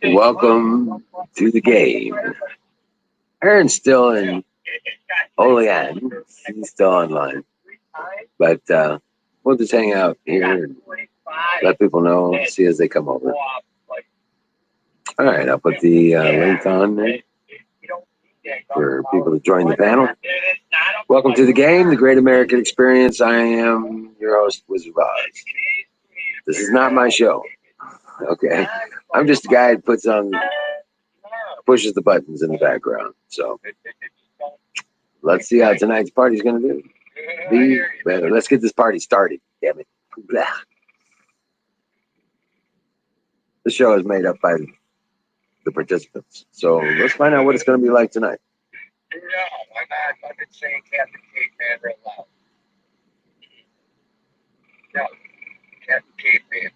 Welcome to the game. Aaron's still in Olean. He's still online. But we'll just hang out here and let people know, see as they come over. All right, I'll put the link on there for people to join the panel. Welcome to the game, the Great American Experience. I am your host, Wizard of Oz. This is not my show. Okay, I'm just a guy who pushes the buttons in the background. So let's see how tonight's party's gonna be better. Let's get this party started. Damn it! Blah. The show is made up by the participants. So let's find out what it's gonna be like tonight. No, I'm not saying Captain Caveman real loud. No, Captain Caveman.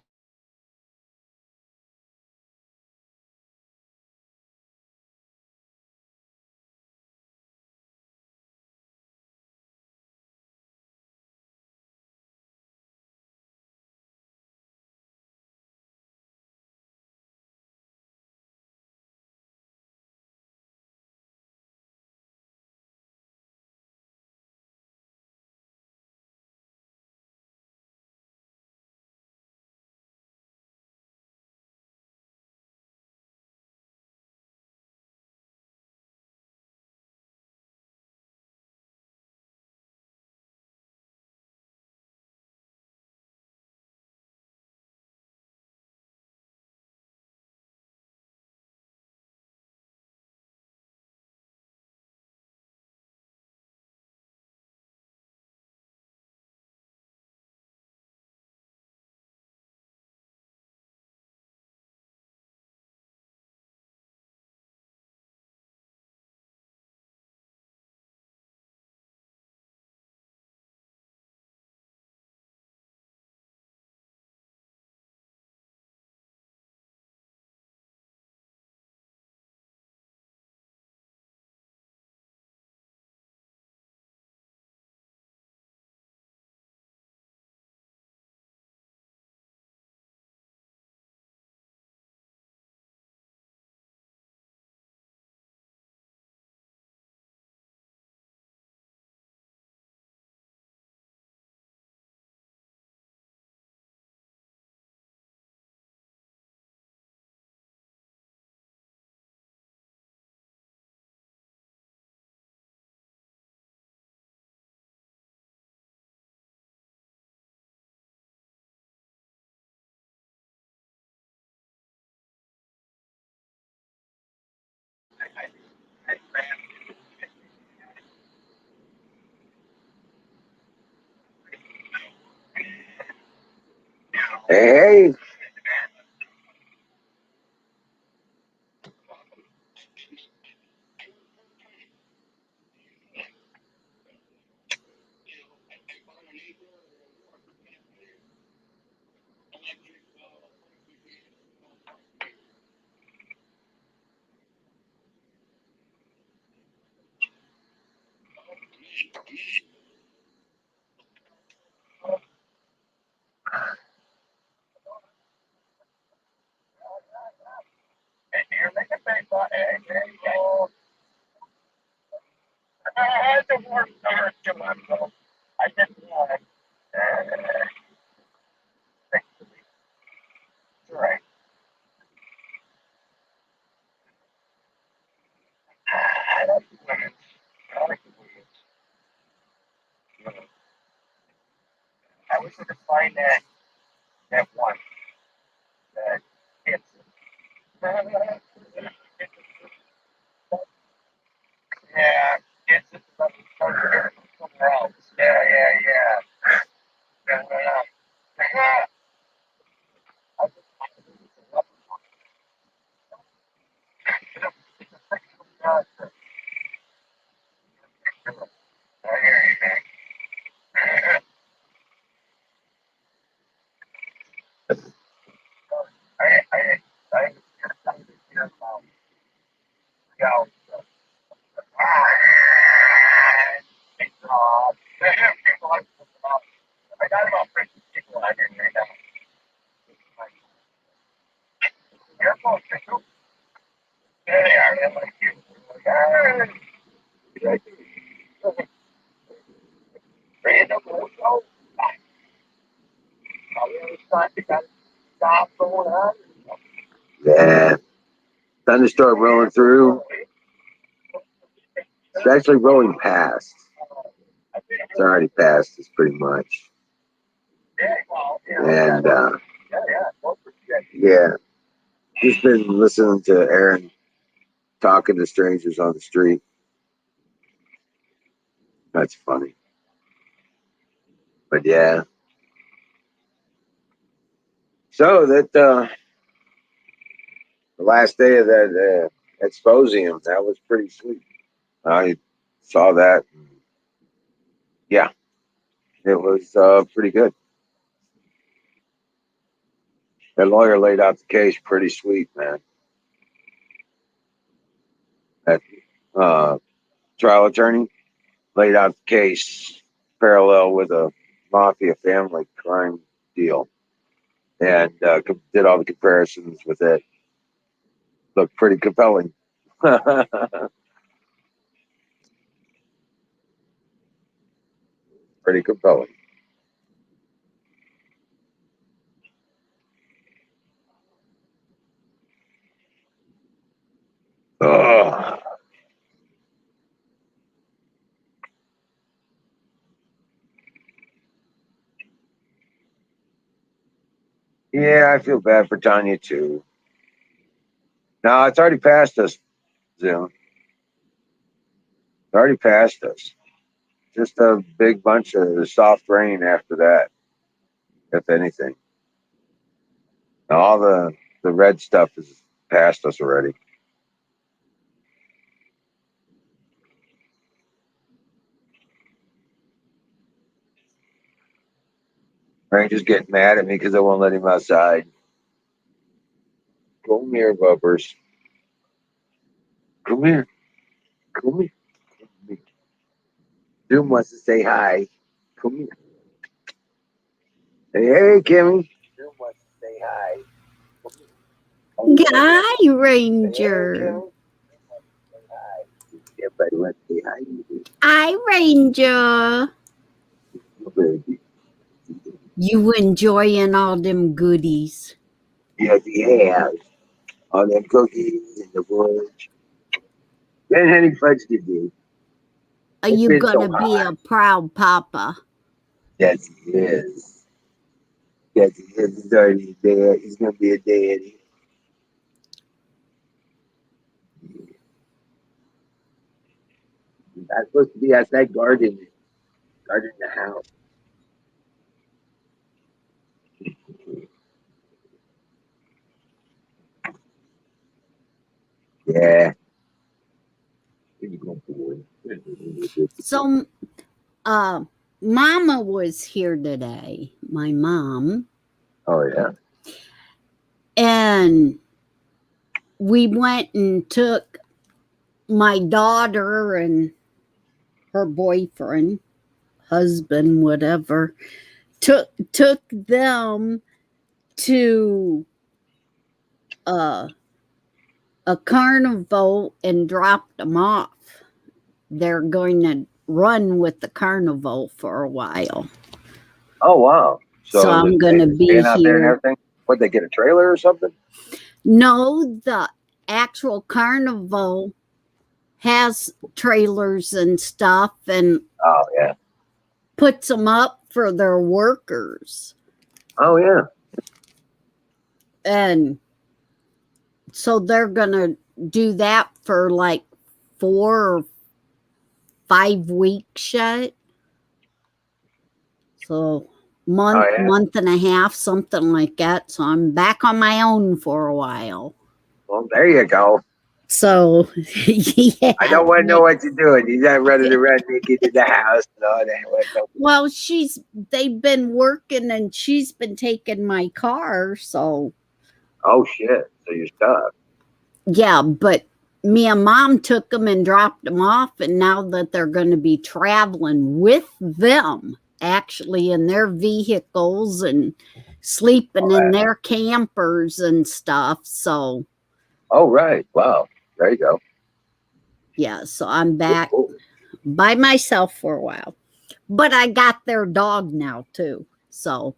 Hey. I wish I could find that one that hits. Yeah, it's just somewhere else. Yeah. I got about 50 people out here right now. Yeah. Thunderstorm rolling through. It's actually rolling past. It's already past us pretty much. And yeah, just been listening to Aaron talking to strangers on the street. That's funny. But yeah. So that the last day of that exposium, that was pretty sweet. I saw that. Yeah, it was pretty good. That lawyer laid out the case pretty sweet, man. That uh, trial attorney laid out the case parallel with a mafia family crime deal and did all the comparisons with it. Looked pretty compelling. Pretty compelling. Oh, yeah, I feel bad for Tanya too. No, it's already passed us, Zoom. It's already passed us. Just a big bunch of soft rain after that, if anything. All the red stuff is past us already. Ranger's getting mad at me because I won't let him outside. Come here, Bubbers. Come here. Come here. Come here. Doom wants to say hi. Come here. Hey, Kimmy. Doom wants to say hi. Hi, Ranger. Everybody wants to say hi. Hi, Ranger. Baby. You enjoying all them goodies? Yes, he has. All them cookies and the fudge. Then any fudge to do. Are It's you been so gonna be hot. a proud papa? Yes, he is. Yes, he is. He's already a dad. He's going to be a daddy. I'm supposed to be outside gardening the house. Yeah. Here you go, boy. So, Mama was here today. My mom, Oh, yeah. and we went and took my daughter and her boyfriend, husband, whatever. Took them to uh a carnival and dropped them off. They're going to run with the carnival for a while. Oh, wow. So I'm going to be staying out there and here. everything? What, they get a trailer or something? No, the actual carnival has trailers and stuff and Oh, yeah. puts them up for their workers. Oh, yeah. And so they're going to do that for like 4 or 5 weeks yet. So month and a half, something like that. So I'm back on my own for a while. Well, there you go. So yeah. I don't want to know what you're doing. You're not running around naked in the house and all that. Well, they've been working and she's been taking my car, so. Oh, shit. So you're stuck. Yeah, but me and Mom took them and dropped them off, and now that they're going to be traveling with them, actually in their vehicles and sleeping in their campers and stuff. So. Oh, right. Wow. There you go. Yeah, so I'm back by myself for a while. But I got their dog now too. So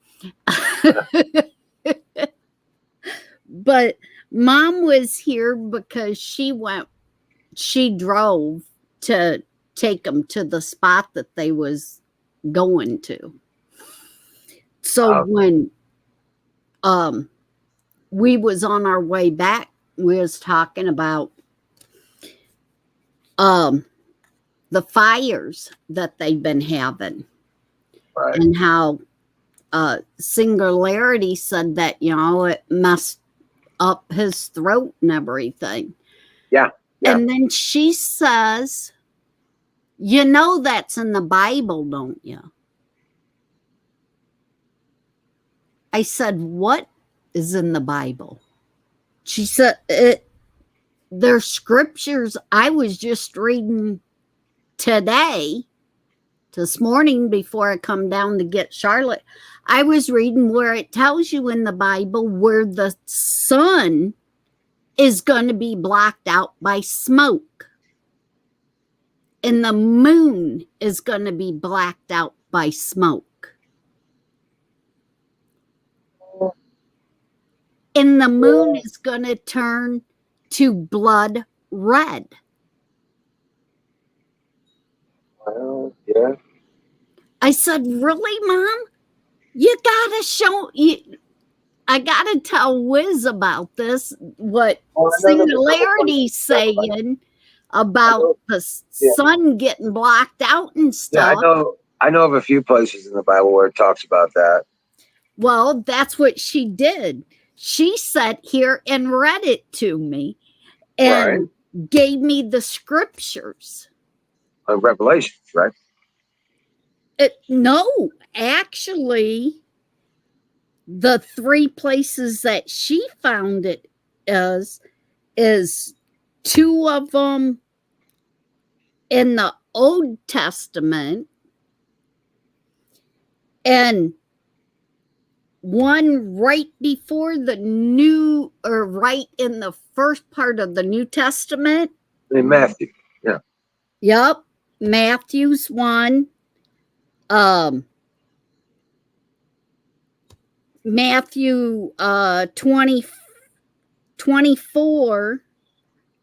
But mom was here because she drove to take them to the spot that they was going to. So Uh, when um we was on our way back, we was talking about um the fires that they've been having right. and how Singularity said that, it messed up his throat and everything. Yeah. Yeah. And then she says, that's in the Bible, don't you? I said, what is in the Bible? She said, there's scriptures I was just reading today, this morning, before I come down to get Charlotte. I was reading where it tells you in the Bible where the sun is going to be blocked out by smoke. And the moon is going to be blacked out by smoke. And the moon is going to turn to blood red. Well, yeah. I said, really, Mom? You got to show you. I got to tell Wiz about this, what Singularity's saying about the sun getting blocked out and stuff. Yeah, I know of a few places in the Bible where it talks about that. Well, that's what she did. She sat here and read it to me and gave me the scriptures. Revelations, right? No, actually, the 3 places that she found it is 2 of them in the Old Testament and one right before the new, or right in the first part of the New Testament. In Matthew, yeah. Yep, Matthew's one. Matthew 24,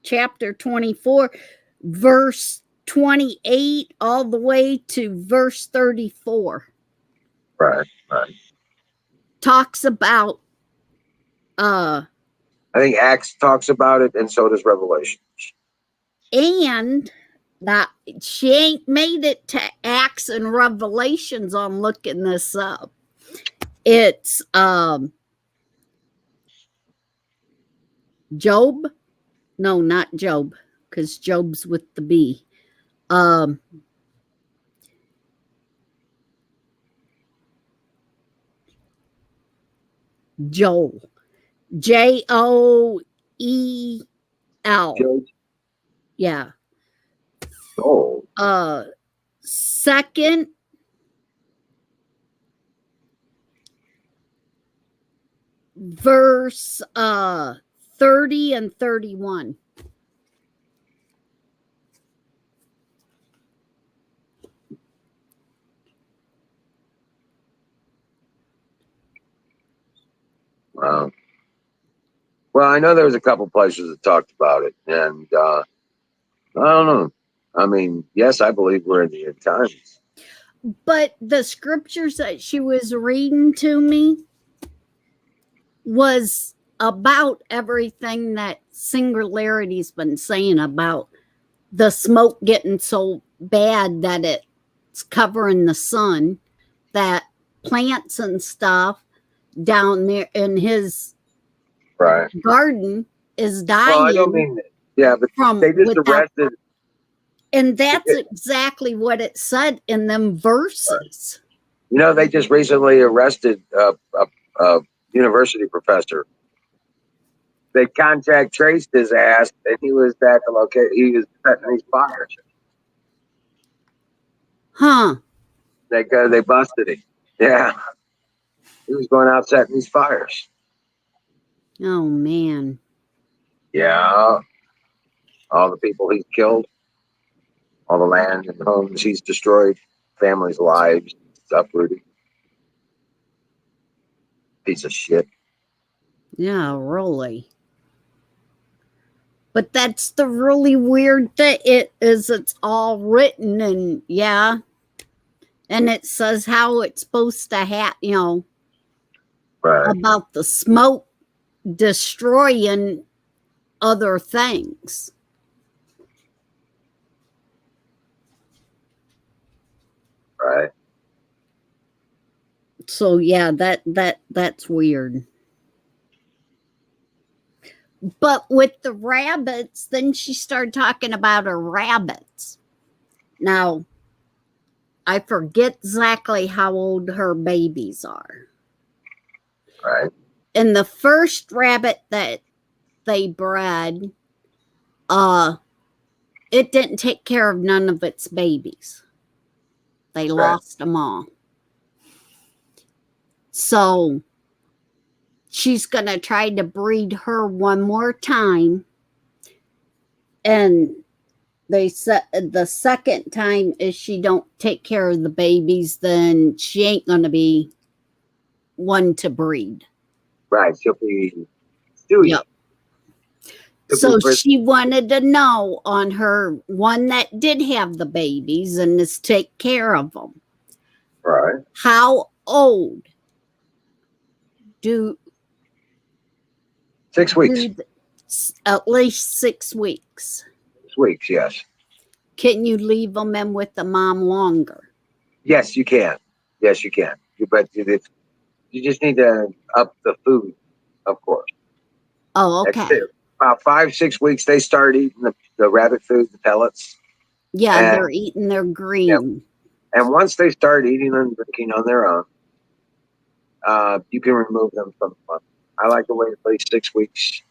chapter 24, verse 28 all the way to verse 34. Right. Talks about I think Acts talks about it, and so does Revelation. and that she ain't made it to Acts and Revelations on looking this up. It's Job. No, not Job, because Job's with the B. Joel. Joel. Yeah. Oh. Second verse 30 and 31. Wow. Well, I know there was a couple places that talked about it, and I don't know. I mean, yes, I believe we're in the end times. But the scriptures that she was reading to me was about everything that Singularity's been saying about the smoke getting so bad that it's covering the sun, that plants and stuff down there in his garden is dying. Well, I don't mean that. Yeah, but they just arrested. And that's exactly what it said in them verses. You know, they just recently arrested a university professor. They contact traced his ass, and he was at the location. He was setting these fires. Huh? They busted him. Yeah, he was going out setting these fires. Oh man. Yeah, all the people he's killed, all the land and homes he's destroyed, families' lives uprooted. Piece of shit. Yeah, really. But that's the really weird thing. It's all written, and yeah, and it says how it's supposed to happen, Right. about the smoke destroying other things. Right. So yeah, that's weird. But with the rabbits, then she started talking about her rabbits. Now, I forget exactly how old her babies are. Right. And the first rabbit that they bred, uh, it didn't take care of none of its babies. They Right. lost them all. So she's going to try to breed her one more time. And they said the second time, if she don't take care of the babies, then she ain't going to be one to breed. Right. She'll be Stewie. Yep. So she wanted to know on her one that did have the babies and is take care of them. Right. How old do 6 weeks. at least 6 weeks? 6 weeks. Yes. Can you leave them in with the mom longer? Yes, you can. Yes, you can. But you just need to up the food, of course. Oh, okay. About 5, 6 weeks, they start eating the rabbit food, the pellets. Yeah, And, they're eating their yeah, green. and once they start eating and drinking on their own, you can remove them from the month. I like to wait at least 6 weeks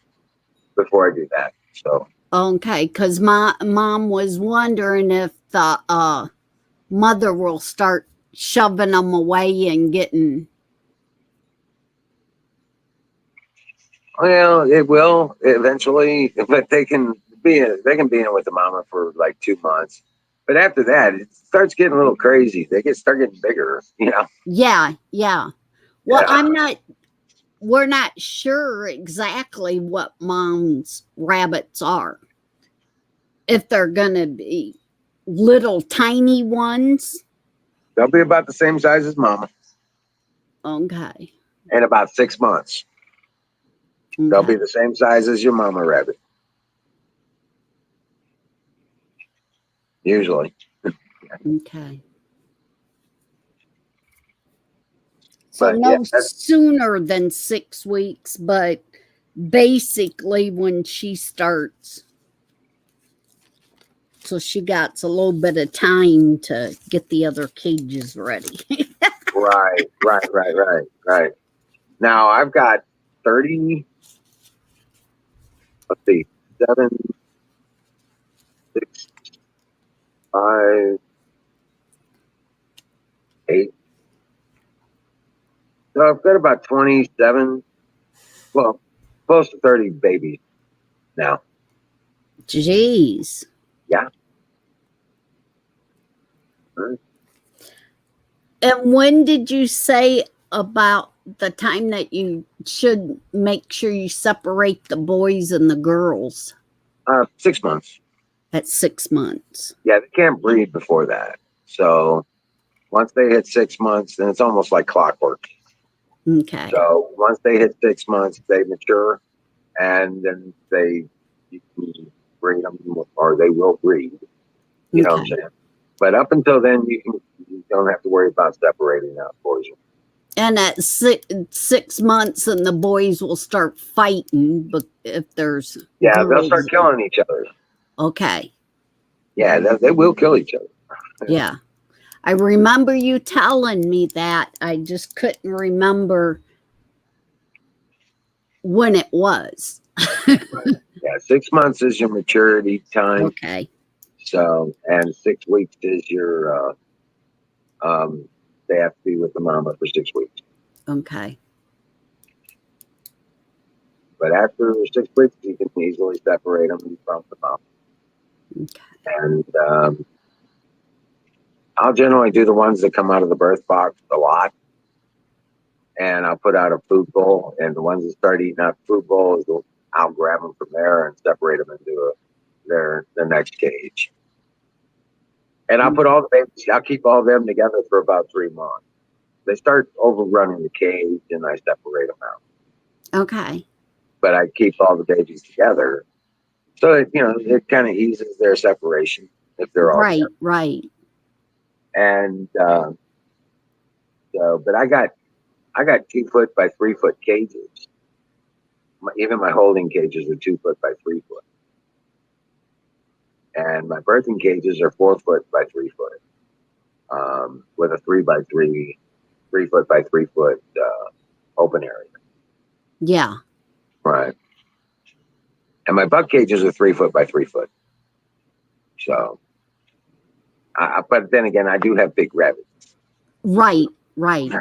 before I do that. So Okay, because my mom was wondering if the mother will start shoving them away and getting. well, it will eventually, but they can be in it with the mama for like 2 months. But after that, it starts getting a little crazy. They start getting bigger, Yeah, yeah. Well, Yeah. we're not sure exactly what mom's rabbits are. If they're going to be little tiny ones. They'll be about the same size as mama Okay. in about 6 months. They'll Okay. be the same size as your mama rabbit, usually. Okay. So But yeah, no sooner than 6 weeks, but basically when she starts. So she got a little bit of time to get the other cages ready. right. Now I've got 30, let's see, 7, 6, 5, 8. So I've got about 27, well, close to 30 babies now. Jeez. Yeah. And when did you say about the time that you should make sure you separate the boys and the girls? 6 months. At 6 months. Yeah, they can't breed before that. So once they hit 6 months, then it's almost like clockwork. Okay. So once they hit 6 months, they mature, and then you can breed them, or they will breed. You know what I'm saying? But up until then, you don't have to worry about separating out boys. And at 6 months, and the boys will start fighting, but if there's Yeah, they'll girls. start killing each other. Okay. Yeah, they will kill each other. Yeah. I remember you telling me that. I just couldn't remember when it was. Yeah, 6 months is your maturity time. Okay. So, and 6 weeks is your, they have to be with the mama for 6 weeks. Okay. But after 6 weeks, you can easily separate them from the mama. Okay. And I'll generally do the ones that come out of the birth box a lot. and I'll put out a food bowl, and the ones that start eating out the food bowl I'll grab them from there and separate them into their next cage. And I'll put all the babies. I'll keep all of them together for about 3 months. They start overrunning the cage, and I separate them out. Okay. But I keep all the babies together, so it kind of eases their separation if they're all Right, together. right. And but I got 2 foot by 3 foot cages. Even my holding cages are 2 foot by 3 foot, and my birthing cages are 4 foot by 3 foot, with a 3 foot by 3 foot open area. Yeah. Right. And my buck cages are 3 foot by 3 foot. So, but then again, I do have big rabbits. Right, right.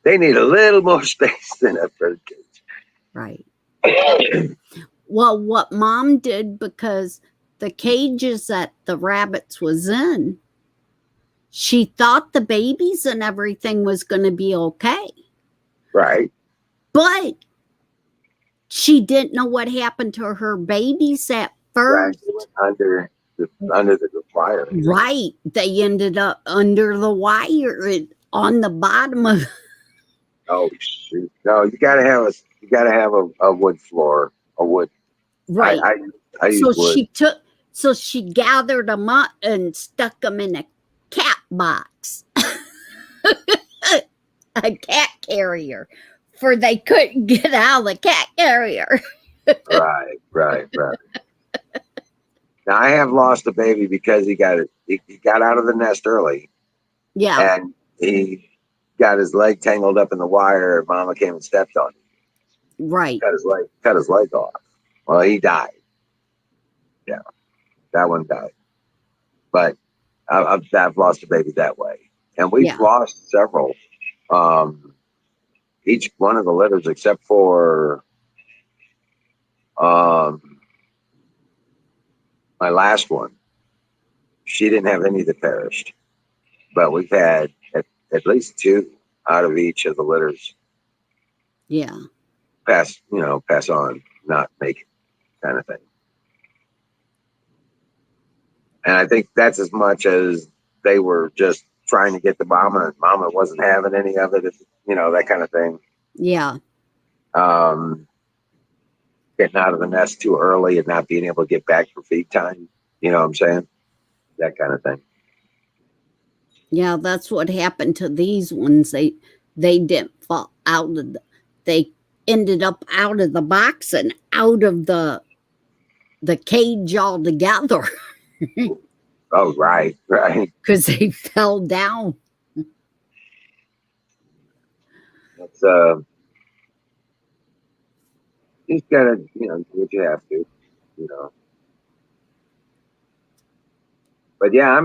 They need a little more space than a bird cage. Right. Well, what Mom did, because the cages that the rabbits was in, she thought the babies and everything was going to be okay. Right. But she didn't know what happened to her babies at first. Under the wire. Right. They ended up under the wire on the bottom of. Oh shoot! No, you gotta have a wood floor, a wood. Right. I use wood. So she gathered them up and stuck them in a cat box, a cat carrier, for they couldn't get out of the cat carrier. Right. Now I have lost a baby because he got out of the nest early. Yeah. And he got his leg tangled up in the wire. Mama came and stepped on him. Right. Cut his leg off. Well, he died. Yeah, that one died. But I've lost a baby that way, and we've lost several. Each one of the litters, except for my last one, she didn't have any that perished. But we've had at least 2 out of each of the litters. Yeah. Pass on, not make it, kind of thing. And I think that's as much as they were just trying to get the mama, and mama wasn't having any of it, that kind of thing. Yeah. Getting out of the nest too early and not being able to get back for feed time. You know what I'm saying? That kind of thing. Yeah, that's what happened to these ones. They didn't fall out of they ended up out of the box and out of the cage altogether. Oh, right. Because they fell down. It's you just gotta, do what you have to, But yeah, I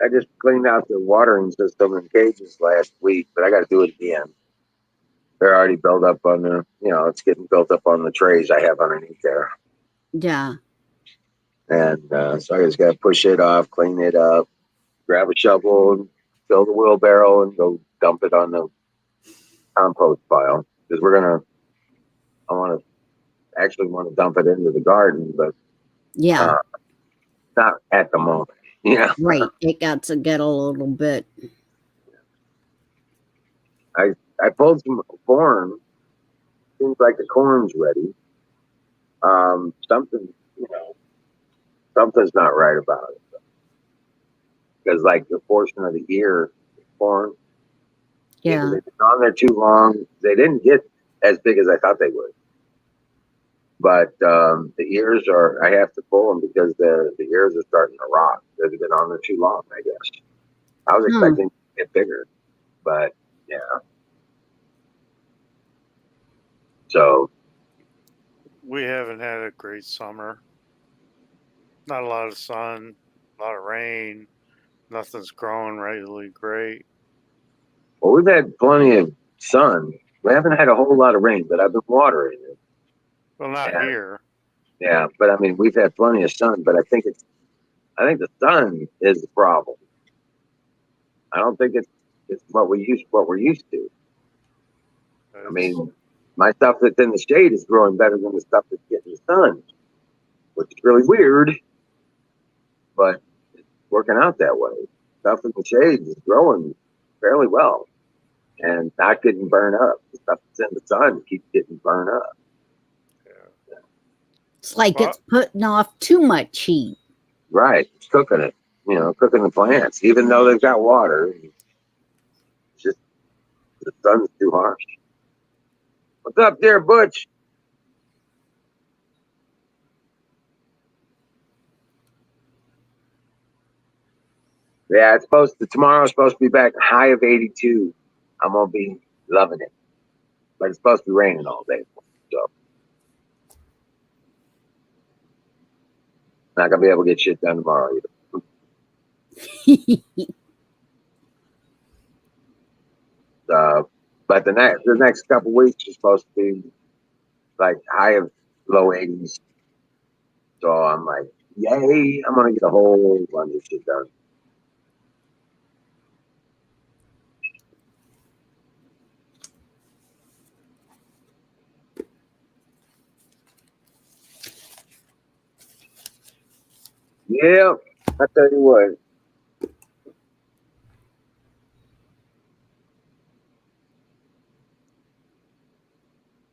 just cleaned out the watering system in cages last week, but I got to do it again. They're already built up on it's getting built up on the trays I have underneath there. Yeah. And so I just got to push it off, clean it up, grab a shovel, and fill the wheelbarrow, and go dump it on the compost pile. Because I want to dump it into the garden, but not at the moment. Right. It got to get a little bit. I pulled some corn. Seems like the corn's ready. Something's not right about it. Because like the portion of the ear corn, Yeah. they've been on there too long. They didn't get as big as I thought they would. But the ears I have to pull them because the ears are starting to rot. They've been on there too long, I guess. I was expecting to get bigger, but yeah. So we haven't had a great summer. Not a lot of sun, a lot of rain. Nothing's growing really great. Well, we've had plenty of sun. We haven't had a whole lot of rain, but I've been watering it. Well, not here. Yeah, but I mean, we've had plenty of sun, but I think the sun is the problem. I don't think it's It's what we're used to. I It's, mean, my stuff that's in the shade is growing better than the stuff that's getting the sun, which is really weird, but it's working out that way. Stuff in the shade is growing fairly well and not getting burned up. The stuff that's in the sun keeps getting burned up. yeah. It's like Well, it's putting off too much heat. Right, it's cooking it. Cooking the plants, even though they've got water. It's just the sun's too harsh. What's up there, Butch? Yeah, tomorrow's supposed to be back high of 82. I'm gonna be loving it. But it's supposed to be raining all day. So not gonna be able to get shit done tomorrow either. But the next couple weeks are supposed to be like high of low 80s. So I'm like, yay, I'm gonna get a whole bunch of shit done. Yeah, I tell you what.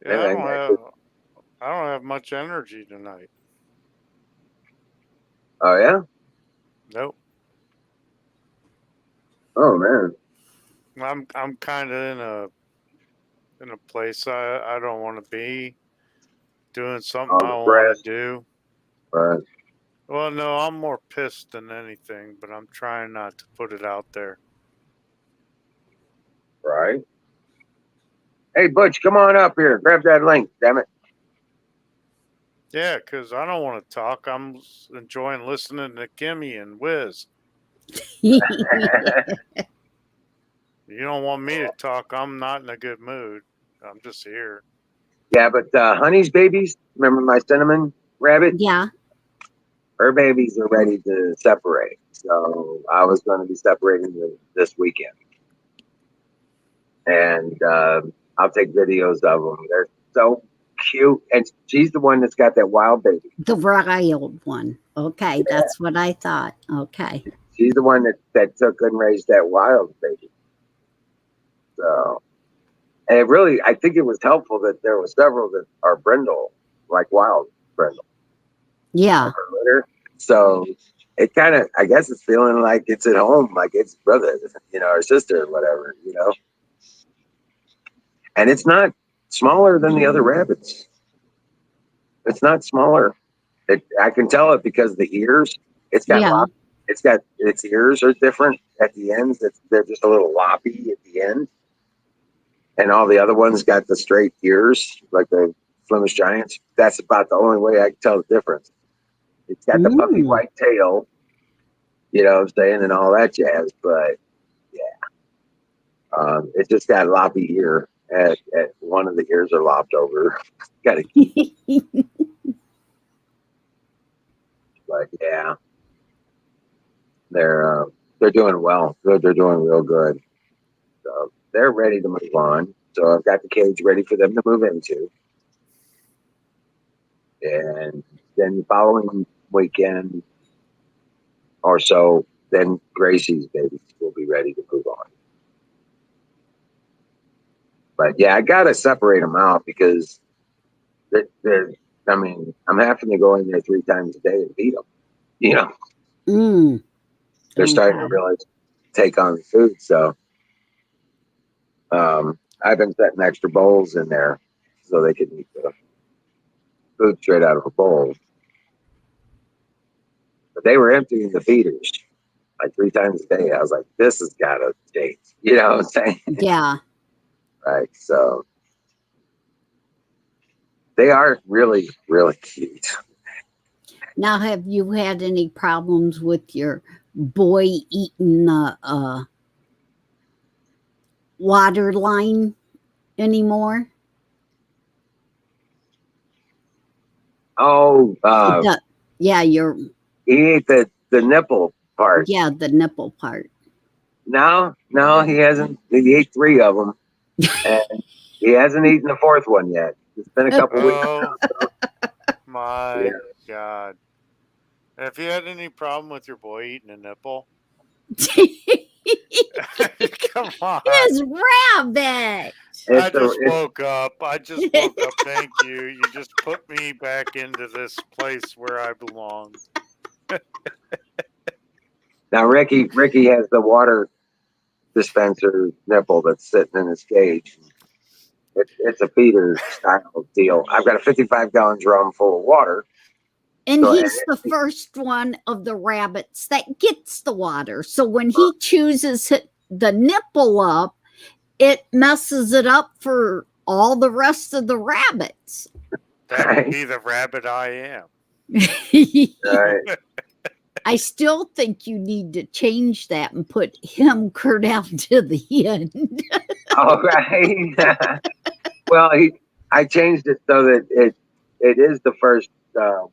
yeah, Yeah, man, I don't have much energy tonight. oh yeah? Nope. Oh man. I'm kind of in a place I don't want to be, doing something All I want depressed. to do. Right. Well, no, I'm more pissed than anything, but I'm trying not to put it out there. Right. Hey Butch, come on up here. Grab that link, damn it. Yeah, because I don't want to talk. I'm enjoying listening to Kimmy and Wiz. You don't want me to talk. I'm not in a good mood. I'm just here. Yeah, but Honey's babies, remember my cinnamon rabbit? Yeah. Her babies are ready to separate. So I was going to be separating this weekend. And I'll take videos of them. They're so cute. And she's the one that's got that wild baby. The wild one. Okay, that's what I thought. Okay. She's the one that took and raised that wild baby. So, and I think it was helpful that there were several that are brindle, like wild brindle. Yeah. So it kind of, I guess it's feeling like it's at home, like it's brother, or sister or whatever, And it's not smaller than the other rabbits. It's not smaller. I can tell it because the ears. It's got Yeah. its ears are different at the ends. They're just a little loppy at the end, and all the other ones got the straight ears, like the Flemish Giants. That's about the only way I can tell the difference. It's got the puffy white tail, you know what I'm saying, and all that jazz. But yeah, it just got a loppy ear. At one of the ears are lopped over. Got a but yeah, they're doing well. Good, they're doing real good. So they're ready to move on. So I've got the cage ready for them to move into, and then the following weekend or so, then Gracie's babies will be ready to move on. But yeah, I gotta separate them out because they're. I mean, I'm having to go in there 3 times a day and feed them. You know, they're starting to really take on the food. So I've been setting extra bowls in there so they can eat the food straight out of a bowl. But they were emptying the feeders like 3 times a day. I was like, this has got to change. You know what I'm saying? Yeah. Right. So they are really, really cute. Now, have you had any problems with your boy eating the water line anymore? Oh, Yeah, he ate the nipple part. the nipple part. No, he hasn't. He ate 3 of them, and he hasn't eaten the 4th one yet. It's been a couple weeks. Oh my Yeah. God. Have you had any problem with your boy eating a nipple? Come on. His rabbit. I It's a, just it's, woke up. Thank you. You just put me back into this place where I belong. now Ricky has the water dispenser nipple that's sitting in his cage. It's a feeder style deal. I've got a 55-gallon drum full of water. And So, he's the first one of the rabbits that gets the water. So when he chooses the nipple up, it messes it up for all the rest of the rabbits. That would be the rabbit I am. right. I still think you need to change that and put him clear down to the end. All right. Well, I changed it so that it is the first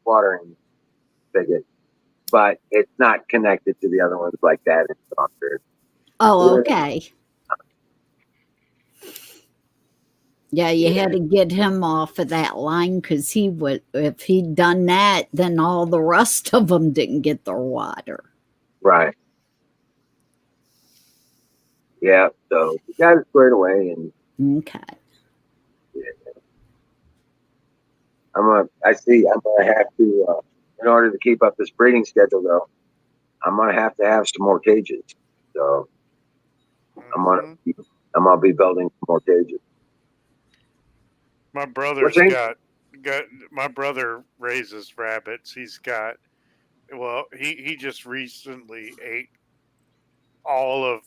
watering spigot, but it's not connected to the other ones like that. It's softer. Oh, okay. Yeah, you had to get him off of that line because he would, if he'd done that, then all the rest of them didn't get their water. Right. Yeah. So we got it squared away, and Okay. I see. I'm gonna have to, in order to keep up this breeding schedule, though, I'm gonna have to have some more cages. So I'm gonna be building some more cages. My brother's got my brother raises rabbits. He's got he just recently ate all of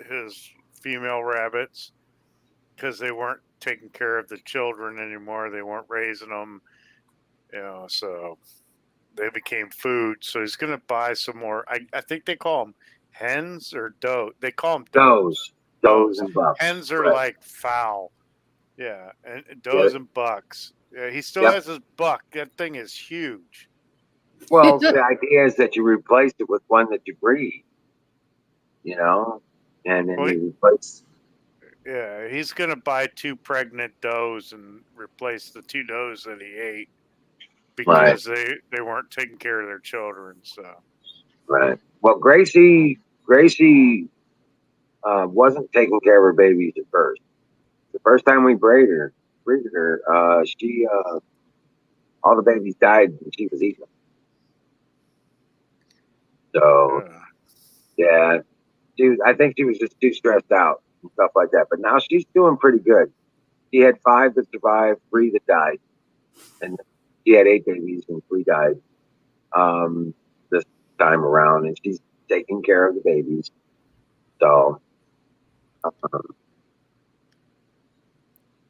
his female rabbits because they weren't taking care of the children anymore. They weren't raising them, so they became food. So he's gonna buy some more. I think they call them hens or doe. They call them does. Does and bucks. Hens are like fowl. Yeah, and does and bucks. Yeah, he still has his buck. That thing is huge. Well, the idea is that you replace it with one that you breed, and then you replace. Yeah, he's gonna buy 2 pregnant does and replace the 2 does that he ate because they weren't taking care of their children. So right. Well, Gracie wasn't taking care of her babies at first. The first time we breeded her, she all the babies died and she was eating them. So yeah, I think she was just too stressed out and stuff like that. But now she's doing pretty good. She had 5 that survived, 3 that died, and she had 8 babies and 3 died this time around, and she's taking care of the babies. So.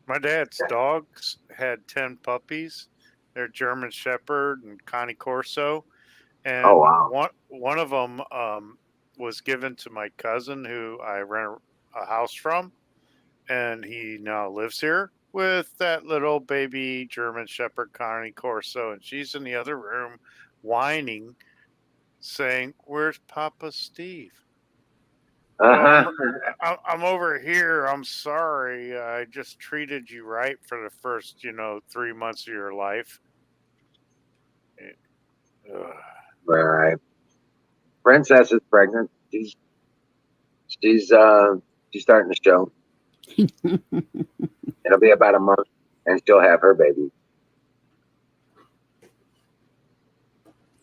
My dad's dogs had 10 puppies. They're German Shepherd and Cane Corso, and one of them was given to my cousin who I rent a house from, and he now lives here with that little baby German Shepherd Cane Corso, and she's in the other room whining, saying, "Where's Papa Steve?" Well, I'm over here. I'm sorry. I just treated you right for the first, 3 months of your life. Right. Princess is pregnant. She's starting to show. It'll be about a month, and she'll have her baby.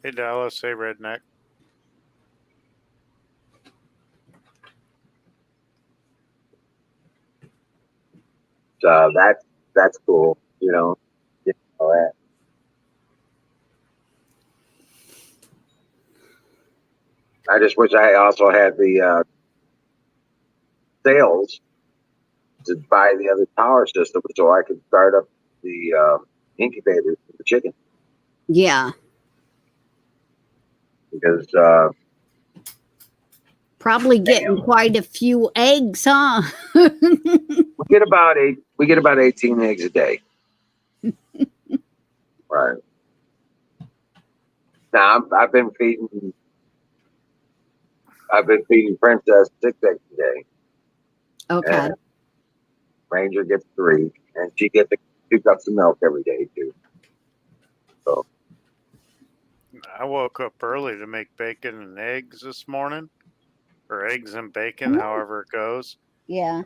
Hey, Dallas. Hey, Redneck. So that's cool. All that. I just wish I also had the sales to buy the other power system so I could start up the incubators for the chicken. Yeah. Because probably getting quite a few eggs, huh? we get about 18 eggs a day. Right. Now I've been feeding I've been feeding Princess 6 eggs a day. Okay. And Ranger gets 3, and she gets 2 cups of milk every day too. So I woke up early to make bacon and eggs this morning, or eggs and bacon, however it goes. Yeah.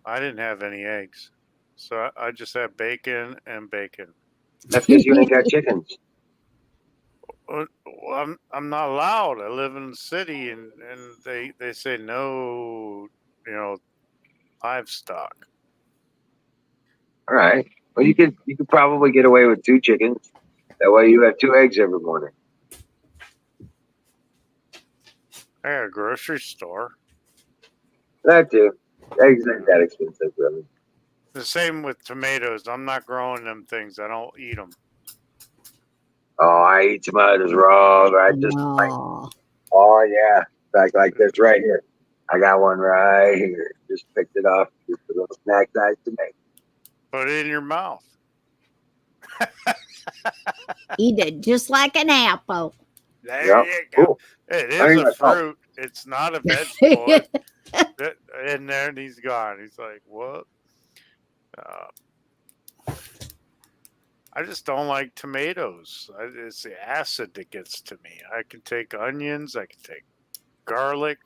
I didn't have any eggs, so I just had bacon and bacon. that's because you ain't got chickens. Well, I'm not allowed. I live in the city, and they say no, livestock. All right. Well, you could probably get away with 2 chickens. That way, you have 2 eggs every morning. I got a grocery store. That too. Eggs ain't that expensive, really. The same with tomatoes. I'm not growing them things. I don't eat them. Oh, I eat tomatoes raw. I just like. No. Oh yeah, like this right here. I got one right here. Just picked it off. Just a little snack size tomato. Put it in your mouth. Eat it just like an apple. There Yep. you go. Ooh, It I is ain't a got salt. fruit. It's not a vegetable. In there, and he's gone. He's like, what? I just don't like tomatoes. It's the acid that gets to me. I can take onions. I can take garlic,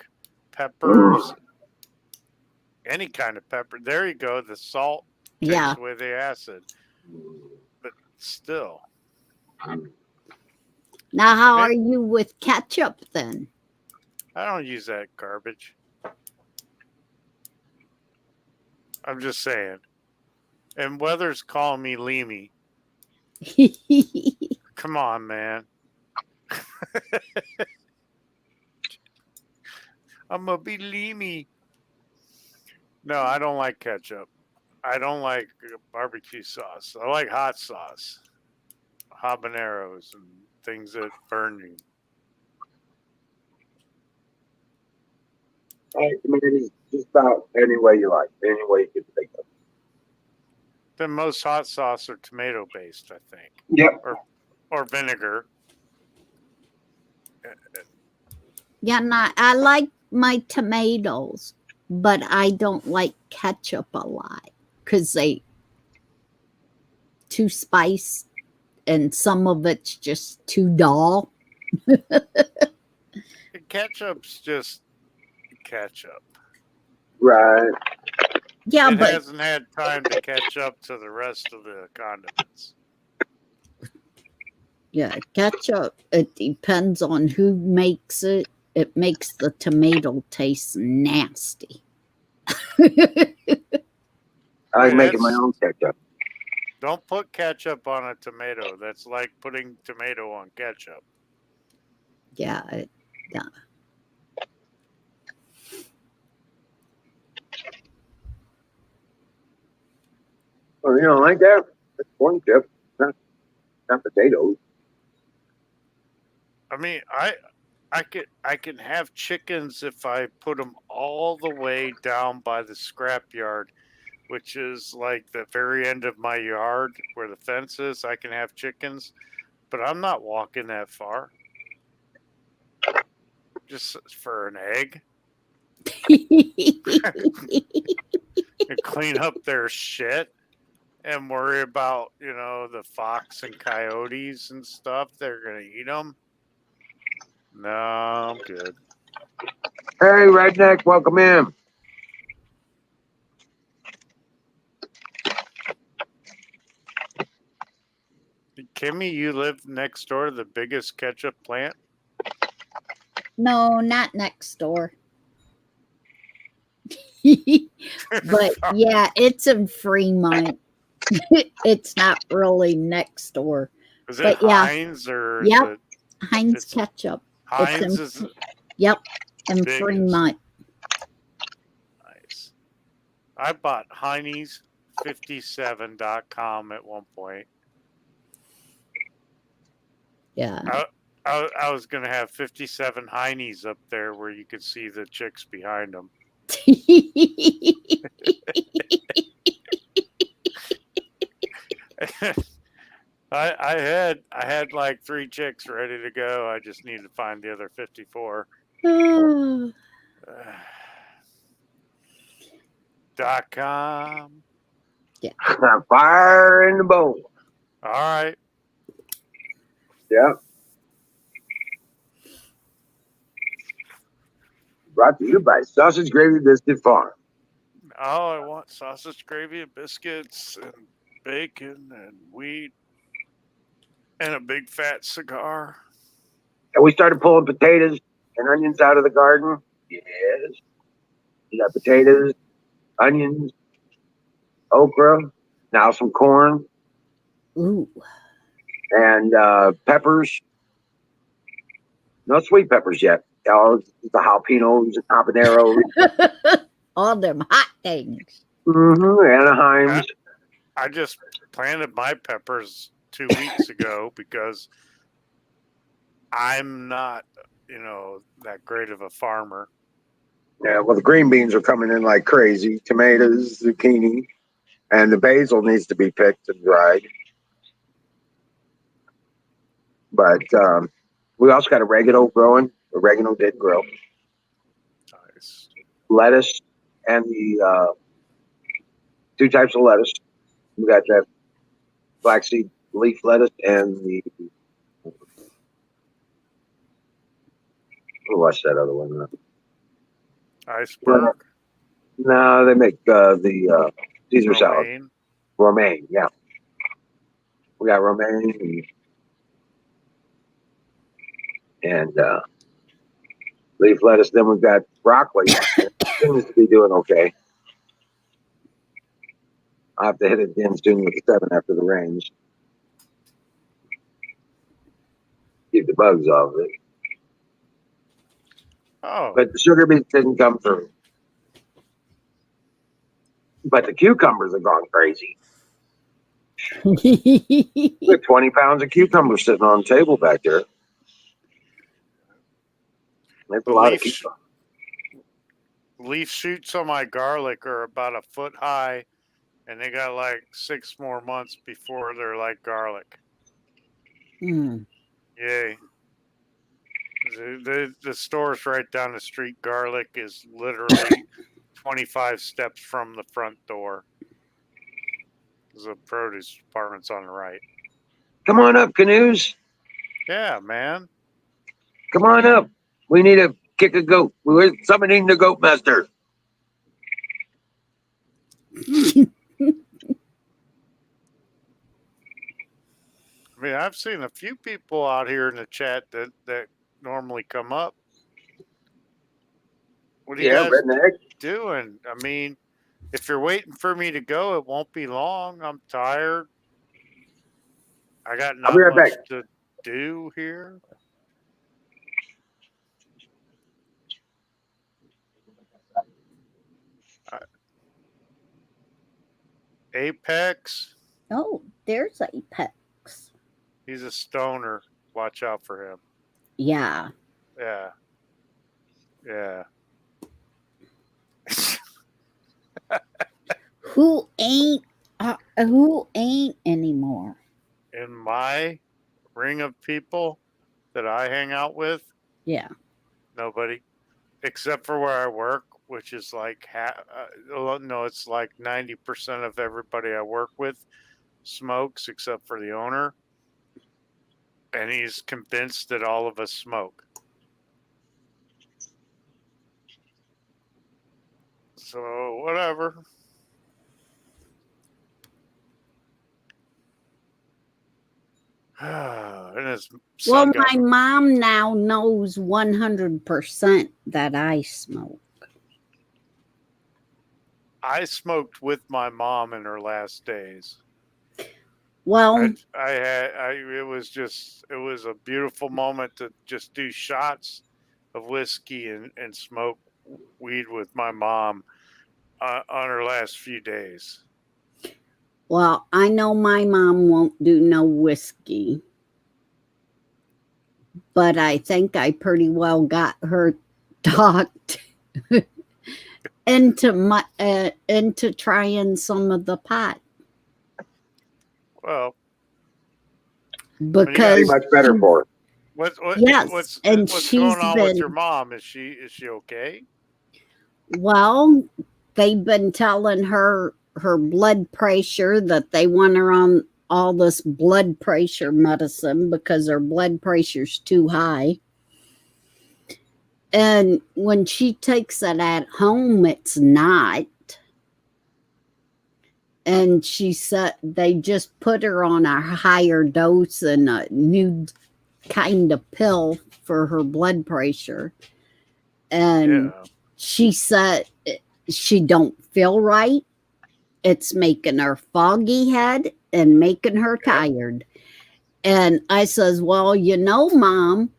peppers, any kind of pepper. There you go. The salt Yeah. takes away the acid. But still. Now, how are you with ketchup then? I don't use that garbage. I'm just saying. And Weather's calling me Leamy. Come on, man. I'm going to be Leamy. No, I don't like ketchup. I don't like barbecue sauce. I like hot sauce, habaneros, and things that burn you. I mean, it is just about any way you like, any way you can think of. Then most hot sauce are tomato based, I think. Yep. Or vinegar. Yeah, I like my tomatoes, but I don't like ketchup a lot because they too spiced and some of it's just too dull. Ketchup's just ketchup. Right. Yeah, it but hasn't had time to catch up to the rest of the condiments. yeah, ketchup, it depends on who makes it. It makes the tomato taste nasty. I like making my own ketchup. Don't put ketchup on a tomato. That's like putting tomato on ketchup. Yeah. Well, you know, like that. That's corn chip, not potatoes. I mean, I can have chickens if I put them all the way down by the scrapyard, which is like the very end of my yard where the fence is. I can have chickens, but I'm not walking that far just for an egg and clean up their shit and worry about, the fox and coyotes and stuff. They're going to eat them. No, I'm good. Hey, redneck, welcome in. Kimmy, you live next door to the biggest ketchup plant? No, not next door. But yeah, it's in Fremont. It's not really next door. Is it Heinz or yep, is it Heinz ketchup. Heinz is yep, in Fremont. Nice. I bought Heinies57.com at one point. Yeah. I was going to have 57 Heinies up there where you could see the chicks behind them. I had like 3 chicks ready to go. I just needed to find the other 54. .com. Fire in the bowl. All right. Yeah. Brought to you by Sausage Gravy Biscuit Farm. Oh, I want sausage gravy and biscuits and bacon and wheat and a big fat cigar. And we started pulling potatoes and onions out of the garden. Yes. We got potatoes, onions, okra, now some corn. Ooh. And peppers. No sweet peppers yet. Oh, the jalapenos and habaneros. All them hot things. Anaheims. I just planted my peppers 2 weeks ago because I'm not, that great of a farmer. Yeah, well, the green beans are coming in like crazy. Tomatoes, zucchini, and the basil needs to be picked and dried. But we also got oregano growing. Oregano did grow. Nice. Lettuce and the two types of lettuce. We got that flaxseed leaf lettuce and the what's that other one? Iceberg. No, they make the Caesar salad. Romaine, yeah. We got romaine and leaf lettuce. Then we've got broccoli. Seems to be doing okay. I'll have to hit it again soon with the 7 after the rains. Keep the bugs off it. Oh. But the sugar beets didn't come through. But the cucumbers have gone crazy. Like 20 pounds of cucumbers sitting on the table back there. That's a lot of cucumbers. Leaf shoots on my garlic are about a foot high, and they got like 6 more months before they're like garlic. Mm. Yay. The store's right down the street. Garlic is literally 25 steps from the front door. The produce department's on the right. Come on up, Canoes. Yeah, man. Come on up. We need to kick a goat. We're summoning the goat master. I mean, I've seen a few people out here in the chat that normally come up. What are you guys doing? I mean, if you're waiting for me to go, it won't be long. I'm tired. I got not much to do here. Apex. Oh, there's Apex. He's a stoner. Watch out for him. Yeah. Yeah. Yeah. Who ain't anymore? In my ring of people that I hang out with, yeah, nobody, except for where I work, which is like it's like 90% of everybody I work with smokes, except for the owner, and he's convinced that all of us smoke. So whatever. Well, my mom now knows 100% that I smoke. I smoked with my mom in her last days. Well, it was a beautiful moment to just do shots of whiskey and smoke weed with my mom on her last few days. Well, I know my mom won't do no whiskey, but I think I pretty well got her talked into trying some of the pot. Well, because much better for her. What's going on with your mom? Is she okay? Well, they've been telling her blood pressure, that they want her on all this blood pressure medicine because her blood pressure's too high. And when she takes it at home, it's not. And she said they just put her on a higher dose and a new kind of pill for her blood pressure. And she said she don't feel right. It's making her foggy head and making her tired. And I says, well, Mom,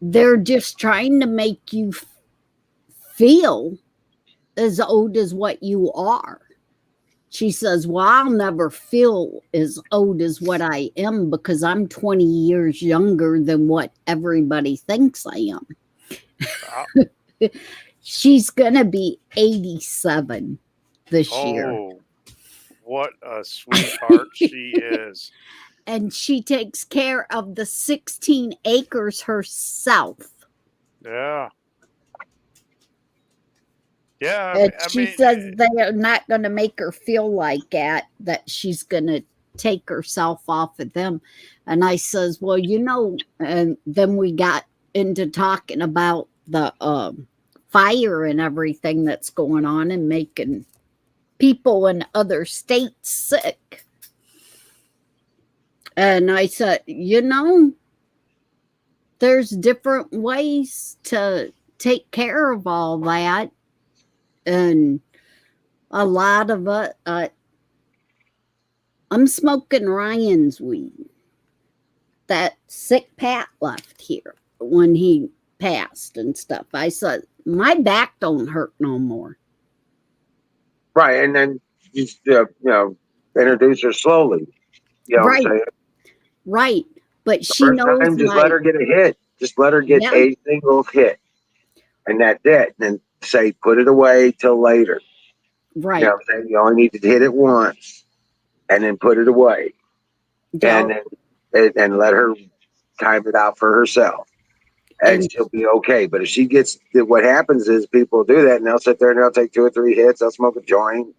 they're just trying to make you feel as old as what you are. She says, well, I'll never feel as old as what I am because I'm 20 years younger than what everybody thinks I am. Wow. She's going to be 87 this year. Oh, what a sweetheart she is. And she takes care of the 16 acres herself. Yeah. Yeah. And she says they are not going to make her feel like that she's going to take herself off of them. And I says, well, and then we got into talking about the fire and everything that's going on and making people in other states sick. And I said, there's different ways to take care of all that. And a lot of it, I'm smoking Ryan's weed that sick Pat left here when he passed and stuff. I said, my back don't hurt no more. Right. And then just, introduce her slowly. Right. Right. But she knows. Just let her get a hit. Just let her get a single hit. And that's it. And then say, put it away till later. Right. You only need to hit it once and then put it away. Yeah. And let her time it out for herself. And she'll be okay. But if she gets, what happens is people do that and they'll sit there and they'll take 2 or 3 hits. They'll smoke a joint,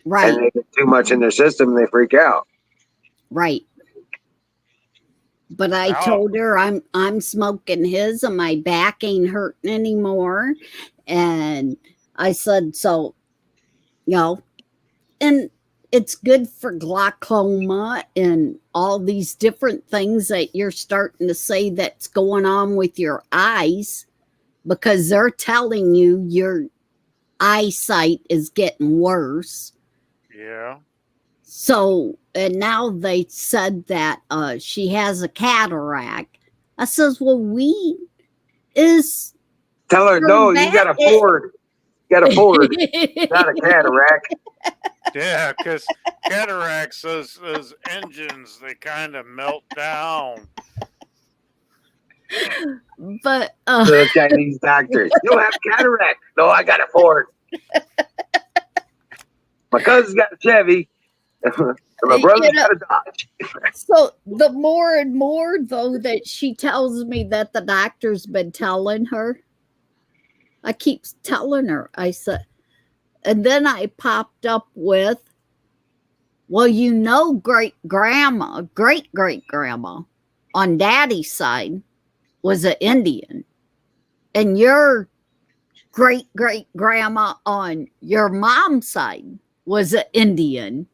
Right. And they get too much in their system and they freak out. Right. But I told her I'm smoking his and my back ain't hurting anymore. And I said, so, and it's good for glaucoma and all these different things that you're starting to say that's going on with your eyes, because they're telling you your eyesight is getting worse. Yeah. So, and now they said that she has a cataract. I says, well, weed is... Tell her, no, you got to afford. You got to afford. Not a cataract. Yeah, because cataracts, those engines, they kind of melt down. But... the Chinese doctors, you have cataract. No, I got to afford. My cousin's got a Chevy. My brother's got a Dodge. So the more and more, though, that she tells me that the doctor's been telling her, I keep telling her, I said, and then I popped up with, well, great grandma on daddy's side was an Indian, and your great grandma on your mom's side was an Indian.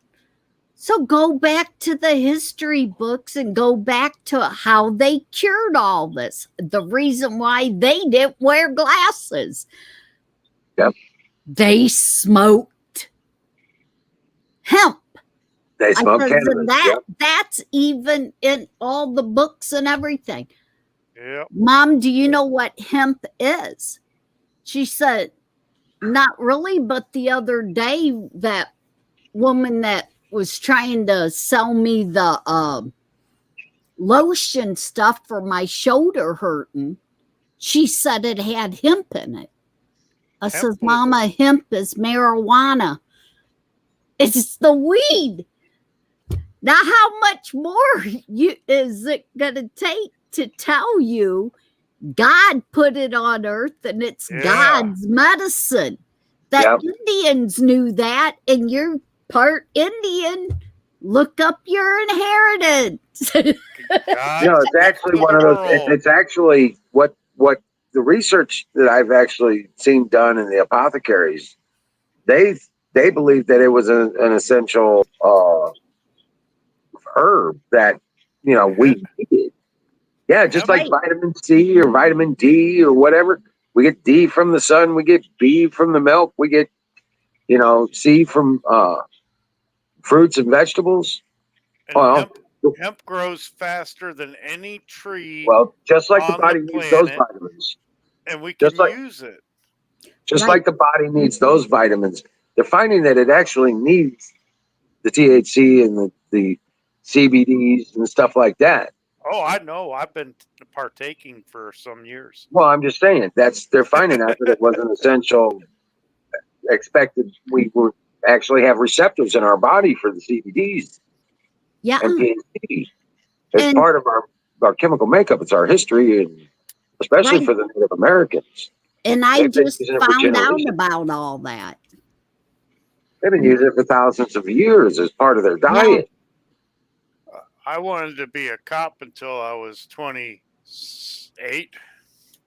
So go back to the history books and go back to how they cured all this. The reason why they didn't wear glasses. Yep. They smoked hemp. They smoked cannabis. That's even in all the books and everything. Yep. Mom, do you know what hemp is? She said, not really, but the other day, that woman that was trying to sell me the lotion stuff for my shoulder hurting, she said it had hemp in it. I says, Mama, hemp is marijuana. It's the weed. Now, how much more is it going to take to tell you God put it on earth, and it's God's medicine. That Indians knew that, and you're part Indian. Look up your inheritance. It's actually one of those. It's actually what the research that I've actually seen done in the apothecaries. They believe that it was an essential herb that we needed. Yeah, just like vitamin C or vitamin D or whatever. We get D from the sun. We get B from the milk. We get C from fruits and vegetables. And hemp grows faster than any tree. Well, just like the body needs those vitamins, and we can use it. Just like the body needs those vitamins, they're finding that it actually needs the THC and the CBDs and stuff like that. Oh, I know. I've been partaking for some years. Well, I'm just saying they're finding out that it was an essential. Expected we would actually have receptors in our body for the CBDs. Yeah, and THC. It's part of our chemical makeup. It's our history, and especially for the Native Americans. And I just found out about all that. They've been using it for thousands of years as part of their diet. I wanted to be a cop until I was 28,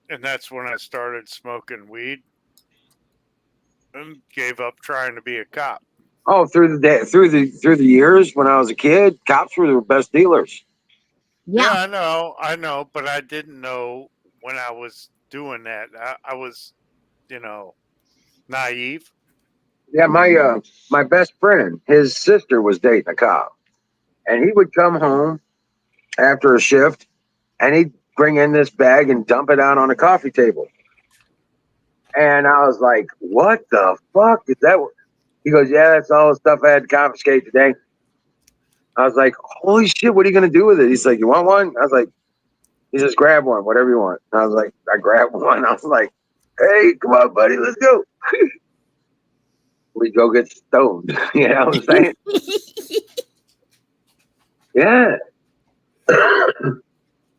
and that's when I started smoking weed and gave up trying to be a cop. Oh, through the years when I was a kid, cops were the best dealers. Yeah, I know, but I didn't know when I was doing that. I was, naive. Yeah, my best friend, his sister was dating a cop, and he would come home after a shift, and he'd bring in this bag and dump it out on a coffee table. And I was like, "What the fuck is that?" He goes, "Yeah, that's all the stuff I had to confiscate today." I was like, "Holy shit, what are you gonna do with it?" He's like, "You want one?" I was like, "You just grab one, whatever you want." And I was like, I grabbed one. I was like, "Hey, come on, buddy, let's go." We go get stoned. You know what I'm saying? Yeah.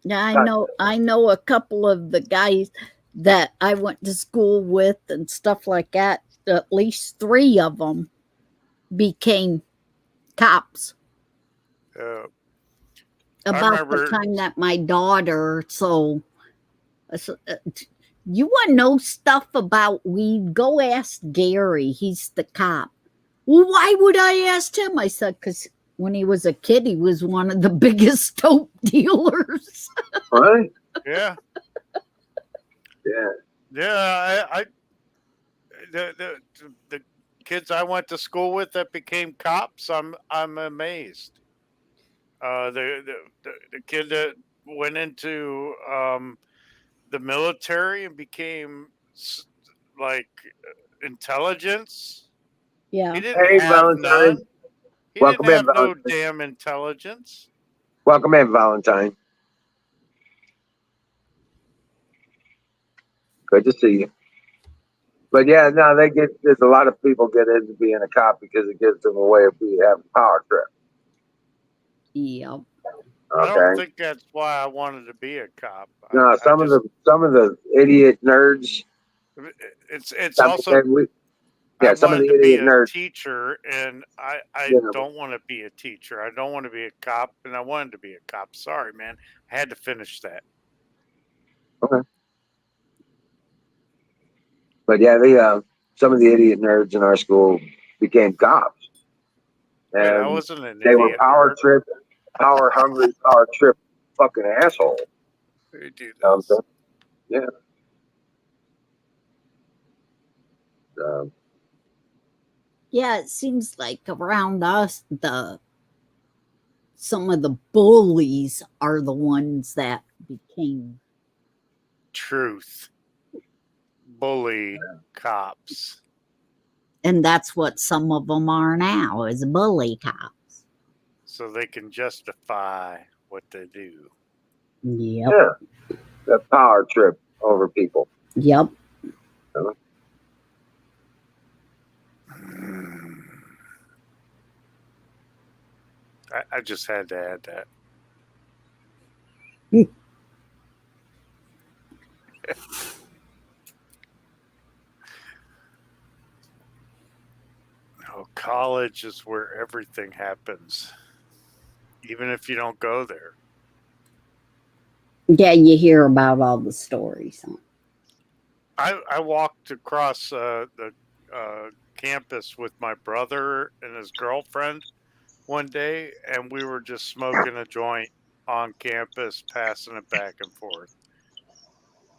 Yeah, I know a couple of the guys that I went to school with and stuff like that. At least 3 of them became cops. About the time that my daughter, you want to know stuff about weed? Go ask Gary. He's the cop. Well, why would I ask him? I said, because when he was a kid, he was one of the biggest dope dealers. Right? Yeah. Yeah. Yeah. The kids I went to school with that became cops, I'm amazed. The kid that went into the military and became like intelligence. Yeah. He didn't have Valentine. none. He Welcome didn't have in, no Valentine. damn intelligence. Welcome in, Valentine. Good to see you. But yeah, no, there's a lot of people get into being a cop because it gives them a way of having a power trip. Yep. Okay. I don't think that's why I wanted to be a cop. No, some of the idiot nerds. It's also. Yeah, some of the idiot nerds. Teacher, and I don't want to be a teacher. I don't want to be a cop, and I wanted to be a cop. Sorry, man. I had to finish that. Okay. But yeah, some of the idiot nerds in our school became cops. And I wasn't an they were power hungry, power trip fucking asshole. They do this. Yeah. Yeah, it seems like around us, some of the bullies are the ones that became bully cops. And that's what some of them are now, is bully cops. So they can justify what they do. Yep. Yeah. The power trip over people. Yep. I just had to add that. Oh, college is where everything happens, even if you don't go there. Yeah, you hear about all the stories. Huh? I walked across the campus with my brother and his girlfriend one day, and we were just smoking a joint on campus, passing it back and forth.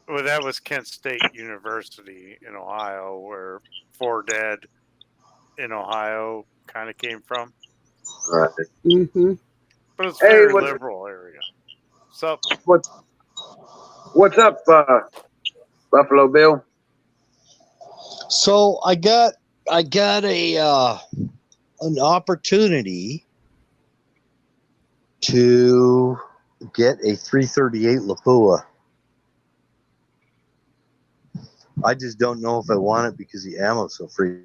Well, that was Kent State University in Ohio, where Four Dead in Ohio kind of came from. Right. Mm-hmm. But it's a Hey, very liberal area. So, what's up, Buffalo Bill? So I got an opportunity to get a 338 Lapua. I just don't know if I want it because the ammo's so free.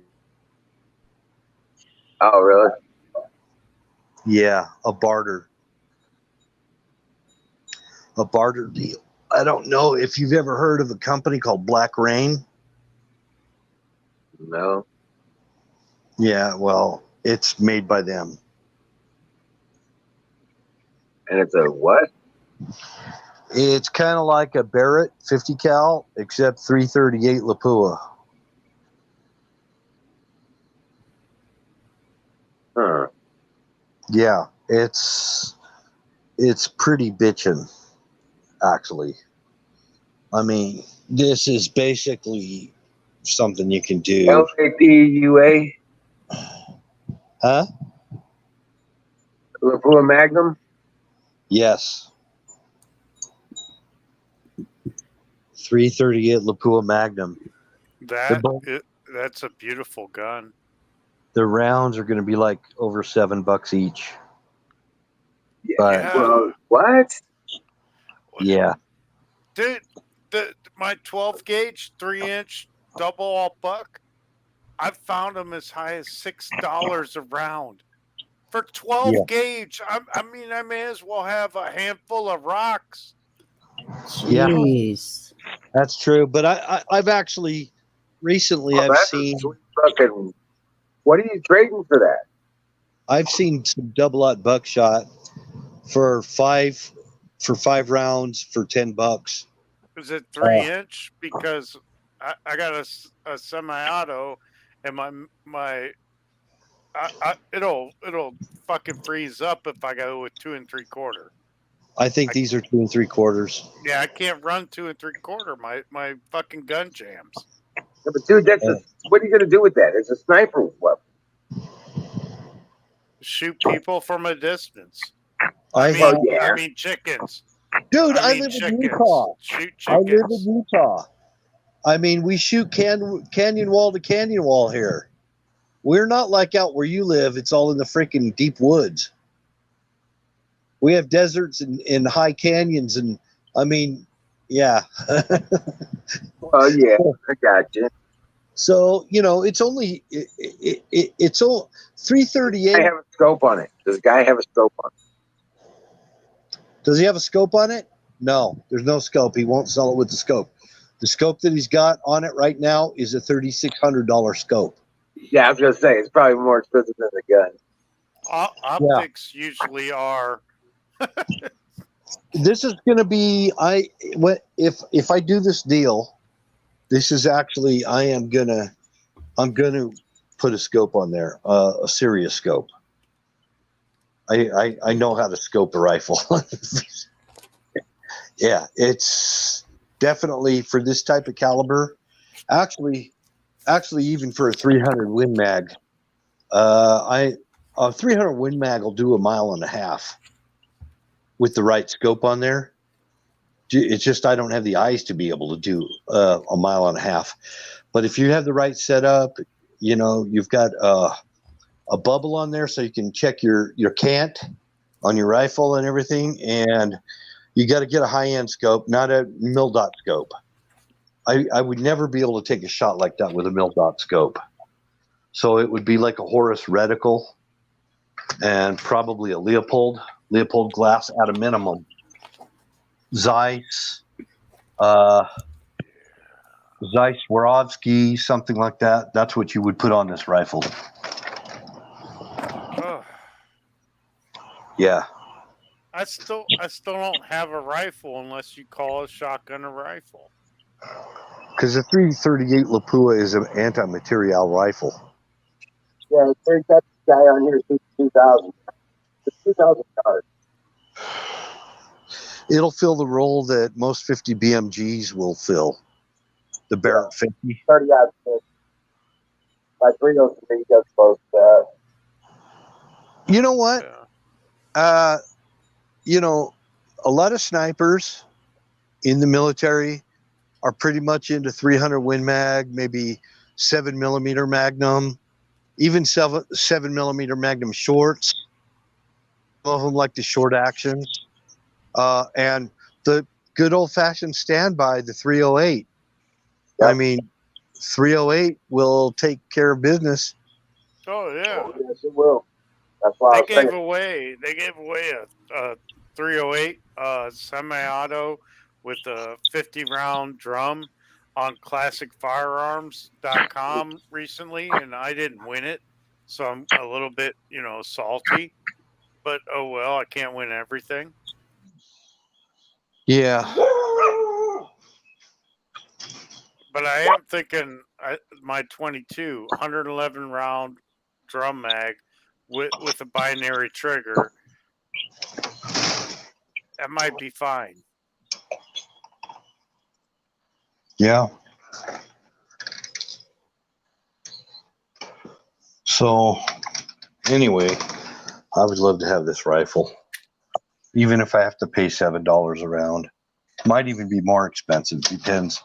Oh, really? Yeah, a barter deal. I don't know if you've ever heard of a company called Black Rain. No. Yeah, well, it's made by them. And it's a what? It's kind of like a Barrett 50 cal, except 338 Lapua. Huh. Yeah, it's pretty bitchin', actually. I mean, this is basically something you can do. LAPUA? Huh? Lapua Magnum? Yes. 338 Lapua Magnum. that's a beautiful gun. The rounds are going to be like over $7 each. Yeah. But, Well, what? yeah. Dude, my 12 gauge 3-inch double all buck, I've found them as high as $6 a round for 12 gauge. I mean, I may as well have a handful of rocks. Jeez. Yeah, that's true. But I've actually recently I've seen fucking. What are you trading for that? I've seen some double-aught buckshot for five rounds for $10. Is it 3-inch? Because I got a semi-auto, and it'll fucking freeze up if I go with 2 3/4. I think these are 2 3/4. Yeah, I can't run 2 3/4. My fucking gun jams. Yeah, but dude, what are you gonna do with that? It's a sniper weapon. Shoot people from a distance. I mean chickens. Dude, I live in Utah. Shoot chickens. I live in Utah. I mean, we shoot canyon wall to canyon wall here. We're not like out where you live. It's all in the freaking deep woods. We have deserts and high canyons, and I mean, yeah. Well, yeah, I got you. So it's only it's all 338. I have a scope on it. Does the guy have a scope on it? Does he have a scope on it? No, there's no scope. He won't sell it with the scope. The scope that he's got on it right now is a $3,600 scope. Yeah, I was gonna say it's probably more expensive than the gun. Optics usually are. This is going to be if I do this deal. This is actually I'm gonna put a scope on there, a serious scope. I know how to scope a rifle. Yeah, it's definitely for this type of caliber. Actually, even for a 300 Win Mag, a 300 Win Mag will do 1.5 miles with the right scope on there. It's just I don't have the eyes to be able to do 1.5 miles. But if you have the right setup, you've got a bubble on there so you can check your cant on your rifle and everything. And you got to get a high-end scope, not a mil-dot scope. I would never be able to take a shot like that with a mil-dot scope. So it would be like a Horus reticle and probably a Leopold glass at a minimum. Zeiss, Zeiss Swarovski, something like that. That's what you would put on this rifle. Oh, Yeah. I still don't have a rifle unless you call a shotgun a rifle. Because the 338 Lapua is an anti-material rifle. Yeah, there's that guy on here since 2000. It's 2000 cars. It'll fill the role that most 50 BMGs will fill. The Barrett 50. 30 out of my 303 does both. You know what? Yeah. You know, a lot of snipers in the military are pretty much into 300 Win Mag, maybe 7mm Magnum, even 7mm Magnum shorts. Some of them like the short actions. And the good old-fashioned standby, the 308. Yep. I mean, 308 will take care of business. Oh yeah. Yes, it will. That's why They gave away a 308 semi-auto with a 50-round drum on classicfirearms.com recently, and I didn't win it, so I'm a little bit, salty. But oh well, I can't win everything. Yeah. But I am thinking my 22 111 round drum mag with a binary trigger, that might be fine. Yeah. So, anyway, I would love to have this rifle, even if I have to pay $7 a round. Might even be more expensive. Depends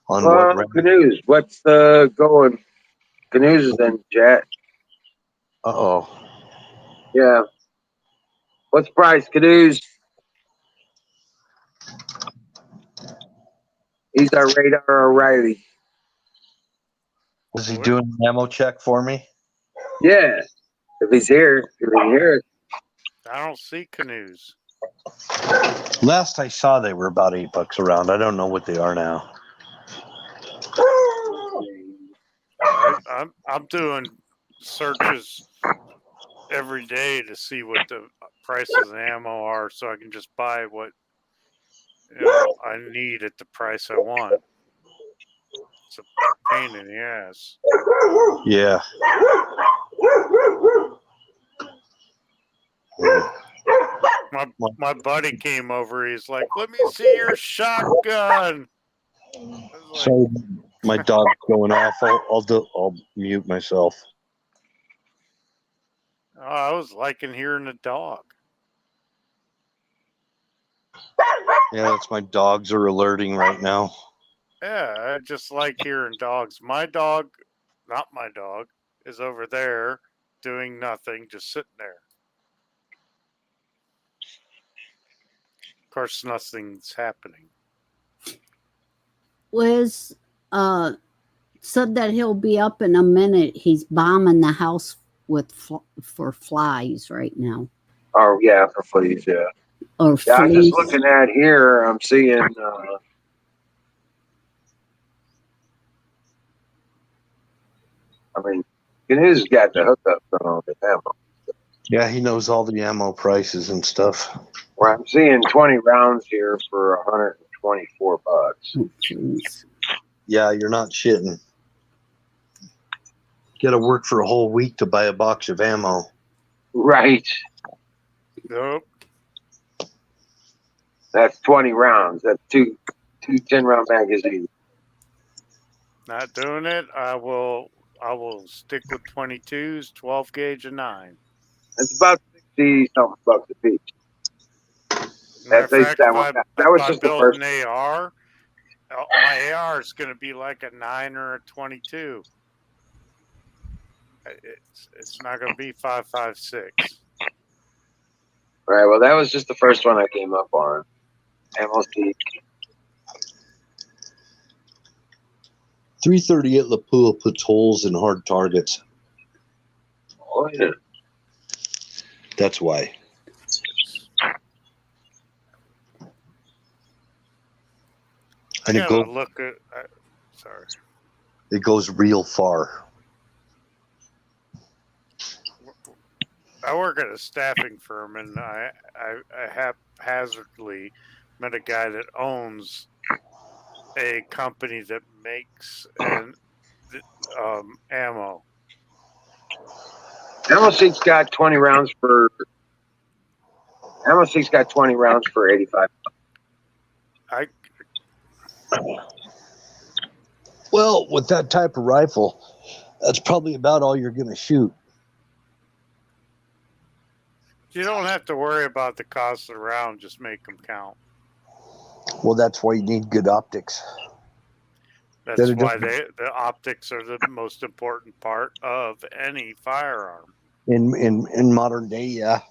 on what round. Canoes. What's going? Canoes is in jet. Uh-oh. Yeah. What's the price, Canoes? He's our radar O'Reilly. Is he doing an ammo check for me? Yeah. If he's here, if he can hear it. I don't see Canoes. Last I saw, they were about $8 a round. I don't know what they are now. I'm doing searches every day to see what the prices of ammo are, so I can just buy what I need at the price I want. It's a pain in the ass. Yeah. My buddy came over. He's like, "Let me see your shotgun." So my dog's going off. I'll mute myself. Oh, I was liking hearing the dog. Yeah, that's my dogs are alerting right now. Yeah, I just like hearing dogs. My dog, not my dog, is over there doing nothing, just sitting there. Of course, nothing's happening. Liz said that he'll be up in a minute. He's bombing the house for flies right now. Oh, yeah, for fleas, yeah. Or yeah, I'm fleas. just looking at here. I'm seeing. I mean, Canoes got the hookups on all the ammo. Yeah, he knows all the ammo prices and stuff. Well, I'm seeing 20 rounds here for $124. Oh, jeez. Yeah, you're not shitting. Got to work for a whole week to buy a box of ammo. Right. Nope. That's 20 rounds. That's two 10-round magazines. Not doing it. I will stick with 22s, 12 gauge, and 9. It's about 60-something bucks a piece. Matter of fact, that was just the first. An AR, my AR is going to be like a 9 or a 22. It's not going to be 5.56. Right. Well, that was just the first one I came up on. MLC. 338 Lapua puts holes in hard targets. Oh, yeah. That's why. I gotta look at. Sorry. It goes real far. I work at a staffing firm, and I haphazardly met a guy that owns a company that makes ammo. Ammo Seek's got 20 rounds for. Ammo Seek's got 20 rounds for 85. Well, with that type of rifle, that's probably about all you're going to shoot. You don't have to worry about the cost of the round. Just make them count. Well, that's why you need good optics. That's why the optics are the most important part of any firearm. In modern day, yeah.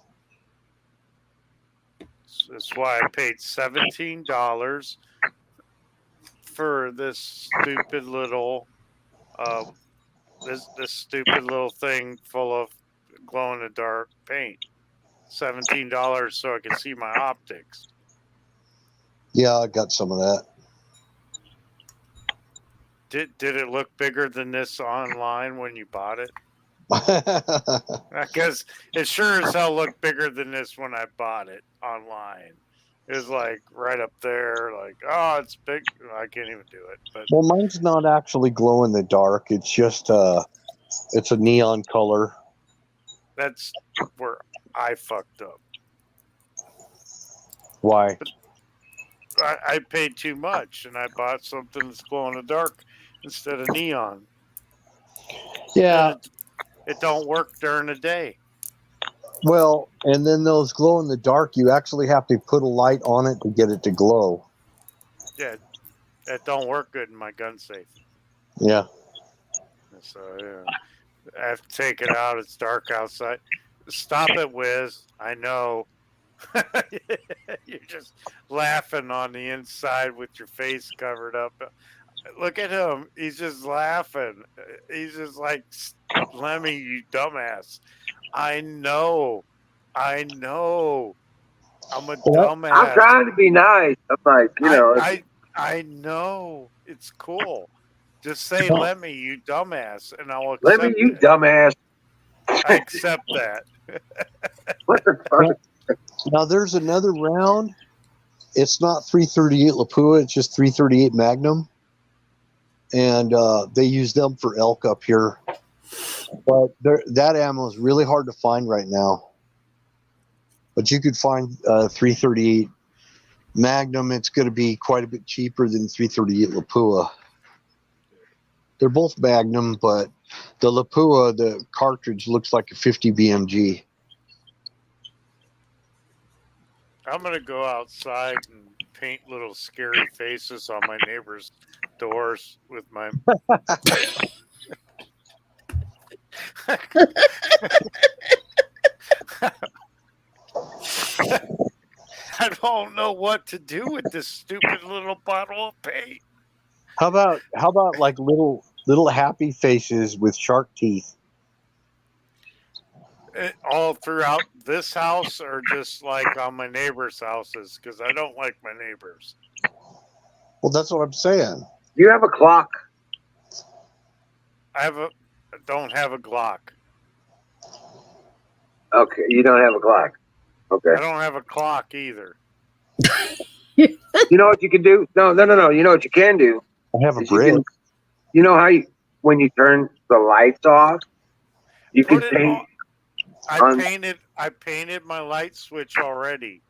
That's why I paid $17 for this stupid little this stupid little thing full of glow in the dark paint. $17 so I could see my optics. Yeah, I got some of that. Did it look bigger than this online when you bought it? Because it sure as hell looked bigger than this when I bought it online. It was like right up there, like, oh, it's big. I can't even do it. But well, mine's not actually glow in the dark. It's just it's a neon color. That's where I fucked up. Why? I paid too much, and I bought something that's glow in the dark instead of neon. Yeah. It don't work during the day. Well, and then those glow in the dark, you actually have to put a light on it to get it to glow. Yeah, that don't work good in my gun safe. Yeah. So yeah, I have to take it out. It's dark outside. Stop it, Wiz. I know. You're just laughing on the inside with your face covered up. Look at him. He's just laughing. He's just like, Lemmy, you dumbass. I know. I'm a dumbass. I'm trying to be nice. I'm like, I know. It's cool. Just say, Lemmy, you dumbass, and I'll accept Lemmy, you it. dumbass. I accept that. What the fuck? Now, there's another round. It's not 338 Lapua. It's just 338 Magnum. And they use them for elk up here. But that ammo is really hard to find right now. But you could find 338 Magnum. It's going to be quite a bit cheaper than 338 Lapua. They're both Magnum, but the Lapua, the cartridge looks like a 50 BMG. I'm going to go outside and paint little scary faces on my neighbor's doors with my... I don't know what to do with this stupid little bottle of paint. How about like little happy faces with shark teeth? All throughout this house, or just like on my neighbors' houses? Because I don't like my neighbors. Well, that's what I'm saying. You have a clock. I don't have a Glock. Okay, you don't have a clock. Okay. I don't have a clock either. You know what you can do? No. You know what you can do? I have a brick. You know how when you turn the lights off, you can paint. I painted my light switch already.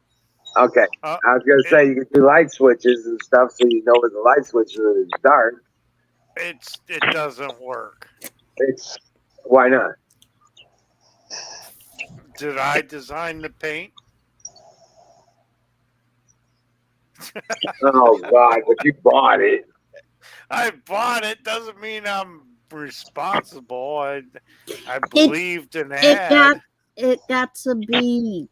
Okay. I was going to say you can do light switches and stuff so you know where the light switch is dark. It doesn't work. Why not? Did I design the paint? Oh God! But you bought it. I bought it. Doesn't mean I'm responsible. I believed in ad. It got to be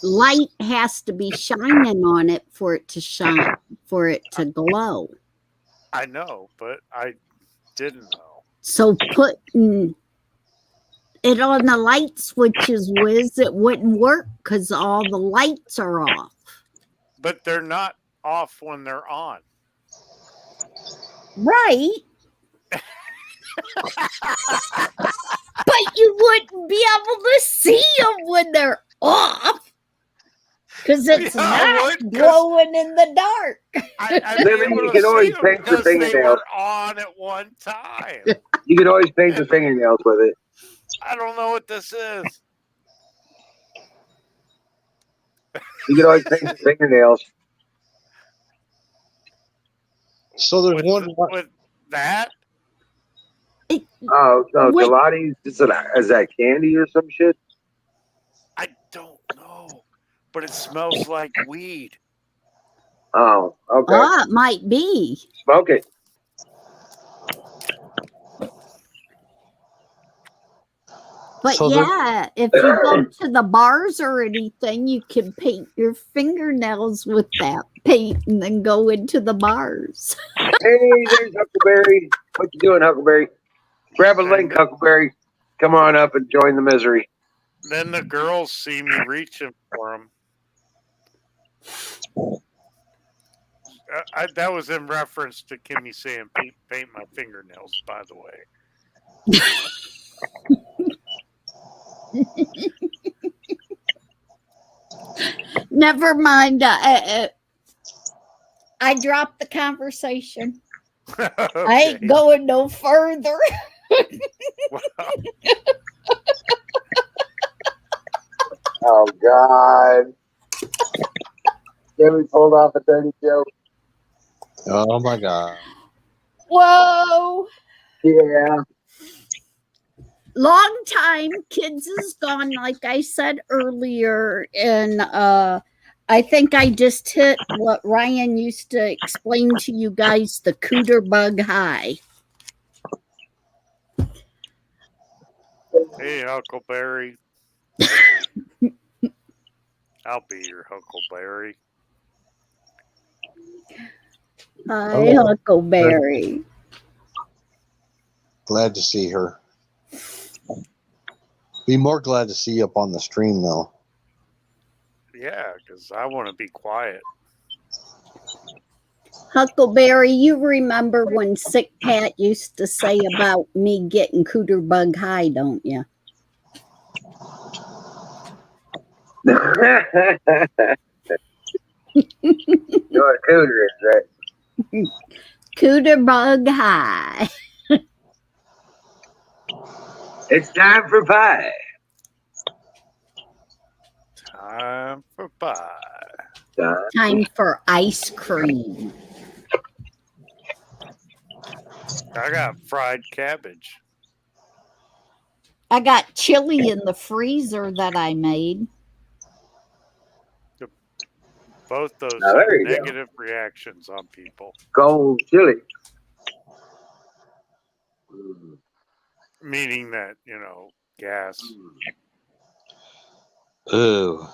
light has to be shining on it for it to shine, for it to glow. I know, but I didn't know. So putting it on the light switches, Wiz, it wouldn't work because all the lights are off. But they're not off when they're on. Right. But you wouldn't be able to see them when they're off. Because it's not glowing in the dark. I'd be able you to can see always them paint your because they fingernails. were on at one time. You can always paint your fingernails with it. I don't know what this is. You can always paint your fingernails. So there's with that. Oh, no, gelatis? Is that candy or some shit? I don't know, but it smells like weed. Oh, okay. Ah, it might be. Smoke it. But So yeah, if you go to the bars or anything, you can paint your fingernails with that paint and then go into the bars. Hey, there's Huckleberry. What you doing, Huckleberry? Grab a link, Huckleberry. Come on up and join the misery. Then the girls see me reaching for them. That was in reference to Kimmy saying paint my fingernails, by the way. Never mind. I dropped the conversation. Okay. I ain't going no further. Wow. Oh, God. Kimmy pulled off a dirty joke. Oh, my God. Whoa. Yeah. Long time. Kids is gone, like I said earlier. And I think I just hit what Ryan used to explain to you guys, the cooter bug high. Hey, Huckleberry. I'll be your Huckleberry. Hi, Huckleberry. Glad to see her. Be more glad to see you up on the stream, though. Yeah, because I want to be quiet. Huckleberry, you remember when Sick Pat used to say about me getting cooter bug high, don't you? You're a cooter, is right? Cooter bug high. It's time for pie. Time for pie. Time for ice cream. I got fried cabbage. I got chili in the freezer that I made. Both those Now, have there you go. negative reactions on people. Cold chili. Meaning that, gas. Ooh.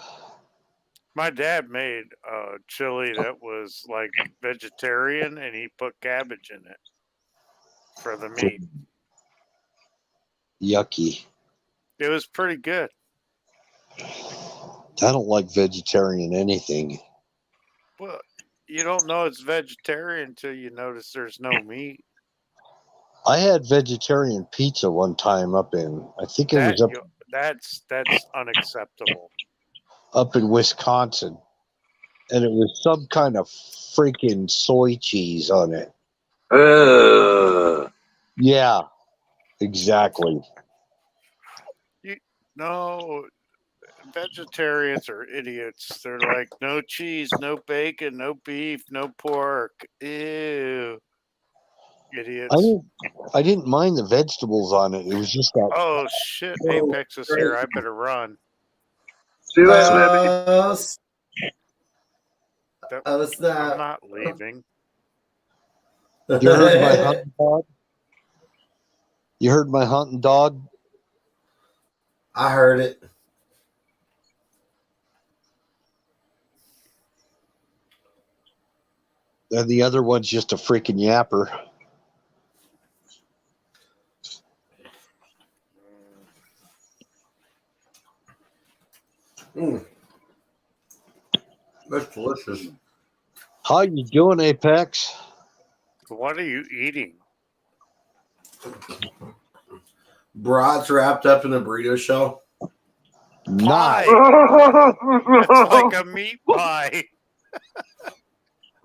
My dad made a chili that was like vegetarian, and he put cabbage in it for the meat. Yucky. It was pretty good. I don't like vegetarian anything. Well, you don't know it's vegetarian until you notice there's no meat. I had vegetarian pizza one time up in, I think it was That's unacceptable. up in Wisconsin. And it was some kind of freaking soy cheese on it. Yeah, exactly. No, vegetarians are idiots. They're like, no cheese, no bacon, no beef, no pork. Ew. Idiots. I didn't mind the vegetables on it. It was just that. Oh, shit. Apex is here. I better run. See you later, I'm not leaving. You heard my hunting dog? You heard my hunting dog? I heard it. And the other one's just a freaking yapper. That's delicious. How you doing, Apex? What are you eating? Brats wrapped up in a burrito shell. Nice. It's like a meat pie.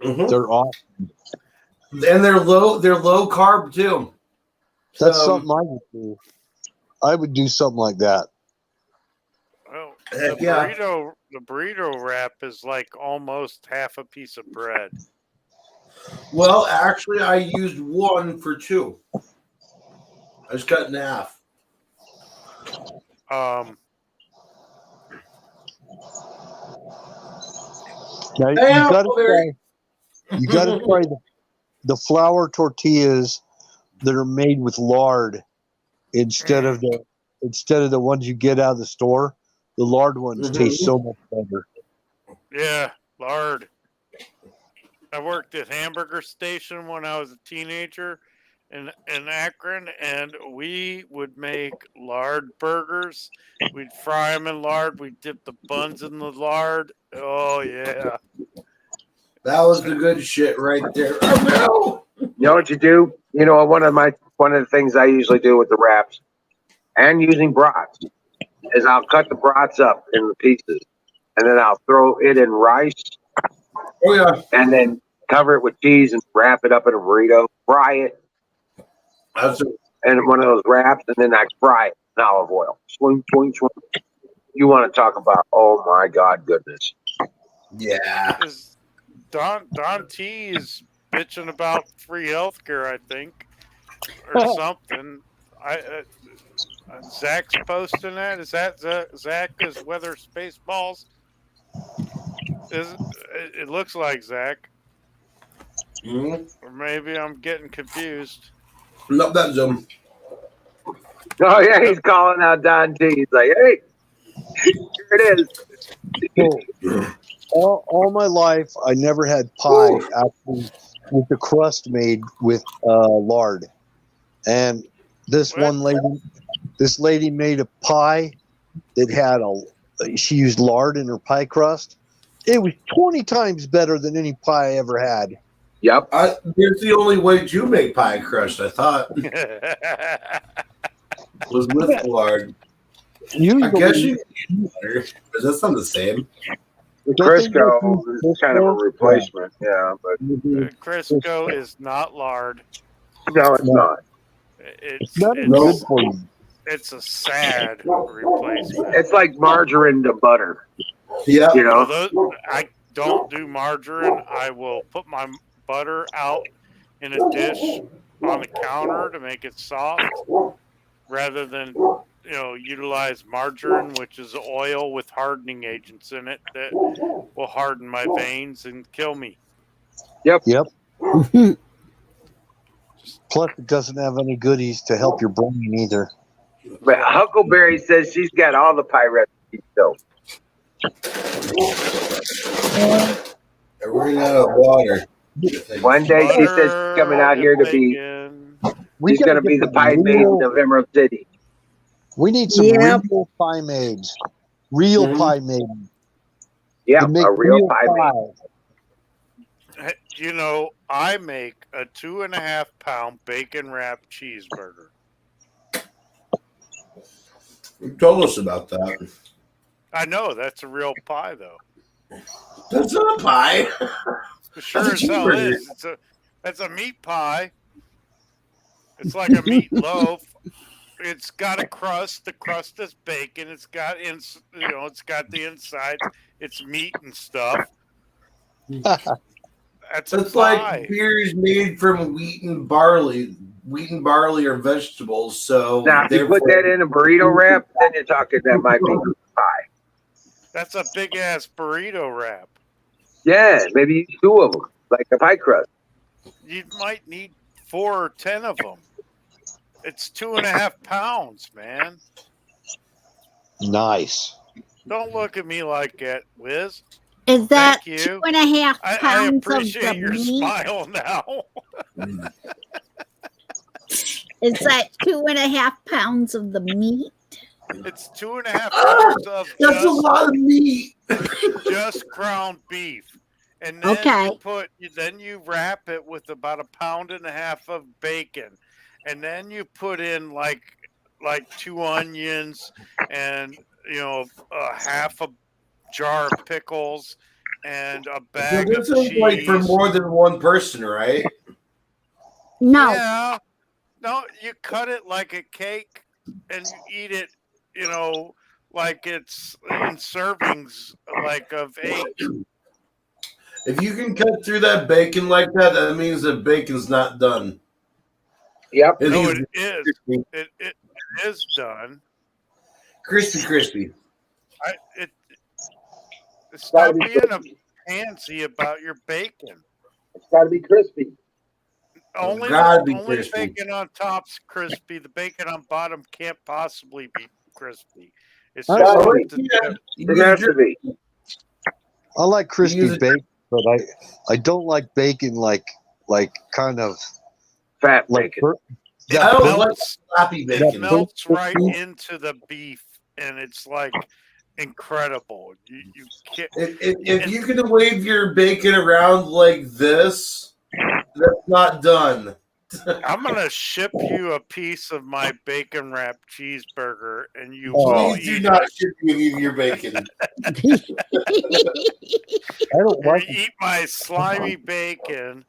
Mm-hmm. They're awesome. And they're low carb too. That's So, something I would do. I would do something like that. Well, Heck the burrito wrap is like almost half a piece of bread. well, actually, I used one for two. I just cut it in half. Now, you gotta try the flour tortillas that are made with lard instead of the ones you get out of the store. The lard ones taste so much better. Yeah, lard. I worked at Hamburger Station when I was a teenager in Akron, and we would make lard burgers. We'd fry them in lard. We'd dip the buns in the lard. Oh, yeah. That was the good shit right there. Oh, no. You know what you do? You know, one of the things I usually do with the wraps and using brats is I'll cut the brats up in the pieces, and then I'll throw it in rice. Oh yeah. And then cover it with cheese and wrap it up in a burrito. Fry it. And one of those wraps, and then I fry it in olive oil. Swing, swing, swing. You want to talk about? Oh my God, goodness! Yeah. Don T is bitching about free healthcare, I think, or something. Zach's posting that. Is that Zach is Weather Spaceballs? It looks like Zach. Mm-hmm. Or maybe I'm getting confused. No, that's him. Oh yeah, he's calling out Don T. He's like, "Hey, here it is." All my life, I never had pie actually with the crust made with lard, and this lady made a pie that had she used lard in her pie crust. It was 20 times better than any pie I ever had. Yep. It's the only way to make pie crust, I thought. Was with lard. Usually, I guess you can use butter. But that's not the same. Crisco is kind of a replacement. Yeah, but Crisco is not lard. No, it's not. It's not good for you. It's a sad replacement. It's like margarine to butter. Yeah. You know, I don't do margarine. I will put my butter out in a dish on the counter to make it soft, rather than utilize margarine, which is oil with hardening agents in it that will harden my veins and kill me. Yep. Plus, it doesn't have any goodies to help your brain either. But Huckleberry says she's got all the pie recipes, though. We're running out of water. One day she says she's coming out here to be. She's going to be the pie maiden of Emerald City. We need some real pie maids. Real pie maiden. Yeah, a real pie maiden. You know, I make a 2.5 pound bacon wrapped cheeseburger. You told us about that. I know, that's a real pie, though. That's not a pie. Sure as hell is. That's a meat pie. It's like a meat loaf. It's got a crust. The crust is bacon. It's got it's got the inside. It's meat and stuff. It's like beers made from wheat and barley. Wheat and barley are vegetables, so now if you put that in a burrito wrap, then you're talking that might be pie. That's a big ass burrito wrap. Yeah, maybe 2 of them, like a pie crust. You might need 4 or 10 of them. It's 2.5 pounds, man. Nice. Don't look at me like that, Wiz. Is that Thank you. 2.5 pounds I appreciate of your meat? smile now. Is that 2.5 pounds of the meat? It's 2.5 pounds of that's a lot of meat. just ground beef. And then you wrap it with about 1.5 pounds of bacon, and then you put in like 2 onions and half a jar of pickles and a So bag of this is like for cheese. more than one person, right? No. Yeah. No, you cut it like a cake and you eat it, like it's in servings like of 8. If you can cut through that bacon like that, that means the bacon's not done. Yep. No, it is. It is done. Crispy. Stop being a pansy about your bacon. It's got to be crispy. Only crispy. bacon on top's crispy. The bacon on bottom can't possibly be crispy. It's It just has to be. I like crispy bacon, but I don't like bacon like kind of fat like bacon. I don't like sloppy bacon. It melts right into the beef, and it's like incredible. You can't. If you can wave your bacon around like this, that's not done. I'm gonna ship you a piece of my bacon wrapped cheeseburger, and you will Please do eat not it. ship me your bacon. I don't like You eat my slimy bacon.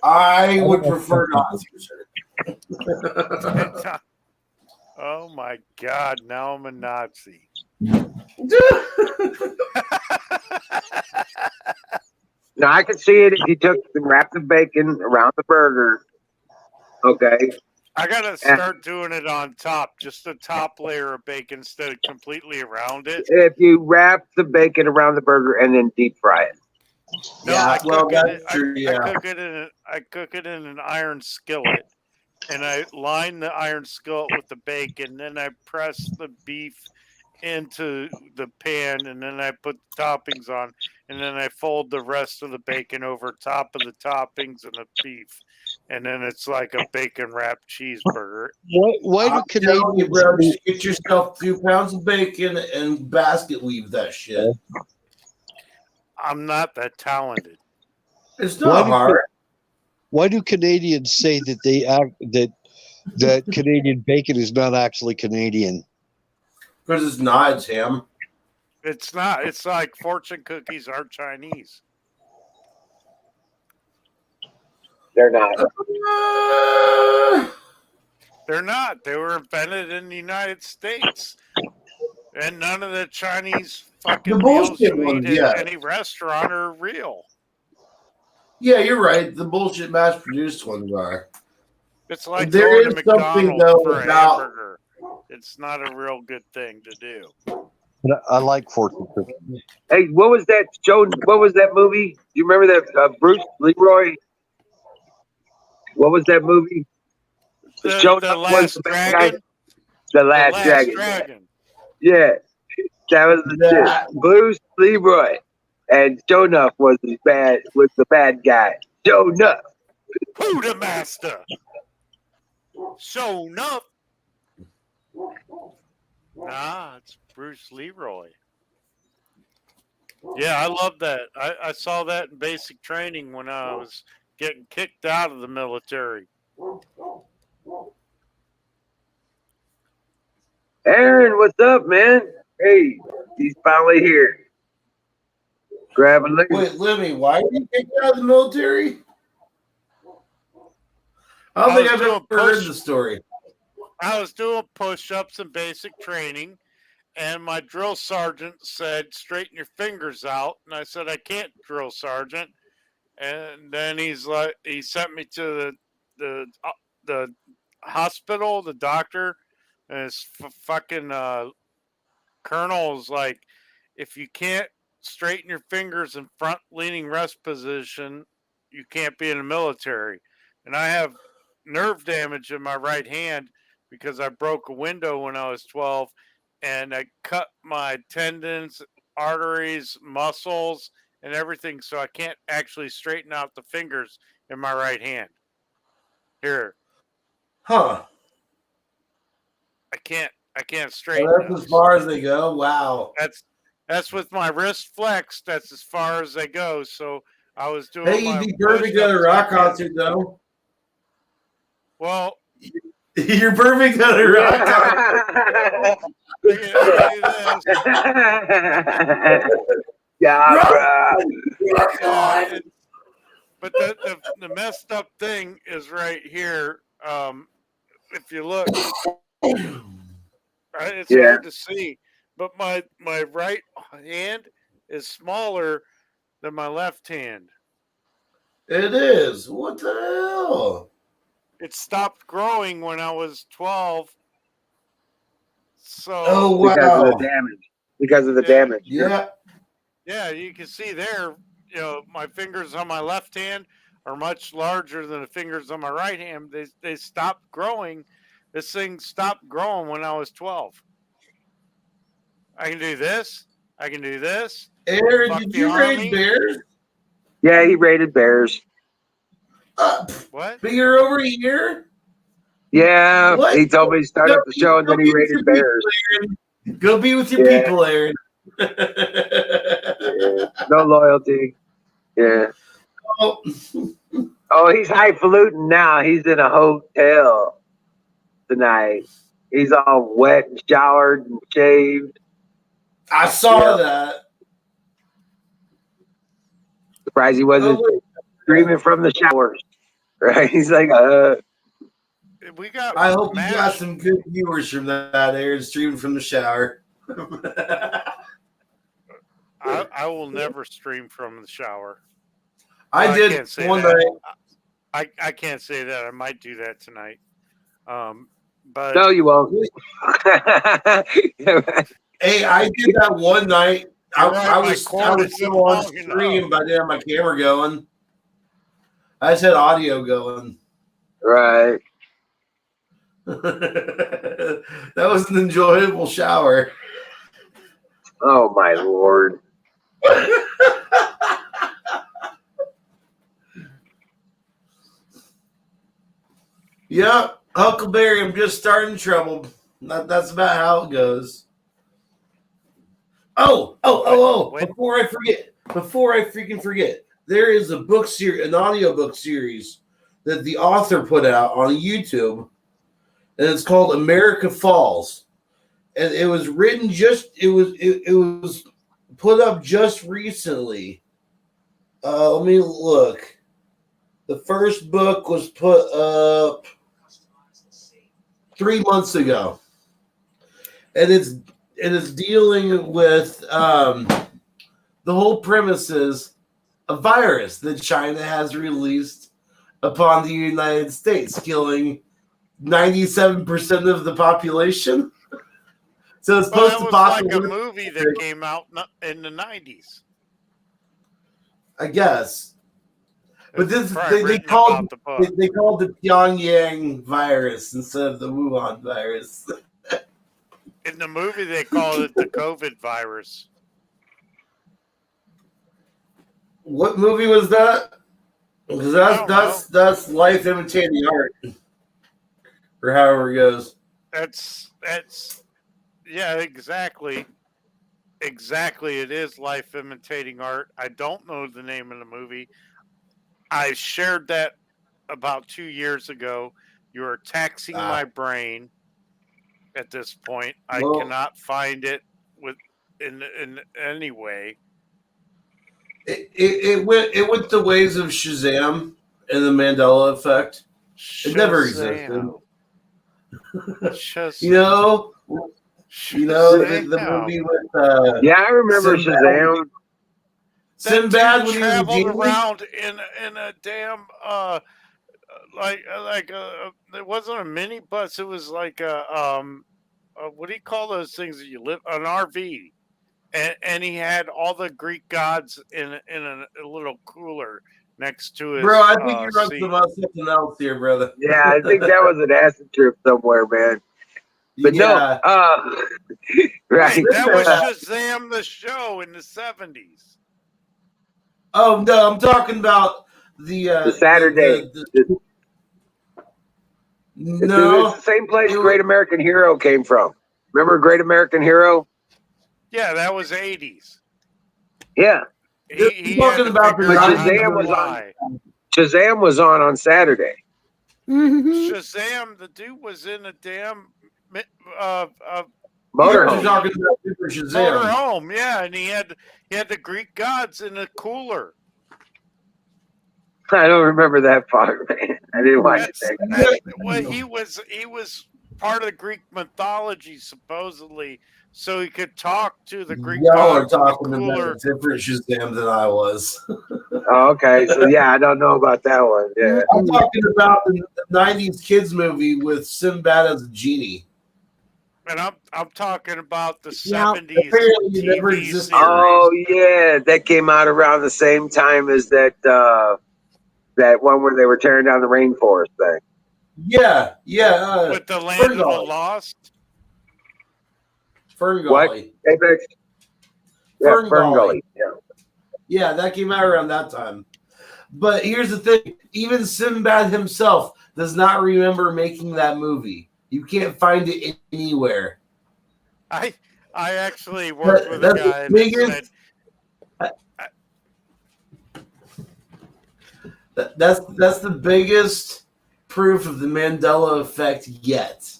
I would prefer not to, sir. Oh my God! Now I'm a Nazi. Now I could see it if you took and wrapped the bacon around the burger. Okay. I gotta start doing it on top, just the top layer of bacon instead of completely around it. If you wrap the bacon around the burger and then deep fry it. No, yeah, I well, cook that's it. true. I cook it in an iron skillet, and I line the iron skillet with the bacon. Then I press the beef into the pan, and then I put the toppings on, and then I fold the rest of the bacon over top of the toppings and the beef, and then it's like a bacon wrapped cheeseburger. Why do Canadians? Bro, just get yourself 2 pounds of bacon and basket weave that shit. I'm not that talented. It's not hard. Why do Canadians say that that Canadian bacon is not actually Canadian? Because it's not, it's ham. It's not. It's like fortune cookies are Chinese. They're not. They're not. They were invented in the United States. And none of the Chinese fucking meals you eat at any restaurant are real. Yeah, you're right. The bullshit mass-produced ones are. It's like there going is to McDonald's though, for a hamburger. It's not a real good thing to do. I like fortune cookies. Hey, what was that, Joe? What was that movie? Do you remember that Bruce Leroy? What was that movie? The Last Dragon? The Last Dragon. Yeah, that was the shit. Bruce Leroy. And Joe Nuff was the bad guy. Joe Nuff. Who the master? Show Nuff. Nah, it's Bruce Leroy. Yeah, I love that. I saw that in basic training when I was getting kicked out of the military. Aaron, what's up, man? Hey, he's finally here. Grab a leg. Wait, Lemmy, why did you kick out of the military? I don't think I've ever heard the story. I was doing push-ups and basic training, and my drill sergeant said, "Straighten your fingers out." And I said, "I can't, drill sergeant." And then he sent me to the hospital, the doctor, and his fucking colonel was like, "If you can't straighten your fingers in front leaning rest position, you can't be in the military." And I have nerve damage in my right hand because I broke a window when I was 12, and I cut my tendons, arteries, muscles, and everything, so I can't actually straighten out the fingers in my right hand. Here. Huh. I can't straighten That's as far as they go. Wow. That's with my wrist flexed. That's as far as they go. So I was doing Hey, my you'd be perfect at a push-ups rock like this. concert, though. Well, You're perfect at a rock concert. Yeah, bro. Rock on. But the messed up thing is right here. If you look, it's hard to see, but my right hand is smaller than my left hand. It is. What the hell? It stopped growing when I was 12. So Oh, wow. Because of the damage. Because of the damage. Yeah. Yeah, you can see there, my fingers on my left hand are much larger than the fingers on my right hand. They stopped growing. This thing stopped growing when I was 12. I can do this. I can do this. Aaron, Fuck did the you raise Army. bears? Yeah, he raided bears. What? But you're over here? Yeah, What? he told me to start up the show and then he raided bears. Go be with your people, Aaron. Yeah. No loyalty. Yeah. Oh. Oh, he's highfalutin now. He's in a hotel tonight. He's all wet and showered and shaved. I saw that. Surprised he wasn't screaming from the showers. Right? He's like, We got. I hope you got some good viewers from that, Aaron, streaming from the shower. I will never stream from the shower. I did one night. I can't say that. I might do that tonight. But no, you won't. Hey, I did that one night. I was still on stream, but I didn't have my camera going. I just had audio going. Right. That was an enjoyable shower. Oh my Lord. Yeah, Huckleberry, I'm just starting trouble. That's about how it goes. Oh! Before I freaking forget, there is a book series, an audiobook series that the author put out on YouTube, and it's called America Falls. And it was written it was put up just recently. Let me look. The first book was put up 3 months ago, and it's dealing with the whole premises a virus that China has released upon the United States, killing 97% of the population. So it's supposed to possibly like a movie that came out in the 90s. I guess. But this they called the Pyongyang virus instead of the Wuhan virus. In the movie, they called it the COVID virus. What movie was that? Because that's life imitating art, or however it goes. That's yeah, exactly. Exactly, it is life imitating art. I don't know the name of the movie. I shared that about 2 years ago. You're taxing my brain at this point. I cannot find it in any way. It went the ways of Shazam and the Mandela effect. It never existed. Shazam. The movie with yeah, I remember Shazam. Sinbad when he traveled around in a damn it wasn't a minibus. It was like a what do you call those things that you live an RV, and he had all the Greek gods in a little cooler next to his. Bro, I think you're on about something else here, brother. Yeah, I think that was an acid trip somewhere, man. But yeah. right. That was Shazam the show in the 70s. Oh no, I'm talking about the Saturday. No, it's the same place Great American Hero came from. Remember Great American Hero? Yeah, that was 80s. Yeah. He talking about the Shazam was on Saturday. Mhm. Shazam, the dude was in a damn Motorhome. Talking about Super Shazam. Motorhome, yeah, and he had the Greek gods in a cooler. I don't remember that part, man. I didn't watch it. Well, he was part of the Greek mythology, supposedly, so he could talk to the Greek Y'all are gods in the talking cooler. about a different Shazam than I was. Oh, okay, so yeah, I don't know about that one. Yeah, I'm talking about the 90s kids movie with Sinbad as a genie. And I'm talking about the Yep. 70s Apparently it never TV existed. series. Oh yeah, that came out around the same time as that one where they were tearing down the rainforest thing. Yeah. With the Land of the Lost. Fern What? Gully. Apex? Yeah, Fern Gully. Yeah. Yeah, that came out around that time. But here's the thing: even Sinbad himself does not remember making that movie. You can't find it anywhere. I actually worked with a guy that said that's the biggest proof of the Mandela effect yet.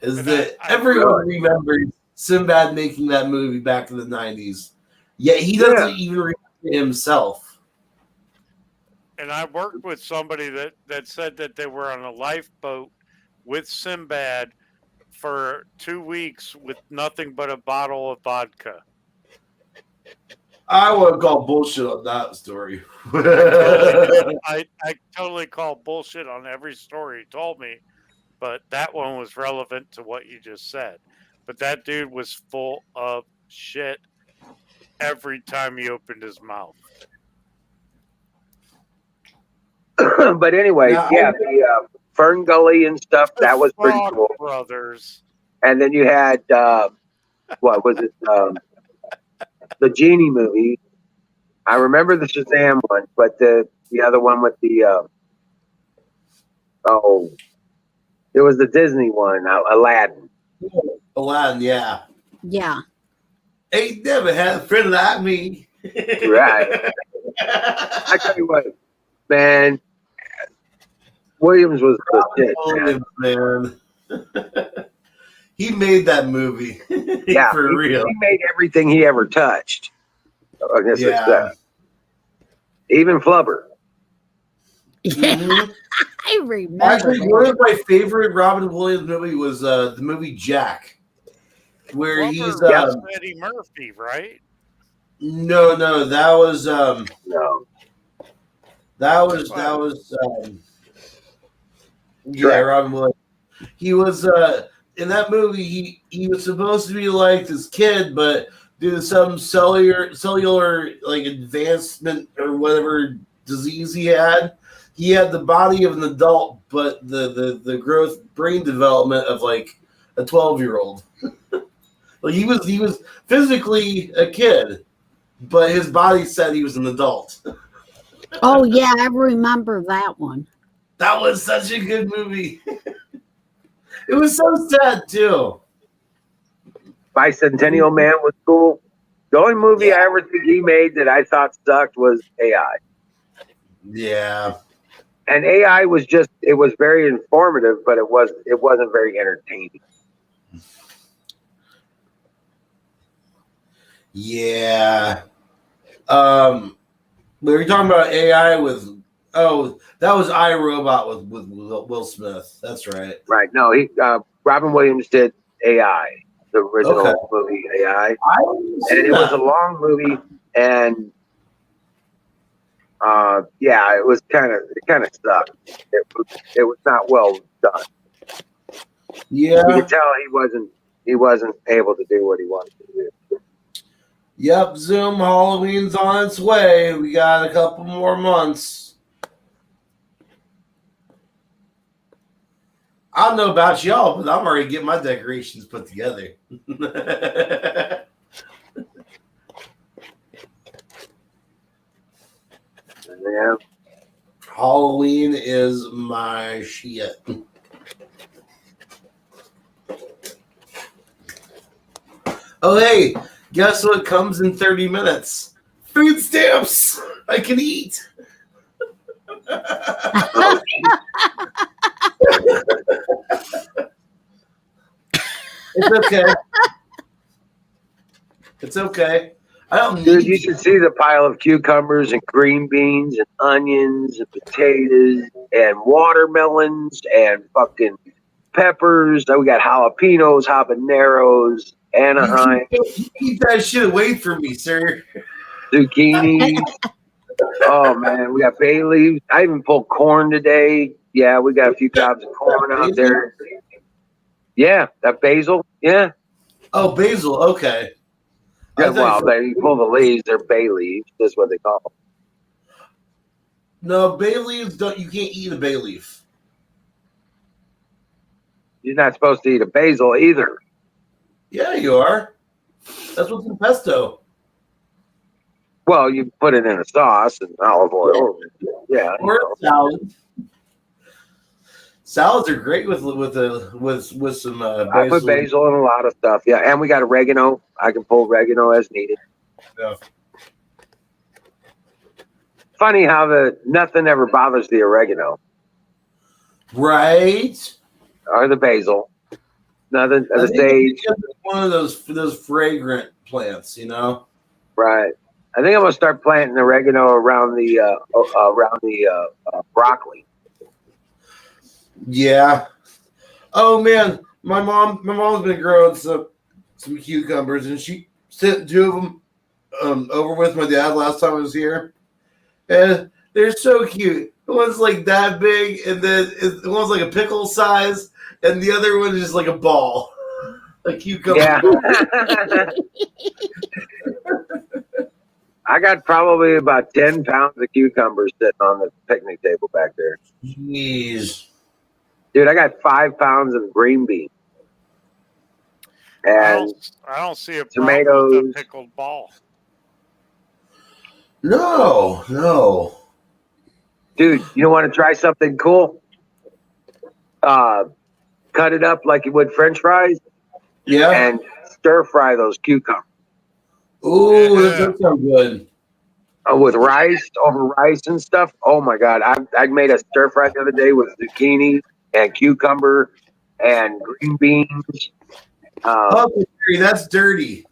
Is that everyone remembers Sinbad making that movie back in the 90s. Yet he doesn't even remember himself. And I worked with somebody that said that they were on a lifeboat with Sinbad for 2 weeks with nothing but a bottle of vodka. I would call bullshit on that story. I totally call bullshit on every story he told me, but that one was relevant to what you just said. But that dude was full of shit every time he opened his mouth. But anyway, the Fern Gully and stuff, that was pretty cool. Brothers. And then you had what was it? The Genie movie. I remember the Shazam one, but the other one with the it was the Disney one, Aladdin. Aladdin, yeah. Yeah. Ain't never had a friend like me. Right. I tell you what, man, Williams was the shit, man. He made that movie. Yeah, for real. He made everything he ever touched. I guess Yeah. Even Flubber. Mm-hmm. I remember. Actually, one of my favorite Robin Williams movie was the movie Jack, where Flubber was Eddie Murphy, right? No, that was no. That was yeah, Robin Williams. He was in that movie. He was supposed to be like this kid, but due to some cellular like advancement or whatever disease he had the body of an adult, but the growth brain development of like a 12-year-old. Like he was physically a kid, but his body said he was an adult. Oh yeah, I remember that one. That was such a good movie. It was so sad too. Bicentennial Man was cool. The only movie I ever think he made that I thought sucked was AI. Yeah. And AI was it was very informative, but it wasn't very entertaining. Yeah. We were talking about AI with that was iRobot with Will Smith. That's right. Right. No, Robin Williams did AI, the original movie AI. And it was a long movie, and it was kind of sucked. It was not well done. Yeah. You could tell he wasn't able to do what he wanted to do. Yep, Zoom Halloween's on its way. We got a couple more months. I don't know about y'all, but I'm already getting my decorations put together. Yeah. Halloween is my shit. Oh, hey, guess what comes in 30 minutes? Food stamps. I can eat. It's okay. It's okay. I don't Dude, need you should see the pile of cucumbers and green beans and onions and potatoes and watermelons and fucking peppers. Then we got jalapenos, habaneros, Anaheim, you keep that shit away from me, sir. zucchini. Oh man, we got bay leaves. I even pulled corn today. Yeah, we got a few gobs of corn out there. Yeah, that basil. Yeah. Oh, basil. Okay. Yeah, well, you pull the leaves, they're bay leaves. That's what they call them. No, bay leaves don't. You can't eat a bay leaf. You're not supposed to eat a basil either. Yeah, you are. That's what's in pesto. Well, you put it in a sauce and olive oil. Yeah. Or a salad. Salads are great with some basil. I put basil in a lot of stuff. Yeah, and we got oregano. I can pull oregano as needed. Yeah. Funny how nothing ever bothers the oregano. Right. Or the basil. Nothing. I The think sage. it's because it's one of those fragrant plants, you know. Right. I think I'm gonna start planting oregano around the broccoli. Yeah. Oh man, my mom's been growing some cucumbers, and she sent 2 of them over with my dad last time I was here, and they're so cute. One's like that big, and then one's like a pickle size, and the other one is just like a ball, a cucumber. Yeah. I got probably about 10 pounds of cucumbers sitting on the picnic table back there. Jeez. Dude, I got 5 pounds of green beans. And I don't see a tomatoes. problem with a pickled ball. No. Dude, you don't want to try something cool? Cut it up like you would French fries. Yeah. And stir fry those cucumbers. Ooh, that does sound good. With rice, over rice and stuff. Oh my God. I made a stir fry the other day with zucchini and cucumber and green beans. That's dirty.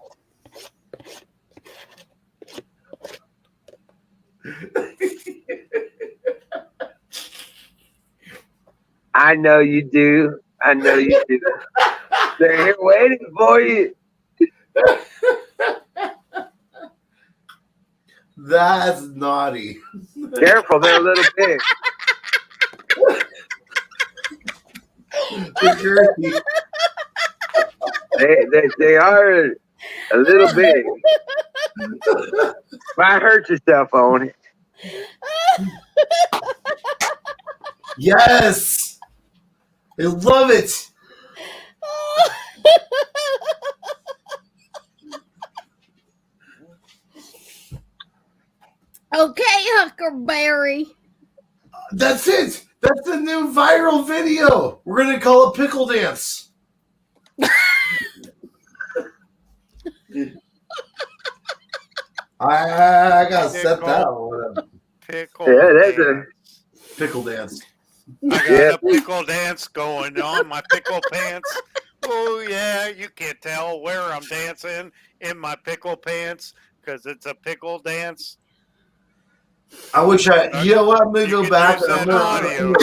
I know you do. They're here waiting for you. That's naughty. Careful, they're a little big. They are a little big. Might hurt yourself on it. Yes, I love it. Okay, Huckleberry. That's it. That's the new viral video. We're gonna call it Pickle Dance. I gotta set that one up. Pickle. Yeah, that's a Pickle Dance. I got a pickle dance going on my pickle pants. Oh yeah, you can't tell where I'm dancing in my pickle pants because it's a pickle dance. I wish you know what? I'm gonna go back. I'm gonna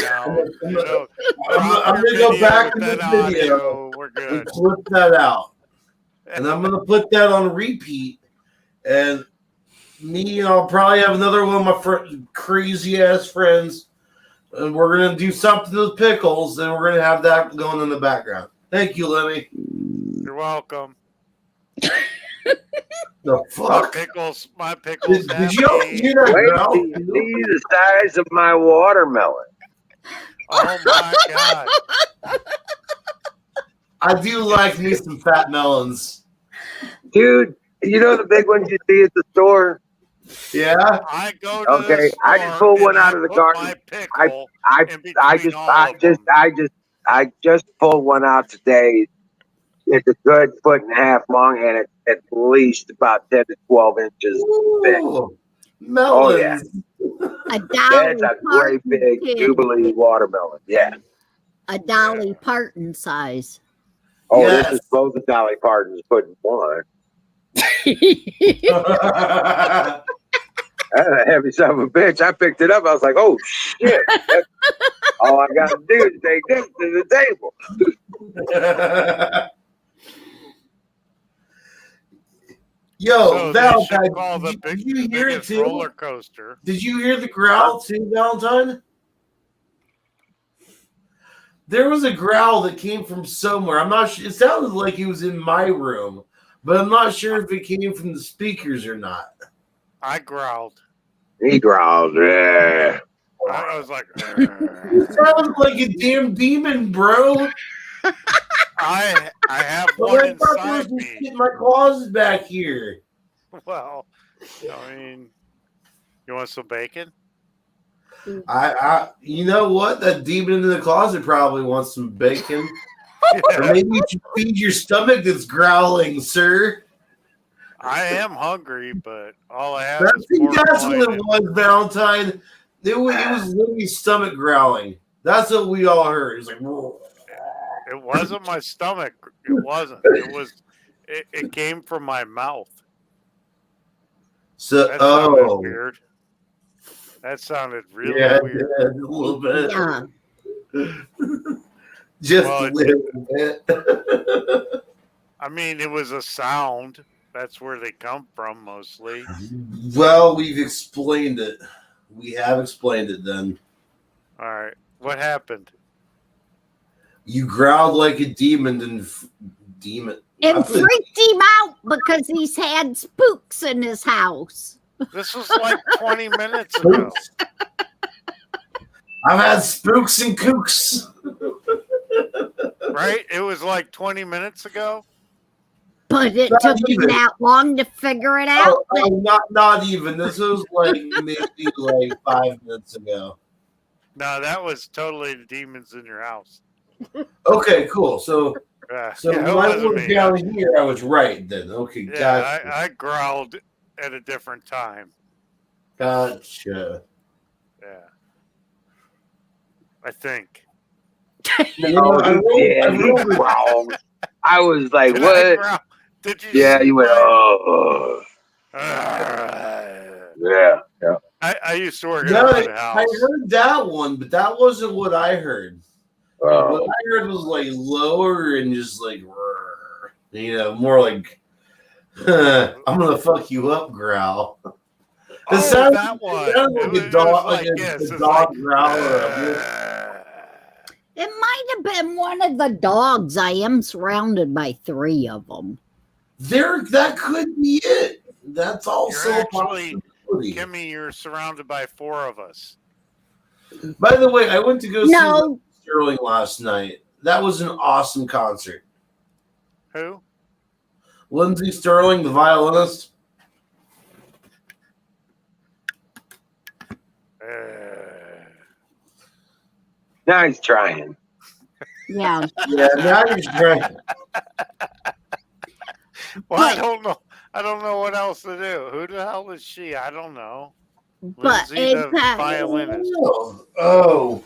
go back in that the video. We're and good. clip that out, and I'm gonna put that on repeat. And me, I'll probably have another one of my crazy ass friends, and we're gonna do something with pickles, and we're gonna have that going in the background. Thank you, Lemmy. You're welcome. The fuck? My pickles. Did you hear that? Wait till you see the size of my watermelon. Oh my God. I do like me some fat melons. Dude, you know the big ones you see at the store? Yeah. I go to the store I just pulled one out of the garden. I just pulled one out today. It's a good 1.5 feet long, and it's at least about 10 to 12 inches thick. Ooh, melons. A That's Dolly a great Parton big kid. Jubilee watermelon. Yeah. A Dolly Parton size. Oh, Yes. this is both of Dolly Parton's put in one. That's a heavy son of a bitch. I picked it up. I was like, oh, shit. All I got to do is take this to the table. Yo, So Valentine, did you hear it too? Roller coaster. Did you hear the growl too, Valentine? There was a growl that came from somewhere. I'm not sure. It sounded like it was in my room, but I'm not sure if it came from the speakers or not. I growled. He growled, yeah. I was like, It sounded like a damn demon, bro. I have one inside me. In my closet back here. Well, I mean, you want some bacon? You know what? That demon in the closet probably wants some bacon. Yeah. Or maybe you should feed your stomach that's growling, sir. I am hungry, but all I have I is think pork that's what loin it was, Valentine. It was literally stomach growling. That's what we all heard. It was like, whoa. It wasn't my stomach. It wasn't. It came from my mouth. So, That sounded weird. That sounded really weird. Yeah, a little bit. Yeah. Just a little bit. I mean, it was a sound. That's where they come from mostly. Well, we've explained it. We have explained it then. All right. What happened? You growled like a demon and It freaked him out because he's had spooks in his house. This was like 20 minutes ago. I've had spooks and kooks. Right? It was like 20 minutes ago. But it took him that long to figure it out. Not even. This was like maybe like 5 minutes ago. No, that was totally the demons in your house. Okay, cool. So when I looked down me. here, I was right then. Okay, Yeah, gotcha. I growled at a different time. Gotcha. Yeah. I think. No, he growled. I was like, what? Did you? Yeah, you went, oh. Yeah. I used to work at a house. I heard that one, but that wasn't what I heard. What I heard was like lower and just like, more like, I'm gonna fuck you up growl. It sounded that one. It sounded like a dog, like a dog growl. It might have been one of the dogs. I am surrounded by 3 of them. That could be it. That's also You're a actually, possibility. Kimmy, you're surrounded by 4 of us. By the way, I went to go see Sterling last night. That was an awesome concert. Who? Lindsey Sterling, the violinist. Now he's trying. Yeah. Yeah, now he's trying. Well, I don't know what else to do. Who the hell is she? I don't know. But Lindsay, the violinist. Oh.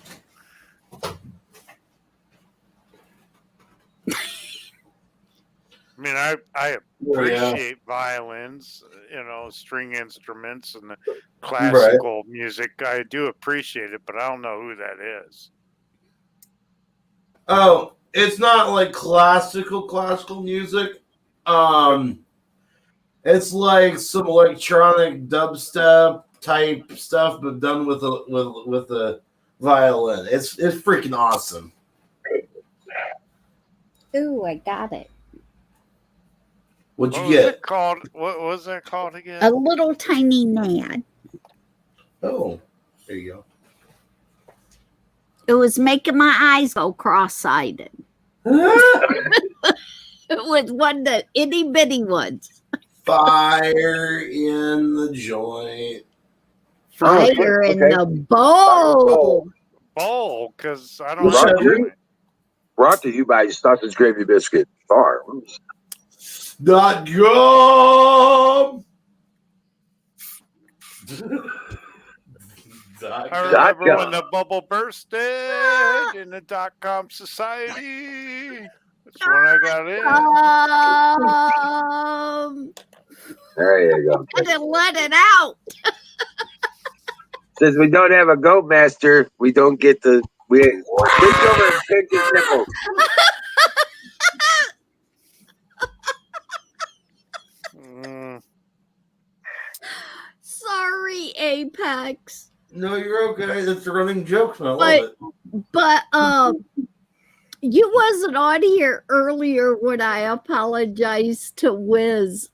I mean, I appreciate violins, string instruments and the classical music. I do appreciate it, but I don't know who that is. Oh, it's not like classical music. It's like some electronic dubstep type stuff, but done with a violin. It's freaking awesome. Ooh, I got it. What'd you What get? was it called? What was that called again? A little tiny gnat. Oh, there you go. It was making my eyes go cross-eyed. It was one of the itty-bitty ones. Fire in the joint. Fire in the bowl. Bowl, because I don't know. Brought to you by Sausage Gravy Biscuit Farms. .com. I remember when the bubble bursted in the .com society. That's when I got in. There you go. I didn't let it out. Since we don't have a goat master, we don't get the reach over and pinch his nipples. Sorry, Apex. No, you're okay. That's a running joke. I love it. But you wasn't on here earlier when I apologized to Wiz.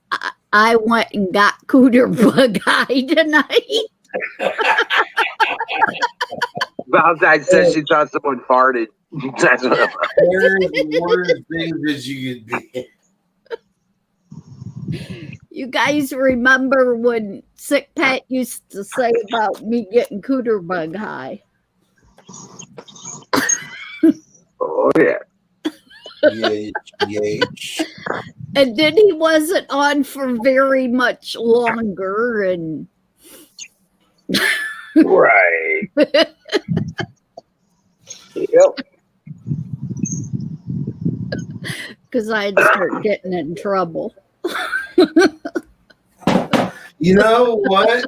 I went and got Cooter Bug Eye tonight. Valentine says she thought someone farted. That's what There's worse things that you could be. You guys remember when Sick Pat used to say about me getting Cooter Bug High? Oh, yeah. And then he wasn't on for very much longer, and right. Yep. because I'd start getting in trouble. You know what?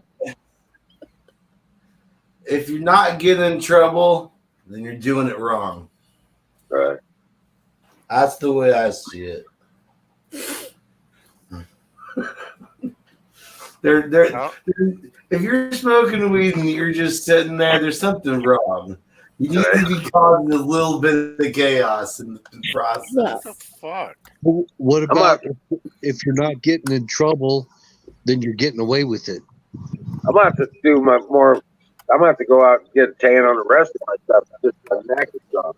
If you're not getting in trouble, then you're doing it wrong. Right. That's the way I see it. If you're smoking weed and you're just sitting there, there's something wrong. You need to be causing a little bit of chaos in the process. What the fuck? What about if you're not getting in trouble, then you're getting away with it? I'm gonna have to do my more. I'm gonna have to go out and get a tan on the rest of my stuff. Just my neck is gone.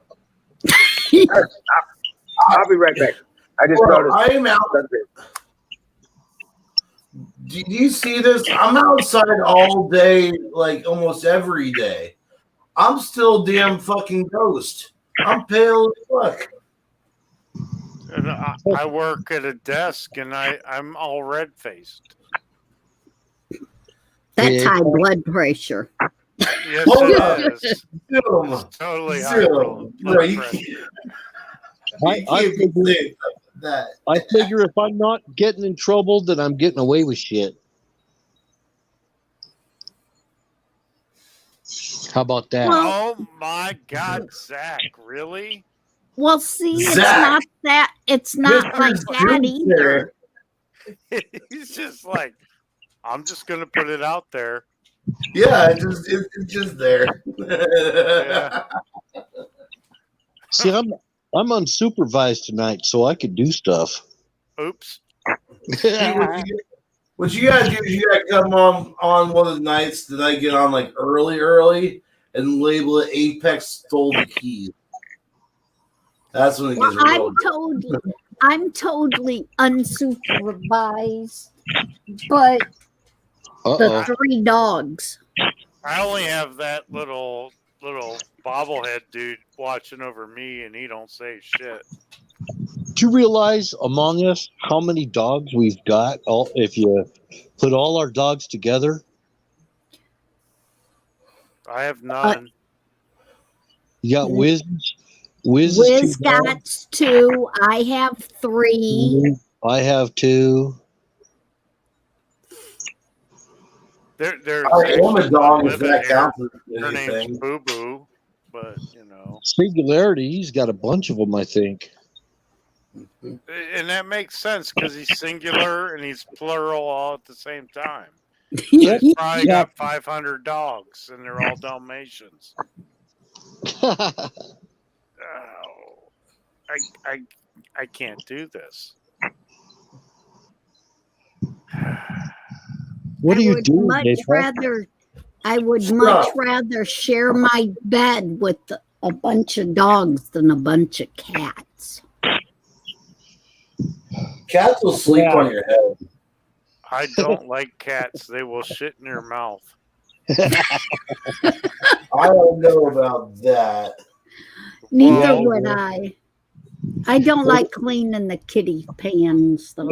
I'll be right back. I just noticed. I am out. Do you see this? I'm outside all day, like almost every day. I'm still damn fucking ghost. I'm pale as fuck. And I work at a desk and I'm all red faced. That's high blood pressure. Yes, it is. It's totally high blood Right. pressure. I figure if I'm not getting in trouble, then I'm getting away with shit. How about that? Oh my God, Zach! Really? Well, see, Zach, it's not like that either. He's just like, I'm just gonna put it out there. Yeah, it's just there. Yeah. See, I'm unsupervised tonight, so I could do stuff. Oops. What you gotta do is you gotta come on one of the nights that I get on like early and label it Apex stole the keys. That's when it gets real. I'm totally unsupervised, but the 3 dogs. I only have that little bobblehead dude watching over me, and he don't say shit. Do you realize among us how many dogs we've got? If you put all our dogs together, I have none. you got Wiz. Wiz got 2. I have 3. I have 2. There's I am a dog. If that counts as her name's anything. Boo Boo, but you know. Singularity, he's got a bunch of them, I think. And that makes sense because he's singular and he's plural all at the same time. Yeah. He's probably got 500 dogs, and they're all Dalmatians. Oh, I can't do this. What do you do? I would much rather share my bed with a bunch of dogs than a bunch of cats. Cats will sleep on your head. I don't like cats. They will shit in your mouth. I don't know about that. Neither would I. I don't like cleaning the kitty pans though.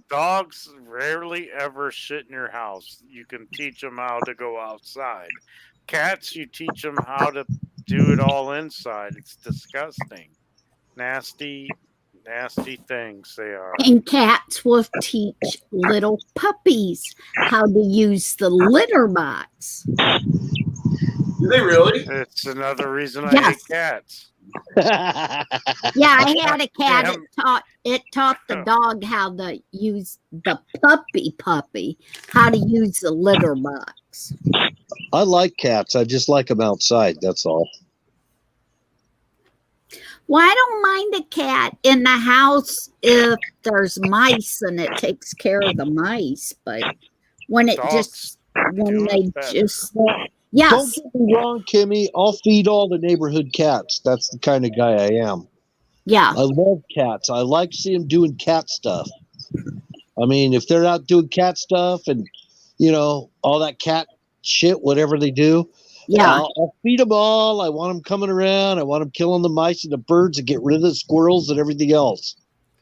Dogs rarely ever shit in your house. You can teach them how to go outside. Cats, you teach them how to do it all inside. It's disgusting. Nasty, nasty things they are. And cats will teach little puppies how to use the litter box. Do they really? It's another reason I Yes. hate cats. Yeah, I had a cat. It taught the dog how to use the puppy how to use the litter box. I like cats. I just like them outside. That's all. Well, I don't mind a cat in the house if there's mice and it takes care of the mice. But when it Dogs when they better. just, Don't yes, get me wrong, Kimmy. I'll feed all the neighborhood cats. That's the kind of guy I am. yeah, I love cats. I like seeing them doing cat stuff. I mean, if they're out doing cat stuff and, all that cat shit, whatever they do, yeah. I'll feed them all. I want them coming around. I want them killing the mice and the birds and get rid of the squirrels and everything else.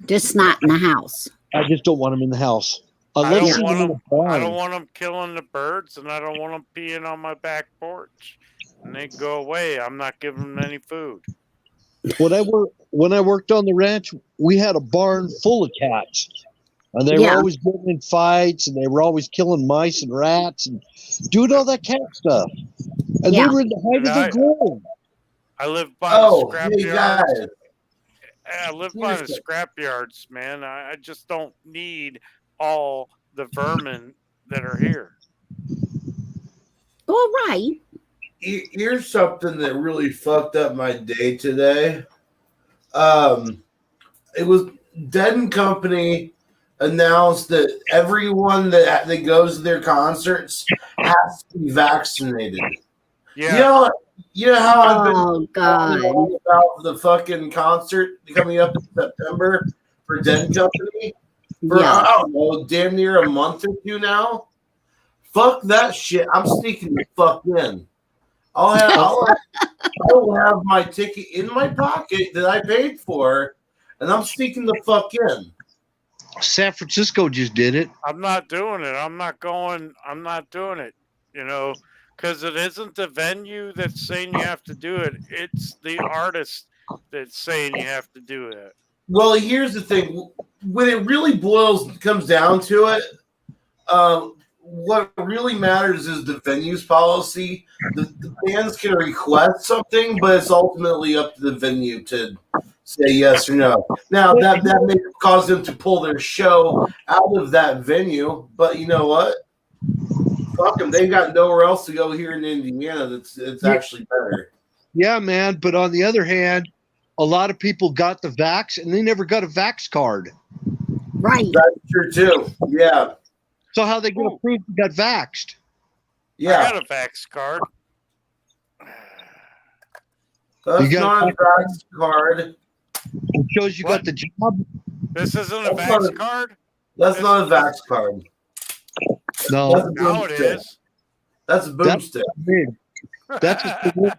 Just not in the house. I just don't want them in the house. I Unless don't you want live in them. a barn. I don't want them killing the birds, and I don't want them peeing on my back porch. And they go away. I'm not giving them any food. When I worked on the ranch, we had a barn full of cats, and they were always getting in fights, and they were always killing mice and rats and doing all that cat stuff. And they were in the height of their glory. I live by the hey scrapyards. guys. I live by the scrapyards, man. I just don't need all the vermin that are here. All right. Here's something that really fucked up my day today. It was Dead & Company announced that everyone that goes to their concerts has to be vaccinated. Yeah. You know how I've been God. talking about the fucking concert coming up in September for Dead & Company? For, I don't know, damn near a month or two now. Fuck that shit. I'm sneaking the fuck in. I'll have my ticket in my pocket that I paid for, and I'm sneaking the fuck in. San Francisco just did it. I'm not doing it. I'm not doing it. Because it isn't the venue that's saying you have to do it. It's the artist that's saying you have to do it. Well, here's the thing. When it really comes down to it, what really matters is the venue's policy. The fans can request something, but it's ultimately up to the venue to say yes or no. Now, that may cause them to pull their show out of that venue, but you know what? Fuck them. They've got nowhere else to go here in Indiana it's actually better. Yeah, man. But on the other hand, a lot of people got the vax and they never got a vax card. Right. That's true, too. Yeah. So how they going to prove you got vaxxed? Yeah. I got a vax card. That's not a vax card. It shows you got the job. This isn't a vax card? That's not a vax card. No. Now it is. That's a boomstick. That's a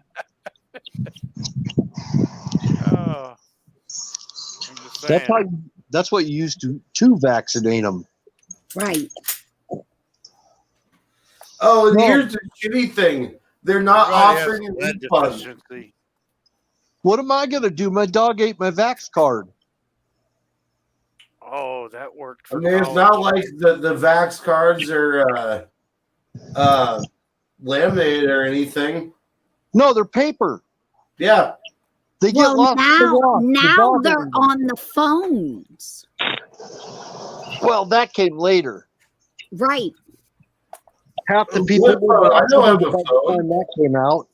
Oh. That's what you use to vaccinate them. Right. Oh, and here's the shitty thing. They're not offering a refund. What am I going to do? My dog ate my vax card. Oh, that worked. I mean, it's not like the vax cards are laminated or anything. No, they're paper. Yeah. They get lost. Now they're on the phones. Well, that came later. Right. Half the people I don't have a phone. That came out.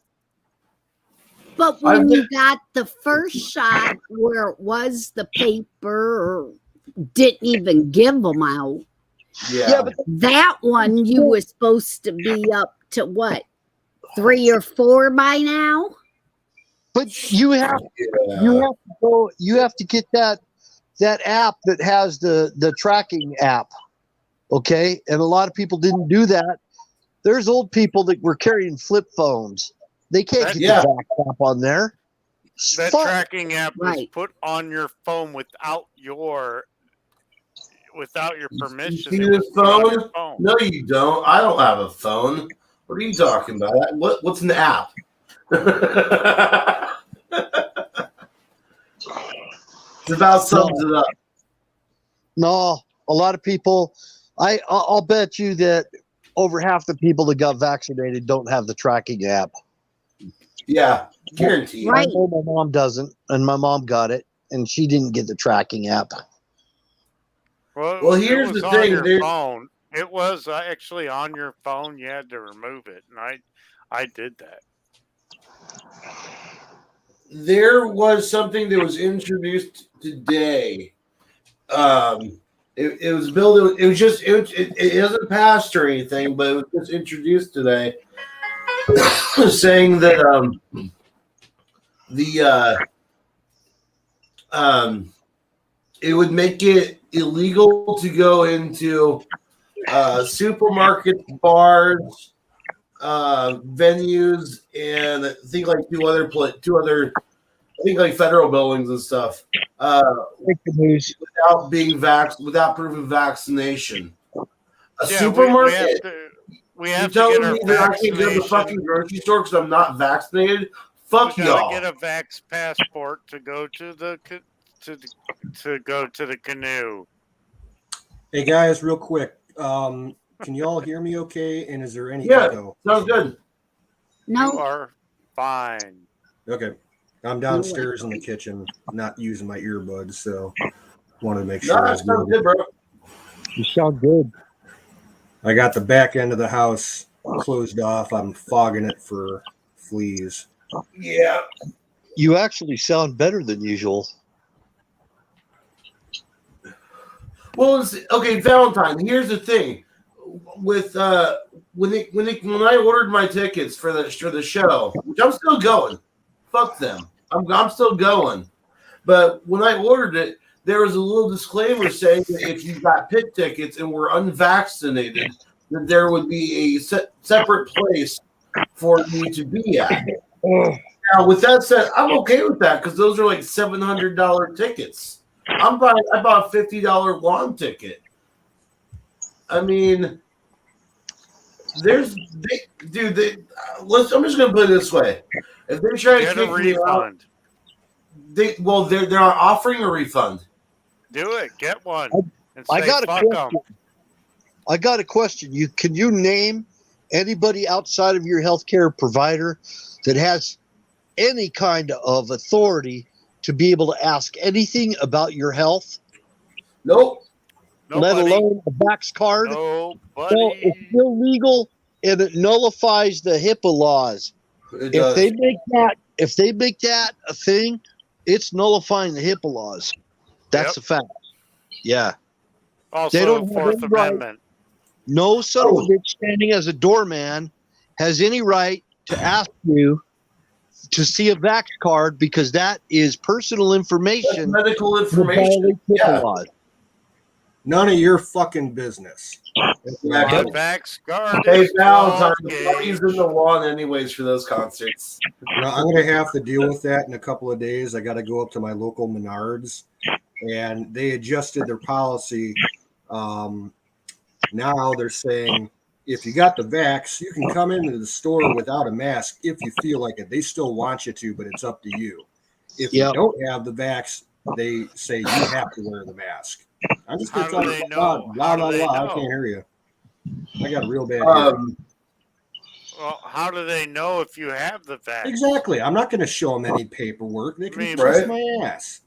But when you got the first shot where it was the paper or didn't even give them out. Yeah. But that one you were supposed to be up to what? 3 or 4 by now? But you have to go. You have to get that app that has the tracking app. Okay, and a lot of people didn't do that. There's old people that were carrying flip phones. They can't get the vax app on there. That tracking app is Right. put on your phone without your permission. You see It was this put on phone? your phone. No, you don't. I don't have a phone. What are you talking about? What's an app? It about sums it up. No, a lot of people. I'll bet you that over half the people that got vaccinated don't have the tracking app. Yeah, guaranteed. Right. I know my mom doesn't, and my mom got it, and she didn't get the tracking app. Well, here's it was the on thing, your dude. phone. It was actually on your phone. You had to remove it, and I did that. There was something that was introduced today. It was built. It was just. It hasn't passed or anything, but it was just introduced today, saying that it would make it illegal to go into supermarkets, bars, venues, and I think like two other I think like federal buildings and stuff. Without being without proof of vaccination. A supermarket. We have to telling get our me that I can go to the vaccination. fucking grocery store because I'm not vaccinated? Fuck We y'all. gotta get a vax passport to go to the canoe. Hey guys, real quick, can you all hear me okay? And is there any echo? Sounds good. No. You are fine. Okay. I'm downstairs in the kitchen, not using my earbuds, so wanted to make sure. No, that sounds good, bro. You sound good. I got the back end of the house closed off. I'm fogging it for fleas. Yeah. You actually sound better than usual. Well, okay, Valentine. Here's the thing: with when I ordered my tickets for the show, which I'm still going. Fuck them. I'm still going. But when I ordered it, there was a little disclaimer saying that if you got pit tickets and were unvaccinated, that there would be a separate place for you to be at. Now, with that said, I'm okay with that because those are like $700 tickets. I bought a $50 lawn ticket. I mean, I'm just gonna put it this way: if they try to kick me out, they're not offering a refund. Do it. Get one. I got a question. I got a question. Can you name anybody outside of your healthcare provider that has any kind of authority to be able to ask anything about your health? Nope. Let alone a Vax card. Nobody. So it's illegal and it nullifies the HIPAA laws. If they make that a thing, it's nullifying the HIPAA laws. That's a fact. Yeah. Also, they don't have Fourth any right. Amendment. No son of a bitch standing as a doorman has any right to ask you to see a Vax card because that is personal information. That's medical information. Yeah. None of your fucking business. Vax card. Hey, Valentine, the party's in the lawn anyways for those concerts. I'm going to have to deal with that in a couple of days. I got to go up to my local Menards, and they adjusted their policy. Now they're saying if you got the vax, you can come into the store without a mask if you feel like it. They still want you to, but it's up to you. If you don't have the vax, they say you have to wear the mask. I'm just going to tell you, blah, blah, blah. I can't hear you. I got a real bad hearing. Well, how do they know if you have the vax? Exactly. I'm not going to show them any paperwork. They can kiss my ass.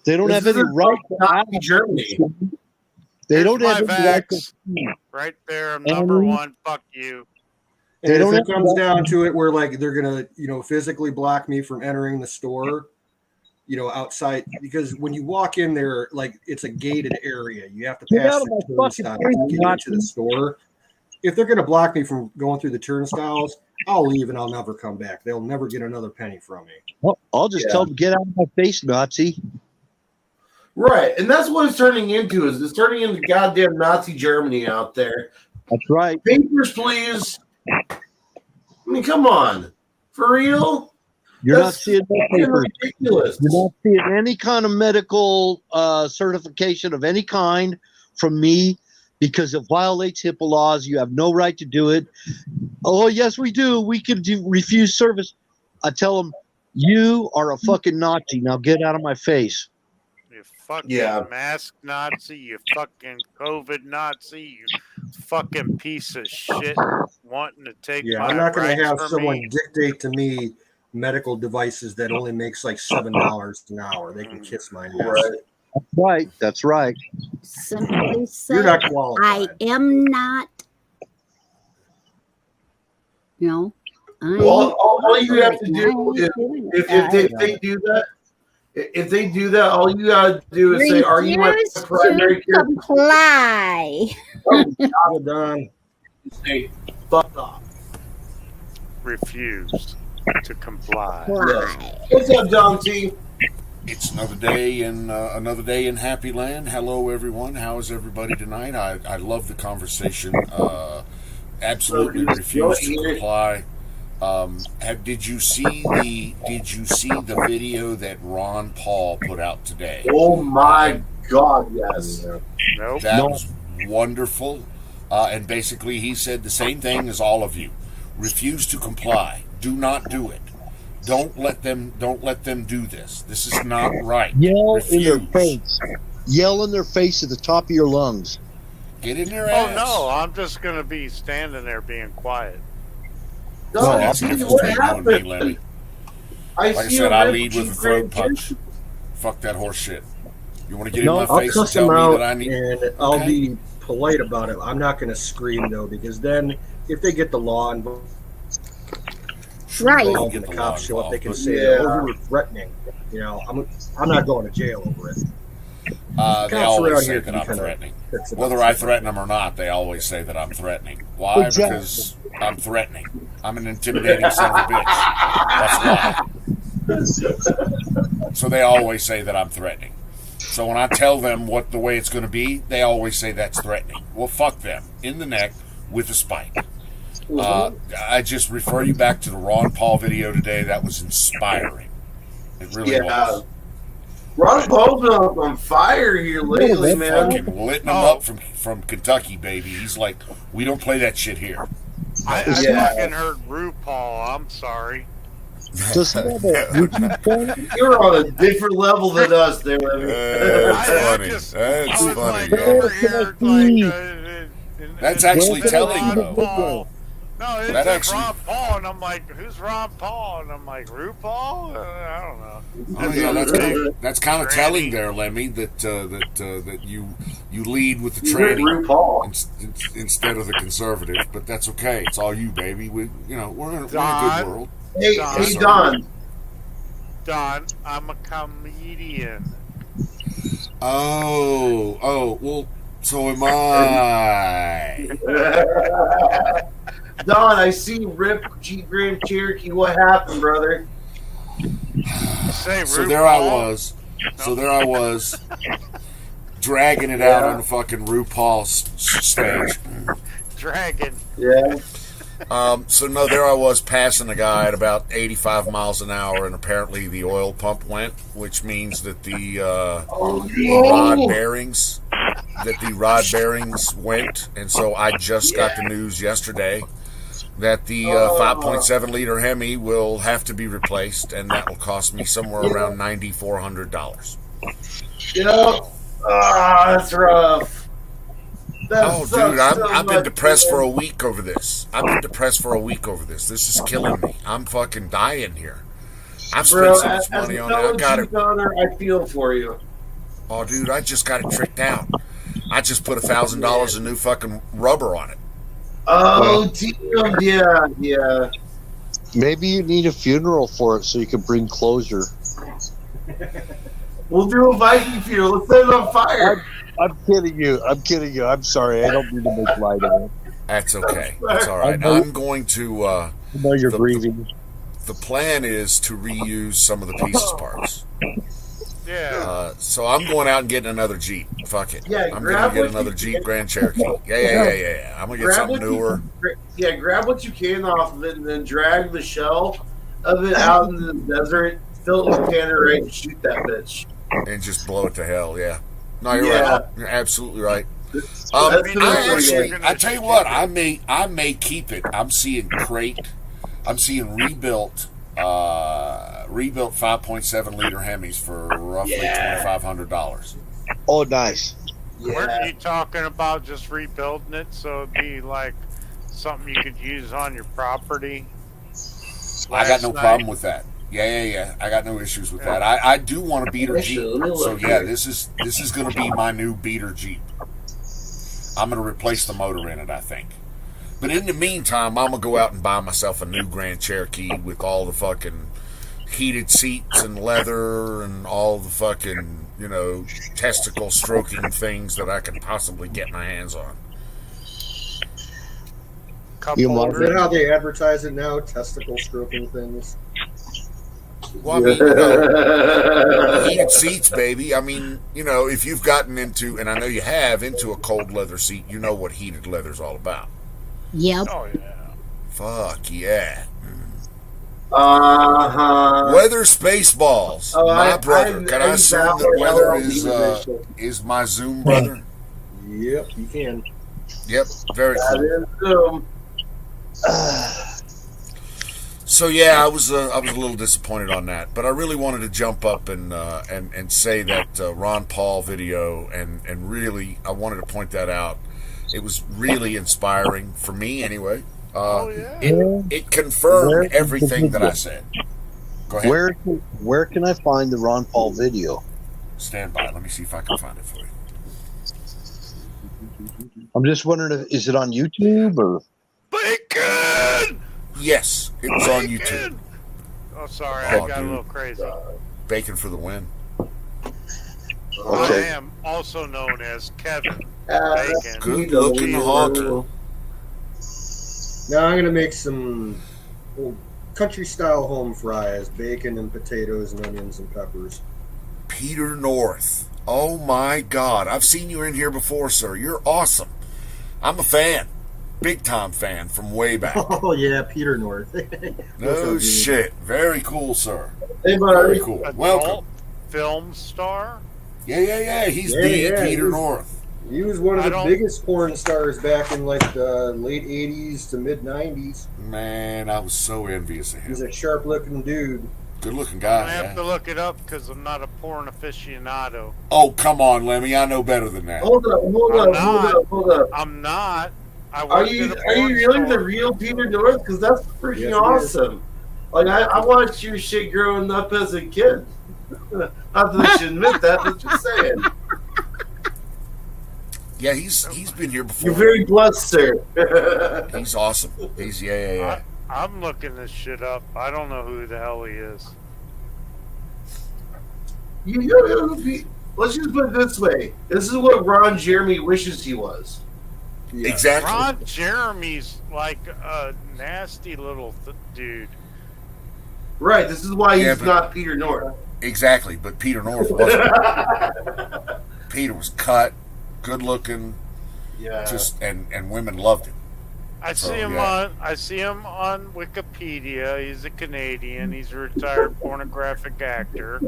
They don't have any right to ask Germany. They don't have any right to right there. I'm number one. Fuck you. And if it comes down to it where like they're going to, physically block me from entering the store, outside, because when you walk in there, like it's a gated area. You have to pass the turnstile to get into the store. If they're going to block me from going through the turnstiles, I'll leave and I'll never come back. They'll never get another penny from me. Well, I'll just tell them, get out of my face, Nazi. Right. And that's what it's turning into. It's turning into goddamn Nazi Germany out there. That's right. Papers, please. I mean, come on. For real? You're not seeing no papers. Ridiculous. You're not seeing any kind of medical certification of any kind from me because it violates HIPAA laws. You have no right to do it. Oh, yes, we do. We can refuse service. I tell them, you are a fucking Nazi. Now get out of my face. You fucking mask Nazi, you fucking COVID Nazi, you fucking piece of shit wanting to take my I'm not going to have someone me. dictate to me medical devices that only makes like $7 an hour. They can kiss my ass. That's right. Simply say, you're not qualified. I am not. You know, all you have to do if they do that. If they do that, all you gotta do is say, "Are you my primary care?" Comply. Oh, done. Say, "Fuck off." Refuse to comply. What's up, John T? It's another day in Happy Land. Hello, everyone. How is everybody tonight? I love the conversation. Absolutely refuse to comply. Did you see the video that Ron Paul put out today? Oh my God, yes. Nope. That was wonderful. And basically he said the same thing as all of you. Refuse to comply. Do not do it. Don't let them do this. This is not right. Yell in their face. Yell in their face at the top of your lungs. Get in their ass. Oh no, I'm just gonna be standing there being quiet. No, that's the difference between you and me, Lenny. Like I said, I lead with a throat punch. Fuck that horse shit. You want to get in my face and tell me that I need... And I'll be polite about it. I'm not going to scream, though, because then if they get the law involved, right, and the cops show up, they can say, "Oh, you were threatening." You know, I'm not going to jail over it. They always say that I'm threatening. Whether I threaten them or not, they always say that I'm threatening. Why? Exactly. Because I'm threatening. I'm an intimidating son of a bitch. That's why. So they always say that I'm threatening. So when I tell them what the way it's going to be, they always say that's threatening. Well, fuck them. In the neck with a spike. I just refer you back to the Ron Paul video today. That was inspiring. It really was. Ron Paul's been on fire here lately, man. Fucking lit him up from Kentucky, baby. He's like, we don't play that shit here. I fucking heard RuPaul. I'm sorry. You're on a different level than us, there. That's funny. That's actually telling, though. No, it's that actually, Ron Paul, and I'm like, who's Ron Paul? And I'm like, RuPaul? I don't know. Oh, yeah, that's kind of telling there, Lemmy, that you lead with the tranny instead of the conservative. But that's okay. It's all you, baby. We're in a good world. Hey, Don. Don, I'm a comedian. Oh, well, so am I. Don, I see Rip Jeep Grand Cherokee. What happened, brother? So there I was, dragging it out on the fucking RuPaul's stage. Dragging. Yeah. So no, there I was passing a guy at about 85 miles an hour, and apparently the oil pump went, which means that the rod bearings went, and so I just got the news yesterday that the 5.7 liter Hemi will have to be replaced, and that will cost me somewhere around $9,400. Yep. That's rough. Dude, I've been depressed for a week over this. This is killing me. I'm fucking dying here. I've spent so much money on it. I feel for you. Oh, dude, I just got it tricked out. I just put $1,000 of new fucking rubber on it. Oh, damn, yeah. Maybe you need a funeral for it so you can bring closure. We'll do a Viking funeral. Let's set it on fire. I'm kidding you. I'm sorry. I don't mean to make light of it. That's okay. That's all right. I'm going to... I know you're breathing. The plan is to reuse some of the pieces parts. Yeah. So I'm going out and getting another Jeep. Fuck it. Yeah, I'm going to get another Jeep Grand Cherokee. Yeah. I'm going to get something newer. Grab what you can off of it and then drag the shell of it out in the desert, fill it with tannerite and shoot that bitch. And just blow it to hell, yeah. No, you're Yeah. right. You're absolutely right. That's I tell you what, I may keep it. I'm seeing crate. I'm seeing rebuilt 5.7 liter Hemis for roughly $2,500. Oh, nice. Weren't you talking about just rebuilding it so it'd be like something you could use on your property? I got no problem with that. Yeah. I got no issues with that. I do want a beater Jeep. So yeah, this is going to be my new beater Jeep. I'm going to replace the motor in it, I think. But in the meantime, I'm going to go out and buy myself a new Grand Cherokee with all the fucking heated seats and leather and all the fucking, testicle stroking things that I can possibly get my hands on. Is that how they advertise it now? Testicle stroking things? Well, I mean, heated seats, baby. I mean, if you've gotten into, and I know you have, into a cold leather seat, you know what heated leather's all about. Yep. Oh, yeah. Fuck, yeah. Uh-huh. Weather Spaceballs. My brother. Can I assume that Weather is my Zoom brother? Yep, you can. Yep, very cool. That is Zoom. So yeah, I was a little disappointed on that, but I really wanted to jump up and say that Ron Paul video, and really I wanted to point that out. It was really inspiring for me, anyway. It confirmed everything that I said. Go ahead. Where can I find the Ron Paul video? Stand by. Let me see if I can find it for you. I'm just wondering, is it on YouTube or? Bacon! Yes, it was on YouTube. Oh, sorry, I got a little crazy. Bacon for the win. I am also known as Kevin Bacon. Good looking honker. Now I'm going to make some country-style home fries, bacon and potatoes and onions and peppers. Peter North. Oh, my God. I've seen you in here before, sir. You're awesome. I'm a fan. Big-time fan from way back. Oh, yeah, Peter North. No shit. Very cool, sir. Hey, Very cool. Adult Welcome. film star? Yeah. He's Peter North. He was one of the biggest porn stars back in like the late 80s to mid 90s. Man, I was so envious of him. He's a sharp-looking dude. Good-looking guy. I have to look it up because I'm not a porn aficionado. Oh, come on, Lemmy. I know better than that. Hold up. I'm not. Are you really the real Peter North? Because that's freaking awesome. Like I watched your shit growing up as a kid. Not that I should admit that, but just saying. Yeah, he's been here before. You're very blessed, sir. He's awesome. He's yeah. I'm looking this shit up. I don't know who the hell he is. Let's just put it this way. This is what Ron Jeremy wishes he was. Yeah. Exactly. Ron Jeremy's like a nasty little dude. Right. This is why he's not Peter North. Exactly, but Peter North wasn't. Peter was cut, good looking, and women loved him. I see him on Wikipedia. He's a Canadian. He's a retired pornographic actor.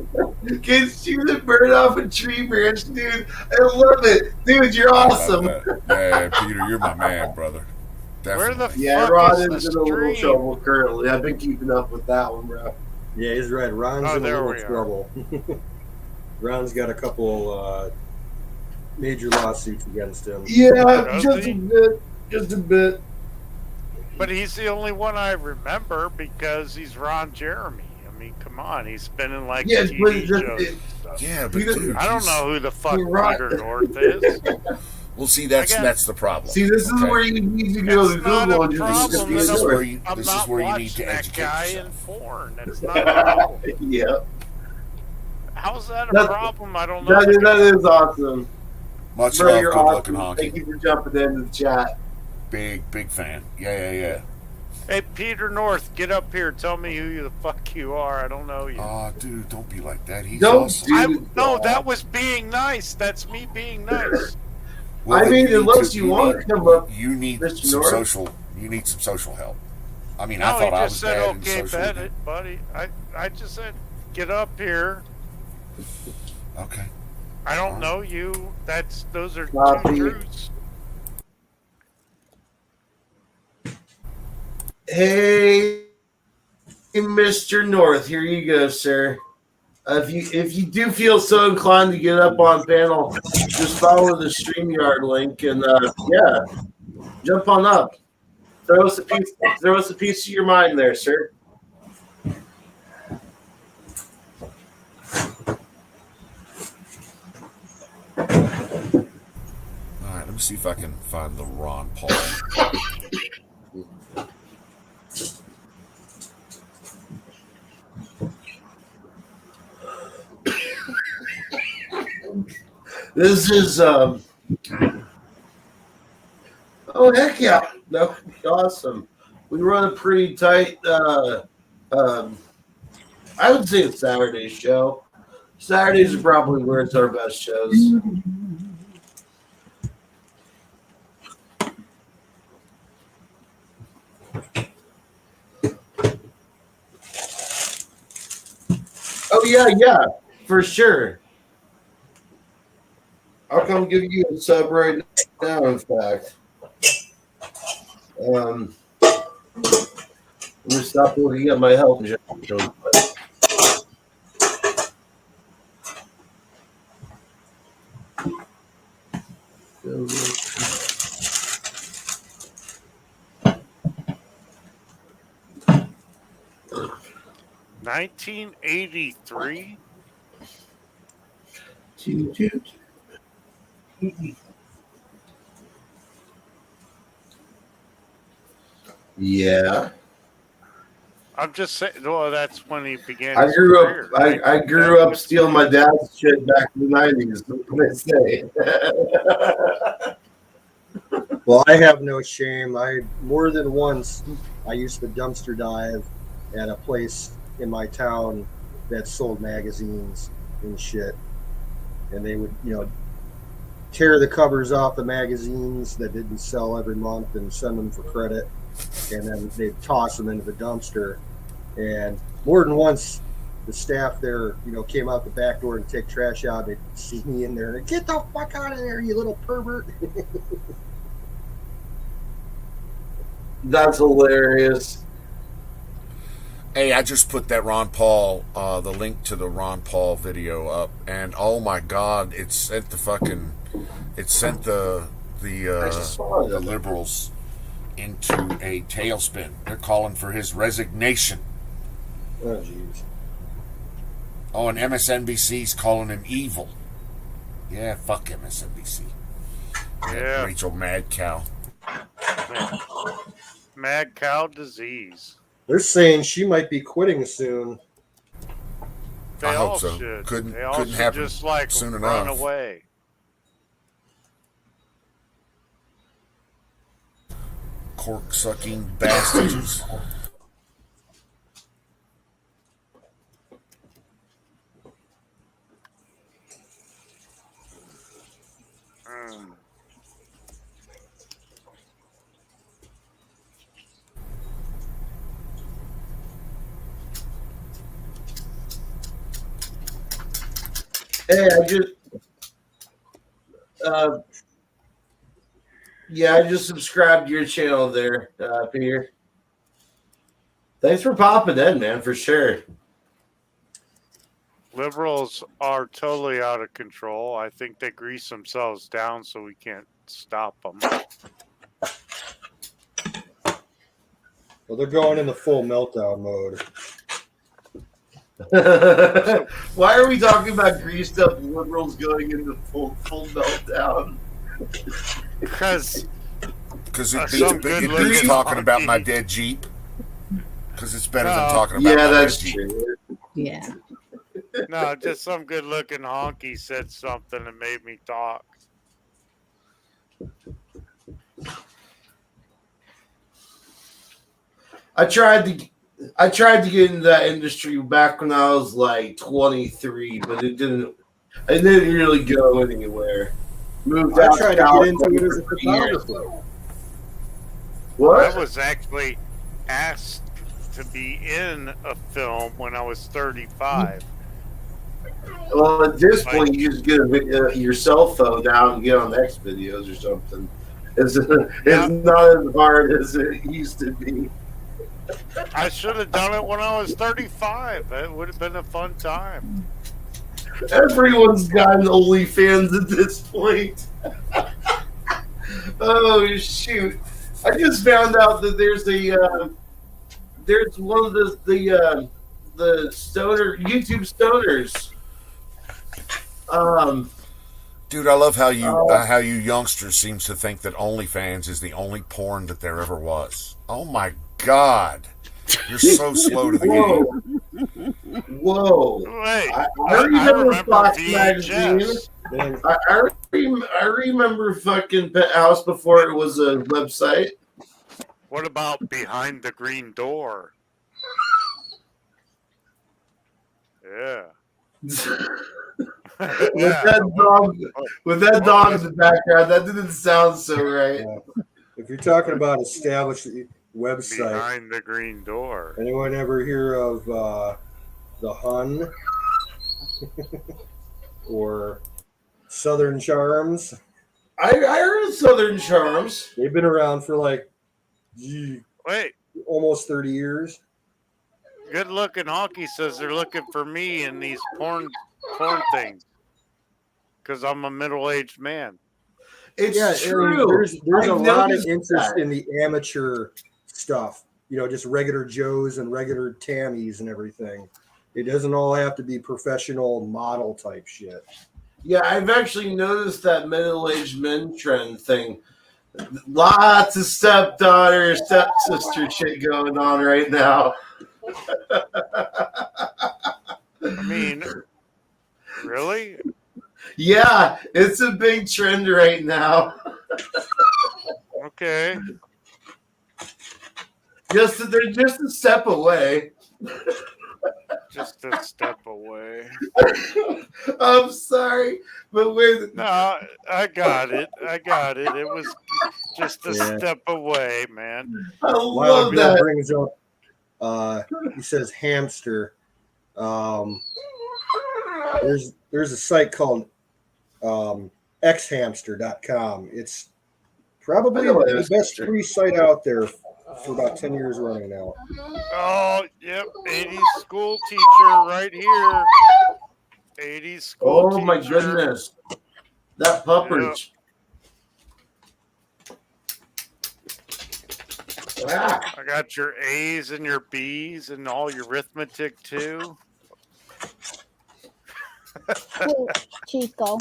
Can shoot a bird off a tree branch, dude. I love it, dude. You're awesome. Yeah, Peter, you're my man, brother. Definitely. Where the fuck Ron is is the in a little stream? trouble currently. I've been keeping up with that one, bro. Yeah, he's right. Ron's in a little trouble. Ron's got a couple major lawsuits against him. Yeah, just a bit. But he's the only one I remember because he's Ron Jeremy. I mean, come on, he's been in like TV shows and stuff. Yeah, but dude, I don't know who the fuck Peter North is. Well, see, that's the problem. See, this is where you need to go to Google and just this is where you need to educate guy yourself. in porn. That's not a problem. Yeah. How's that a problem? I don't know. That is awesome. Much Bro, love, you're good looking awesome. honky. Thank you for jumping into the chat. Big fan. Yeah. Hey, Peter North, get up here. Tell me who the fuck you are. I don't know you. Oh, dude, don't be like that. He's Don't awesome. No, that was being nice. That's me being nice. Well, I mean, unless you want to come up, you need Mr. some North. social. You need some social help. I mean, No, I thought he I just was said, bad in okay, social bet media. it, buddy. I just said, get up here. Okay. I don't know you. Those are Copy. two truths. Hey, Mr. North, here you go, sir. If you do feel so inclined to get up on panel, just follow the StreamYard link and yeah, jump on up. Throw us a piece of your mind there, sir. All right, let me see if I can find the Ron Paul. This is oh heck yeah, that would be awesome. We run a pretty tight I would say it's Saturday show. Saturdays are probably where it's our best shows. Oh yeah, for sure. I'll come give you a sub right now. In fact, I'm gonna stop looking at my health insurance. 1983. Yeah. I'm just saying. Well, that's when he began. I his grew career, up. I grew up stealing my dad's shit back in the '90s. What can I say? Well, I have no shame. I more than once I used to dumpster dive at a place in my town that sold magazines and shit, and they would, tear the covers off the magazines that didn't sell every month and send them for credit, and then they'd toss them into the dumpster. And more than once, the staff there, came out the back door to take trash out. They'd see me in there and get the fuck out of there, you little pervert. That's hilarious. Hey, I just put that Ron Paul, the link to the Ron Paul video up, and oh my God, it sent the liberals into a tailspin. They're calling for his resignation. Oh, jeez. Oh, and MSNBC's calling him evil. Yeah, fuck MSNBC. Yeah. Rachel Mad Cow. Mad cow disease. They're saying she might be quitting soon. They I all hope so. should. Couldn't they all should happen just like soon run enough. away. Cork sucking bastards. Hey, I just subscribed to your channel there, Peter. Thanks for popping in, man, for sure. Liberals are totally out of control. I think they grease themselves down so we can't stop them. Well, they're going into full meltdown mode. Why are we talking about greased up liberals going into full meltdown? Because it beats talking about my dead Jeep. Because it's better than talking about my that's Jeep. true. Yeah. No, just some good-looking honky said something that made me talk. I tried to get into that industry back when I was like 23, but it didn't really go anywhere. Moved out. I tried to get into it as a photographer. What? That was actually asked to be in a film when I was 35. Well, at this point, you just get your cell phone out and get on X videos or something. It's not as hard as it used to be. I should have done it when I was 35. It would have been a fun time. Everyone's got an OnlyFans at this point. Oh shoot! I just found out that there's one of the stoner YouTube stoners. Dude, I love how you youngsters seems to think that OnlyFans is the only porn that there ever was. Oh my God, you're so slow to the game. Whoa! Wait, I remember Fox VHS. Magazine. I remember fucking Pet House before it was a website. What about Behind the Green Door? Yeah. With that dog in the background, that didn't sound so right. If you're talking about established website, Behind the Green Door. Anyone ever hear of the Hun or Southern Charms? I heard of Southern Charms. They've been around for almost 30 years. Good looking honky says they're looking for me in these porn things because I'm a middle-aged man. It's true. There's a lot of interest in the amateur stuff. Just regular Joes and regular Tammies and everything. It doesn't all have to be professional model type shit. Yeah, I've actually noticed that middle-aged men trend thing. Lots of stepdaughter, stepsister shit going on right now. I mean, really? Yeah, it's a big trend right now. Okay. They're just a step away. Just a step away. I'm sorry, but wait. No, I got it. It was just a step away, man. I love Bill that. Brings up, he says hamster. There's a site called xhamster.com. It's probably the best free site out there for about 10 years running now. Oh, yep. 80s school teacher right here. 80s school teacher. Oh, my goodness. That pupperage. Yeah. I got your A's and your B's and all your arithmetic, too. Chico,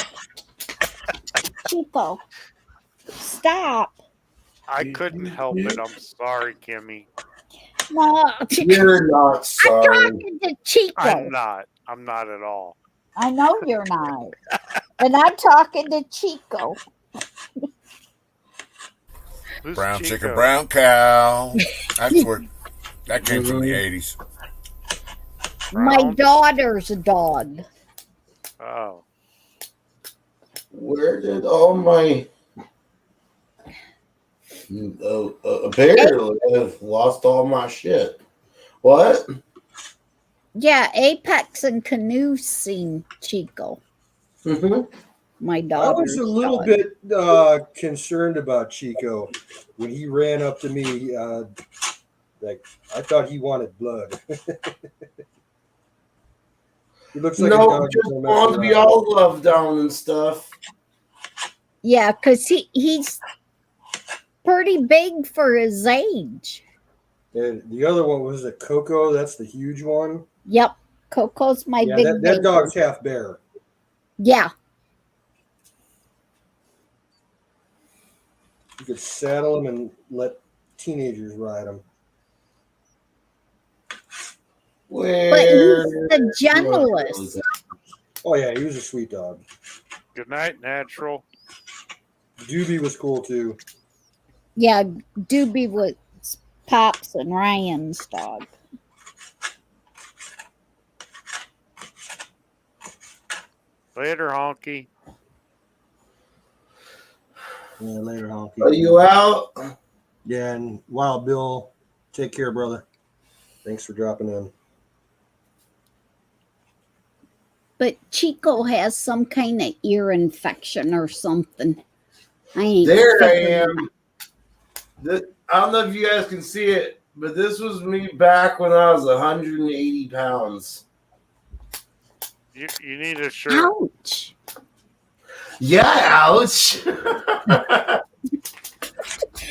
stop. I couldn't help it. I'm sorry, Kimmy. No, you're not sorry. I'm talking to Chico. I'm not at all. I know you're not. And I'm talking to Chico. Who's Brown Chico? chicken, brown cow. That's where that came from the 80s. My daughter's dog. Oh. Where did all my... apparently, I've lost all my shit. What? Yeah, Apex and Canoe seen Chico. Mm-hmm. My I daughter. was a little bit concerned about Chico when he ran up to me. I thought he wanted blood. He looks like a dog just want to be all loved down and stuff. Yeah, because he's pretty big for his age. And the other one was a Coco. That's the huge one. Yep, Coco's my big. That dog's half bear. Yeah. You could saddle him and let teenagers ride him. But he's the gentlest. Oh yeah, he was a sweet dog. Good night, Natural. Doobie was cool too. Yeah, Doobie was Pops and Ryan's dog. Later, honky. Yeah, later, honky. Are you out? Yeah, and Wild Bill Take care, brother. Thanks for dropping in. But Chico has some kind of ear infection or something. I ain't There I figuring am. I don't know if you guys can see it, but this was me back when I was 180 pounds. You need a shirt. Ouch. Yeah, ouch.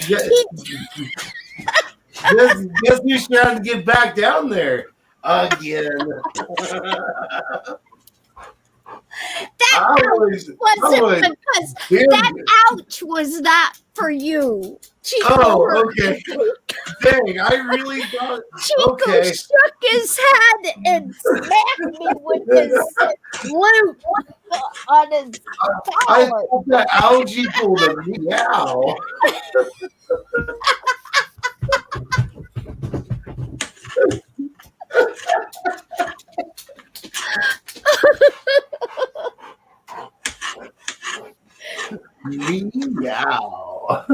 Guess who's trying to get back down there again? That wasn't because that ouch was not for you. Chico okay. Dang, I really thought. Chico shook his head and smacked me with his loop on his collar. I thought that algae pulled a meow. Meow.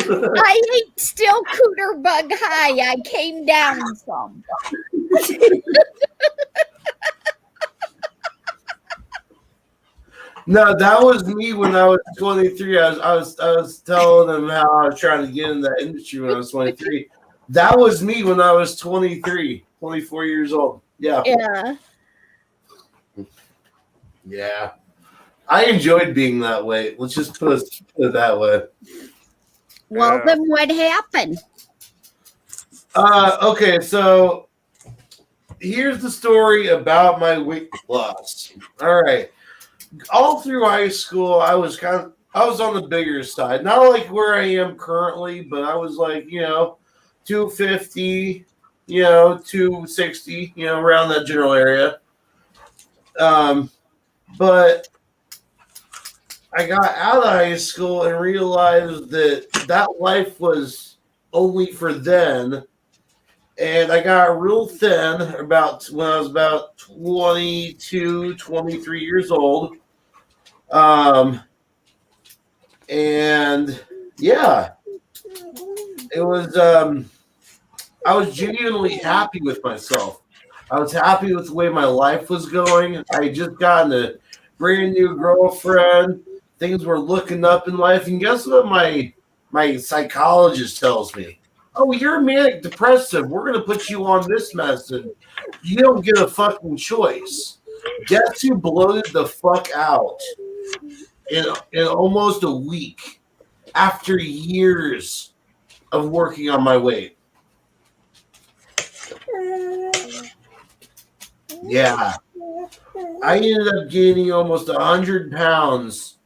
I ain't still cooter bug high. I came down some. No, that was me when I was 23. I was telling them how I was trying to get in that industry when I was 23. That was me when I was 23, 24 years old. Yeah. Yeah. Yeah. I enjoyed being that way. Let's just put it that way. Well, then what happened? Okay, so here's the story about my weight loss. All right. All through high school, I was on the bigger side. Not like where I am currently, but I was like, 250, 260, around that general area. But I got out of high school and realized that life was only for then. And I got real thin when I was about 22, 23 years old. And yeah, it was, I was genuinely happy with myself. I was happy with the way my life was going. I had just gotten a brand new girlfriend. Things were looking up in life. And guess what my psychologist tells me? Oh, you're manic depressive. We're going to put you on this medicine. You don't get a fucking choice. Guess who bloated the fuck out in almost a week after years of working on my weight? Yeah. I ended up gaining almost 100 pounds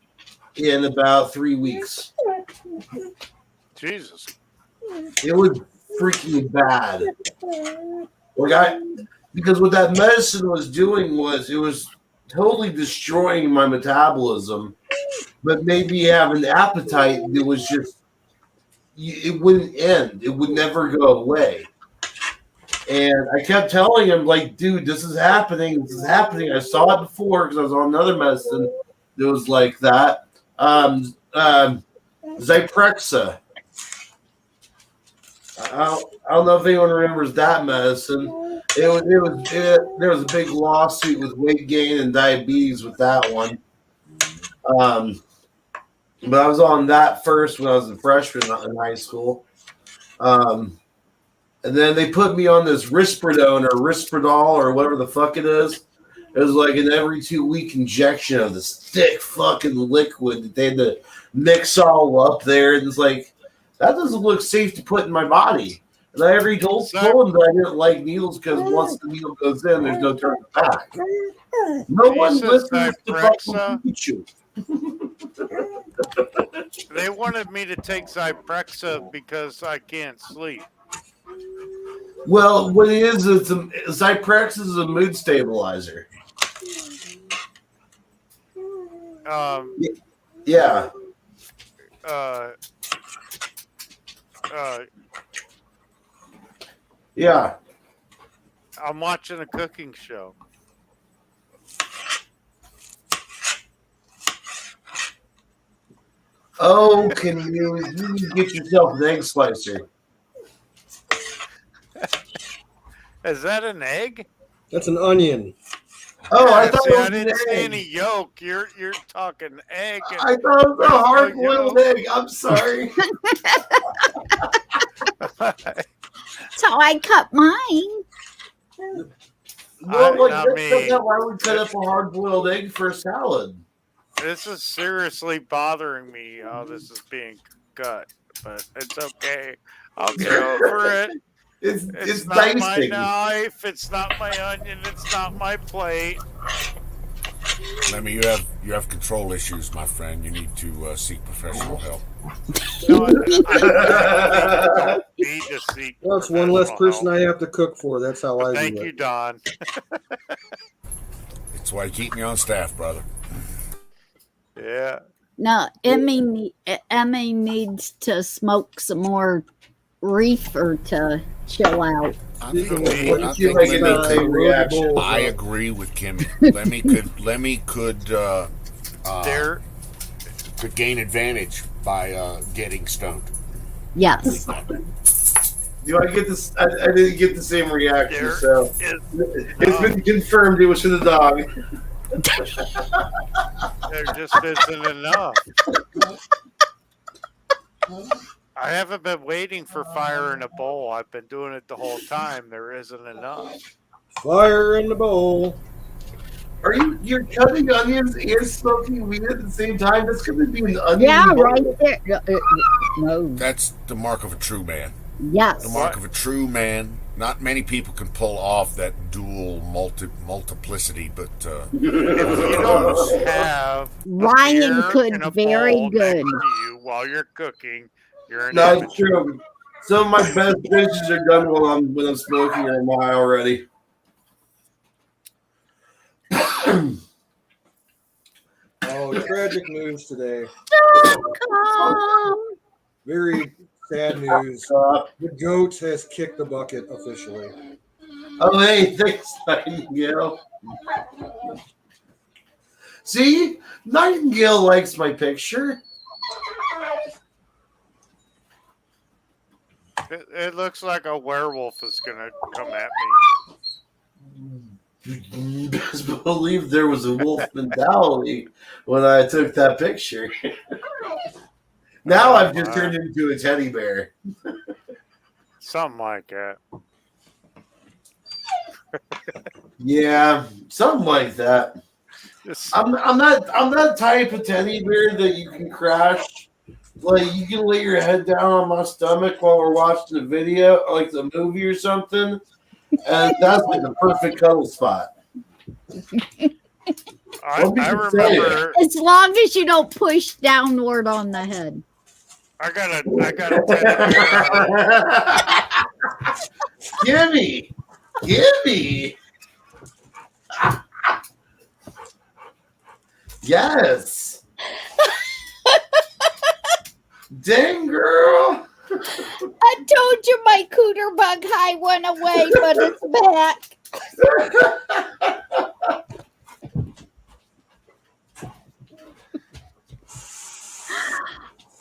in about 3 weeks. Jesus. It was freaking bad. Because what that medicine was doing was it was totally destroying my metabolism, but made me have an appetite that was just, it wouldn't end. It would never go away. And I kept telling him, like, dude, this is happening. This is happening. I saw it before because I was on another medicine that was like that. Zyprexa. I don't know if anyone remembers that medicine. There was a big lawsuit with weight gain and diabetes with that one. But I was on that first when I was a freshman in high school. And then they put me on this Risperdal or Risperdal or whatever the fuck it is. It was like an every 2-week injection of this thick fucking liquid that they had to mix all up there. And it's like, that doesn't look safe to put in my body. And I already told them that I didn't like needles because once the needle goes in, there's no turning back. No one listens to fucking you. They wanted me to take Zyprexa because I can't sleep. Well, what it is, Zyprexa is a mood stabilizer. Yeah. Yeah. I'm watching a cooking show. Oh, can you get yourself an egg slicer? Is that an egg? That's an onion. Oh, I thought See, it I was an didn't see egg. any yolk. You're talking egg. And I thought it was a there's no hard-boiled yolk. egg. I'm sorry. So I cut mine. Well, like not that's me. not why we cut up a hard-boiled egg for a salad. This is seriously bothering me how this is being cut, but it's okay. I'll get over it. It's not my dicing. knife. It's not my onion. It's not my plate. Lemmy, you have control issues, my friend. You need to seek professional help. No, I don't need to seek. Well, it's one less professional person help. I have to cook for. That's how I Thank do you, it. Don. That's why you keep me on staff, brother. Yeah. No, Emmy needs to smoke some more reefer to chill out. I You like it the same reaction. I agree with Kimmy. Lemmy could gain advantage by getting stoned. Yes. Do I get this? I didn't get the same reaction, There so it's been confirmed it was for the dog. There just isn't enough. I haven't been waiting for fire in a bowl. I've been doing it the whole time. There isn't enough. Fire in the bowl. Are you're cutting onions and smoking weed at the same time? That's going to be an onion. Yeah, bowl. right there. No. That's the mark of a true man. Yes. The mark of a true man. Not many people can pull off that dual multiplicity, but You don't have Ryan beer could in a very bowl good. next to you while you're cooking. You're an No, amateur. it's true. Some of my best dishes are done when I'm smoking or am high already. Oh, tragic news today. Come. Very sad news. The goat has kicked the bucket officially. Oh, hey, thanks, Nightingale. See, Nightingale likes my picture. It looks like a werewolf is going to come at me. Best believe there was a wolf mentality when I took that picture. Now I've just turned into a teddy bear. Something like that. Yeah, something like that. I'm not the type of teddy bear that you can crash. Like you can lay your head down on my stomach while we're watching a video, like the movie or something, and that's like the perfect cuddle spot. I remember. As long as you don't push downward on the head. I got a teddy bear. Gimme. Yes. Dang, girl. I told you my cooter bug high went away, but it's back.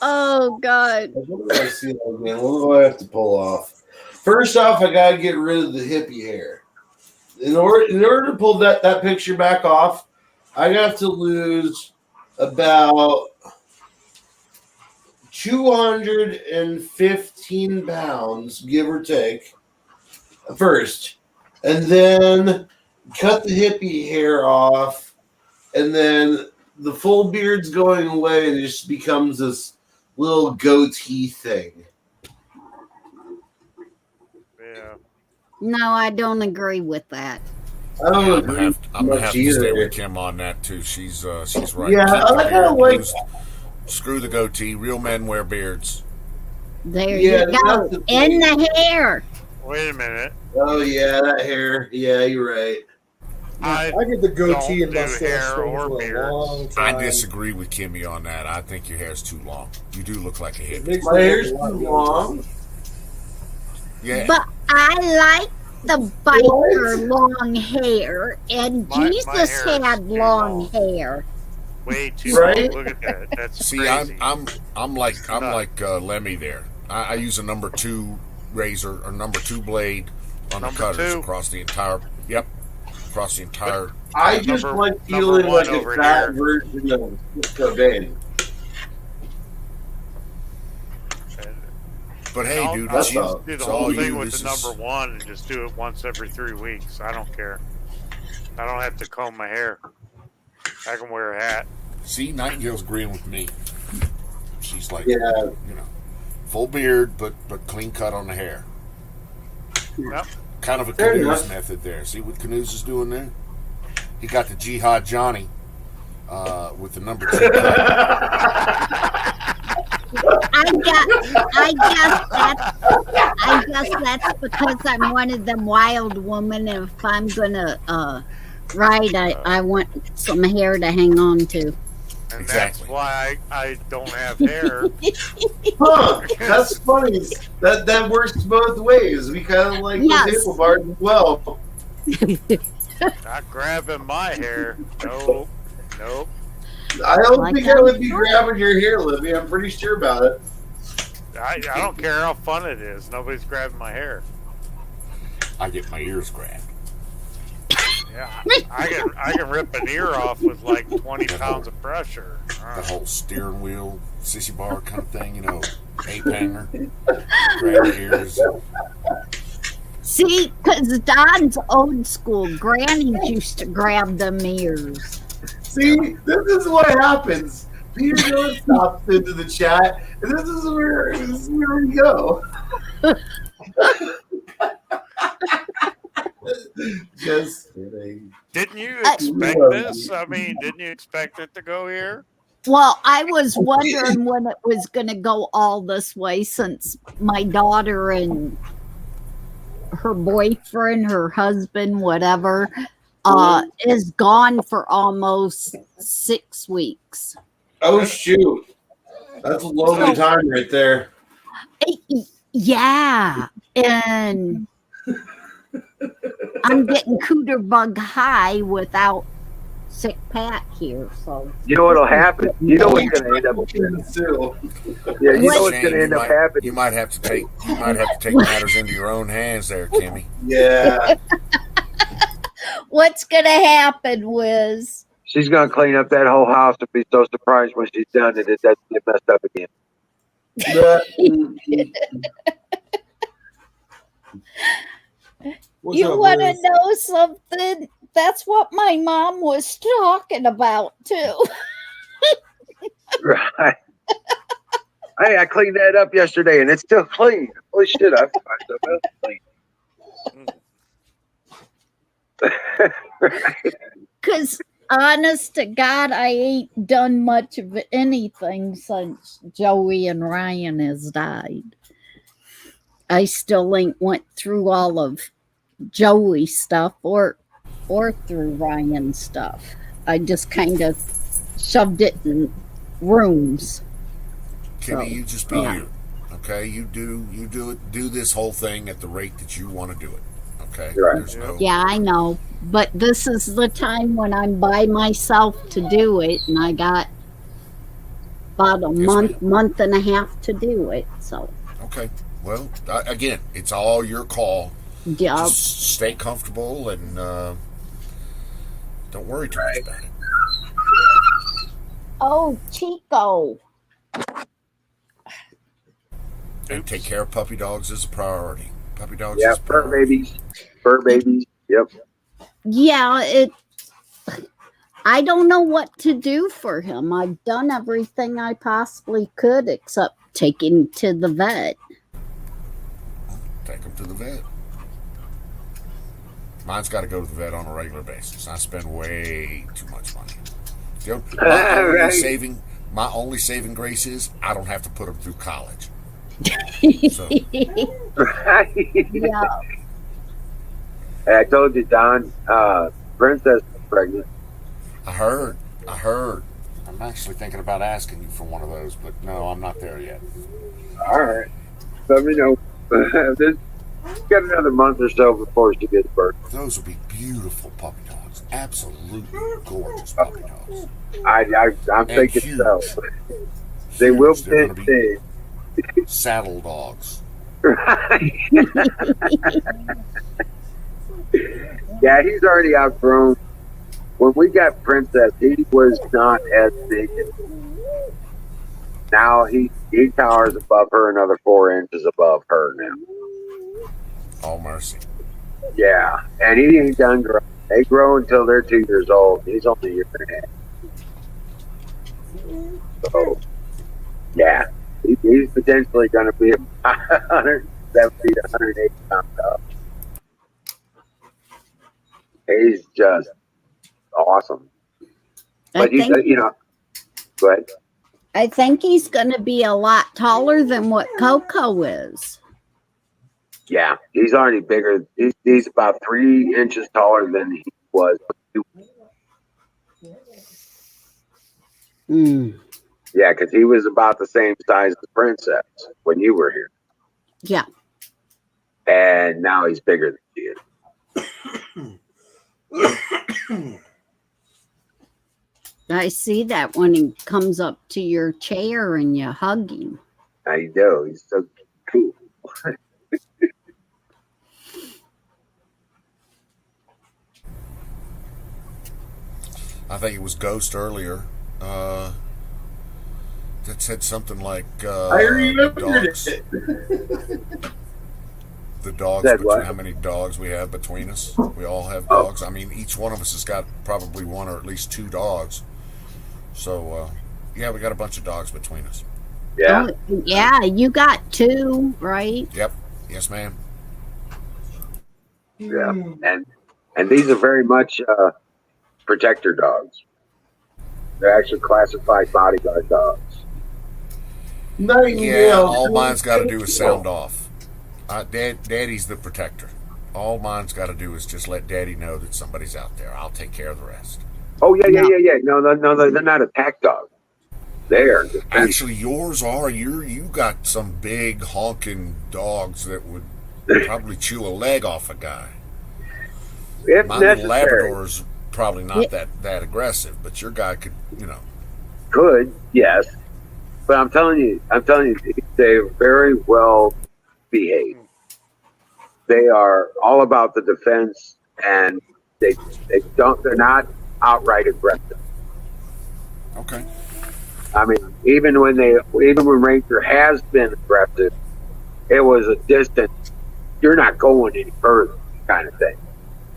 Oh, God. What do I see that again? What do I have to pull off? First off, I gotta get rid of the hippie hair. In order to pull that picture back off, I got to lose about 215 pounds, give or take, first, and then cut the hippie hair off, and then the full beard's going away, and it just becomes this little goatee thing. Yeah. No, I don't agree with that. I don't I'm agree. gonna have to stay with Kim on that too. She's right. Yeah, Keep the I kinda beard like- loose. Screw the goatee. Real men wear beards. There Yeah, you go. that's the In thing. the hair. Wait a minute. Oh yeah, that hair. Yeah, you're right. I I get the goatee don't and do mustache hair thing or for a beards. long I time. disagree with Kimmy on that. I think your hair's too long. You do look like a It hippie. makes My me hair's look a lot too younger. long. Yeah. But I like the biker long hair, and My Jesus hair is had too long long. hair. way too Right? long. Look at that. That's See, crazy. I'm like Lemmy there. I use a number two razor or number 2 blade on the cutters across the entire. Yep, across the entire. I just like feeling like a fat version of Cobain. But hey, dude, I'll do the whole thing with the number 1 and just do it once every 3 weeks. I don't care. I don't have to comb my hair. I can wear a hat. See, Nightingale's agreeing with me. She's like, you know, full beard, but clean cut on the hair. Yep. Kind of a Canoes method there. See what Canoes is doing there? He got the Jihad Johnny with the number 2 cut. I guess that's because I'm one of them wild women. If I'm gonna ride, I want some hair to hang on to. And that's why I don't have hair. Huh? That's funny. That works both ways. We kind of like the handlebars as well. Not grabbing my hair. Nope. I don't think I would be grabbing your hair, Libby. I'm pretty sure about it. I don't care how fun it is. Nobody's grabbing my hair. I get my ears grabbed. Yeah, I can rip an ear off with like 20 pounds of pressure. The whole steering wheel, sissy bar kind of thing, you know, ape hanger, grab the ears. See, because Don's old school. Grannies used to grab them ears. See, this is what happens. Peter Jones stops into the chat, and this is where we go. Just kidding. Didn't you expect this? I mean, didn't you expect it to go here? Well, I was wondering when it was going to go all this way, since my daughter and her boyfriend, her husband, whatever, is gone for almost 6 weeks. Oh, shoot. That's a lonely time right there. Yeah. And I'm getting cooter bug high without sick Pat here. So you know what'll happen? You know what's going to end up happening. Yeah, you know what's going to end up happening. You might have to take matters into your own hands, there, Kimmy. Yeah. What's going to happen, Wiz? She's going to clean up that whole house and be so surprised when she's done it doesn't get messed up again. You want to know something? That's what my mom was talking about, too. Right. Hey, I cleaned that up yesterday, and it's still clean. Holy shit, I find something else clean. Because, honest to God, I ain't done much of anything since Joey and Ryan has died. I still ain't went through all of Joey stuff or through Ryan stuff. I just kind of shoved it in rooms. Kimmy, you just be you. Okay, you do this whole thing at the rate that you want to do it. Okay. Right. Yeah, I know. But this is the time when I'm by myself to do it, and I got about a month and a half to do it. So. Okay. Well, again, it's all your call. Yeah. Just stay comfortable and don't worry too much about it. Oh, Chico. And take care of puppy dogs is a priority. Puppy dogs. Yeah, is a priority. Fur babies. Yep. Yeah, I don't know what to do for him. I've done everything I possibly could except take him to the vet. Take him to the vet. Mine's got to go to the vet on a regular basis. I spend way too much money. You know, my only saving grace is I don't have to put them through college. So. Right. Yeah. Hey, I told you, Don, Princess is pregnant. I heard. I'm actually thinking about asking you for one of those, but no, I'm not there yet. All right. Let me know. Got another month or so before she gets birth. Those will be beautiful puppy dogs. Absolutely gorgeous puppy dogs. I'm thinking huge. so. They will be big. Saddle dogs. Right. Yeah, he's already outgrown. When we got Princess, he was not as big. Now he towers above her another 4 inches above her now. Oh, mercy. Yeah, and he ain't done growing. They grow until they're 2 years old. He's only a year and a half. So, yeah, he's potentially going to be a 170 to 180 pound dog. He's just awesome. But he's, go ahead. I think he's going to be a lot taller than what Coco is. Yeah, he's already bigger. He's about 3 inches taller than he was. Yeah, because he was about the same size as Princess when you were here. Yeah. And now he's bigger than she is. I see that when he comes up to your chair and you hug him. I know. He's so cool. I think it was Ghost earlier that said something like I remember it. The dogs, how many dogs we have between us. We all have dogs. I mean, each one of us has got probably one or at least 2 dogs. So, yeah, we got a bunch of dogs between us. Yeah. Oh, yeah, you got 2, right? Yep. Yes, ma'am. Yeah. And these are very much protector dogs. They're actually classified bodyguard dogs. Yeah, all mine's got to do is sound off. Daddy's the protector. All mine's got to do is just let Daddy know that somebody's out there. I'll take care of the rest. Oh, yeah. No, they're not attack dogs. They're actually, yours are. You got some big honking dogs that would probably chew a leg off a guy. If My necessary. little Labrador's probably not that aggressive, but your guy could, Could, yes. But I'm telling you, they're very well behaved. They are all about the defense, and they're not outright aggressive. Okay. I mean, even when Ranger has been aggressive, it was a distant, you're not going any further kind of thing.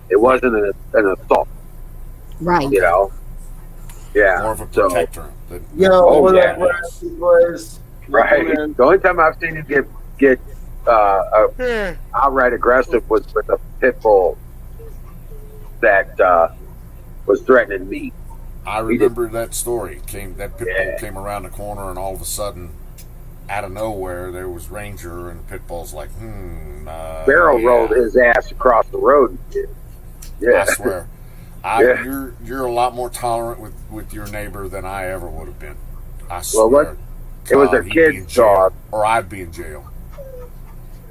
It wasn't an assault. Right. Yeah. More of a protector. Was right. The only time I've seen him get outright aggressive was with a pit bull that was threatening me. I remember that story. That pit bull came around the corner, and all of a sudden, out of nowhere, there was Ranger, and pit bull's like, barrel rolled his ass across the road. Yeah, I swear. You're a lot more tolerant with your neighbor than I ever would have been. I swear. Well, it was their kid's dog, or I'd be in jail.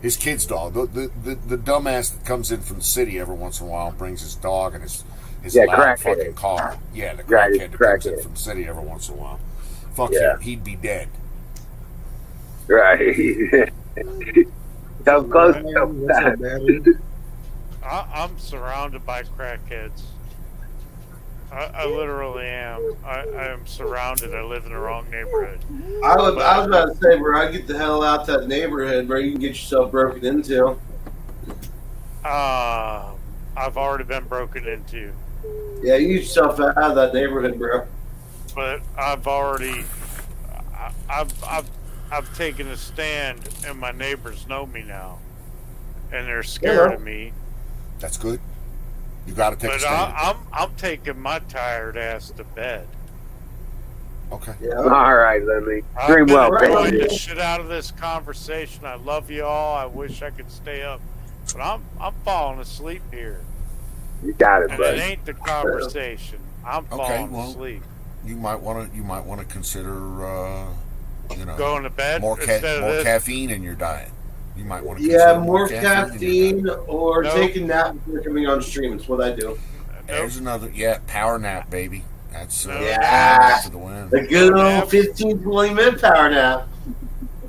His kid's dog, the dumbass that comes in from the city every once in a while and brings his dog and his loud fucking car. Yeah, the crackhead that comes in from the city every once in a while. Fuck him, he'd be dead. Right. So close to that. I'm surrounded by crackheads. I literally am. I am surrounded. I live in the wrong neighborhood. I was about to say, bro, I get the hell out that neighborhood where you can get yourself broken into. I've already been broken into. Yeah, you get yourself out of that neighborhood, bro. But I've taken a stand, and my neighbors know me now, and they're scared of me. That's good. You got to take a stand. I'm taking my tired ass to bed. Okay. Yeah. All right, Lily. Dream well, baby. The shit out of this conversation. I love you all. I wish I could stay up, but I'm falling asleep here. You got it, and buddy. It ain't the conversation. I'm falling asleep. You might want to consider, going to bed. More caffeine in your diet. You might want to more caffeine or take a nap before coming on stream. It's what I do. There's another power nap, baby. That's for the win. The good old 15-20 minute power nap.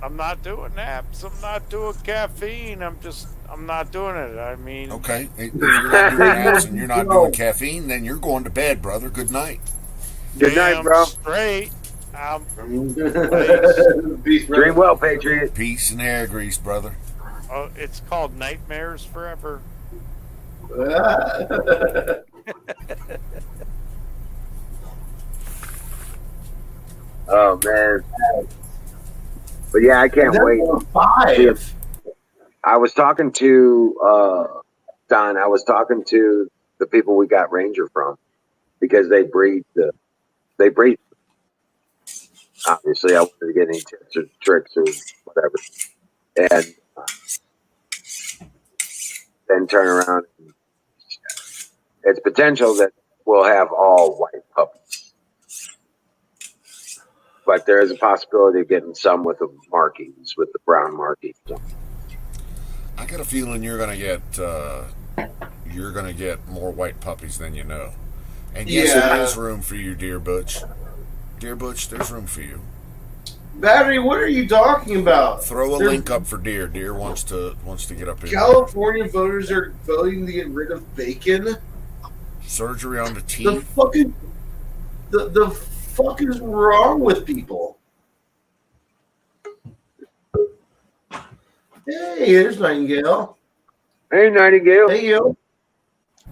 I'm not doing naps. I'm not doing caffeine. I'm not doing it. I mean, Okay, if you're not doing naps and you're not doing caffeine, then you're going to bed, brother. Good night. Good night, bro. Straight. Dream well, Patriot. Peace and hair grease, brother. Oh, it's called Nightmares Forever. Oh man. But yeah, I can't wait. 5. I was talking to Don. I was talking to the people we got Ranger from because they breed. Obviously, I wanted to get any tips or tricks or whatever, and then turn around. And it's potential that we'll have all white puppies, but there is a possibility of getting some with the markings, with the brown markings. I got a feeling you're gonna get more white puppies than you know. And yes, there is room for you, dear Butch. Dear Butch, there's room for you. Battery, what are you talking about? Throw a link up for Deer. Deer wants to get up in California voters are voting to get rid of bacon. Surgery on the teeth. The fuck is wrong with people? Hey, there's Nightingale. Hey, Nightingale. Hey, you.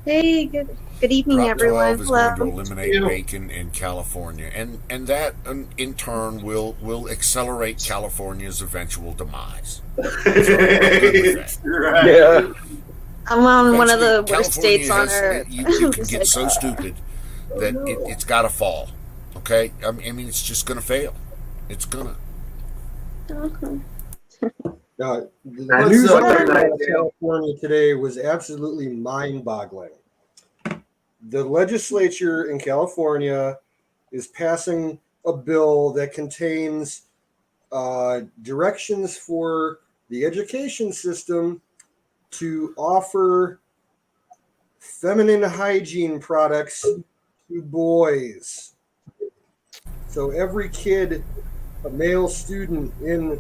Hey, good evening, Prop everyone. 12 is Hello. going to eliminate bacon in California, and that in turn will accelerate California's eventual demise. So I'm good with that. Right. Yeah. I'm on one of the California worst states on earth. You can get so stupid that it's got to fall. Okay, I mean it's just going to fail. It's gonna. Okay. The I news knew out that. of California today was absolutely mind-boggling. The legislature in California is passing a bill that contains directions for the education system to offer feminine hygiene products to boys. So every kid, a male student in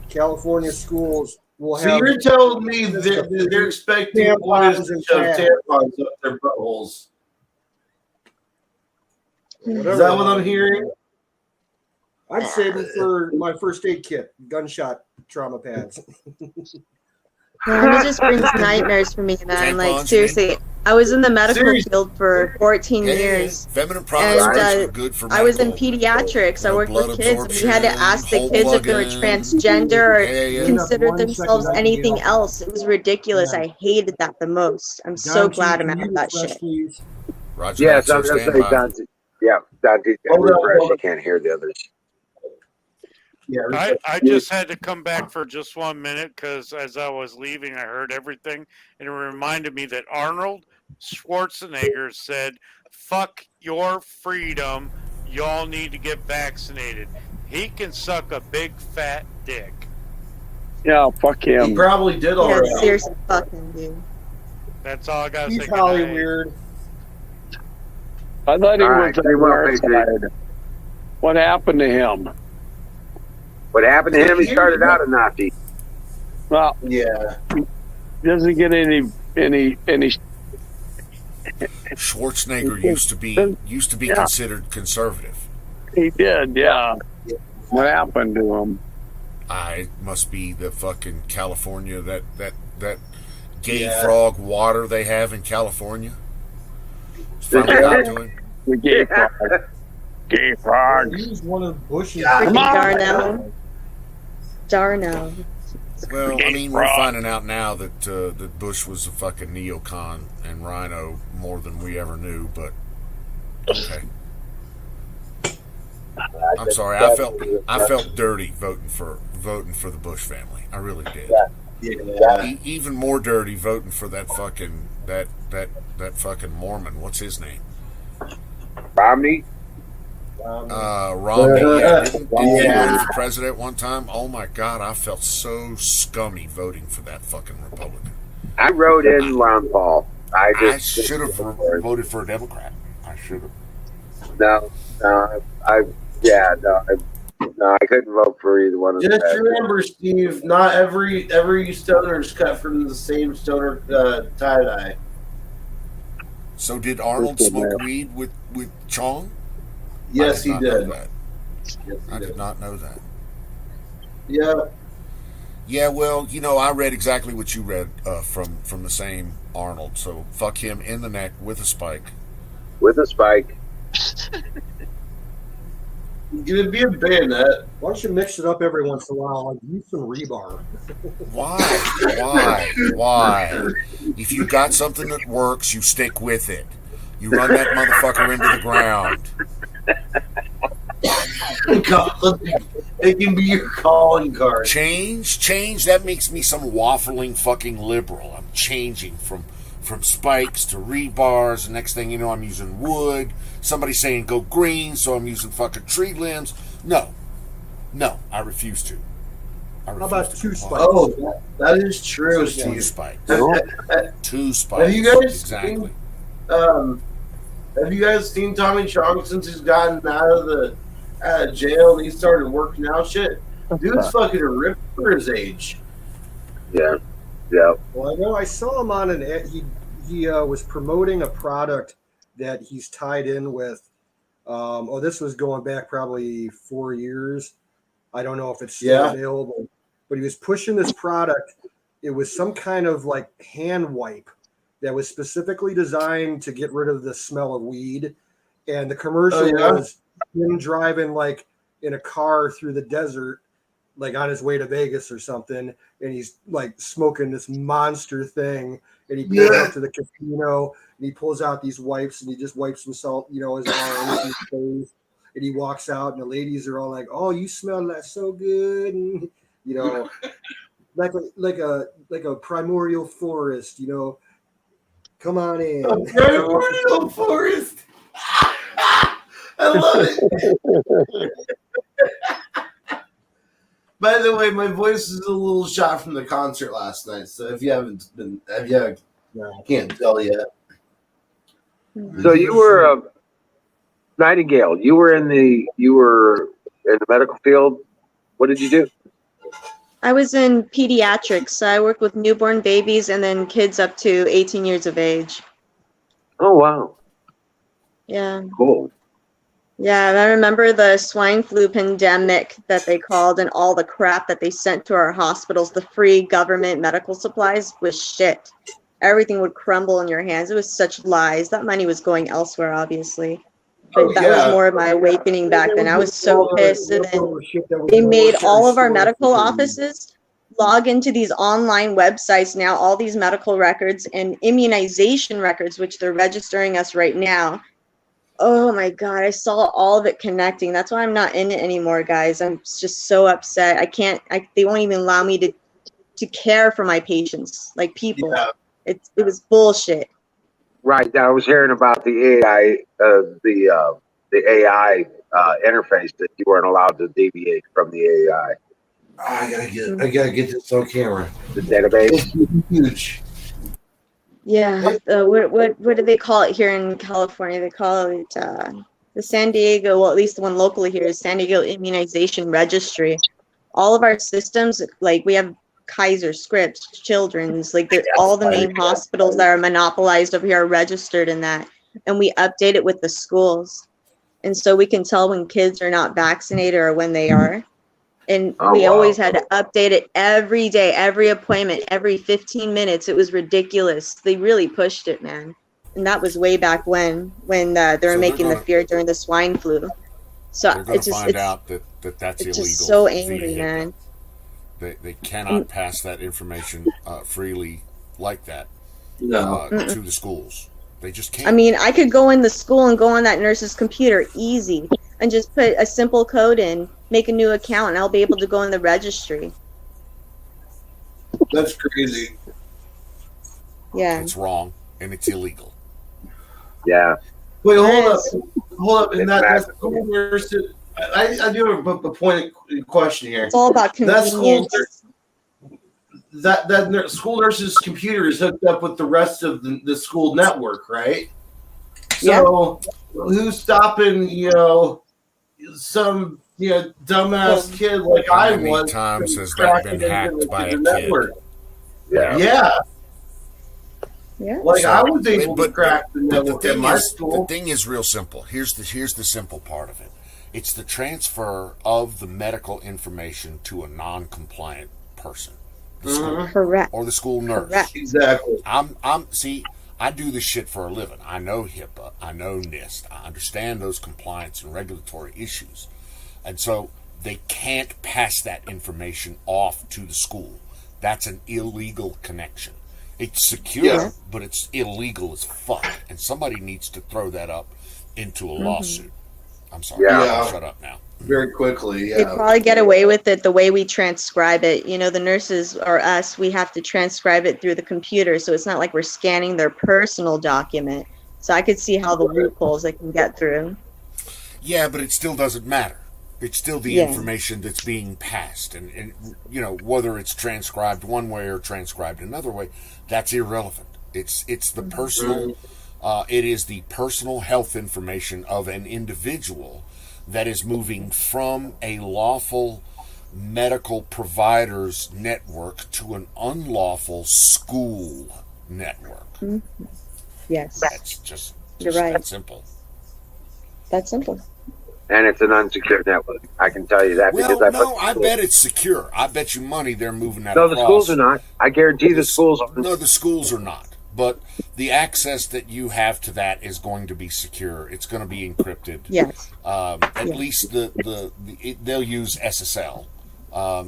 California schools will have. So you're telling me that they're expecting boys to shove tampons up their buttholes? Is that what I'm hearing? I'd save it for my first aid kit, gunshot trauma pads. It just brings nightmares for me, man. Like, Tampons, seriously, I was in the medical Seriously. field for 14 years. Feminine products And, are good for I was in medical, pediatrics. I worked blood with kids, and we had to ask the absorption, kids if they were hole transgender or Yeah. considered themselves anything else. It was ridiculous. I hated that the most. I'm so glad I'm out of that shit. Roger Yes, that, I was sir. going to Stand say, by. Dante. Yeah, Dante's got Hold on, refresh. hold You on. can't hear the others. Yeah. I just had to come back for just 1 minute because as I was leaving, I heard everything, and it reminded me that Arnold Schwarzenegger said, "Fuck your freedom. Y'all need to get vaccinated." He can suck a big fat dick. Yeah, fuck He him. probably did Yeah, already. seriously, fucking dude. That's all I got to He's say. Holly Good night. weird. I thought he All right, was on tell you what, our Patriot. side. What happened to him? What happened to him? He started out a Nazi. Well, Yeah. doesn't get any. Schwarzenegger used to be Yeah. considered conservative. He did, yeah. What happened to him? It must be the fucking California that gay frog water they have in California. It's finally got to him. The gay frog. Gay frogs. He was one of Bush's. Freaking on. Darnell. Darnell. Well, I Gay mean, we're frog. finding out now that that Bush was a fucking neocon and rhino more than we ever knew. But okay, I'm sorry. I felt dirty voting for the Bush family. I really did. Yeah. Even more dirty voting for that fucking that fucking Mormon. What's his name? Romney? Romney. Yeah, didn't he Yeah. run for president one time? Oh my God, I felt so scummy voting for that fucking Republican. I wrote in Ron Paul. I should have voted for a Democrat. I should have. No, No, I couldn't vote for either one of them. Just remember, Steve, not every stoner is cut from the same stoner tie dye. So did Arnold smoke weed with Chong? Yes, he did. I did not know that. Yeah. Yeah, well, I read exactly what you read from the same Arnold. So fuck him in the neck with a spike. With a spike. Give it be a bayonet. Why don't you mix it up every once in a while? Like use some rebar. Why? If you got something that works, you stick with it. You run that motherfucker into the ground. God, it can be your calling card. Change. That makes me some waffling fucking liberal. I'm changing from spikes to rebars. The next thing you know, I'm using wood. Somebody's saying go green, so I'm using fucking tree limbs. No, I refuse to. How about 2 spikes? Oh, that is true, Steve. 2 spikes. 2 spikes. Have you guys have you guys seen Tommy Chong since he's gotten out of jail and he started working out shit? Dude's fucking a rip for his age. Yeah. Well, I know I saw him on an ad. He was promoting a product that he's tied in with. This was going back probably 4 years. I don't know if it's still available, but he was pushing this product. It was some kind of like hand wipe that was specifically designed to get rid of the smell of weed. And the commercial was him driving like in a car through the desert, like on his way to Vegas or something. And he's like smoking this monster thing. And he goes out to the casino and he pulls out these wipes and he just wipes himself, his arms and his face. And he walks out and the ladies are all like, "Oh, you smell that so good." And, like a primordial forest, Come on in. A primordial forest. I love it. By the way, my voice is a little shot from the concert last night. So if you can't tell yet. So you were Nightingale. You were in the medical field. What did you do? I was in pediatrics. I worked with newborn babies and then kids up to 18 years of age. Oh, wow. Yeah. Cool. Yeah, I remember the swine flu pandemic that they called and all the crap that they sent to our hospitals. The free government medical supplies was shit. Everything would crumble in your hands. It was such lies. That money was going elsewhere, obviously. But that was more of my awakening back then. I was so pissed. And then they made all of our medical offices log into these online websites now, all these medical records and immunization records, which they're registering us right now. Oh my God, I saw all of it connecting. That's why I'm not in it anymore, guys. I'm just so upset. They won't even allow me to care for my patients like people. Yeah. It was bullshit. Right. I was hearing about the AI, the AI interface that you weren't allowed to deviate from the AI. I gotta get this on camera. The database. It's huge. Yeah. What do they call it here in California? They call it the San Diego. Well, at least the one locally here is San Diego Immunization Registry. All of our systems, like we have Kaiser, Scripps, Children's, like all the main hospitals that are monopolized over here are registered in that, and we update it with the schools, and so we can tell when kids are not vaccinated or when they are, and we always had to update it every day, every appointment, every 15 minutes. It was ridiculous. They really pushed it, man, and that was way back when they were making the fear during the swine flu. So it's just find out that's illegal. Just so angry, man. They cannot pass that information freely like that to the schools. They just can't. I mean, I could go in the school and go on that nurse's computer easy and just put a simple code in, make a new account, and I'll be able to go in the registry. That's crazy. Yeah. It's wrong and it's illegal. Yeah. Wait, hold up. And that school nurse, I do have a point of question here. It's all about convenience. That school nurse's computer is hooked up with the rest of the school network, right? So who's stopping, some dumbass kid like How I many was. times has that cracking been hacked into by the a kid? network. Yeah. Yeah. Like So, I was able to but crack the the network at thing my is, school. the thing is real simple. Here's the simple part of it. It's the transfer of the medical information to a non-compliant person, the school, Correct. or the school nurse. Correct. Exactly. See, I do this shit for a living. I know HIPAA, I know NIST, I understand those compliance and regulatory issues, and so they can't pass that information off to the school. That's an illegal connection. It's secure, but it's illegal as fuck, and somebody needs to throw that up into a lawsuit. I'm sorry, I'll shut up now. Very quickly, They probably get away with it the way we transcribe it. The nurses or us, we have to transcribe it through the computer, so it's not like we're scanning their personal document. So I could see how the loopholes they can get through. Yeah, but it still doesn't matter. It's still the information that's being passed, and whether it's transcribed one way or transcribed another way, that's irrelevant. It's the personal. It is the personal health information of an individual that is moving from a lawful medical providers network to an unlawful school network. Yes, that's just you're right. That simple. That's simple. And it's an unsecured network. I can tell you that because I bet it's secure. I bet you money they're moving that. No, across. the schools are not. I guarantee the schools are. No, the schools are not. But the access that you have to that is going to be secure. It's going to be encrypted. Yes. At least they'll use SSL.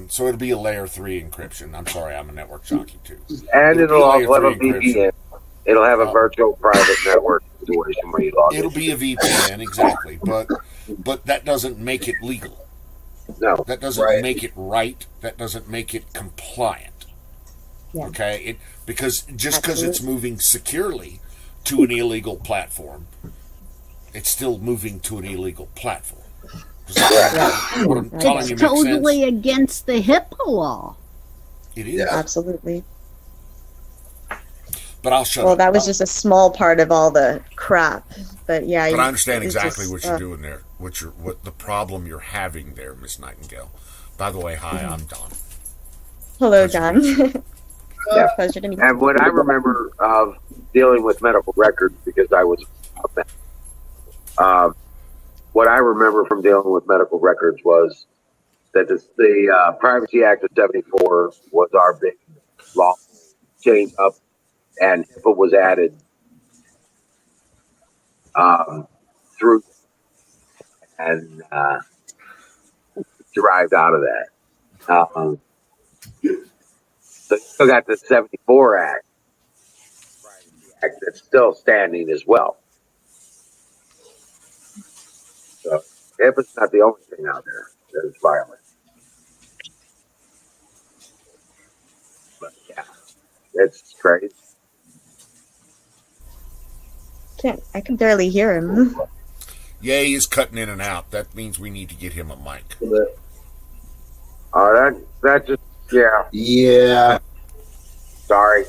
So it'll be a layer 3 encryption. I'm sorry, I'm a network jockey too. And it'll also have a VPN. It'll have a virtual private network situation where you log in. It'll be a VPN, exactly. But that doesn't make it legal. No. That doesn't make it right. That doesn't make it compliant. Yeah. Okay? Because it's moving securely to an illegal platform, it's still moving to an illegal platform. What I'm telling you It's makes totally sense. against the HIPAA law. It is. Absolutely. But I'll shut up. Well, that was just a small part of all the crap. But yeah. But I understand exactly what you're doing there. What the problem you're having there, Miss Nightingale. By the way, hi, I'm Don. Hello, Don. Pleasure to meet you. And what I remember of dealing with medical records, because I was what I remember from dealing with medical records was that the Privacy Act of '74 was our big law change up, and HIPAA was added through and derived out of that. So you still got the '74 Act that's still standing as well. So HIPAA's not the only thing out there that is violent. But yeah, it's crazy. I can barely hear him. Yeah, he's cutting in and out. That means we need to get him a mic. That just yeah. Sorry.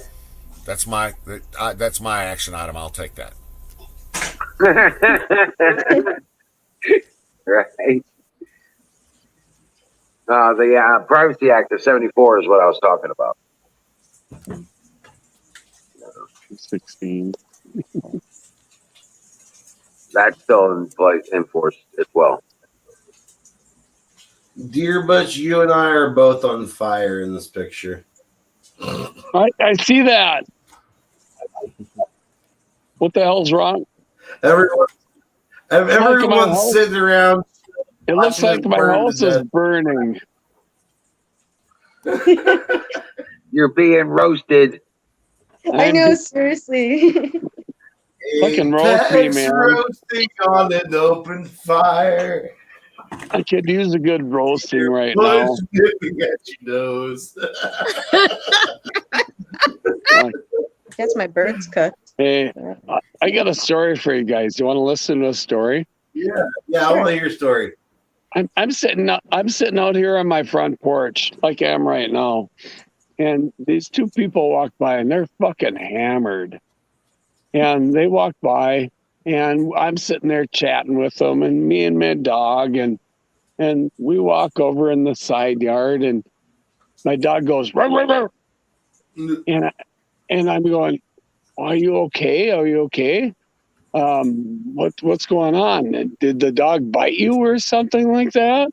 That's my action item. I'll take that. Right. The Privacy Act of '74 is what I was talking about. 16. That's still in force as well. Dear Butch, you and I are both on fire in this picture. I see that. What the hell's wrong? Everyone's sitting around. It looks like my house is burning. You're being roasted. I know, seriously. Fucking roast me, man. Roasting on an open fire. I could use a good roasting right now. Nipping at your nose. That's my bird's cooked. Hey, I got a story for you guys. Do you want to listen to a story? Yeah, I want to hear your story. I'm sitting out here on my front porch, like I am right now, and these two people walk by, and they're fucking hammered. And they walk by, and I'm sitting there chatting with them, and me and my dog, and And we walk over in the side yard, and my dog goes, "Rah, rah, rah." And I'm going, "Are you okay? Are you okay? What's going on? Did the dog bite you or something like that?"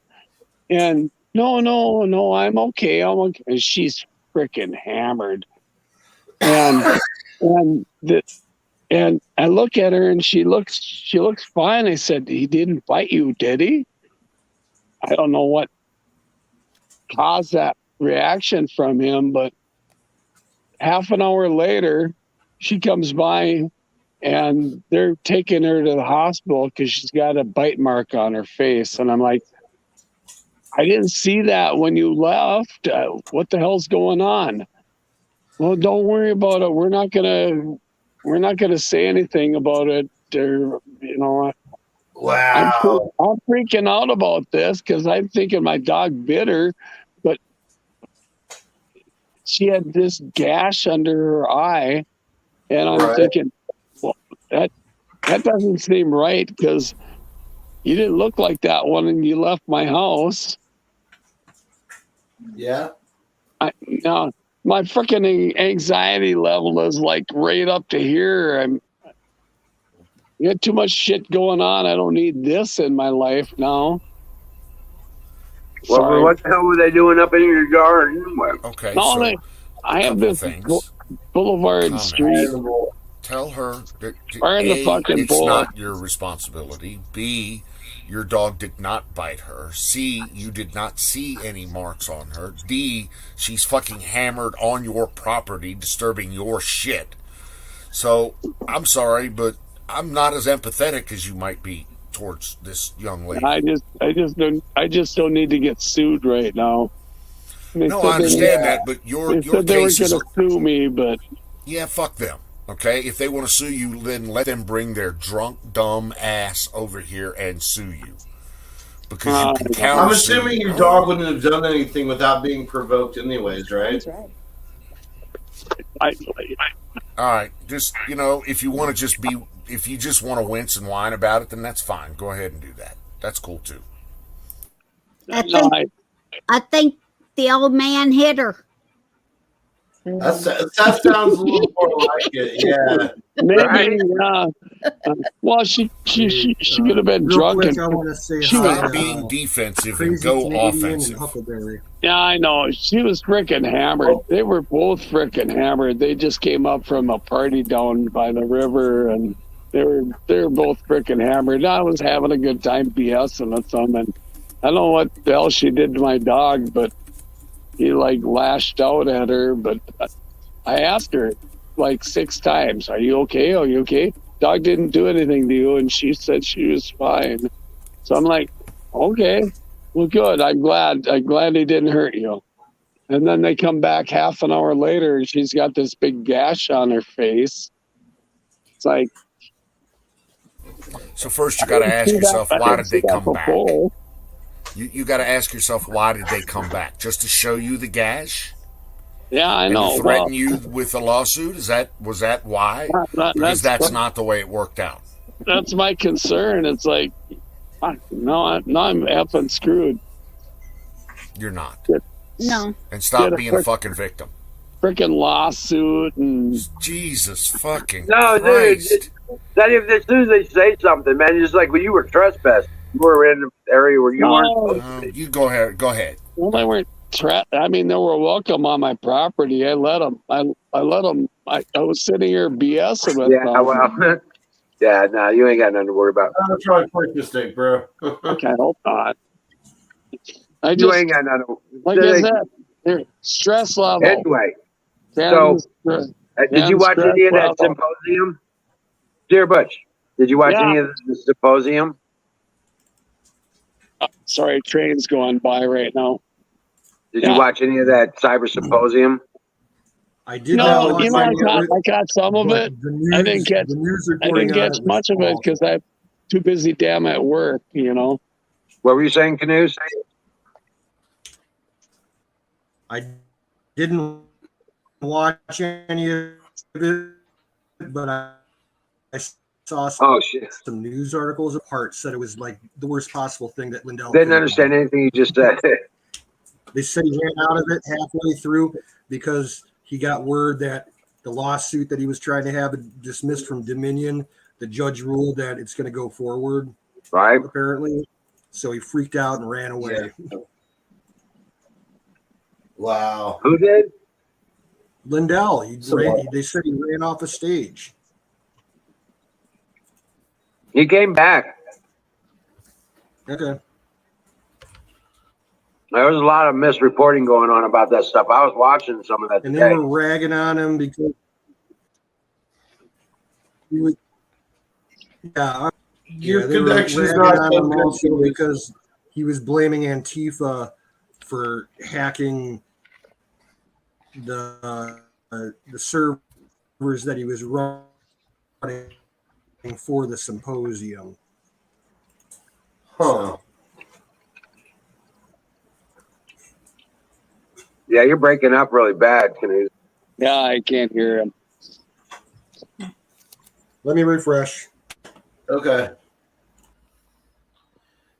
And no, I'm okay. I'm okay. And she's freaking hammered. And and I look at her, and she looks fine. I said, "He didn't bite you, did he?" I don't know what caused that reaction from him, but half an hour later, she comes by, and they're taking her to the hospital because she's got a bite mark on her face. And I'm like, "I didn't see that when you left. What the hell's going on?" "Well, don't worry about it. We're not gonna say anything about it." Or, Wow. I'm freaking out about this because I'm thinking my dog bit her, but she had this gash under her eye, and I'm Right. thinking, well, that doesn't seem right because you didn't look like that when you left my house. Yeah. Now my freaking anxiety level is like right up to here. You got too much shit going on. I don't need this in my life now. Well, Sorry. what the hell were they doing up in your garden? Okay, No, so I have couple this things. boulevard Comments. street. Tell her that Burn the A, fucking it's bullet. not your responsibility. B, your dog did not bite her. C, you did not see any marks on her. D, she's fucking hammered on your property, disturbing your shit. So, I'm sorry, but I'm not as empathetic as you might be towards this young lady. I just don't need to get sued right now. No, I understand that, but your they said they were case is going to sue me, but yeah, fuck them. Okay, if they want to sue you, then let them bring their drunk, dumb ass over here and sue you. Because you can counter. I'm assuming your dog wouldn't have done anything without being provoked, anyways, right? All right, just if you want to if you just want to wince and whine about it, then that's fine. Go ahead and do that. That's cool too. I think the old man hit her. That sounds a little more like it, yeah. Maybe, well, she could have been drunk. Quick, I want to say stop being defensive and go offensive. Yeah, I know. She was freaking hammered. They were both freaking hammered. They just came up from a party down by the river, and they were both freaking hammered. I was having a good time BSing with them, and I don't know what the hell she did to my dog, but he lashed out at her. But I asked her 6 times, "Are you okay? Are you okay?" Dog didn't do anything to you, and she said she was fine. So I'm like, okay, well, good. I'm glad he didn't hurt you. And then they come back half an hour later, and she's got this big gash on her face. It's like, so first you got to ask yourself, why did they come back? You got to ask yourself, why did they come back? Just to show you the gash? Yeah, I know. And threaten you with a lawsuit? Was that why? Because that's not the way it worked out. That's my concern. It's like, no, I'm effing screwed. You're not. No. And stop being a fucking victim. Freaking lawsuit and Jesus fucking no, Christ. Dude. As soon as they say something, man, it's like when you were trespassing. You were in an area where you weren't. You go ahead. Go ahead. Well, they weren't. They were welcome on my property. I let them. I let them. I was sitting here BSing with them. Well, yeah, no, you ain't got nothing to worry about. I'm trying to quick mistake, bro. Okay, I hope not. You ain't got nothing. Like I said, stress level. Anyway, so did you watch any of that symposium? Dear Butch, did you watch any of the symposium? Sorry, train's going by right now. Did you watch any of that cyber symposium? I did. No, I got some of it. I didn't catch much of it because I'm too busy damn at work. What were you saying, Canoes? I didn't watch any of it, but I saw some news articles of parts said it was like the worst possible thing that Lindell didn't understand anything you just said. They said he ran out of it halfway through because he got word that the lawsuit that he was trying to have dismissed from Dominion, the judge ruled that it's going to go forward, right? Apparently. So he freaked out and ran away. Yeah. Wow. Who did? Lindell. They said he ran off a stage. He came back. Okay. There was a lot of misreporting going on about that stuff. I was watching some of that And today. they were ragging on him because he was, Your they were connection's ragging not on so him good, also Felix. because he was blaming Antifa for hacking the servers that he was running for the symposium. Huh. Yeah, you're breaking up really bad, Canute. Yeah, I can't hear him. Let me refresh. Okay.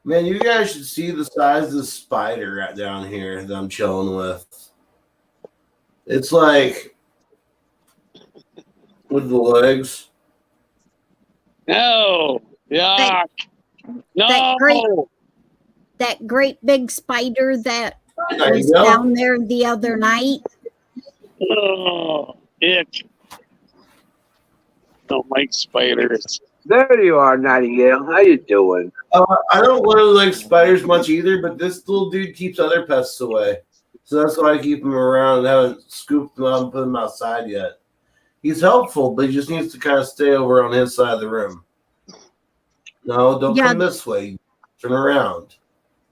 Man, you guys should see the size of the spider right down here that I'm chilling with. It's like with the legs. No. Yuck. No. That great big spider that There was you go. down there the other night. Oh, ick. Don't like spiders. There you are, Nightingale. How you doing? I don't really like spiders much either, but this little dude keeps other pests away. So that's why I keep him around and haven't scooped him out and put him outside yet. He's helpful, but he just needs to kind of stay over on his side of the room. No, don't come this way. Turn around.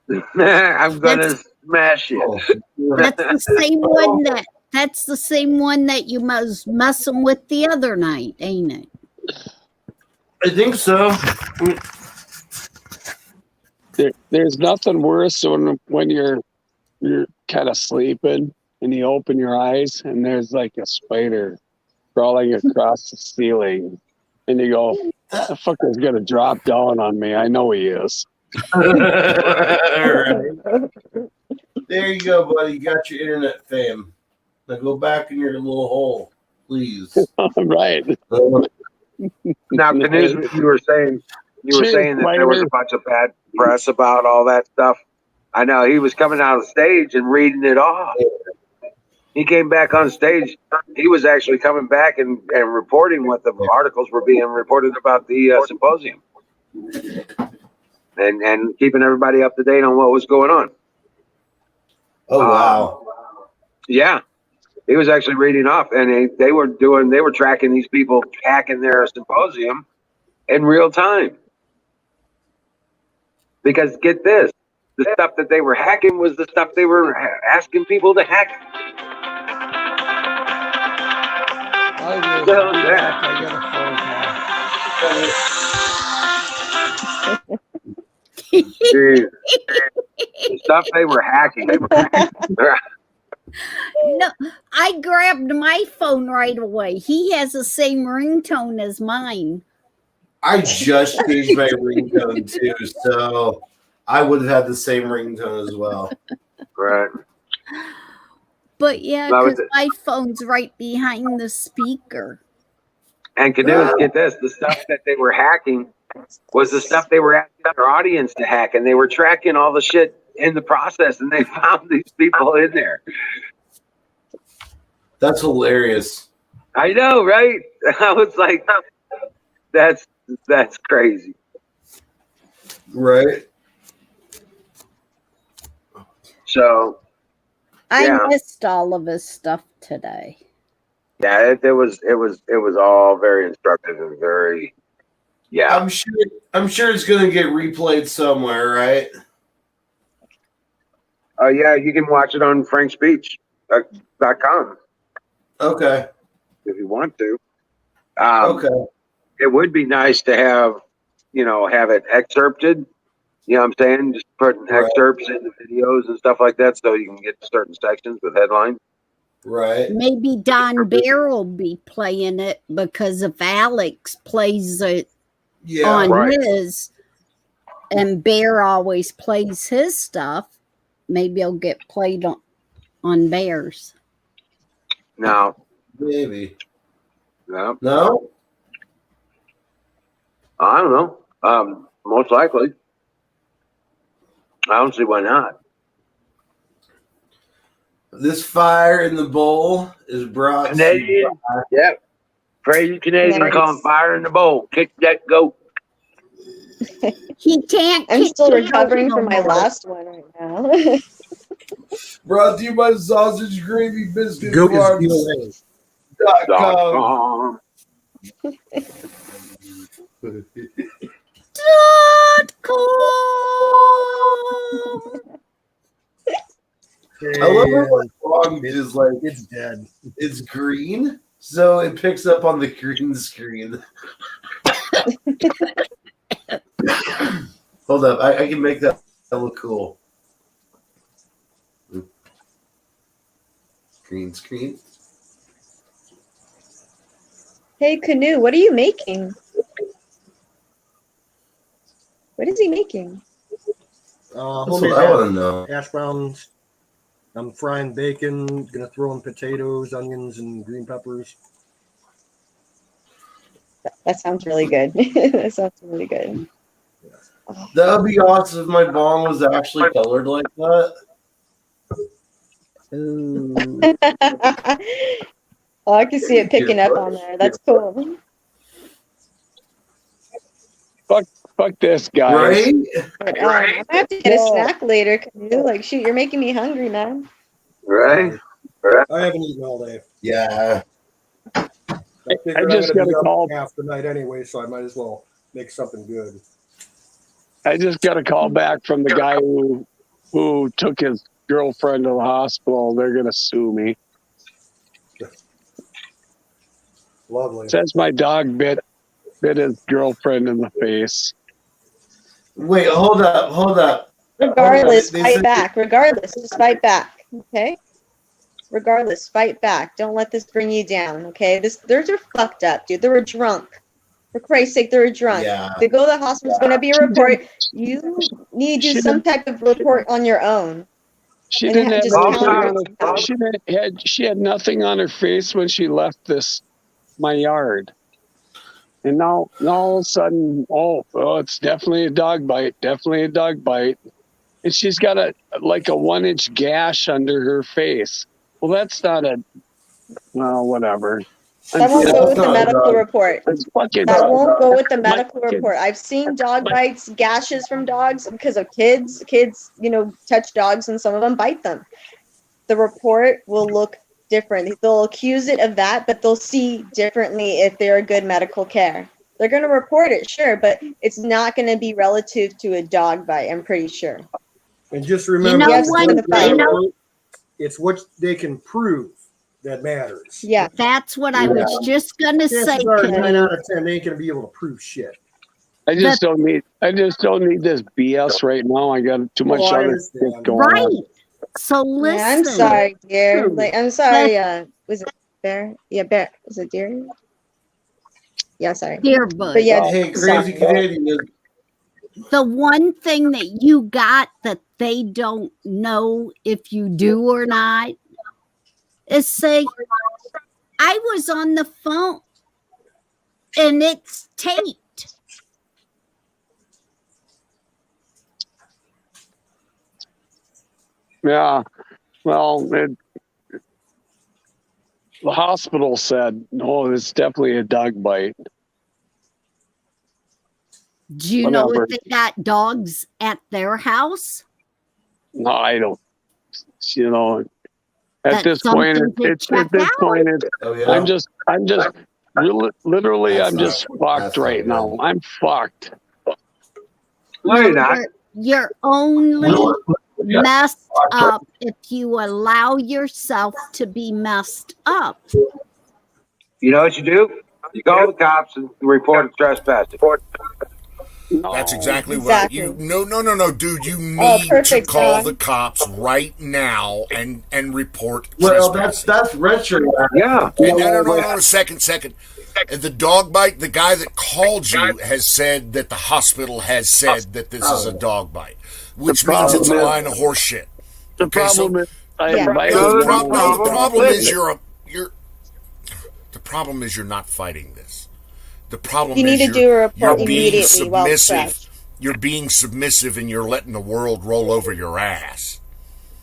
I'm gonna smash you. That's the same one that's the same one that you was messing with the other night, ain't it? I think so. There's nothing worse when you're kind of sleeping and you open your eyes and there's like a spider crawling across the ceiling and you go, "The fucker's gonna drop down on me." I know he is. All right. There you go, buddy. You got your internet fame. Now go back in your little hole, please. Right. Now, Canute, you were saying that there was a bunch of bad press about all that stuff. I know he was coming out of stage and reading it off. He came back on stage. He was actually coming back and reporting what the articles were being reported about the symposium, and keeping everybody up to date on what was going on. Oh wow! Yeah, he was actually reading off, and they were tracking these people hacking their symposium in real time. Because get this, the stuff that they were hacking was the stuff they were asking people to hack. So the stuff they were hacking. No, I grabbed my phone right away. He has the same ringtone as mine. I just changed my ringtone too, so I would have had the same ringtone as well. Right. But yeah, because my phone's right behind the speaker. And Canute, get this, the stuff that they were hacking was the stuff they were asking their audience to hack, and they were tracking all the shit in the process, and they found these people in there. That's hilarious. I know, right? I was like, that's crazy. Right. So I missed all of his stuff today. Yeah, it was all very instructive and very, yeah. I'm sure it's gonna get replayed somewhere, right? Oh yeah, you can watch it on frankspeech.com. Okay. If you want to. Okay. It would be nice to have it excerpted. You know what I'm saying? Just putting excerpts in the videos and stuff like that so you can get to certain sections with headlines. Right. Maybe Don Bear will be playing it because if Alex plays it on his, and Bear always plays his stuff, maybe he'll get played on Bear's. No. Maybe. No. No? I don't know. Most likely. I don't see why not. This fire in the bowl is brought Canadian. Yep. Crazy Canadian calling fire in the bowl. Kick that goat. He can't. I'm still recovering from my last one right now. Brought to you by Sausage Gravy Biscuit Goat is Farms.com. I love how my song is like it's dead. It's green, so it picks up on the green screen. Hold up, I can make that look cool. Green screen. Hey, Canoe, what are you making? What is he making? That's what I want to know. Hash browns. I'm frying bacon. Gonna throw in potatoes, onions, and green peppers. That sounds really good. That sounds really good. That would be awesome if my bong was actually colored like that. Oh, I can see it picking up on there. That's cool. Fuck this guy. Right? But, I'm gonna have to get a snack later, Canoe. Like, shoot, you're making me hungry, man. Right? I haven't eaten all day. Yeah. I just got a call half the night anyway, so I might as well make something good. I just got a call back from the guy who took his girlfriend to the hospital. They're gonna sue me. Lovely. Says my dog bit his girlfriend in the face. Wait, hold up. Regardless, fight back. Regardless, just fight back. Okay? Regardless, fight back. Don't let this bring you down. Okay? They're fucked up, dude. They were drunk. For Christ's sake, they were drunk. Yeah. They go to the hospital. It's going to be a report. You need to do some type of report on your own. She didn't have anything on her, she had nothing on her face when she left my yard. And now all of a sudden, it's definitely a dog bite. Definitely a dog bite. And she's got a 1-inch gash under her face. Well, that's not whatever. That won't go with the medical report. That won't go with the medical kid. report. I've seen dog bites, gashes from dogs because of kids. Kids, touch dogs and some of them bite them. The report will look different. They'll accuse it of that, but they'll see differently if they're a good medical care. They're going to report it, sure, but it's not going to be relative to a dog bite, I'm pretty sure. And just remember, it's what they can prove that matters. Yeah. That's what I was just going to say. 9 out of 10, they ain't going to be able to prove shit. I just don't need this BS right now. I got too much other shit going on. Right. So listen. Yeah, I'm sorry, dear. I'm sorry. Was it Bear? Yeah, Bear. Was it Deer? Yeah, sorry. Dear Bud. But yeah, hey, Crazy Canadian. The one thing that you got that they don't know if you do or not is say, I was on the phone and it's taped. Yeah. Well, the hospital said, no, it's definitely a dog bite. Do you know if they got dogs at their house? No, I don't. At this point, I'm just literally, I'm just fucked right now. I'm fucked. No, you're not. You're only messed up if you allow yourself to be messed up. You know what you do? You call the cops and report a trespass. No. That's exactly Exactly. right. No, dude. You need to perfect, call John. the cops right now and report Well, trespassing. that's retro. Yeah. No, second. The dog bite, the guy that called you has said that the hospital has said that this is a dog bite, which means it's a line of horse shit. The Okay, problem is, I Yeah. invited No, the the them. problem is the problem is you're not fighting this. The problem You need is to do a report you're being immediately while it's submissive. fresh. You're being submissive and you're letting the world roll over your ass.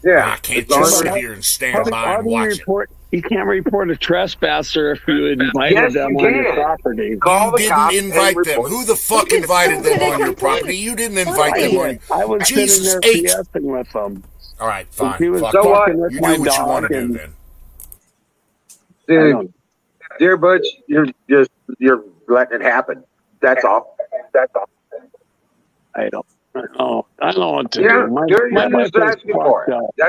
Yeah. I can't It's all just sit right. here and stand by How and do you watch it. report? You can't report a trespasser if you invited Yes, them you on your can. property. Call You the didn't cops invite and them. report. Who the fuck You can invited still them get a on your complaint. property? You didn't invite them on your... I was sitting Jesus there H. BSing with them. All right, He fine. was Fuck So it. what? fucking with You my do what you want dog, to do and then. I Dude, don't. dear Butch, you're letting it happen. That's all. I don't know. I don't know what to Yeah, do. My you're wife just is asking for fucked it.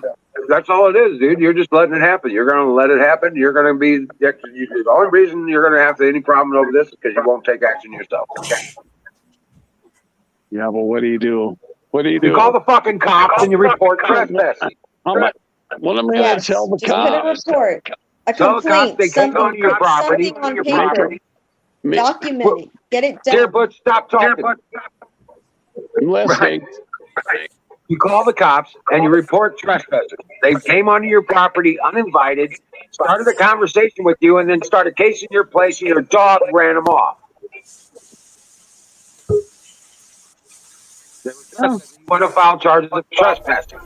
up. That's all it is, dude. You're just letting it happen. You're going to let it happen. You're going to be the only reason you're going to have any problem over this is because you won't take action yourself. Yeah, but what do you do? What do you do? You call the fucking cops and you report trespassing. What am I going Yes, to tell the just put a cops? report, a Tell the cops complaint, they came on your property. something on paper. Document it. Get it Dear done. Butch, stop talking. I'm listening. You call the cops and you report trespassing. They came onto your property uninvited, started a conversation with you, and then started casing your place, and your dog ran them off. You want to file charges of trespassing.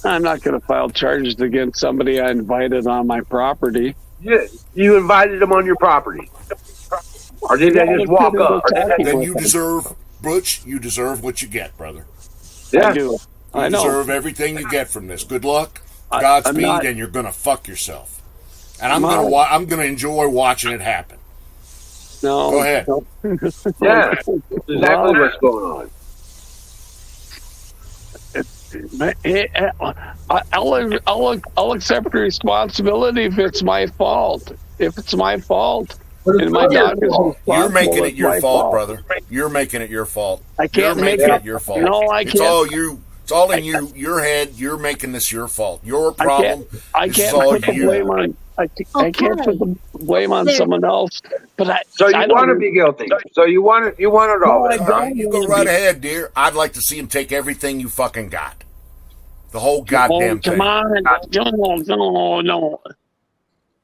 I'm not going to file charges against somebody I invited on my property. You invited them on your property. Or did they just walk up? Then you deserve, Butch, you deserve what you get, brother. Yeah. I do. I You know. deserve everything you get from this. Good luck, I'm Godspeed, not- and you're gonna fuck yourself. And I'm Mom. gonna enjoy watching it happen. No. Go ahead. No. Yeah. Exactly what's going on. I'll accept responsibility if it's my fault. If it's my fault, and my dog is responsible, You're making it it's your my fault, brother. You're making it your fault. I can't You're make making it. it your fault. No, I It's can't. all you. It's all in you. Your head. You're making this your fault. Your problem. I This can't is all put the you. blame on. I can't put the blame on There- someone else. But So you I want to don't. be guilty. So you want it all. No, I This, All huh? right, you go right ahead, dear. I'd like to see him take everything you fucking got. The whole goddamn Come thing. on,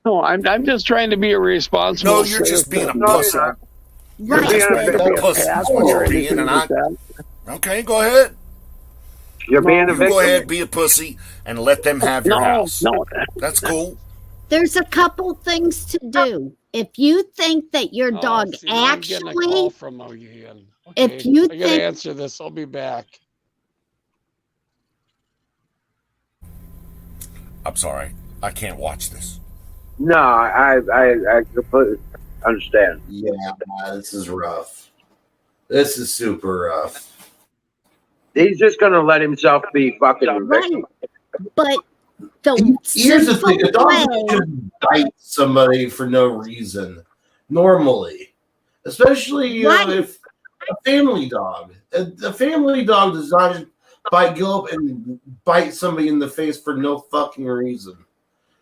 no. I'm just trying to be a responsible. No, you're just being a citizen. No, you're pussy. not. You're Right. just being being a pussy. That's what you're being, and I. Okay, go ahead. You're being a You go ahead, victim. be a pussy, and let them have your house. No. That's cool. There's a couple things to do. If you think that your dog actually, from again. if you I gotta think answer this. I'll be back. I'm sorry. I can't watch this. No, I completely understand. Yeah, this is rough. This is super rough. He's just going to let himself be fucking a right, victim. but the Here's the thing: a simple dog way, shouldn't bite somebody for no reason. Normally, especially Right. if a family dog. A family dog does not just go up and bite somebody in the face for no fucking reason.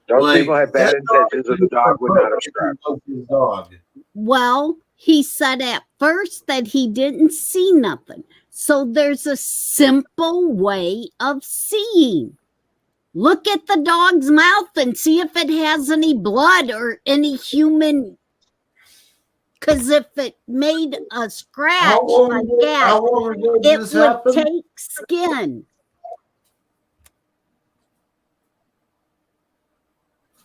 Those people have bad that dog intentions, and the dog would not have scratched. his dog. well, he said at first that he didn't see nothing. So there's a simple way of seeing. Look at the dog's mouth and see if it has any blood or any human. Because if it made a scratch How long like ago that, did it this would happen? take skin.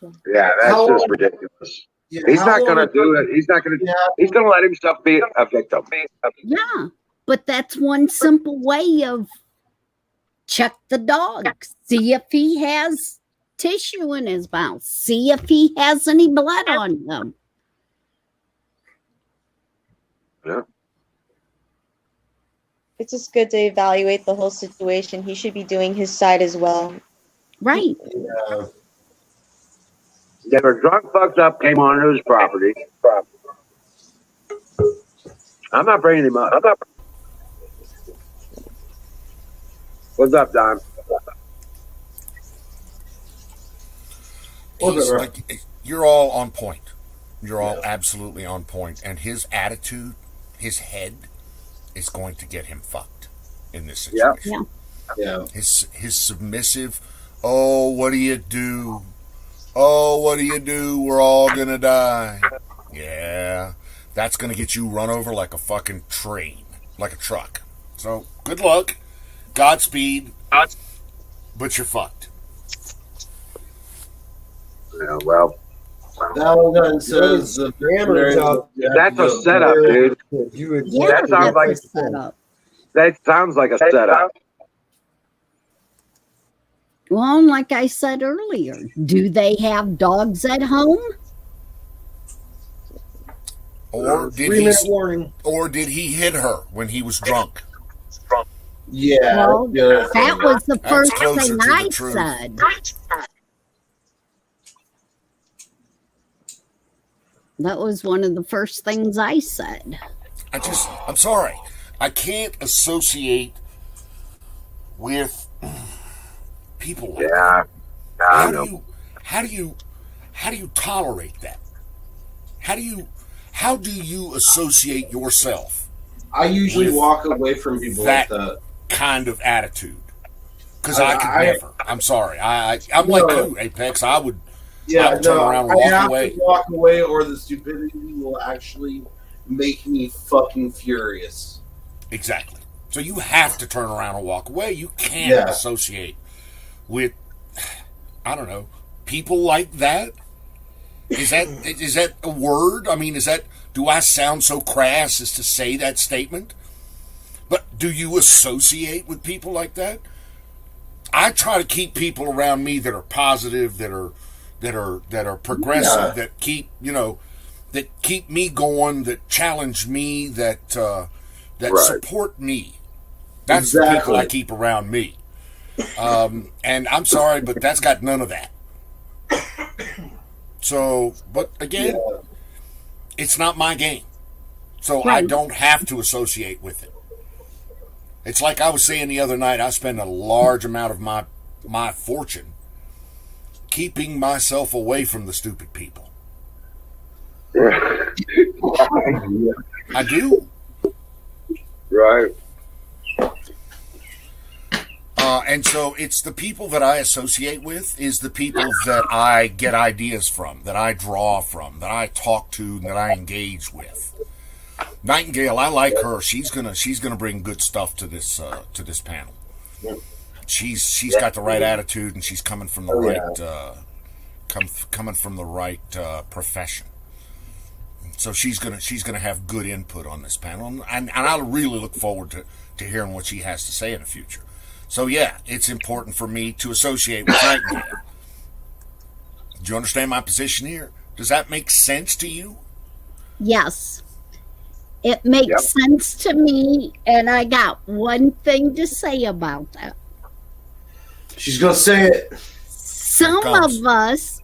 Yeah, that's How just long- ridiculous. Yeah, He's how not long going to ago do did it. He's not going to. it happen? He's going to let himself be a victim. Yeah, but that's one simple way of check the dog. See if he has tissue in his mouth. See if he has any blood on him. Yeah. It's just good to evaluate the whole situation. He should be doing his side as well. Right. Yeah. If a drunk fucked up came onto his property I'm not bringing him up. What's up, Don? He's like, you're all on point. You're all absolutely on point. And his attitude, his head, is going to get him fucked in this situation. Yeah. His submissive, oh, what do you do? Oh, what do you do? We're all gonna die. Yeah. That's gonna get you run over like a fucking train, like a truck. So, good luck. Godspeed. But you're fucked. Yeah, well. That one says the Hammer's up. That's a setup, dude. Yeah, That sounds like a setup. That sounds like a setup. Well, like I said earlier, do they have dogs at home? Or did 3 minute warning. Or did he hit her when he was drunk? Yeah. Well, that was the That's first closer thing to the I truth. said. That was one of the first things I said. I'm sorry. I can't associate with people like that. How do you tolerate that? How do you associate yourself? I usually walk away from people like that kind of attitude. Because I could never. I'm sorry. I'm like you, Apex. I would turn around and walk away. To walk away, or the stupidity will actually make me fucking furious. Exactly. So you have to turn around and walk away. You can't associate with, I don't know, people like that. Is that a word? I mean, do I sound so crass as to say that statement? But do you associate with people like that? I try to keep people around me that are positive, that are progressive, that keep me going, that challenge me, that support me. That's the people I keep around me. And I'm sorry, but that's got none of that. So, but again, it's not my game. So I don't have to associate with it. It's like I was saying the other night, I spend a large amount of my fortune keeping myself away from the stupid people. I do. Right. And so it's the people that I associate with is the people that I get ideas from, that I draw from, that I talk to, and that I engage with. Nightingale, I like her. She's gonna bring good stuff to this panel. She's got the right attitude, and she's coming from the right profession. So she's gonna have good input on this panel, and I really look forward to hearing what she has to say in the future. So yeah, it's important for me to associate with Nightingale. Do you understand my position here? Does that make sense to you? Yes. It makes sense to me, and I got one thing to say about that. She's going to say it. Some of us,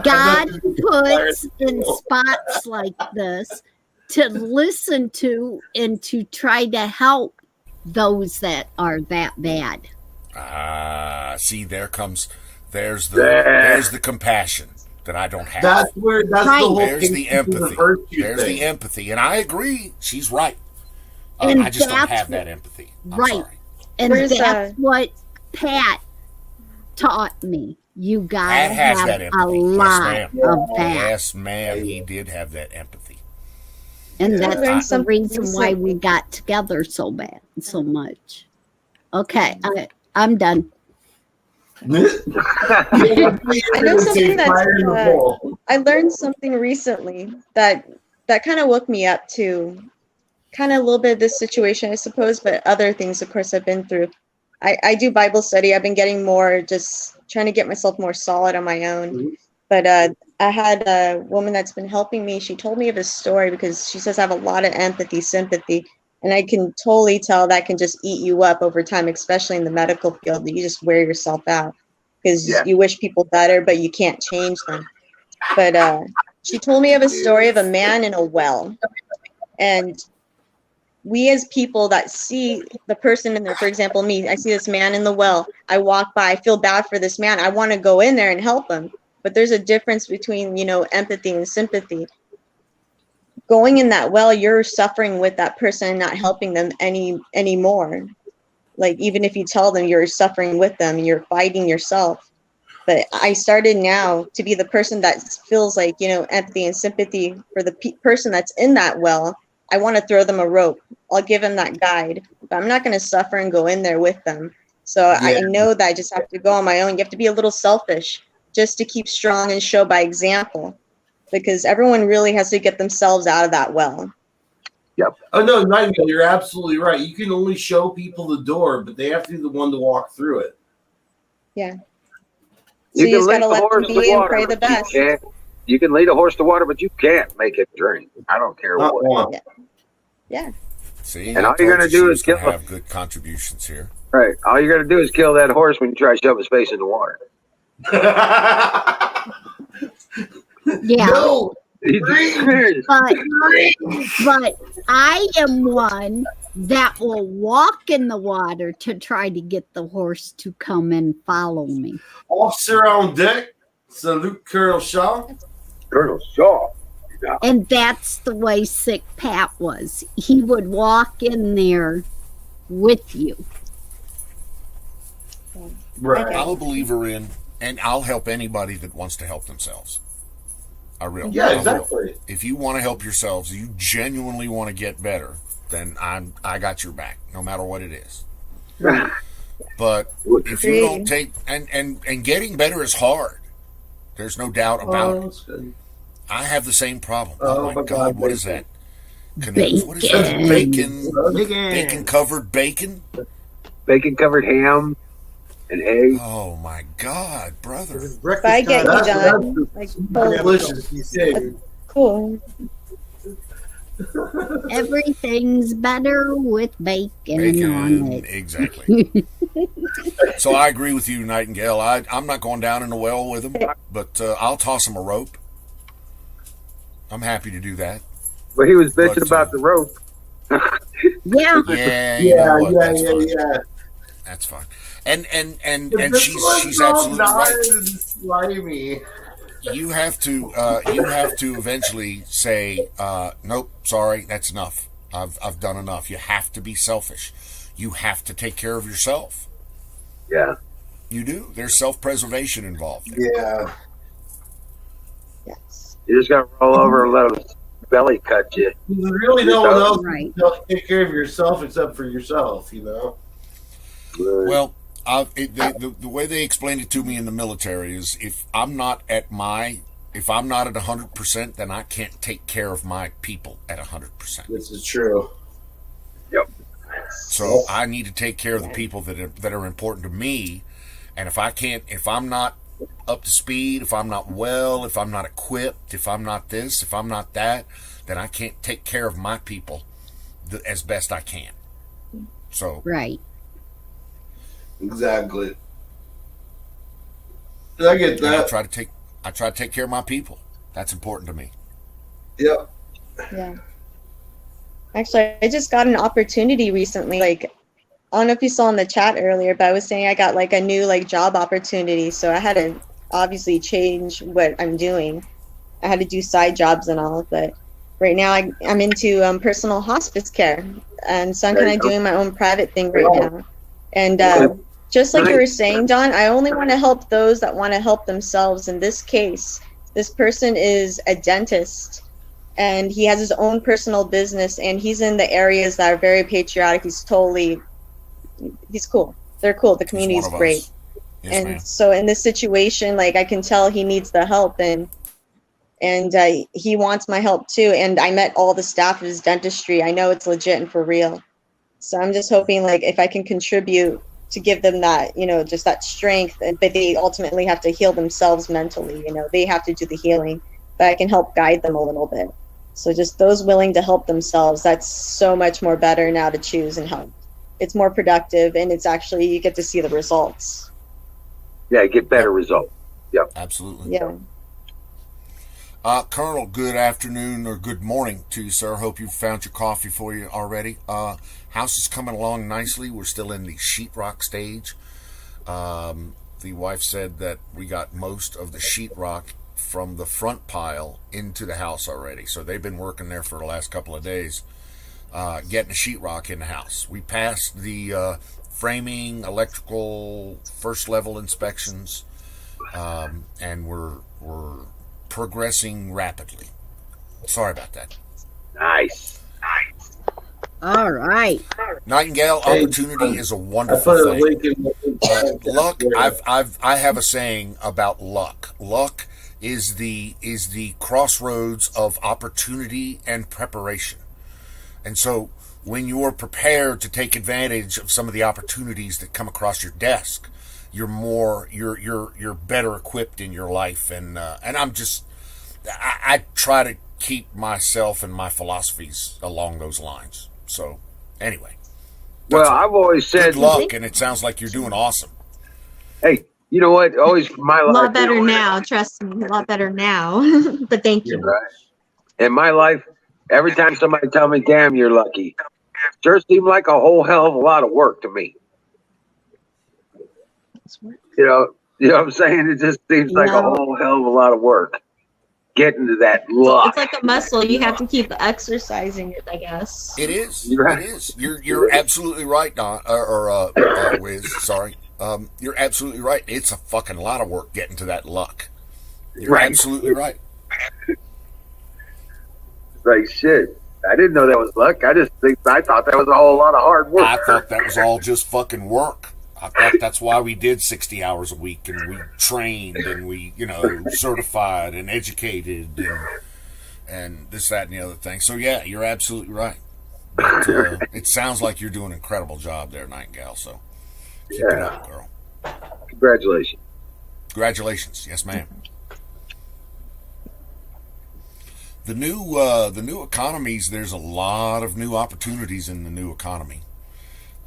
God puts in spots like this to listen to and to try to help those that are that bad. See, there's the compassion that I don't have. That's the whole There's thing. the empathy. There's the empathy, and I agree. She's right. I just don't have that empathy. I'm sorry. And that's what Pat taught me. You gotta have a lot of that. Yes, ma'am. He did have that empathy. And that's the reason why we got together so much. Okay, I'm done. I know something I learned something recently that kind of woke me up to kind of a little bit of this situation, I suppose, but other things, of course, I've been through. I do Bible study. I've been getting more, just trying to get myself more solid on my own. But I had a woman that's been helping me. She told me of a story because she says I have a lot of empathy, sympathy, and I can totally tell that can just eat you up over time, especially in the medical field. That you just wear yourself out because you wish people better, but you can't change them. But She told me of a story of a man in a well. And we as people that see the person in there, for example, me, I see this man in the well. I walk by, I feel bad for this man. I want to go in there and help him. But there's a difference between, empathy and sympathy. Going in that well, you're suffering with that person and not helping them anymore. Like, even if you tell them you're suffering with them, you're fighting yourself. But I started now to be the person that feels like, empathy and sympathy for the person that's in that well. I want to throw them a rope. I'll give them that guide, but I'm not going to suffer and go in there with them. So I know that I just have to go on my own. You have to be a little selfish just to keep strong and show by example, because everyone really has to get themselves out of that well. Yep. Oh, no, Nightingale, you're absolutely right. You can only show people the door, but they have to be the one to walk through it. Yeah. So you just got to let them be and pray the best. You can lead a horse to water, but you can't make it drink. I don't care what. Yeah. See, and all you're going to do is kill have good contributions here. Right. All you're going to do is kill that horse when you try to shove his face in the water. Yeah. No. But I am one that will walk in the water to try to get the horse to come and follow me. Officer on deck. Salute Colonel Shaw. Colonel Shaw. Yeah. And that's the way Sick Pat was. He would walk in there with you. Right. I'm a believer in, and I'll help anybody that wants to help themselves. I really. Yeah, exactly. If you want to help yourselves, you genuinely want to get better, then I got your back, no matter what it is. Right. But if you don't take, and getting better is hard. There's no doubt about it. I have the same problem. Oh my God, what is that? Bacon. What is that? Bacon covered bacon? Bacon covered ham and eggs. Oh my God, brother. But I get you, John. Delicious. Cool. Everything's better with bacon on it. Exactly. So I agree with you, Nightingale. I'm not going down in the well with him, but I'll toss him a rope. I'm happy to do that. But he was bitching about the rope. Yeah. Yeah. That's fine. And she's absolutely right. You have to eventually say, nope, sorry, that's enough. I've done enough. You have to be selfish. You have to take care of yourself. Yeah. You do. There's self-preservation involved there. Yeah. Yes. You just got to roll over and let him belly cut you. You really no one else Right. can take care of yourself except for yourself, Well, the way they explained it to me in the military is if I'm not at 100%, then I can't take care of my people at 100%. This is true. Yep. So I need to take care of the people that are important to me, and if I'm not up to speed, if I'm not well, if I'm not equipped, if I'm not this, if I'm not that, then I can't take care of my people as best I can. So Right. Exactly. I get that. I try to take care of my people. That's important to me. Yep. Yeah. Actually, I just got an opportunity recently. Like, I don't know if you saw in the chat earlier, but I was saying I got like a new job opportunity. So I had to obviously change what I'm doing. I had to do side jobs and all, but right now I'm into personal hospice care, and so I'm kind of doing my own private thing right now. And just like you were saying, Don, I only want to help those that want to help themselves. In this case, this person is a dentist, and he has his own personal business, and he's in the areas that are very patriotic. He's cool. They're cool. The community is great. Yes, and ma'am. so in this situation, I can tell he needs the help, and he wants my help too. And I met all the staff of his dentistry. I know it's legit and for real. So I'm just hoping if I can contribute to give them that, just that strength, but they ultimately have to heal themselves mentally. They have to do the healing, but I can help guide them a little bit. So just those willing to help themselves, that's so much more better now to choose and help. It's more productive, and it's actually, you get to see the results. Yeah, get better results. Yep. Absolutely. Yeah. Colonel, good afternoon or good morning to you, sir. Hope you've found your coffee for you already. House is coming along nicely. We're still in the sheetrock stage. The wife said that we got most of the sheetrock from the front pile into the house already. So they've been working there for the last couple of days, getting the sheetrock in the house. We passed the framing, electrical, first level inspections, and we're progressing rapidly. Sorry about that. Nice. All right. Nightingale, opportunity is a wonderful thing. Luck, I have a saying about luck. Luck is the crossroads of opportunity and preparation. And so when you're prepared to take advantage of some of the opportunities that come across your desk, you're better equipped in your life, and I try to keep myself and my philosophies along those lines. So anyway, well, I've always said good luck, and it sounds like you're doing awesome. Hey, you know what? Always my life. A lot better now, trust me. A lot better now. But thank you. Right. In my life, every time somebody tell me, "Damn, you're lucky," sure seemed like a whole hell of a lot of work to me. You know what I'm saying? It just seems like a whole hell of a lot of work getting to that luck. It's like a muscle. You have to keep exercising it, I guess. It is. Right. It is. You're absolutely right, Don. Wiz. Sorry. You're absolutely right. It's a fucking lot of work getting to that luck. You're absolutely right. Like shit. I didn't know that was luck. I thought that was a whole lot of hard work. I thought that was all just fucking work. I thought that's why we did 60 hours a week, and we trained, and we, certified and educated, and this, that, and the other thing. So yeah, you're absolutely right. But it sounds like you're doing an incredible job there, Nightingale. So keep it up, girl. Congratulations. Congratulations. Yes, ma'am. The new economies, there's a lot of new opportunities in the new economy.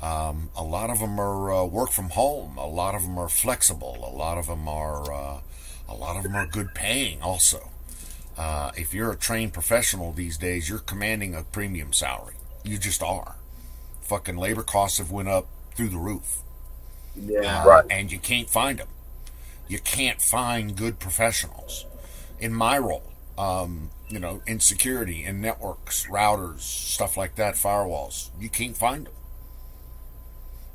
A lot of them are work from home. A lot of them are flexible. A lot of them are good paying. Also, if you're a trained professional these days, you're commanding a premium salary. You just are. Fucking labor costs have went up through the roof. Yeah, right. And you can't find them. You can't find good professionals. In my role, in security, in networks, routers, stuff like that, firewalls, you can't find them.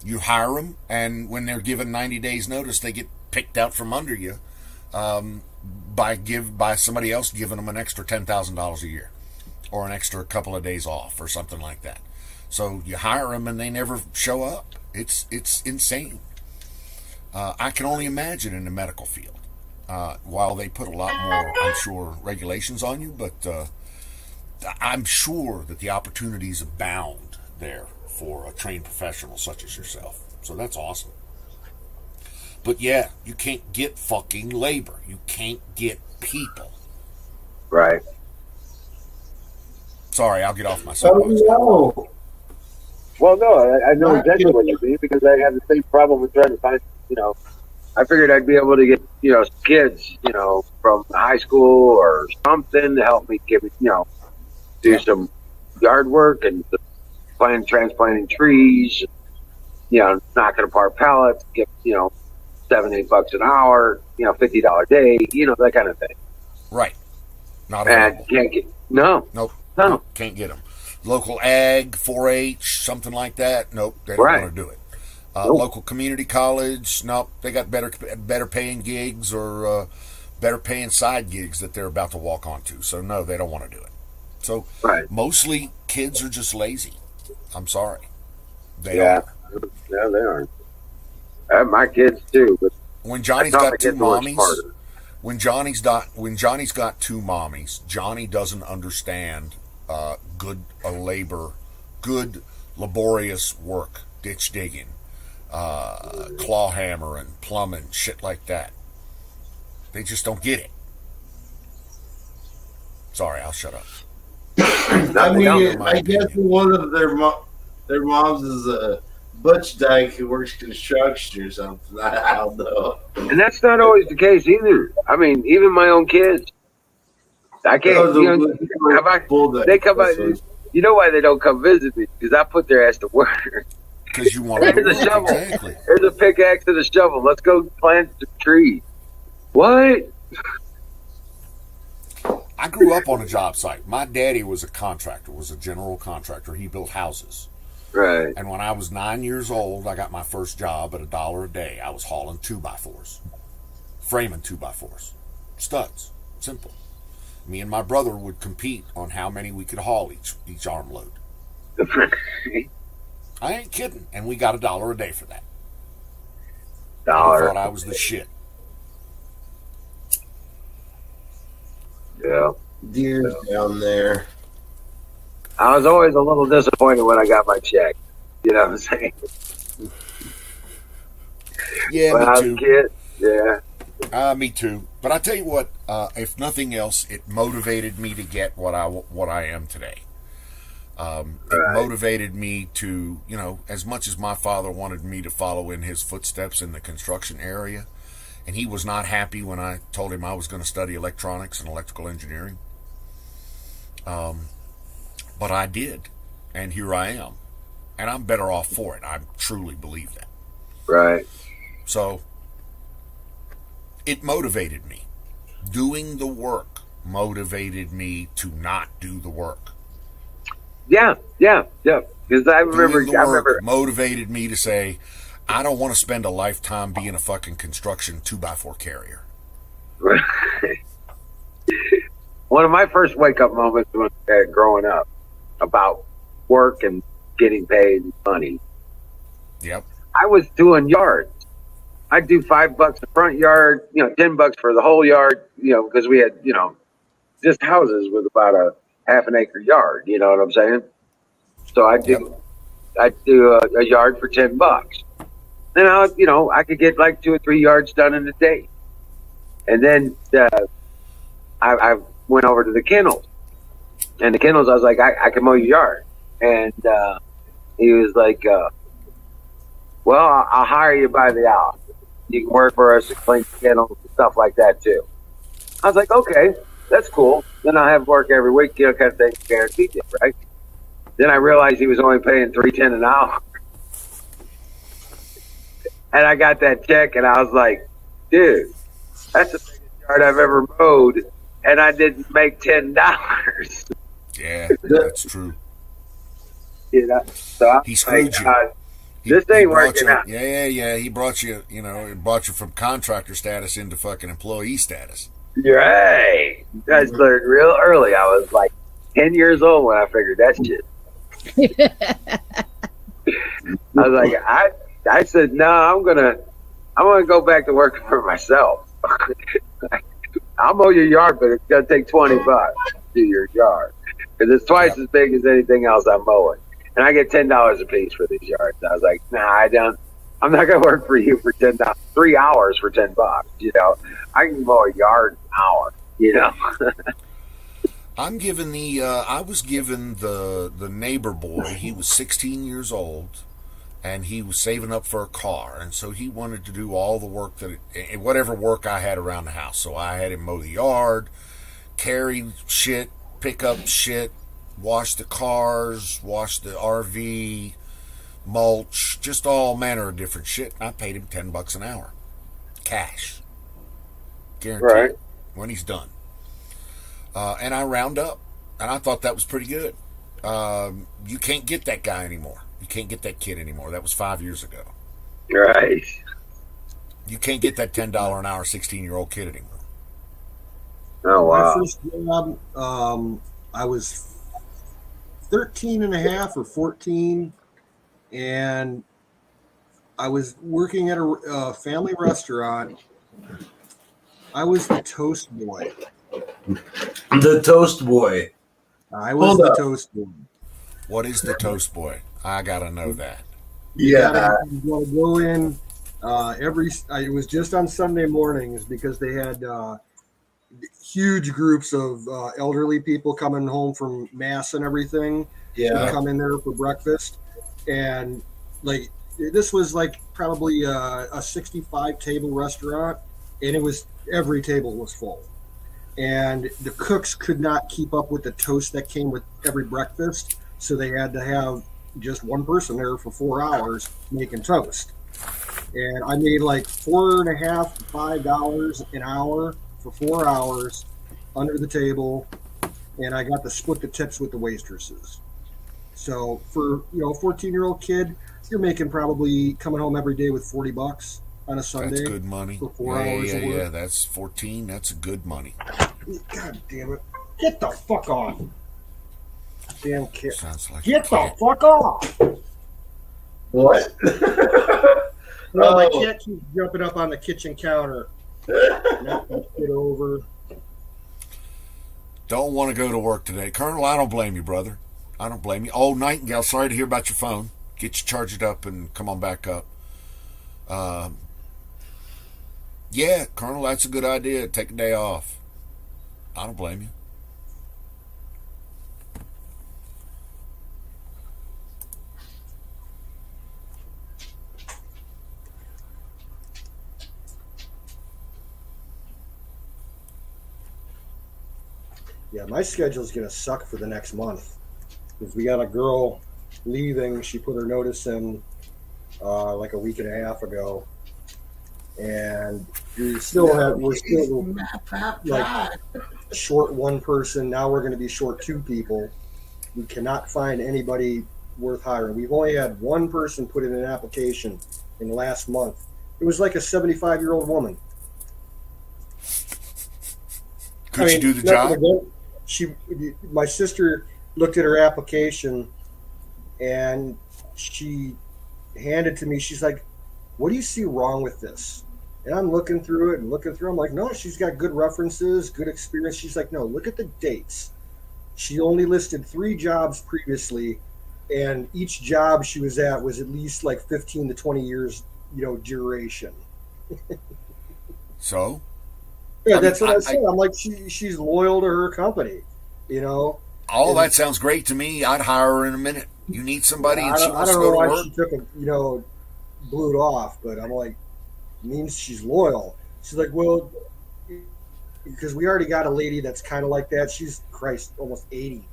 You hire them, and when they're given 90 days notice, they get picked out from under you by somebody else giving them an extra $10,000 a year or an extra couple of days off or something like that. So you hire them, and they never show up. It's insane. I can only imagine in the medical field. While they put a lot more, I'm sure, regulations on you, but I'm sure that the opportunities abound there for a trained professional such as yourself. So that's awesome. But yeah, you can't get fucking labor. You can't get people. Right. Sorry, I'll get off my soapbox. Well, no, I know exactly what you mean, because I have the same problem with trying to find, I figured I'd be able to get, kids, from high school or something to help me do some yard work and transplanting trees, knocking apart pallets, get, $7-8 an hour, $50 a day, that kind of thing. Right. Not available. Can't get, nope, can't get them. Local ag, 4-H, something like that. Nope, they don't want to do it. Local community college, nope, they got better paying gigs or better paying side gigs that they're about to walk onto. So no, they don't want to do it. So mostly kids are just lazy. I'm sorry. They are. Yeah, they are. I have my kids too, but when Johnny's got two mommies, when Johnny's got two mommies, Johnny doesn't understand good laborious work, ditch digging, claw hammering, plumbing, shit like that. They just don't get it. Sorry, I'll shut up. I mean, I guess one of their moms is a butch dyke who works construction or something. I don't know. And that's not always the case either. I mean, even my own kids. I can't. They come out. You know why they don't come visit me? Because I put their ass to work. Because you want to There's a shovel. Exactly. There's a pickaxe and a shovel. Let's go plant the tree. What? I grew up on a job site. My daddy was a contractor, was a general contractor. He built houses. Right. And when I was 9 years old, I got my first job at $1 a day. I was hauling 2x4s, framing 2x4s, studs, simple. Me and my brother would compete on how many we could haul each arm load. I ain't kidding. And we got $1 a day for that. I thought I was the shit. Yeah. Deer's down there. I was always a little disappointed when I got my check. You know what I'm saying? Yeah, when me I was too. a kid, yeah. Me too. But I tell you what, if nothing else, it motivated me to get what I am today. It motivated me to, as much as my father wanted me to follow in his footsteps in the construction area, and he was not happy when I told him I was going to study electronics and electrical engineering. But I did, and here I am. And I'm better off for it. I truly believe that. Right. So, it motivated me. Doing the work motivated me to not do the work. Yeah. Because I remember, motivated me to say, I don't want to spend a lifetime being a fucking construction 2x4 carrier. One of my first wake up moments was growing up about work and getting paid money. Yep. I was doing yards. I'd do $5 the front yard, $10 for the whole yard, because we had, just houses with about a half an acre yard. You know what I'm saying? So I'd do a yard for $10. Then I could get like 2 or 3 yards done in a day. And then I went over to the kennels. And the kennels, I was like, I can mow your yard. And he was like, well, I'll hire you by the hour. You can work for us to clean the kennels and stuff like that too. I was like, okay, that's cool. Then I'll have work every week, kind of thing, guaranteed it, right? Then I realized he was only paying $3.10 an hour. And I got that check and I was like, dude, that's the biggest yard I've ever mowed. And I didn't make $10. Yeah, that's true. So he screwed you. This ain't working out. Yeah. He brought you, brought you from contractor status into fucking employee status. You're right. I learned real early. I was like 10 years old when I figured that shit. I was like, I said, no, I'm gonna go back to working for myself. I'll mow your yard, but it's gonna take $20 to do your yard because it's twice as big as anything else I'm mowing, and I get $10 a piece for these yards. I was like, nah, I don't. I'm not gonna work for you for $10, 3 hours for $10. I can mow a yard an hour. I'm given I was given the neighbor boy. He was 16 years old, and he was saving up for a car, and so he wanted to do all the work whatever work I had around the house. So I had him mow the yard, carry shit, pick up shit, wash the cars, wash the RV, mulch, just all manner of different shit. I paid him $10 an hour, cash, guaranteed, right, when he's done. And I round up, and I thought that was pretty good. You can't get that guy anymore. You can't get that kid anymore. That was 5 years ago. Right. You can't get that $10 an hour 16-year-old kid anymore. Oh, wow. My first job, I was 13 and a half or 14, and I was working at a family restaurant. I was the toast boy. The toast boy. I was the toast boy. What is the toast boy? I gotta know that. Yeah. You gotta go in it was just on Sunday mornings because they had huge groups of elderly people coming home from mass and everything. Yeah. Come in there for breakfast. And like this was like probably a 65 table restaurant, and every table was full. and the cooks could not keep up with the toast that came with every breakfast, so they had to have just one person there for 4 hours making toast. And I made like $4.50 to $5 an hour for 4 hours under the table, and I got to split the tips with the waitresses. So for a 14-year-old kid, you're making probably coming home every day with $40 on a Sunday. That's good money. For 4 hours of work. Yeah. That's 14. That's good money. God damn it! Get the fuck off! Damn kid! Sounds like Get the fuck off! What? No, my cat keeps jumping up on the kitchen counter. Knocking shit over. Don't want to go to work today, Colonel. I don't blame you, brother. I don't blame you. Oh, Nightingale, sorry to hear about your phone. Get you charged up and come on back up. Yeah, Colonel, that's a good idea. Take a day off. I don't blame you. Yeah, my schedule's gonna suck for the next month because we got a girl leaving. She put her notice in like a week and a half ago, and we're still like short one person. Now we're going to be short two people. We cannot find anybody worth hiring. We've only had one person put in an application in the last month. It was like a 75-year-old woman. Could she do the job? My sister looked at her application and she handed to me. She's like, "What do you see wrong with this?" And I'm looking through it and looking through. I'm like, "No, she's got good references, good experience." She's like, "No, look at the dates." She only listed 3 jobs previously, and each job she was at was at least like 15 to 20 years, duration. So? Yeah, that's what I said. I'm like, she's loyal to her company, All that sounds great to me. I'd hire her in a minute. You need somebody, and she wants to go to work. She took blew it off, but I'm like, it means she's loyal. She's like, well, because we already got a lady that's kind of like that. She's almost 80,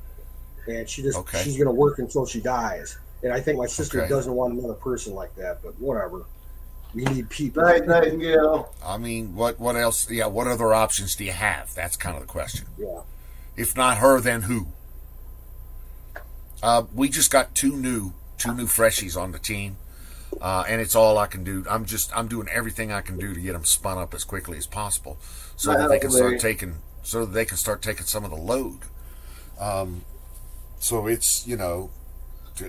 and she's gonna work until she dies. And I think my sister doesn't want another person like that, but whatever. We need people. Nightingale. I mean, what else? Yeah, what other options do you have? That's kind of the question. Yeah. If not her, then who? We just got two new freshies on the team, and it's all I can do. I'm doing everything I can do to get them spun up as quickly as possible, so that they can start taking some of the load. So it's to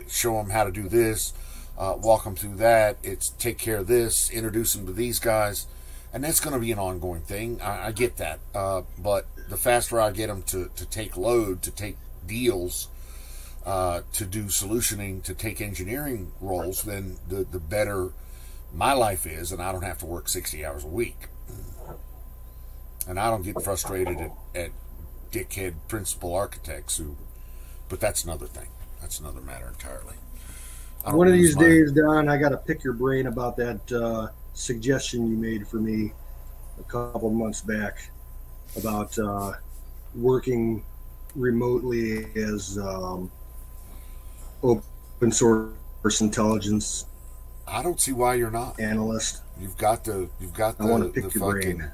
show them how to do this. Walk them through that. It's take care of this, introduce them to these guys, and that's going to be an ongoing thing. I get that, but the faster I get them to take load, to take deals, to do solutioning, to take engineering roles, then the better my life is, and I don't have to work 60 hours a week. And I don't get frustrated at dickhead principal architects but that's another thing. That's another matter entirely. One of these days, Don, I got to pick your brain about that suggestion you made for me a couple months back about working remotely as open source intelligence. I don't see why you're not analyst. You've got the I want to pick your brain.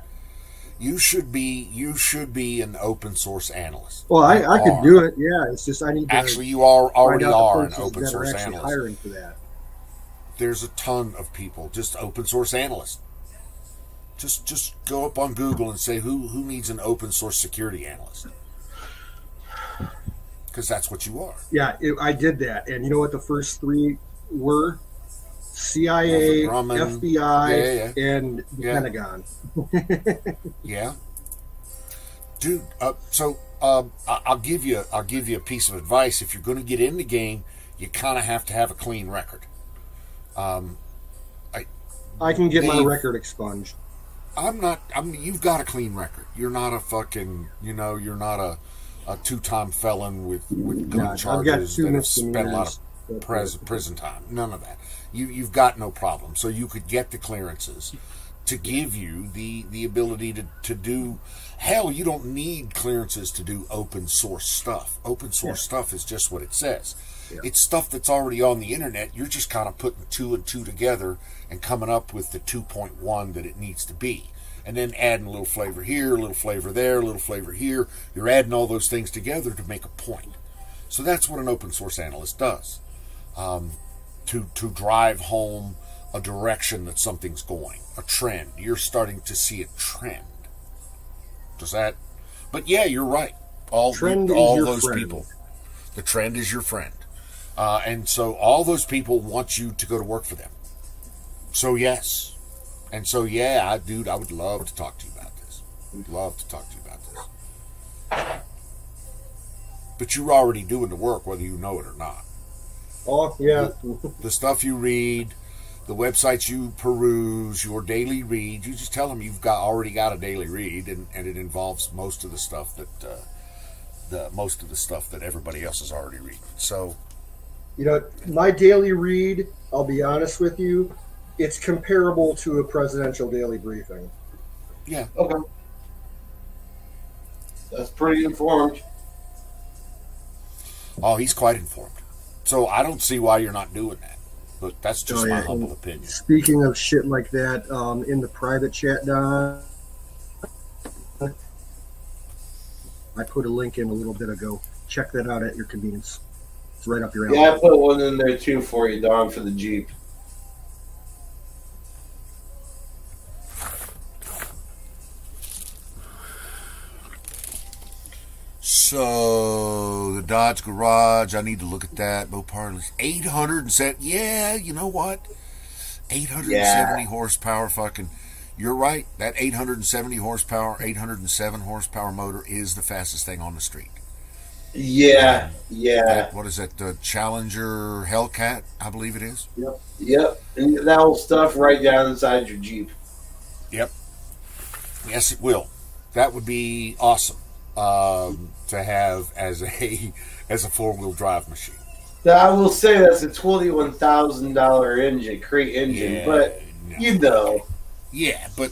You should be an open source analyst. Well, I could do it. Yeah, it's just I need to. Actually, you already are an open source analyst. Hiring for that. There's a ton of people just open source analysts. Just go up on Google and say who needs an open source security analyst, because that's what you are. Yeah, I did that, and you know what the first 3 were? CIA, FBI, and the Pentagon. Yeah, dude. So I'll give you a piece of advice. If you're going to get in the game, you kind of have to have a clean record. I can get my record expunged. You've got a clean record. You're not a fucking. You're not a 2-time felon with gun charges that have spent a lot of prison time. None of that. You've got no problem. So you could get the clearances to give you the ability to do. Hell, you don't need clearances to do open source stuff. Open source stuff is just what it says. Yeah. It's stuff that's already on the internet. You're just kind of putting 2 and 2 together and coming up with the 2.1 that it needs to be. And then adding a little flavor here, a little flavor there, a little flavor here. You're adding all those things together to make a point. So that's what an open source analyst does. To drive home a direction that something's going, a trend. You're starting to see a trend. Does that? But yeah, you're right. All those friend. People. The trend is your friend. And so all those people want you to go to work for them. So yes. And so yeah, dude, I would love to talk to you about this. We'd love to talk to you about this. But you're already doing the work whether you know it or not. Oh, yeah. The stuff you read, the websites you peruse, your daily read, you just tell them you've already got a daily read, and it involves most of the stuff that everybody else is already reading. So, my daily read, I'll be honest with you, it's comparable to a presidential daily briefing. Yeah. Okay. That's pretty informed. Oh, he's quite informed. So I don't see why you're not doing that. But that's just my humble opinion. Speaking of shit like that, in the private chat, Don, I put a link in a little bit ago. Check that out at your convenience. It's right up your alley. Yeah, I put one in there too for you, Don, for the Jeep. So the Dodge Garage, I need to look at that. Bo Parley's 807. Yeah, you know what? 870 horsepower. Fucking, you're right. That 870 horsepower, 807 horsepower motor is the fastest thing on the street. Yeah. What is that? The Challenger Hellcat, I believe it is. Yep. And that will stuff right down inside your Jeep. Yep. Yes, it will. That would be awesome. To have as a 4-wheel drive machine. Now, I will say that's a $21,000 crate engine, but Yeah, but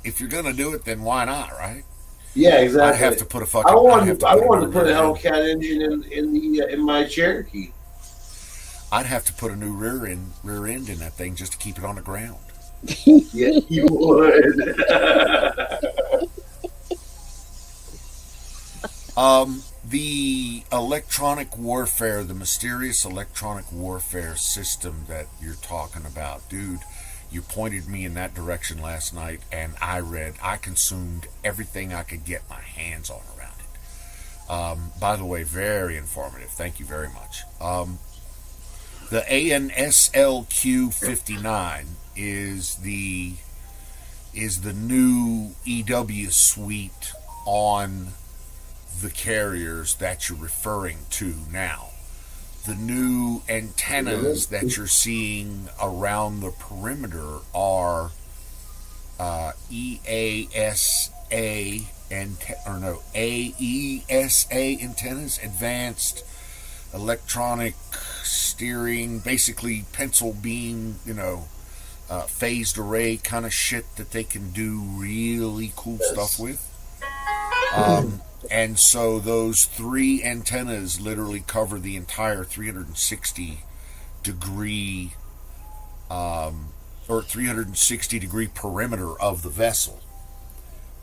if you're gonna do it, then why not, right? Yeah, exactly. I'd have to put a fucking. I wanted to put a Hellcat engine in my Cherokee. I'd have to put a new rear end in that thing just to keep it on the ground. Yeah, you would. The electronic warfare, the mysterious electronic warfare system that you're talking about, dude, you pointed me in that direction last night, and I consumed everything I could get my hands on around it. By the way, very informative. Thank you very much. The ANSLQ-59 is the new EW suite on the carriers that you're referring to now. The new antennas that you're seeing around the perimeter are AESA antennas, advanced electronic steering, basically pencil beam, phased array kind of shit that they can do really cool stuff with. And so those 3 antennas literally cover the entire 360 degree perimeter of the vessel.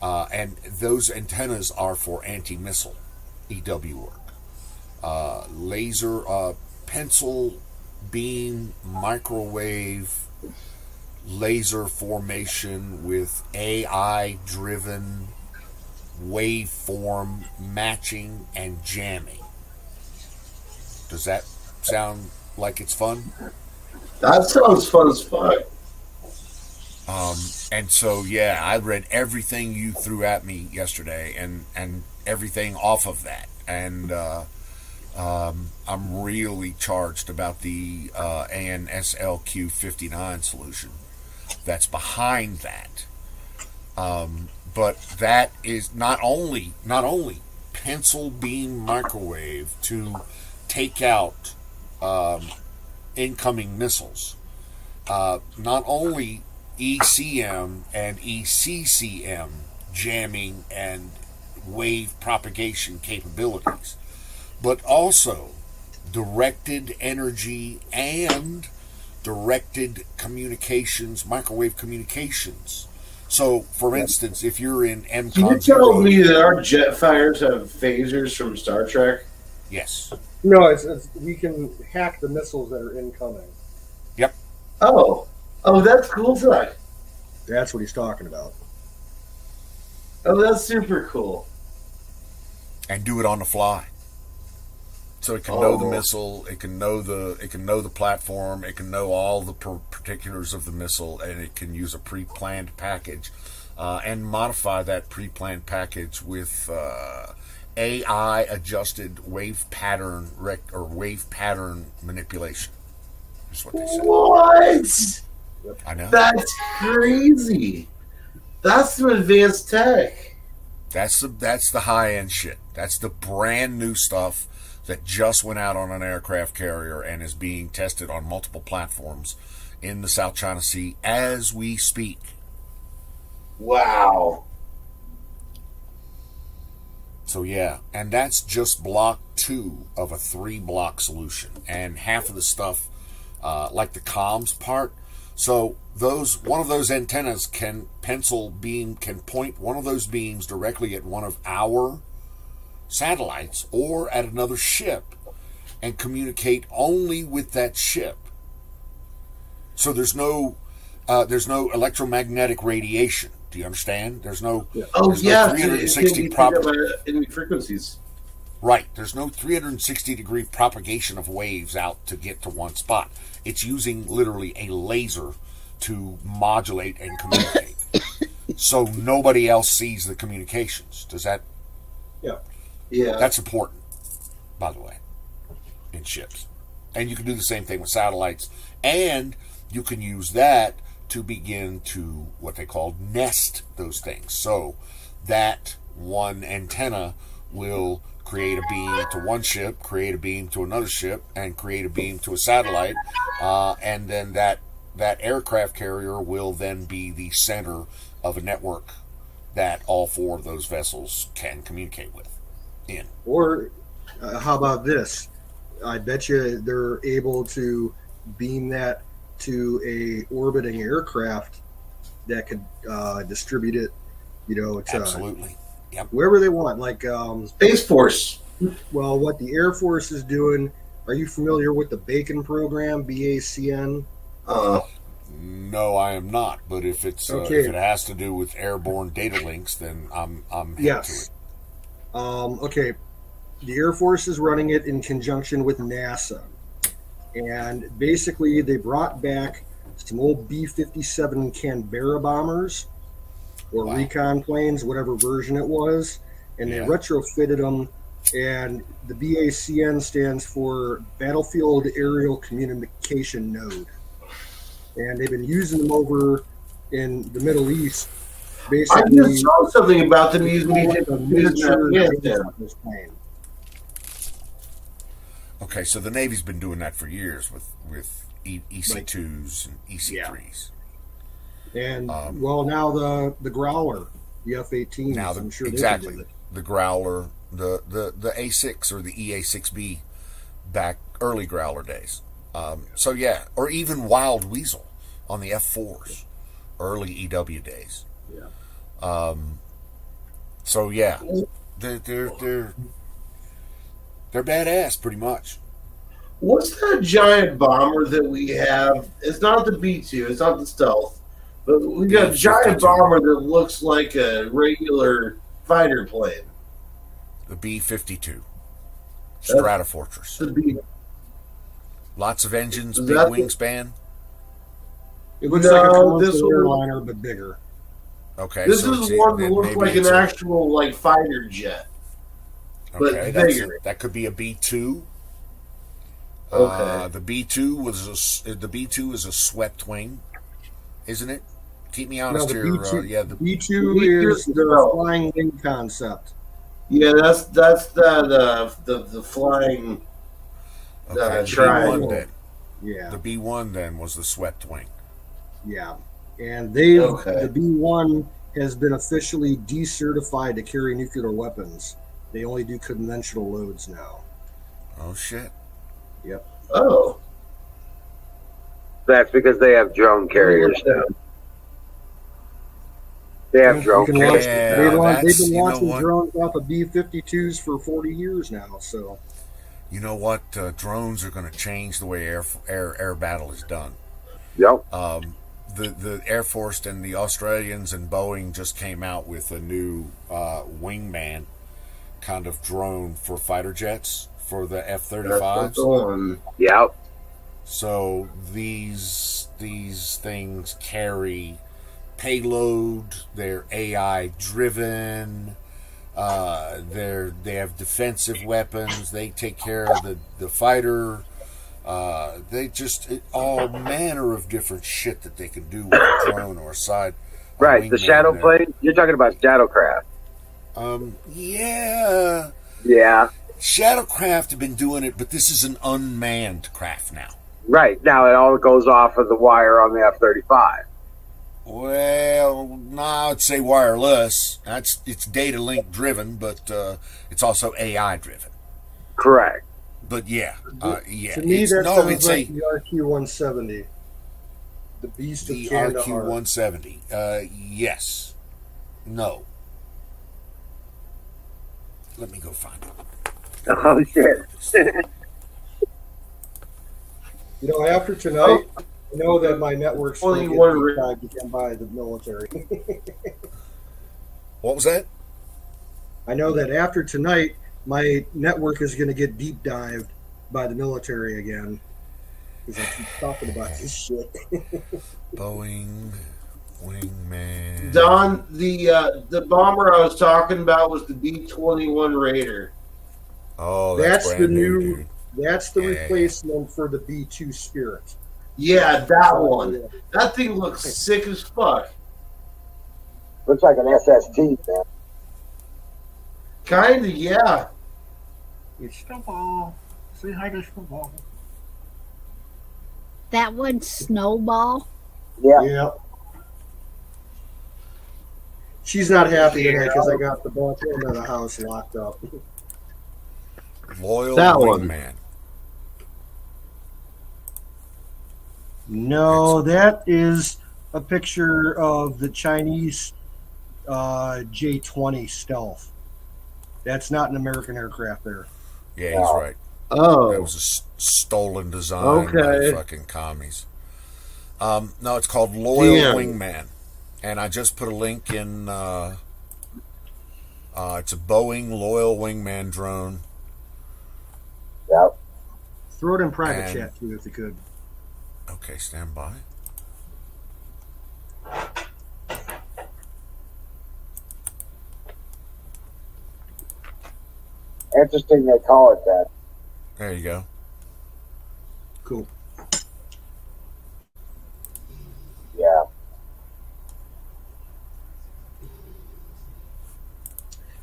And those antennas are for anti-missile EW work. Laser, pencil beam, microwave, laser formation with AI-driven waveform matching and jamming. Does that sound like it's fun? That sounds fun as fuck. And so yeah, I read everything you threw at me yesterday and everything off of that, and I'm really charged about the ANSLQ-59 solution that's behind that. But that is not only pencil beam microwave to take out incoming missiles. Not only ECM and ECCM jamming and wave propagation capabilities, but also directed energy and directed communications, microwave communications. So, for instance, if you're in MCON, can you tell me that our jet fighters have phasers from Star Trek? Yes. No, it's we can hack the missiles that are incoming. Yep. Oh, that's cool. That's what he's talking about. Oh, that's super cool. And do it on the fly. So it can know the missile, it can know the platform, it can know all the particulars of the missile, and it can use a pre-planned package and modify that pre-planned package with AI adjusted wave pattern wave pattern manipulation. Is what they say. What? I know. That's crazy. That's some advanced tech. That's the high end shit. That's the brand new stuff that just went out on an aircraft carrier and is being tested on multiple platforms in the South China Sea as we speak. Wow. So yeah, and that's just block 2 of a 3-block solution, and half of the stuff, like the comms part. So one of those antennas can point one of those beams directly at one of our satellites or at another ship and communicate only with that ship. So there's no electromagnetic radiation. Do you understand? There's no 360 frequencies. Right. There's no 360 degree propagation of waves out to get to one spot. It's using literally a laser to modulate and communicate. So nobody else sees the communications. Does that? Yeah. That's important, by the way, in ships. And you can do the same thing with satellites. And you can use that to begin to what they call nest those things. So that one antenna will create a beam to one ship, create a beam to another ship, and create a beam to a satellite. And then that aircraft carrier will then be the center of a network that all 4 of those vessels can communicate with. Or how about this? I bet you they're able to beam that to a orbiting aircraft that could distribute it, to absolutely, yep, wherever they want, like Space Force. Well, what the Air Force is doing. Are you familiar with the BACN program, BACN? No, I am not. But if it's if it has to do with airborne data links, then I'm hip to it. Okay, the Air Force is running it in conjunction with NASA, and basically they brought back some old B-57 Canberra bombers or recon planes, whatever version it was, and they retrofitted them. And the BACN stands for Battlefield Aerial Communication Node, and they've been using them over in the Middle East. Basically, I just saw something about them using Okay, so the Navy's been doing that for years with EC2s and EC3s. And now the Growler, the F-18. Now I'm sure exactly the Growler, the A6 or the EA6B, back early Growler days. So yeah, or even Wild Weasel on the F4s, early EW days. Yeah. So yeah, they're badass pretty much. What's that giant bomber that we have? It's not the B-2, it's not the stealth, but we got a giant bomber that looks like a regular fighter plane. The B-52 Stratofortress. Lots of engines, big wingspan. It looks like a commercial airliner, but bigger. Okay, this is one that looks like an actual fighter jet. Okay, but bigger. That could be a B-2. Okay. The B-2 is a swept wing, isn't it? Keep me honest the here. B-2, the B-2 is the flying wing concept. Yeah, that's the flying triangle. The B-1 then was the swept wing. Yeah, and the B-1 has been officially decertified to carry nuclear weapons. They only do conventional loads now. Oh shit. Yep. Oh. That's because they have drone carriers now. They have drone carriers. They've been launching drones off of B-52s for 40 years now. So, you know what? Drones are going to change the way air battle is done. Yep. The Air Force and the Australians and Boeing just came out with a new wingman kind of drone for fighter jets for the F-35s. Yep. So these things carry payload. They're AI driven. They have defensive weapons. They take care of the fighter. They just all manner of different shit that they can do with a drone or a side. Right, the shadow plane. You're talking about Shadowcraft. Yeah. Yeah. Shadowcraft have been doing it, but this is an unmanned craft now. Right, now it all goes off of the wire on the F-35. Well, no, I'd say wireless. It's data link driven, but it's also AI driven. Correct. But yeah. To me, that sounds like the RQ-170. The Beast of Kandahar. The RQ-170. Yes. No. Let me go find it. Oh, shit. After tonight, I know that my network's going to get deep by the military. What was that? I know that after tonight, my network is going to get deep dived by the military again. Because I keep talking about this shit. Boeing wingman. Don, the bomber I was talking about was the B-21 Raider. Oh, that's the new. Dude. That's the replacement for the B-2 Spirit. Yeah, that one. That thing looks sick as fuck. Looks like an SST, man. Kinda, yeah. It's Snowball. Say hi to Snowball. That one's Snowball? Yeah. She's not happy in because I got the back end of the house locked up. Loyal wingman. No, that is a picture of the Chinese J-20 Stealth. That's not an American aircraft there. Yeah, he's right. Oh. That was a stolen design by fucking commies. No, it's called Loyal Wingman. And I just put a link in. It's a Boeing Loyal Wingman drone. Yep. Throw it in private chat, too, if you could. Okay, stand by. Interesting they call it that. There you go. Cool. Yeah.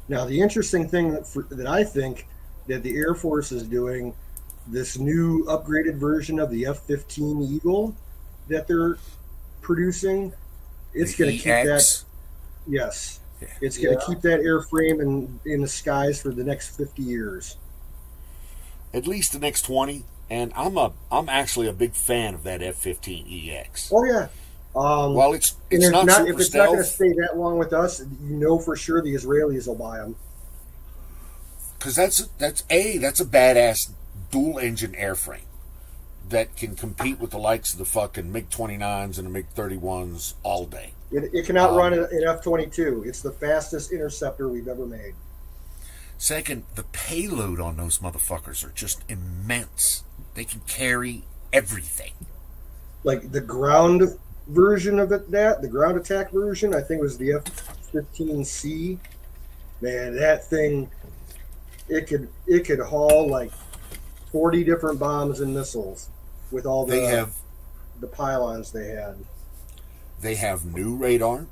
Now, the interesting thing that I think that the Air Force is doing, this new upgraded version of the F-15 Eagle that they're producing, it's going to keep that. Yes. Yeah. It's going to keep that airframe in the skies for the next 50 years. At least the next 20. And I'm actually a big fan of that F-15EX. Oh, yeah. Well, it's not super if it's stealth. not going to stay that long with us, you know for sure the Israelis will buy them. Because that's a badass dual engine airframe that can compete with the likes of the fucking MiG-29s and the MiG-31s all day. It can outrun an F-22. It's the fastest interceptor we've ever made. Second, the payload on those motherfuckers are just immense. They can carry everything. Like the ground version of the ground attack version, I think was the F-15C. Man, that thing, it could haul like 40 different bombs and missiles with all the pylons they had. They have new radar.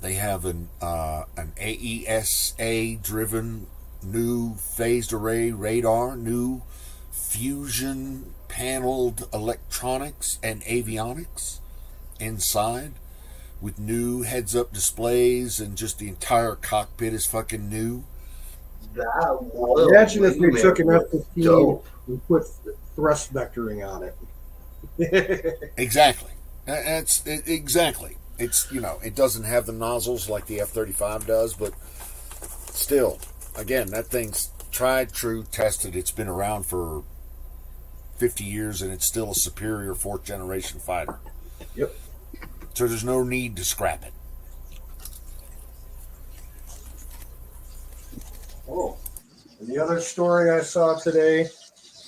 They have an AESA driven new phased array radar, new fusion paneled electronics and avionics. inside with new heads-up displays, and just the entire cockpit is fucking new. Imagine if we took an F-15 and put thrust vectoring on it. Exactly. Exactly. It's, it doesn't have the nozzles like the F-35 does, but still, again, that thing's tried, true, tested. It's been around for 50 years, and it's still a superior fourth-generation fighter. Yep. So there's no need to scrap it. Oh, and the other story I saw today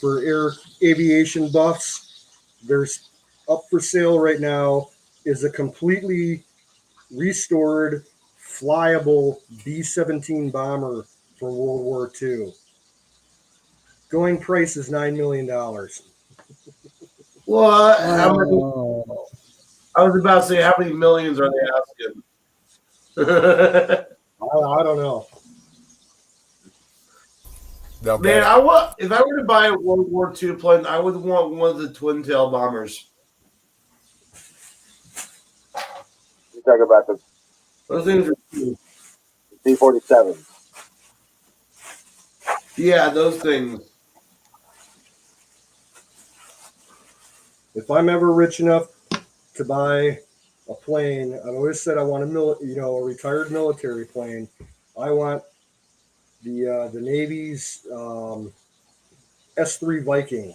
for aviation buffs, there's up for sale right now is a completely restored flyable B-17 bomber from World War II. Going price is $9 million. What? How many? I was about to say, how many millions are they asking? I don't know. Man, if I were to buy a World War II plane, I would want one of the twin tail bombers. You talk about the Those things are cool. C-47. Yeah, those things. If I'm ever rich enough to buy a plane, I've always said I want a retired military plane. I want the Navy's S-3 Viking.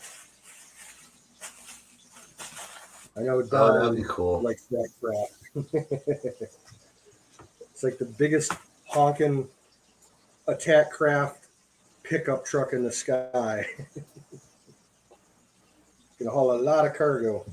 I know Don that'd be cool. likes that crap. It's like the biggest honking attack craft pickup truck in the sky. Can haul a lot of cargo.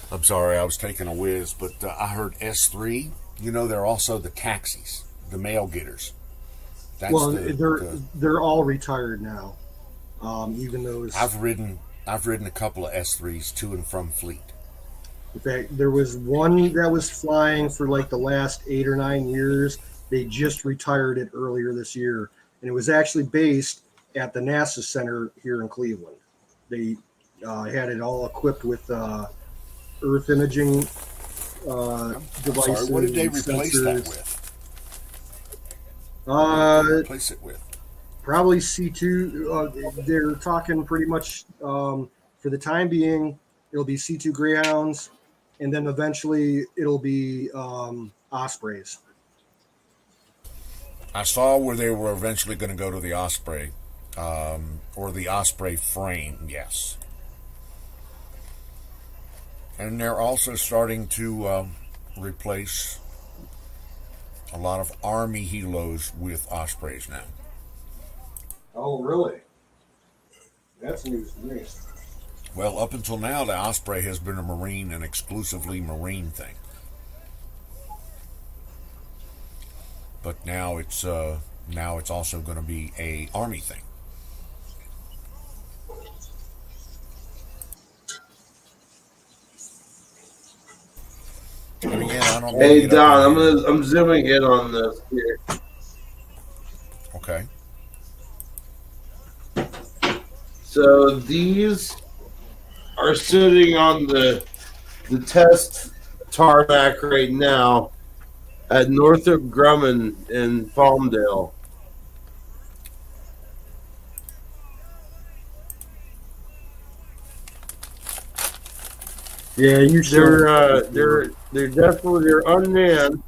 I'm sorry, I was taking a whiz, but I heard S3. They're also the taxis, the mail getters. They're all retired now. Even those. I've ridden a couple of S3s to and from fleet. In fact, there was one that was flying for like the last 8 or 9 years. They just retired it earlier this year, and it was actually based at the NASA Center here in Cleveland. They had it all equipped with Earth imaging devices. Sorry, what did they replace that with? Replace it with? Probably C2. They're talking pretty much for the time being, it'll be C2 Greyhounds, and then eventually it'll be Ospreys. I saw where they were eventually going to go to the Osprey, or the Osprey frame, yes. And they're also starting to replace a lot of Army helos with Ospreys now. Oh, really? That's news to me. Well, up until now, the Osprey has been an exclusively Marine thing. But now it's also going to be a Army thing. And again, I don't Hey Don, I'm zooming in on this here. Okay. So these are sitting on the test tarmac right now at Northrop Grumman in Palmdale. Yeah, they're definitely unmanned.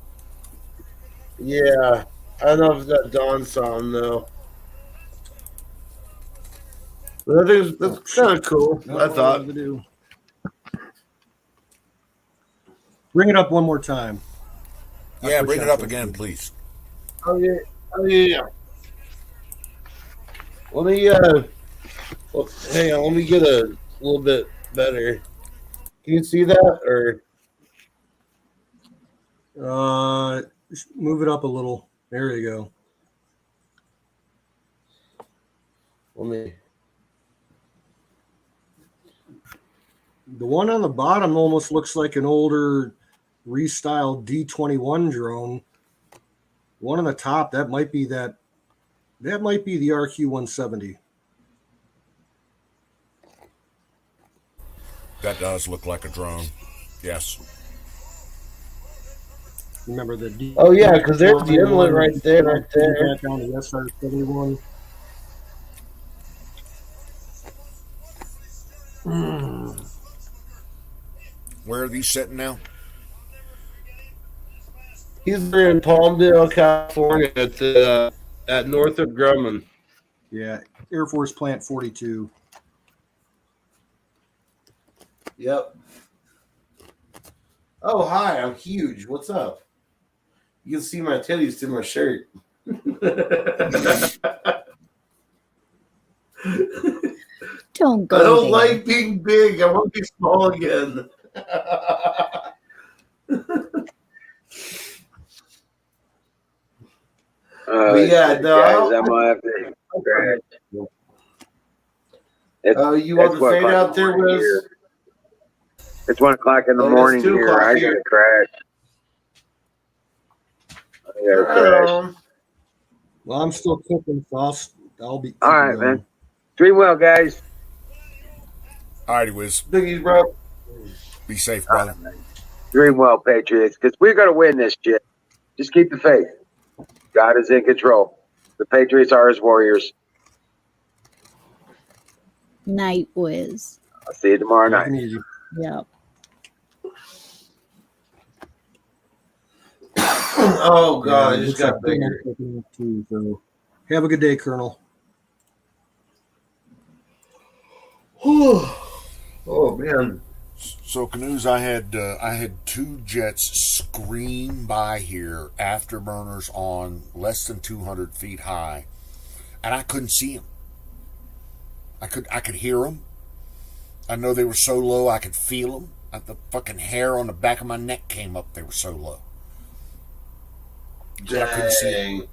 Yeah, I don't know if that Don saw them though. But I think that's kind of cool. I thought. Bring it up one more time. Yeah, bring it up again, please. Oh yeah. Let me hang on. Let me get a little bit better. Can you see that or? Move it up a little. There you go. Let me. The one on the bottom almost looks like an older restyled D-21 drone. One on the top, that might be the RQ-170. That does look like a drone. Yes. Remember the Oh yeah, because there's the inlet right there, right there. Back on the SR-71. Where are these sitting now? He's in Palmdale, California, at Northrop Grumman. Yeah, Air Force Plant 42. Yep. Oh, hi, I'm huge. What's up? You can see my titties through my shirt. Don't go I don't there. like being big. I want to be small again. But yeah, no. Guys, I'm gonna have to. You want the fade out there, Wiz? It's 1 o'clock in the Oh, morning it's 2 here. o'clock I here. gotta crash. Well, I'm still cooking, so I'll be. All right, man. Dream well, guys. All righty, Wiz. Biggies, bro. Be safe, brother. Dream well, Patriots, because we're gonna win this shit. Just keep the faith. God is in control. The Patriots are his warriors. Night Wiz. I'll see you tomorrow night. Yep. Oh God, I just got bigger. So, have a good day, Colonel. Oh man. So Canoes, I had 2 jets scream by here, afterburners on, less than 200 feet high, and I couldn't see them. I could hear them. I know they were so low I could feel them. The fucking hair on the back of my neck came up. They were so low. I couldn't see them.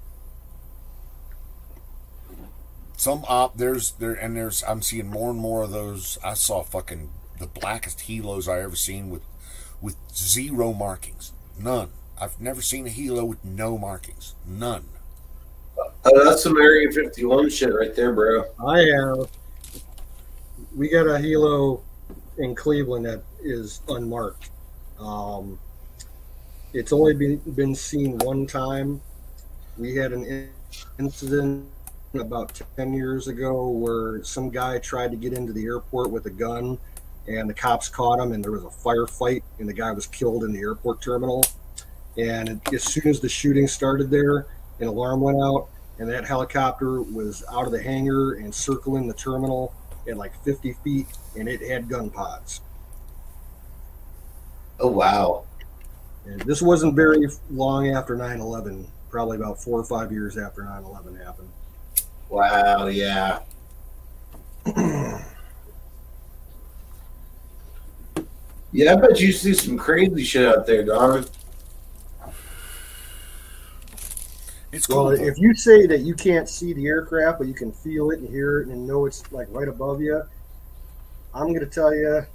I'm seeing more and more of those. I saw fucking the blackest helos I ever seen with 0 markings. None. I've never seen a helo with no markings. None. Oh, that's some Area 51 shit right there, bro. I have. We got a helo in Cleveland that is unmarked. It's only been seen one time. We had an incident about 10 years ago where some guy tried to get into the airport with a gun, and the cops caught him, and there was a firefight, and the guy was killed in the airport terminal. And as soon as the shooting started there, an alarm went out, and that helicopter was out of the hangar and circling the terminal at like 50 feet, and it had gun pods. Oh, wow. And this wasn't very long after 9/11, probably about 4 or 5 years after 9/11 happened. Wow, yeah. Yeah, I bet you see some crazy shit out there, Don. It's cool. Well, if you say that you can't see the aircraft, but you can feel it and hear it and know it's like right above you, I'm going to tell you,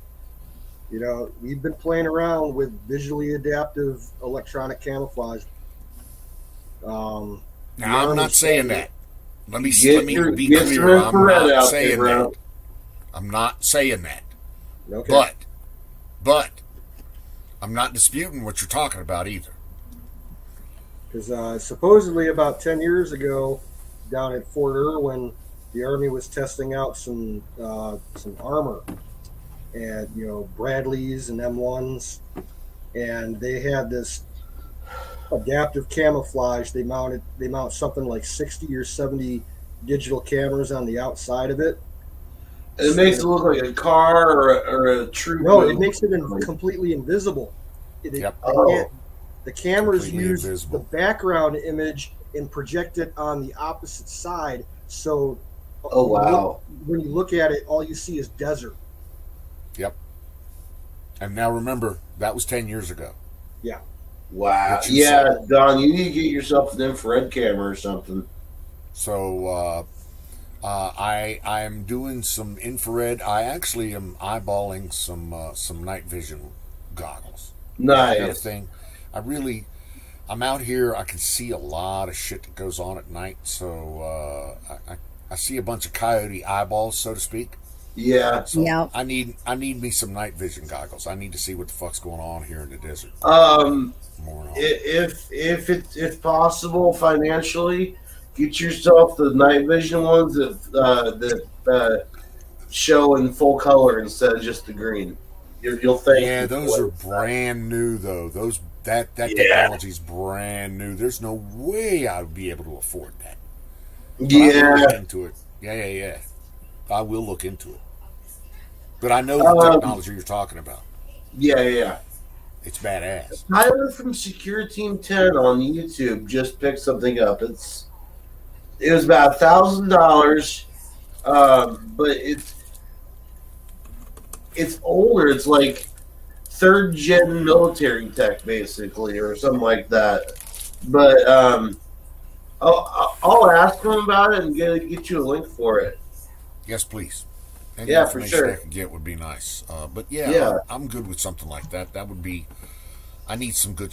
we've been playing around with visually adaptive electronic camouflage. Now, I'm not saying that. Let me be get clear. I'm not out saying there, that. I'm not saying that. Okay. But I'm not disputing what you're talking about either. Because supposedly about 10 years ago, down at Fort Irwin, the Army was testing out some armor, and Bradleys and M1s, and they had this adaptive camouflage. They mount something like 60 or 70 digital cameras on the outside of it. And it makes it look like a car or a troop. No, it makes it completely invisible. The cameras Completely use invisible. the background image and project it on the opposite side. So, oh wow! When you look at it, all you see is desert. Yep. And now remember, that was 10 years ago. Yeah. Wow. Yeah, Don, you need to get yourself an infrared camera or something. So I'm doing some infrared. I actually am eyeballing some night vision goggles. Nice. Kind of thing. I'm out here. I can see a lot of shit that goes on at night. So I see a bunch of coyote eyeballs, so to speak. Yeah. So Yep. I need me some night vision goggles. I need to see what the fuck's going on here in the desert. If possible, financially, get yourself the night vision ones that show in full color instead of just the green. You'll thank. Yeah, those are brand new though. That technology's brand new. There's no way I would be able to afford that. But I will look into it. Yeah. I will look into it. But I know the technology you're talking about. Yeah. It's badass. Tyler from Secure Team 10 on YouTube just picked something up. It was about $1,000, but it's older. It's like third gen military tech, basically, or something like that. But I'll ask him about it and get you a link for it. Yes, please. Any Yeah, for information sure. I can get would be nice. But yeah, I'm good with something like that. That would be. I need some good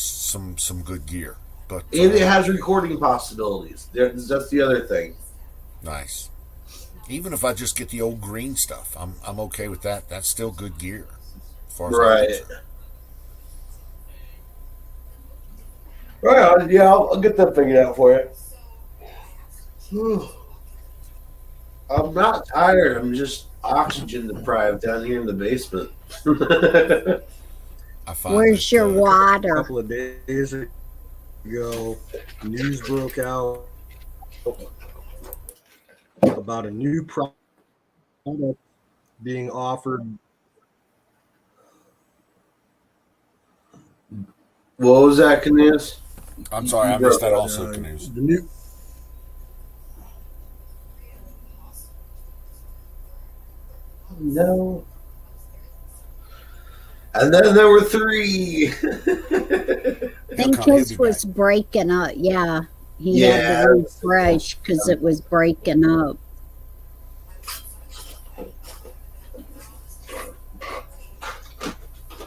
gear. But And it has recording possibilities. That's the other thing. Nice. Even if I just get the old green stuff, I'm okay with that. That's still good gear. As far as Right. Right. Yeah, I'll get that figured out for you. I'm not tired. I'm just oxygen deprived down here in the basement. Where's your A water? couple of days ago, news broke out about a new product being offered. What was that, Canoes? I'm sorry, I missed that also, Canoes. The new No. And then there were three. I think his was breaking up. Yeah. He had to refresh because it was breaking up.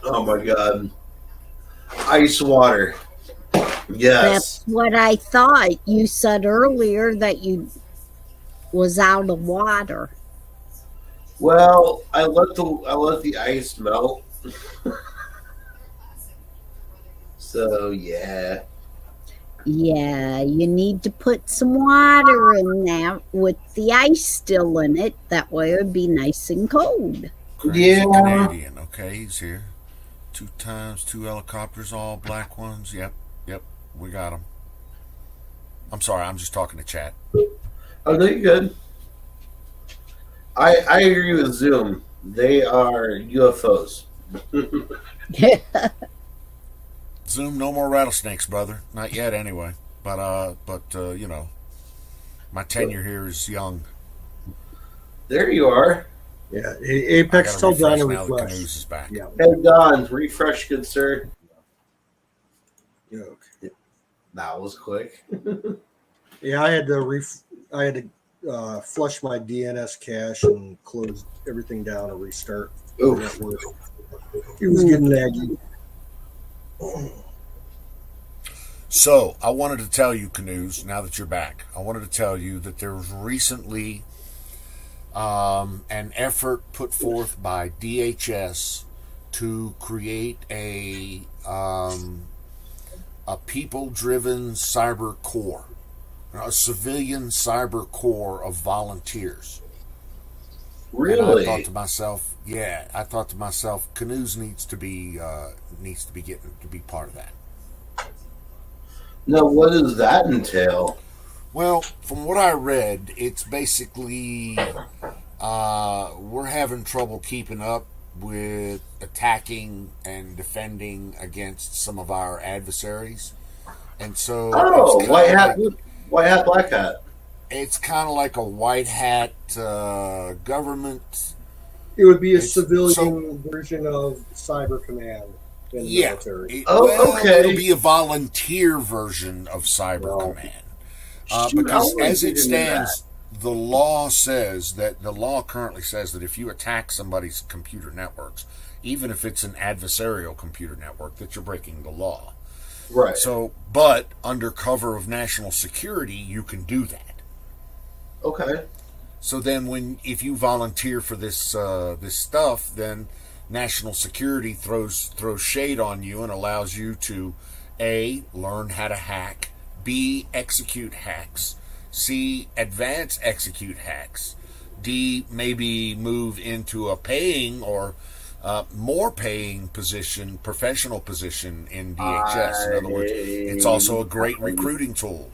Oh my God. Ice water. Yes. That's what I thought. You said earlier that you was out of water. Well, I let the ice melt. So yeah. Yeah, you need to put some water in there with the ice still in it. That way it would be nice and cold. Crazy Canadian. Okay, he's here. 2 times, 2 helicopters, all black ones. Yep, we got them. I'm sorry, I'm just talking to chat. Oh, no, you're good. I agree with Zoom. They are UFOs. Zoom, no more rattlesnakes, brother. Not yet, anyway. But you know, my tenure here is young. There you are. Yeah, Apex still down to refresh. Canoes is back. Yeah. Hey, Don, refresh, good sir. Yeah. That was quick. Yeah, I had to flush my DNS cache and close everything down and restart the network. It was getting laggy. So I wanted to tell you, Canoes, now that you're back, I wanted to tell you that there was recently an effort put forth by DHS to create a people-driven cyber corps, a civilian cyber corps of volunteers. Really? And I thought to myself, Canoes needs to be getting to be part of that. Now, what does that entail? Well, from what I read, it's basically we're having trouble keeping up with attacking and defending against some of our adversaries, and so white hat, black hat. It's kind of like a white hat government. It would be a civilian version of Cyber Command in the military. Okay. It'll be a volunteer version of Cyber Command. Because as it stands, the law currently says that if you attack somebody's computer networks, even if it's an adversarial computer network, that you're breaking the law. Right. So, but under cover of national security, you can do that. Okay. So then, if you volunteer for this this stuff, then national security throws shade on you and allows you to A, learn how to hack, B, execute hacks, C, advance execute hacks, D, maybe move into a paying or more paying position, professional position in DHS. In other words, it's also a great recruiting tool.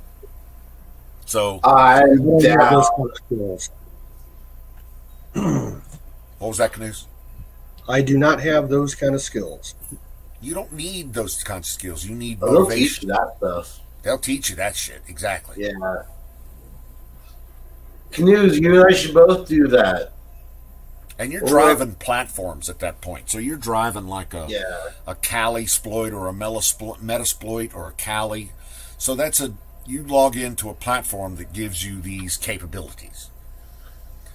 So I'm down. What was that, Canoes? I do not have those kind of skills. You don't need those kinds of skills. You need They'll teach motivation. you that stuff. They'll teach you that shit. Exactly. Yeah. Canoes, you and I should both do that. And you're driving platforms at that point. So you're driving like a Kali exploit or a Metasploit or a Kali. So you log into a platform that gives you these capabilities.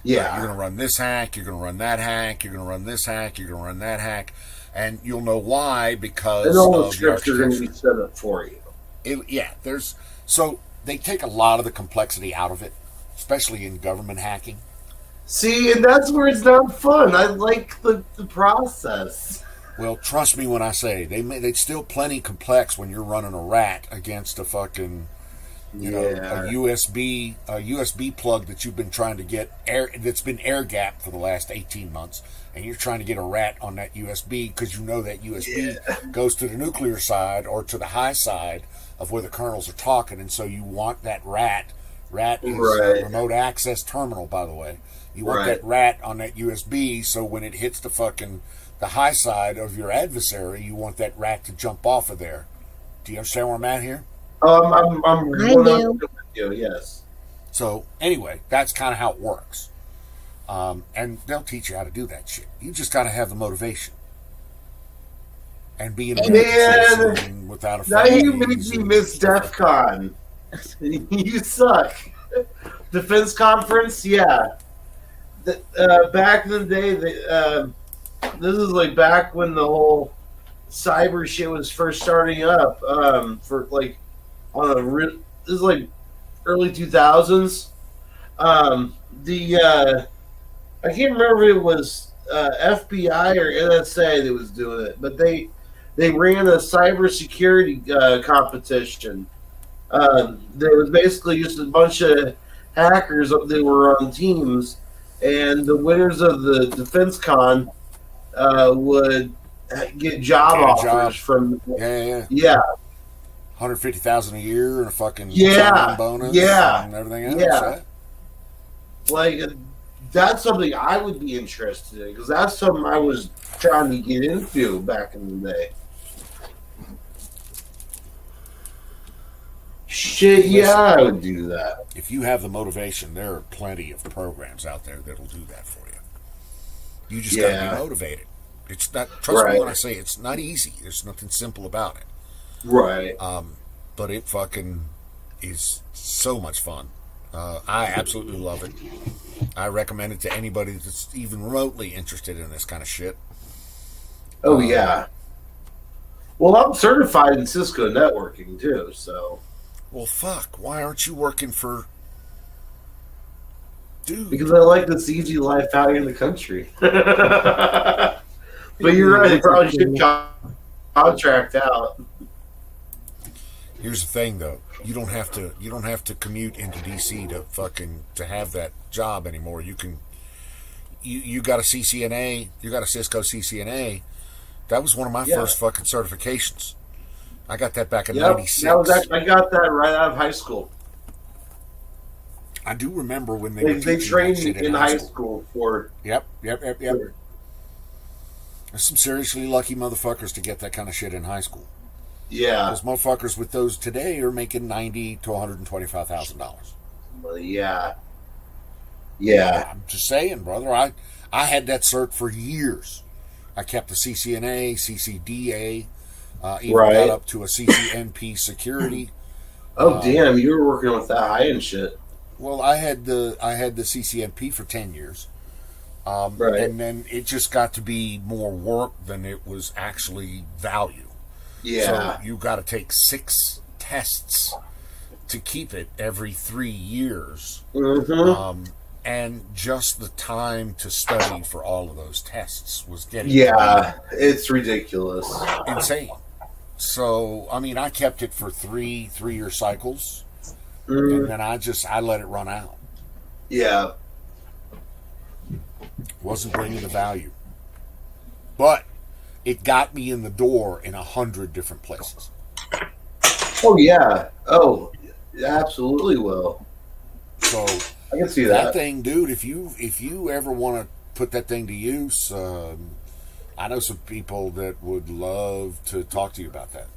Yeah. You're going to run this hack, you're going to run that hack, you're going to run this hack, you're going to run that hack. And you'll know why, because and all the scripts are going to be set up for you. So they take a lot of the complexity out of it, especially in government hacking. See, and that's where it's not fun. I like the process. Well, trust me when I say it's still plenty complex when you're running a rat against a fucking, a USB plug that you've been trying to get that's been air gapped for the last 18 months, and you're trying to get a rat on that USB because you know that USB goes to the nuclear side or to the high side of where the kernels are talking, and so you want that rat. Rat is a remote access terminal, by the way. You want that rat on that USB, so when it hits the high side of your adversary, you want that rat to jump off of there. Do you understand where I'm at here? I'm with you, yes. So anyway, that's kind of how it works. And they'll teach you how to do that shit. You just got to have the motivation. And be an American citizen without a now you make me miss DEF CON. You suck. Defense conference, yeah. Back in the day, this is like back when the whole cyber shit was first starting up. This is like early 2000s. I can't remember if it was FBI or NSA that was doing it, but they ran a cybersecurity competition. There was basically just a bunch of hackers that were on teams, and the winners of the defense con would get job offers from $150,000 a year and a fucking bonus and everything else. Like that's something I would be interested in because that's something I was trying to get into back in the day. Shit, I would do that. If you have the motivation, there are plenty of programs out there that'll do that for you. You just got to be motivated. It's not. Trust me when I say it's not easy. There's nothing simple about it. Right. But it fucking is so much fun. I absolutely love it. I recommend it to anybody that's even remotely interested in this kind of shit. Oh yeah. Well, I'm certified in Cisco networking too, so. Well, fuck. Why aren't you working for... Dude. Because I like this easy life out here in the country. But you're right. I probably should contract out. Here's the thing, though. You don't have to commute into DC to have that job anymore. You can... You got a CCNA. You got a Cisco CCNA. That was one of my first fucking certifications. I got that back in '96. I got that right out of high school. I do remember when they trained me in high school for. Yep. There's some seriously lucky motherfuckers to get that kind of shit in high school. Yeah, those motherfuckers with those today are making $90,000 to $125,000. Yeah. I'm just saying, brother. I had that cert for years. I kept the CCNA, CCDA. Even got up to a CCNP security. Oh, damn. You were working with that high-end shit. Well, I had the CCNP for 10 years. Right. And then it just got to be more work than it was actually value. Yeah. So you got to take 6 tests to keep it every 3 years. Mm-hmm. And just the time to study for all of those tests was getting it's ridiculous, insane. So I mean, I kept it for 3-year cycles, and then I let it run out. Yeah, Wasn't bringing the value, but it got me in the door in 100 different places. Oh yeah. Oh, absolutely will. So I can see that that. thing, dude. If you ever want to put that thing to use, I know some people that would love to talk to you about that.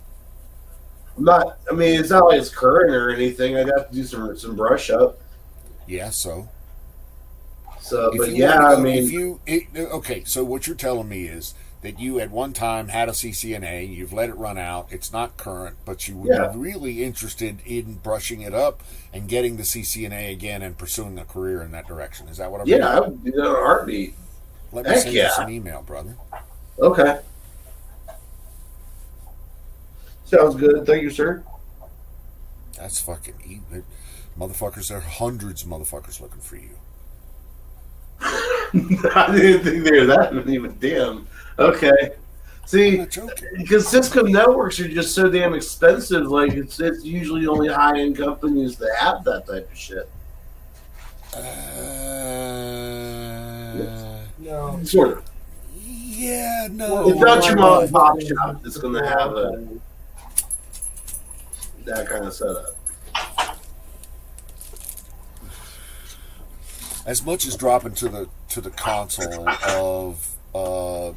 I mean, it's not like it's current or anything. I'd have to do some brush up. Yeah. So. So, If but you yeah, wanna I go- mean, okay. So what you're telling me is that you at one time had a CCNA, you've let it run out. It's not current, but you would be really interested in brushing it up and getting the CCNA again and pursuing a career in that direction. Is that what I'm yeah, I would do that in a heartbeat. Let me Heck send yeah. you some email, brother. Okay. Sounds good. Thank you, sir. That's fucking motherfuckers. There are hundreds of motherfuckers looking for you. I didn't think they were that many, but damn. Okay. See, I'm not joking. because Cisco networks are just so damn expensive. Like it's usually only high end companies that have that type of shit. No. Sort of. Yeah, no. It's not your mom and pop shop that's going to have that kind of setup. As much as dropping to the console of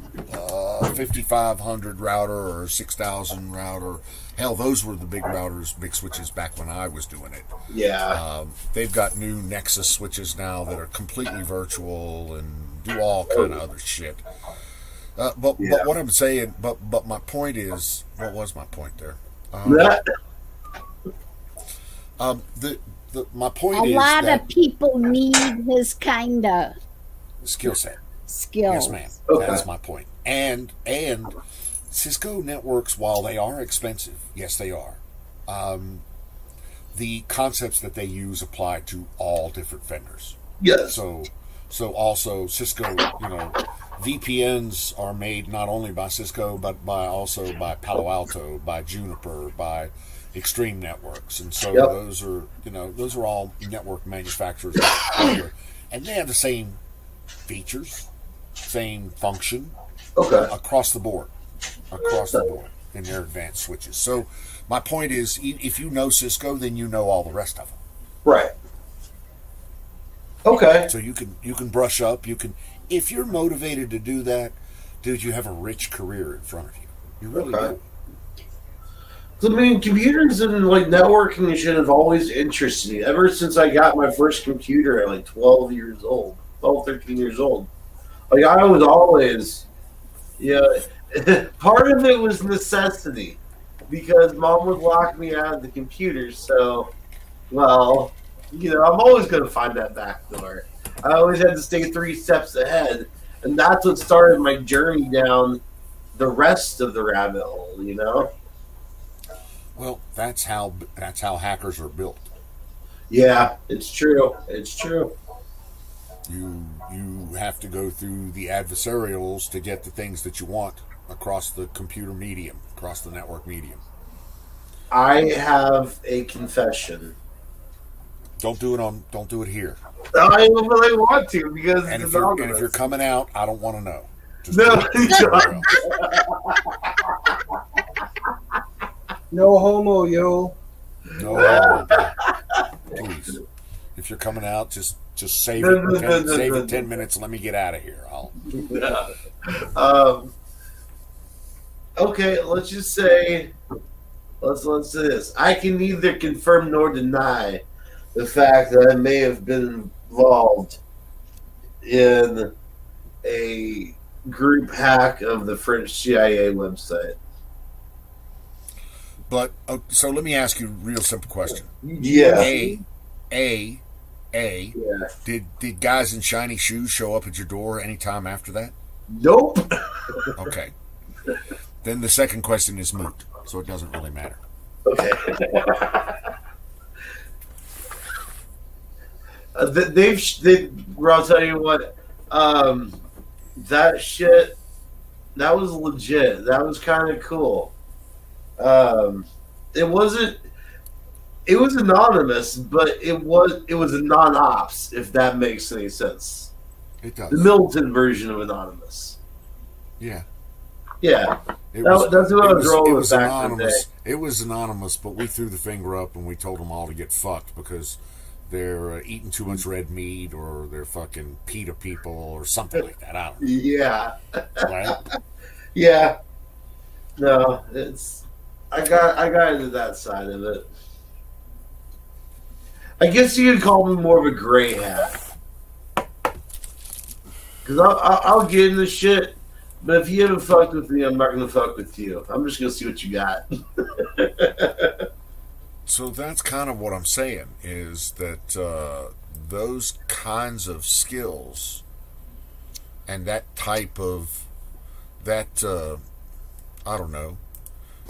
5500 router or 6000 router. Hell, those were the big routers, big switches back when I was doing it. Yeah. They've got new Nexus switches now that are completely virtual and do all kind of other shit. But what I'm saying, but my point is, what was my point there? My point is a lot that of people need his kind of skill set. skills. Yes, ma'am. Okay. That's my point. And Cisco networks, while they are expensive, yes, they are. The concepts that they use apply to all different vendors. Yes. So also Cisco, VPNs are made not only by Cisco but also by Palo Alto, by Juniper, by Extreme Networks, and so those are all network manufacturers, and they have the same features, same function, across the board in their advanced switches. So my point is, if you know Cisco, then you know all the rest of them. Right. Okay. So you can brush up. You can, if you're motivated to do that, dude. You have a rich career in front of you. You really do. I mean, computers and like networking and shit have always interested me. Ever since I got my first computer at like 13 years old. Like I was always, part of it was necessity because mom would lock me out of the computer. So, I'm always going to find that back door. I always had to stay 3 steps ahead. And that's what started my journey down the rest of the rabbit hole, Well, that's how hackers are built. Yeah, it's true. You have to go through the adversarials to get the things that you want across the computer medium, across the network medium. I have a confession. Don't do it here. I really want to because and if you're coming out, I don't want to know. Just no homo, yo. No homo. Please. If you're coming out, just save it. Save it 10 minutes. And let me get out of here. Okay, let's just say, let's say this. I can neither confirm nor deny the fact that I may have been involved in a group hack of the French CIA website. But so let me ask you a real simple question. Yeah. A, A, Yeah. did guys in shiny shoes show up at your door anytime after that? Nope. Okay. Then the second question is moot, so it doesn't really matter. Okay. I'll tell you what, that shit, that was legit. That was kind of cool. It wasn't. It was anonymous, but it was a non-ops. If that makes any sense. It does. The militant version of anonymous. Yeah. Yeah. That's what I was rolling with back in the day. It was anonymous, but we threw the finger up and we told them all to get fucked because they're eating too much red meat or they're fucking PETA people or something like that. I don't know. Yeah. Right? Yeah. No, I got into that side of it. I guess you could call me more of a gray hat. Because I'll get into shit, but if you haven't fucked with me, I'm not going to fuck with you. I'm just going to see what you got. So that's kind of what I'm saying, is that those kinds of skills and that type of, I don't know,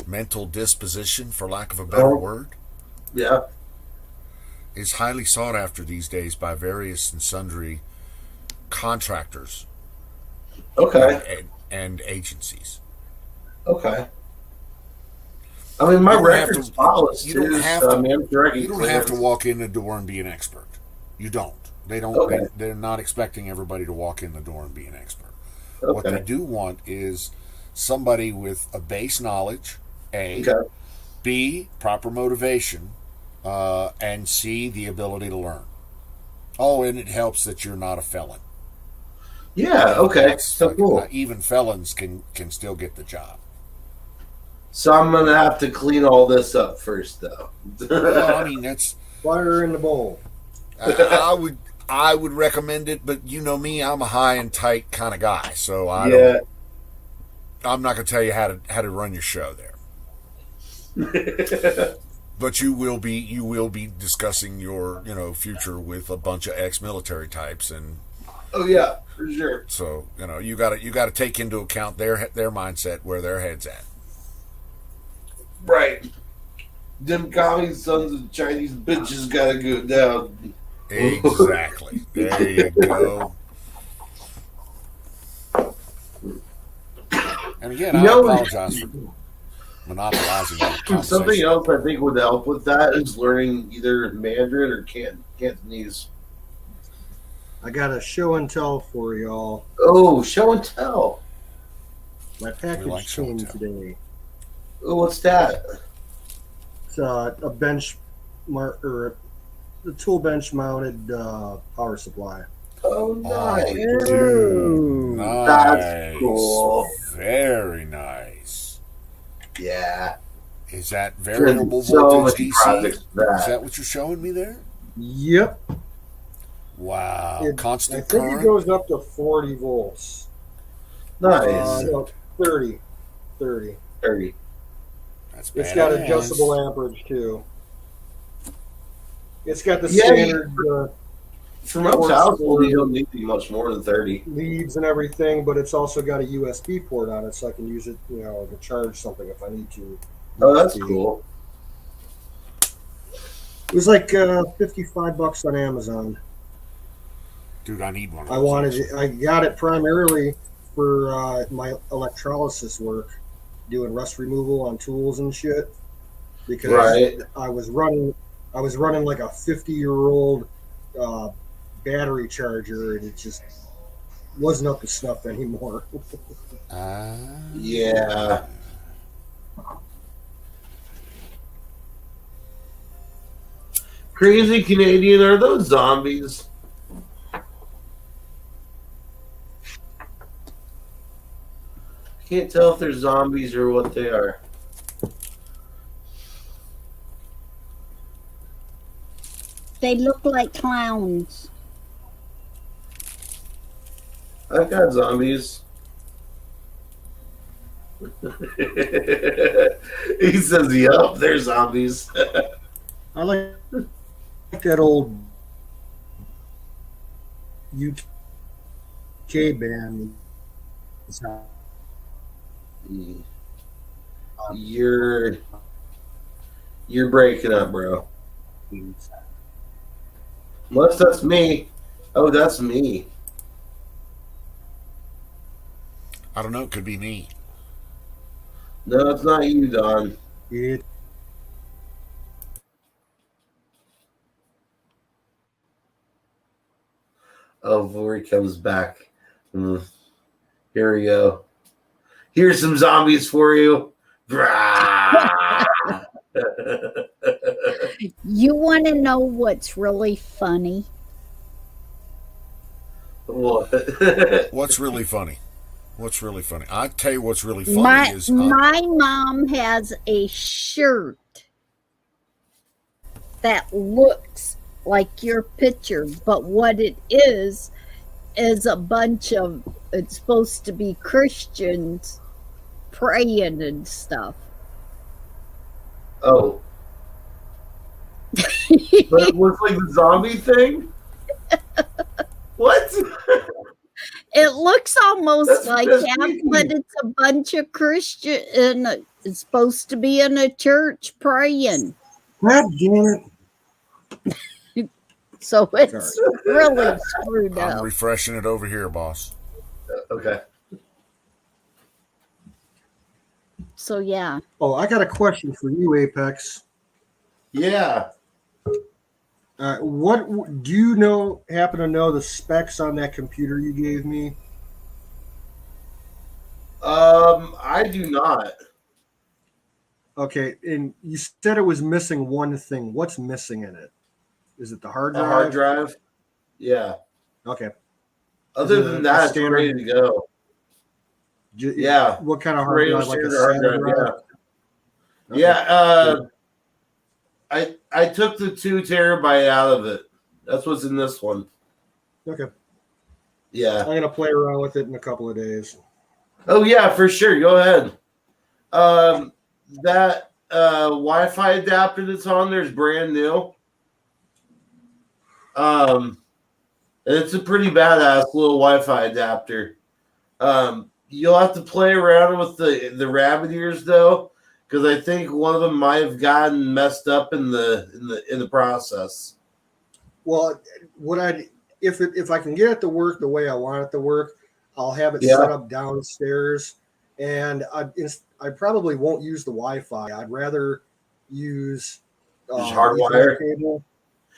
mental disposition, for lack of a better word. Yeah. Is highly sought after these days by various and sundry contractors. Okay. And agencies. Okay. I mean, my record's flawless. You don't have to walk in the door and be an expert. You don't. They don't. Okay. They're not expecting everybody to walk in the door and be an expert. Okay. What they do want is somebody with a base knowledge, A, okay. B, proper motivation, and C, the ability to learn. Oh, and it helps that you're not a felon. Yeah, okay. So cool. Even felons can still get the job. So I'm going to have to clean all this up first, though. Well, I mean, that's... Fire in the bowl. I would recommend it, but you know me, I'm a high and tight kind of guy, so I'm not going to tell you how to run your show there. But you will be discussing your future with a bunch of ex-military types, and oh yeah, for sure. So you got to take into account their mindset, where their head's at. Right. Them commie sons of Chinese bitches gotta go down. Exactly. There you go. And again, I apologize for monopolizing the conversation. Something else I think would help with that is learning either Mandarin or Cantonese. I got a show and tell for y'all. Oh, show and tell. My package came today. Oh, what's that? It's a bench or the tool bench mounted power supply. Oh, nice. Dude, nice. That's cool. Very nice. Yeah. Is that variable voltage DC? Is that what you're showing me there? Yep. Wow. Constant current? I think it goes up to 40 volts. Nice. 30. 30. That's It's got adjustable amperage, too. It's got the standard... For most households, you don't need much more than 30. Leads and everything, but it's also got a USB port on it, so I can use it, to charge something if I need to. Oh, that's cool. It was like $55 on Amazon. Dude, I need one. I got it primarily for my electrolysis work, doing rust removal on tools and shit. Because I was running like a 50-year-old battery charger, and it just wasn't up to snuff anymore. Yeah. Crazy Canadian, are those zombies? Can't tell if they're zombies or what they are. They look like clowns. I've got zombies. He says, yup, they're zombies. I like that old UK ban. You're breaking up, bro. Unless that's me. Oh, that's me. I don't know. It could be me. No, it's not you, Don. Oh, before he comes back. Here we go. Here's some zombies for you. You want to know what's really funny? What? What's really funny? What's really funny? I tell you what's really funny is my mom has a shirt that looks like your picture, but what it is a bunch of, it's supposed to be Christians praying and stuff. Oh. But it looks like the zombie thing? What? It looks almost That's like that, but it's a bunch of Christian, and it's supposed to be in a church praying. God damn it. So it's really screwed up. I'm refreshing it over here, boss. Okay. So, yeah. Oh, I got a question for you, Apex. Yeah. What do you know? Happen to know the specs on that computer you gave me? I do not. Okay, and you said it was missing one thing. What's missing in it? Is it the hard drive? A hard drive? Yeah. Okay. Other than that, it's ready to go. Yeah. What kind of hard drive? Like a hard drive? Yeah. I took the 2 terabyte out of it. That's what's in this one. Okay. Yeah. I'm gonna play around with it in a couple of days. Oh yeah, for sure. Go ahead. That Wi-Fi adapter that's on there is brand new. And it's a pretty badass little Wi-Fi adapter. You'll have to play around with the rabbit ears though, because I think one of them might have gotten messed up in the process. Well, if I can get it to work the way I want it to work, I'll have it set up downstairs, and I probably won't use the Wi-Fi. I'd rather use just hardwire cable.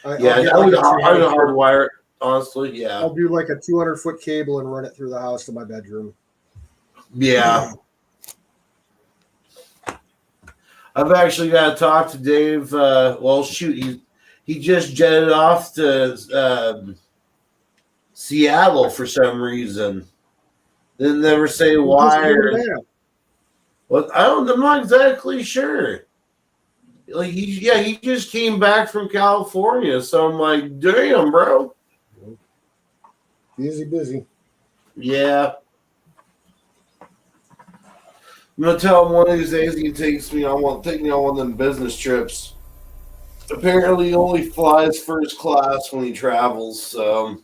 I would hardwire it, honestly. Yeah, I'll do like a 200-foot cable and run it through the house to my bedroom. Yeah. I've actually got to talk to Dave. He just jetted off to Seattle for some reason. Didn't never say why. Well, I'm not exactly sure. Like he just came back from California, so I'm like, damn, bro. Busy. Yeah. I'm gonna tell him one of these days he takes me on one of them business trips. Apparently, he only flies first class when he travels, so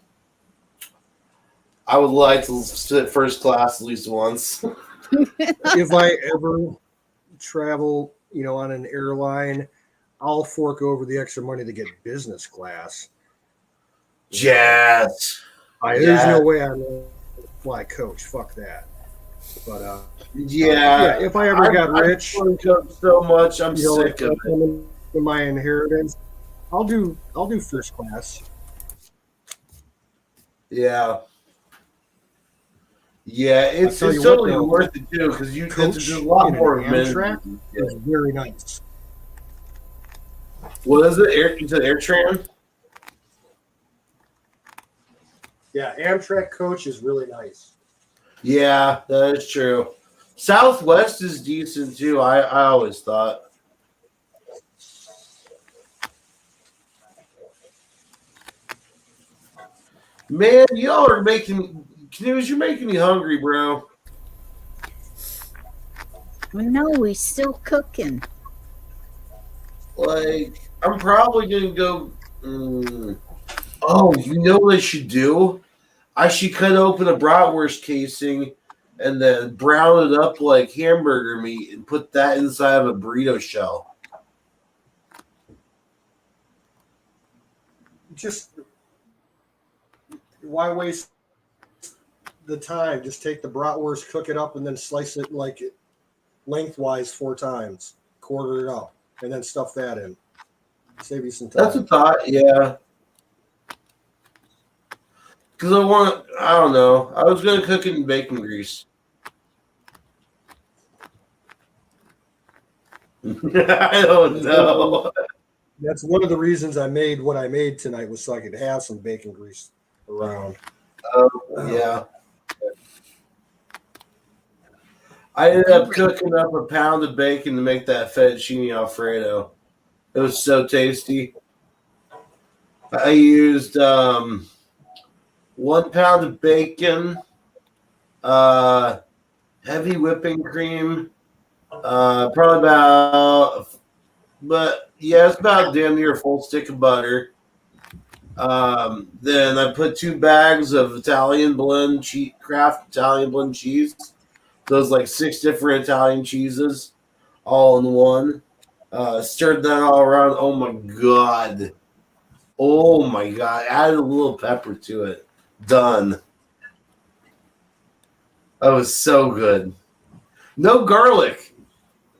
I would like to sit first class at least once. If I ever travel, on an airline, I'll fork over the extra money to get business class. Yes. There's no way I'm gonna fly coach. Fuck that. But if I ever got rich, so much, I'm sick of it. My inheritance, I'll do first class. Yeah. Yeah, it's totally worth it too because there's a lot more Amtrak is very nice. What is it? Is it AirTran? Yeah, Amtrak coach is really nice. Yeah, that is true. Southwest is decent too. I always thought. Man, y'all are making Canoes. You're making me hungry, bro. No, he's still cooking. Like, I'm probably gonna go. Oh, you know what I should do? I should cut open a bratwurst casing and then brown it up like hamburger meat and put that inside of a burrito shell. Just why waste the time? Just take the bratwurst, cook it up, and then slice it like lengthwise 4 times, quarter it up, and then stuff that in. Save you some time. That's a thought, yeah. Because I don't know. I was going to cook it in bacon grease. I don't know. That's one of the reasons I made what I made tonight, was so I could have some bacon grease around. Yeah. I ended up cooking up a pound of bacon to make that fettuccine Alfredo. It was so tasty. I used 1 pound of bacon, heavy whipping cream, probably it's about damn near a full stick of butter. Then I put 2 bags of Italian blend Kraft Italian blend cheese. Those like 6 different Italian cheeses, all in one. Stirred that all around. Oh my god! Added a little pepper to it. Done. That was so good. No garlic.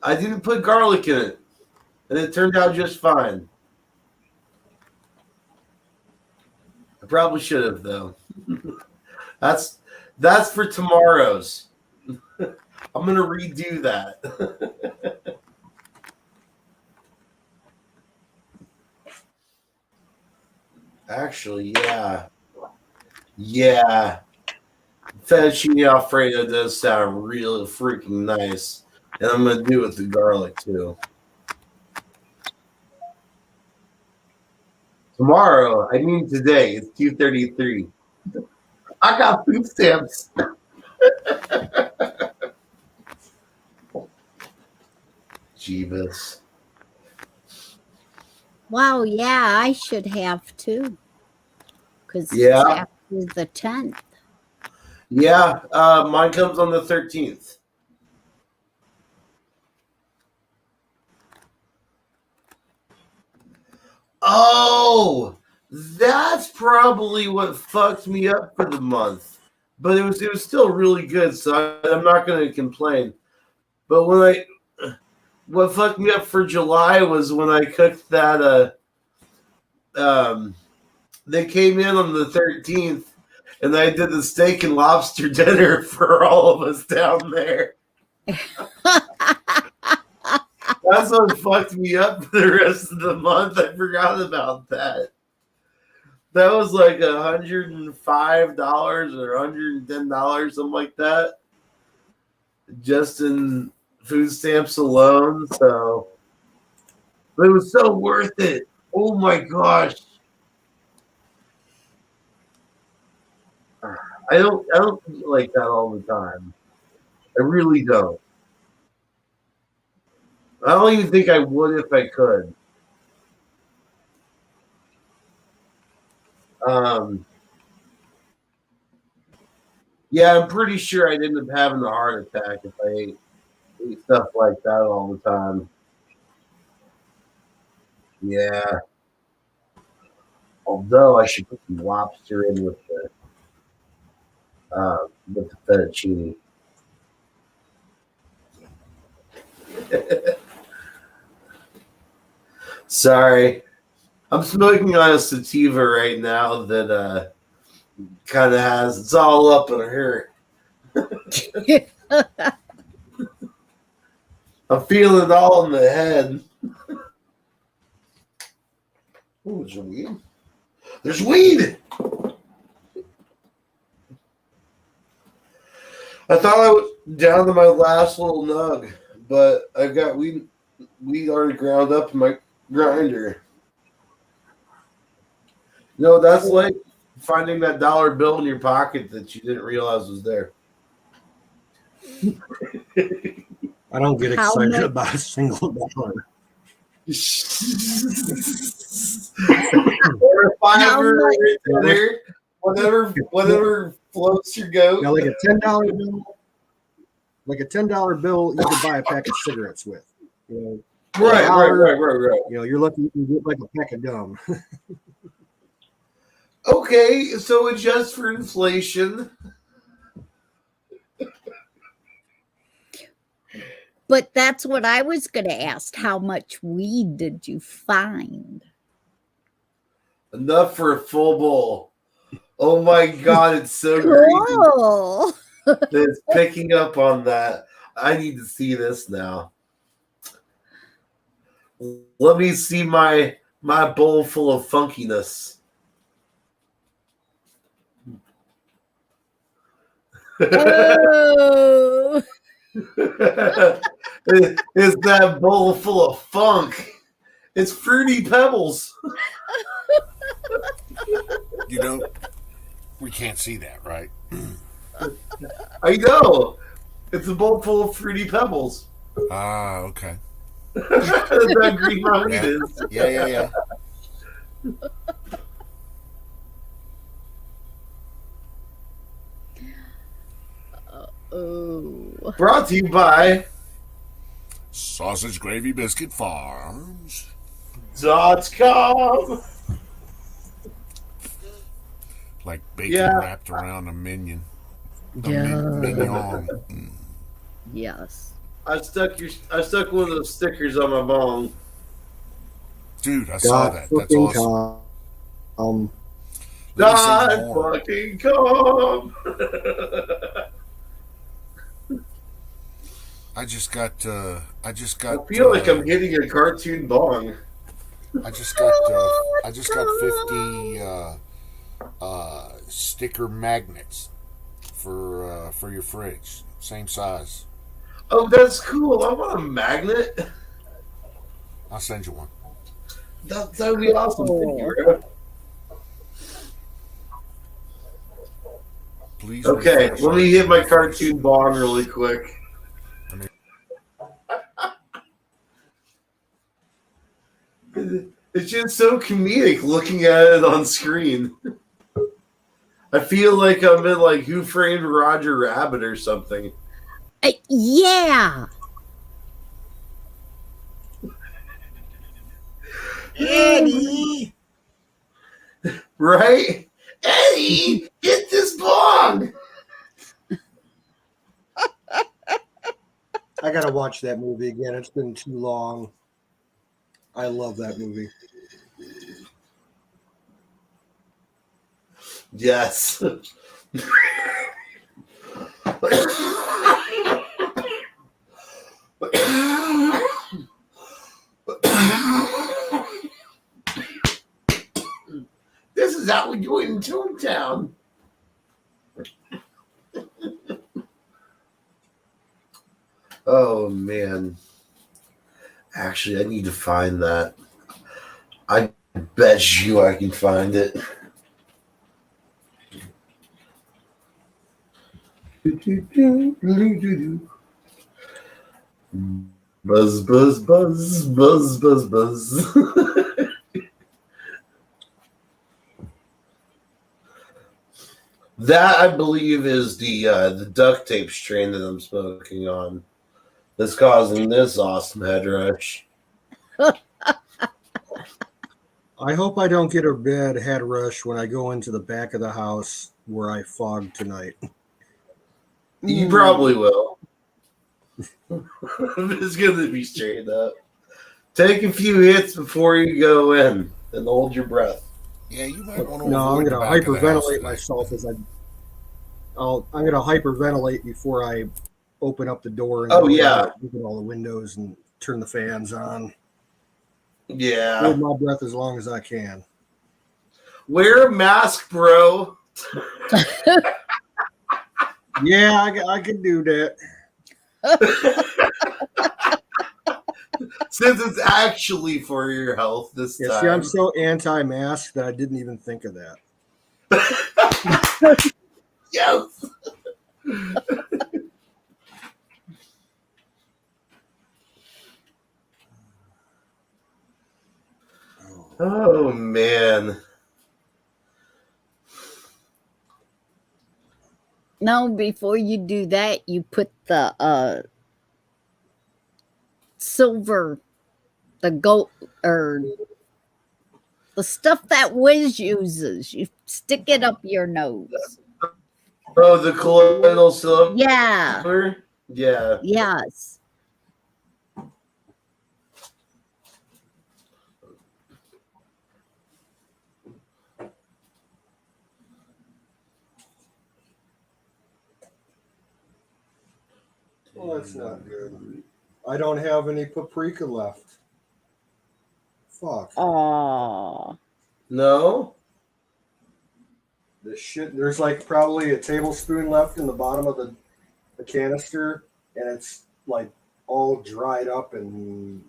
I didn't put garlic in it, and it turned out just fine. I probably should have, though. That's for tomorrow's. I'm gonna redo that. Actually, yeah. Fettuccine Alfredo does sound really freaking nice, and I'm gonna do it with the garlic too. Tomorrow, I mean today, it's 2:33. I got food stamps. Jeebus. Wow, yeah, I should have too. Because it's after the 10th. Yeah, mine comes on the 13th. Oh, that's probably what fucked me up for the month. But it was still really good, so I'm not going to complain. But what fucked me up for July was when I cooked that. They came in on the 13th, and I did the steak and lobster dinner for all of us down there. That's what fucked me up for the rest of the month. I forgot about that. That was like $105 or $110, something like that, just in food stamps alone. So, but it was so worth it. Oh my gosh! I don't eat like that all the time. I really don't. I don't even think I would if I could. Yeah, I'm pretty sure I'd end up having a heart attack if I ate stuff like that all the time. Yeah. Although I should put some lobster in with the fettuccine. Sorry. I'm smoking on a sativa right now that kind of it's all up in her. I'm feeling it all in the head. Oh, there's weed. There's weed! I thought I was down to my last little nug, but I've got weed already ground up in my grinder. You know, that's like finding that $1 bill in your pocket that you didn't realize was there. I don't get excited about a single dollar. Or a $5 there. whatever floats your goat. Now, like a $10 bill, you could buy a pack of cigarettes with. You know, Right. You know, you're lucky you can get like a pack of gum. Okay, so adjust for inflation. But that's what I was going to ask. How much weed did you find? Enough for a full bowl. Oh my God, it's so cool. Great. It's picking up on that. I need to see this now. Let me see my bowl full of funkiness. Oh. It's that bowl full of funk. It's Fruity Pebbles. You know, we can't see that, right? I know. It's a bowl full of Fruity Pebbles. Ah, okay. That green weed is. Yeah. Oh. Brought to you by Sausage Gravy Biscuit Farms. .com. Like bacon wrapped around a minion. Mignon. Yes. I stuck one of those stickers on my bong. Dude, I saw that. That's awesome. Fucking come. I just got. I feel like I'm hitting a cartoon bong. I just got 50 sticker magnets for your fridge, same size. Oh, that's cool. I want a magnet. I'll send you one. That would be awesome. Thank you, bro. Please. Okay, let me hit my cartoon bong really quick. It's just so comedic looking at it on screen. I feel like I'm in like Who Framed Roger Rabbit or something. Yeah. Eddie! Right? Eddie, get this bong! I gotta watch that movie again. It's been too long. I love that movie. Yes. This is how we do it in Toontown. Oh man. Actually, I need to find that. I bet you I can find it. Buzz, buzz, buzz, buzz, buzz, buzz. That, I believe, is the duct tape strain that I'm smoking on that's causing this awesome head rush. I hope I don't get a bad head rush when I go into the back of the house where I fogged tonight. You probably will. I'm just going to be straight up. Take a few hits before you go in and hold your breath. Yeah, you might want to. No, I'm going to hyperventilate myself as I'm going to hyperventilate before I open up the door and open all the windows and turn the fans on. Yeah. Hold my breath as long as I can. Wear a mask, bro. Yeah, I can do that. Since it's actually for your health this time. See, I'm so anti-mask that I didn't even think of that. Yes. Oh man. No, before you do that, you put the silver, the gold, or the stuff that Wiz uses. You stick it up your nose. Oh, the colloidal silver? Yeah. Yeah. Yes. Well, that's not good. I don't have any paprika left. Fuck. Aw. No? This shit, there's like probably a tablespoon left in the bottom of the canister, and it's like all dried up and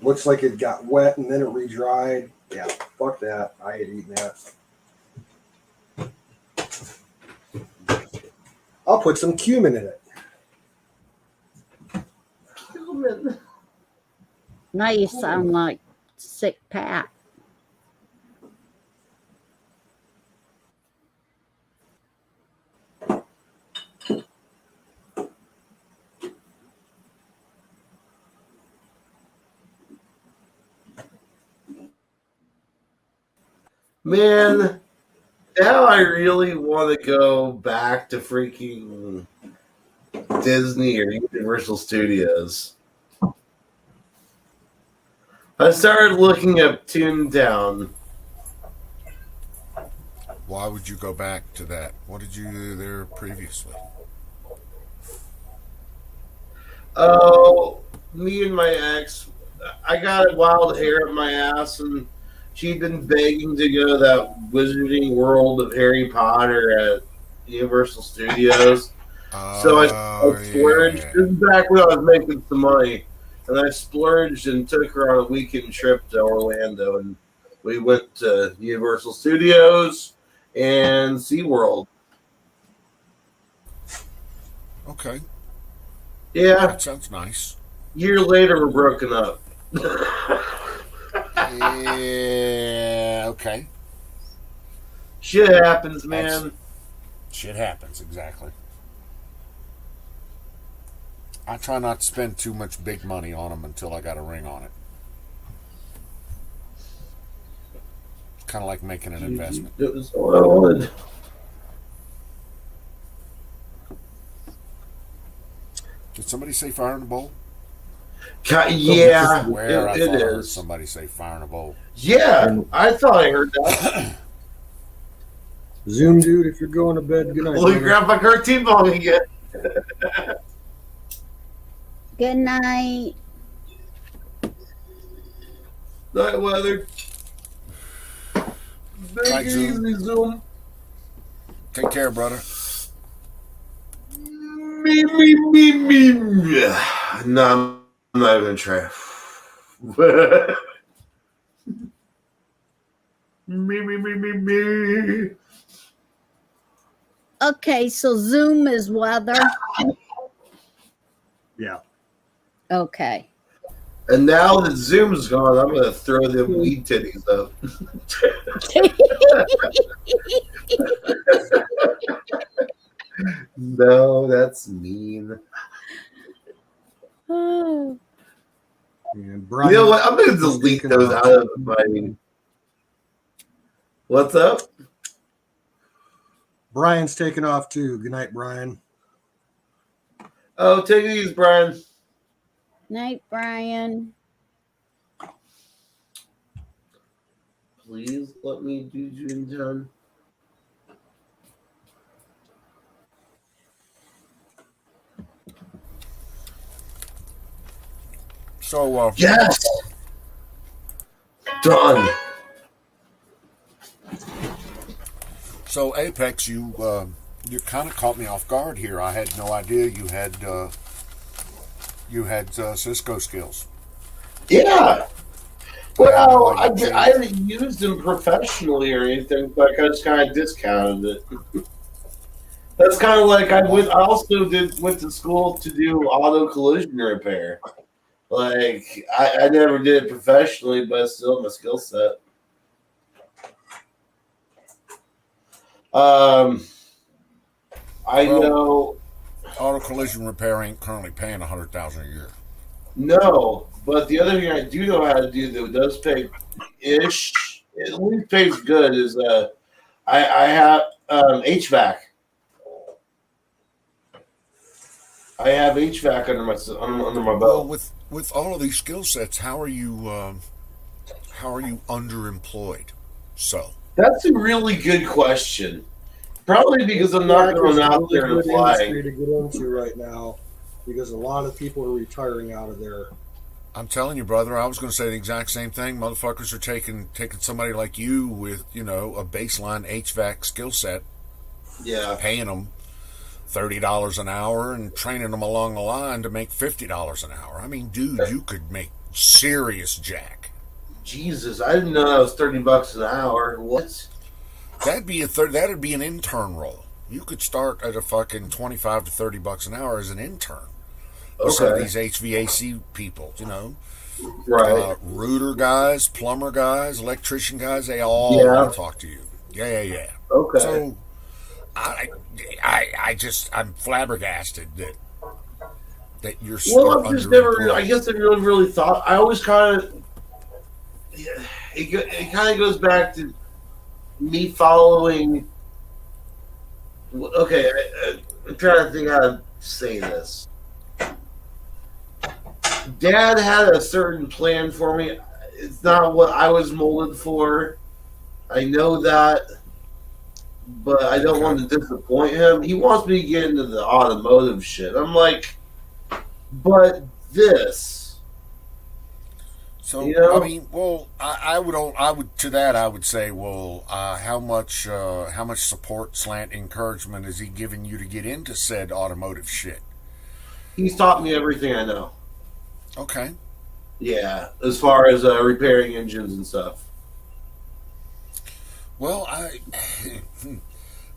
looks like it got wet and then it re-dried. Yeah, fuck that. I ain't eating that. I'll put some cumin in it. Cumin. Now you sound like sick Pat. Man, now I really want to go back to freaking Disney or Universal Studios. I started looking at Toontown. Why would you go back to that? What did you do there previously? Oh, me and my ex, I got wild hair up my ass, and she'd been begging to go to that Wizarding World of Harry Potter at Universal Studios. So I splurged. Yeah. This is back when I was making some money. And I splurged and took her on a weekend trip to Orlando. And we went to Universal Studios and SeaWorld. Okay. Yeah. That sounds nice. Year later, we're broken up. Yeah, okay. Shit happens, man. Shit happens, exactly. I try not to spend too much big money on them until I got a ring on it. It's kind of like making an investment. It was all I wanted. Did somebody say fire in a bowl? Yeah, Where it I heard is. somebody say fire in a bowl. Yeah, I thought I heard that. Zoom, dude, if you're going to bed, good night. Well, you grab my cartoon ball again. Good night. Night weather. Take it easy, Zoom. Take care, brother. Me. No, I'm not even try. me. Okay, so Zoom is weather. Yeah. Okay. And now that Zoom's gone, I'm gonna throw them weed titties up. No, that's mean. Oh. Yeah, Brian, You know what? I'm gonna delete those out of my. What's up? Brian's taking off too. Good night, Brian. Oh, take it easy, Brian. Night, Brian. Please let me do Toontown. So, yes! Done. So, Apex, you kind of caught me off guard here. I had no idea you had Cisco skills. Yeah. Well, I haven't used them professionally or anything, but I just kind of discounted it. That's kind of like I also went to school to do auto collision repair. Like I never did it professionally, but it's still my skill set. I know. Auto collision repair ain't currently paying $100,000 a year. No, but the other thing I do know how to do that does pay ish, at least pays good, is I have HVAC. I have HVAC under my belt. Well, with all of these skill sets, how are you underemployed? So That's a really good question. Probably because I'm not going out there and flying. Industry to get into right now, because a lot of people are retiring out of there. I'm telling you, brother, I was going to say the exact same thing. Motherfuckers are taking somebody like you with, a baseline HVAC skill set, paying them $30 an hour and training them along the line to make $50 an hour. I mean, dude, you could make serious jack. Jesus, I didn't know that was $30 an hour. What? That'd be an intern role. You could start at a fucking $25 to $30 an hour as an intern. With some of these HVAC people, right? Rooter guys, plumber guys, electrician guys, they all want to talk to you. Yeah. Okay. So, I'm flabbergasted that you're still I've just never. I guess I really thought. I always kind of. It kind of goes back to me following. Okay, I'm trying to think how to say this. Dad had a certain plan for me. It's not what I was molded for. I know that, but I don't want to disappoint him. He wants me to get into the automotive shit. I'm like, but this. So I mean, well, I would to that I would say, well, how much support / encouragement is he giving you to get into said automotive shit? He's taught me everything I know. Okay. Yeah, as far as repairing engines and stuff. Well,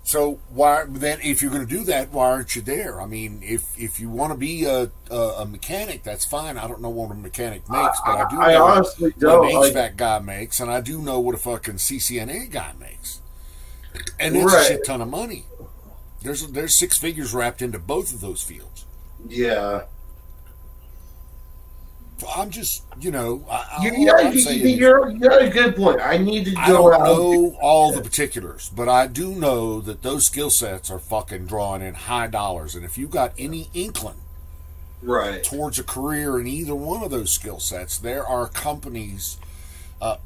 so why then? If you're going to do that, why aren't you there? I mean, if you want to be a mechanic, that's fine. I don't know what a mechanic makes, but I do know honestly don't. What an HVAC guy makes, and I do know what a fucking CCNA guy makes, and it's a shit ton of money. There's 6 figures wrapped into both of those fields. Yeah. I'm just, you got a good point. I need to go out. I don't know all the particulars, but I do know that those skill sets are fucking drawing in high dollars. And if you got any inkling towards a career in either one of those skill sets, there are companies,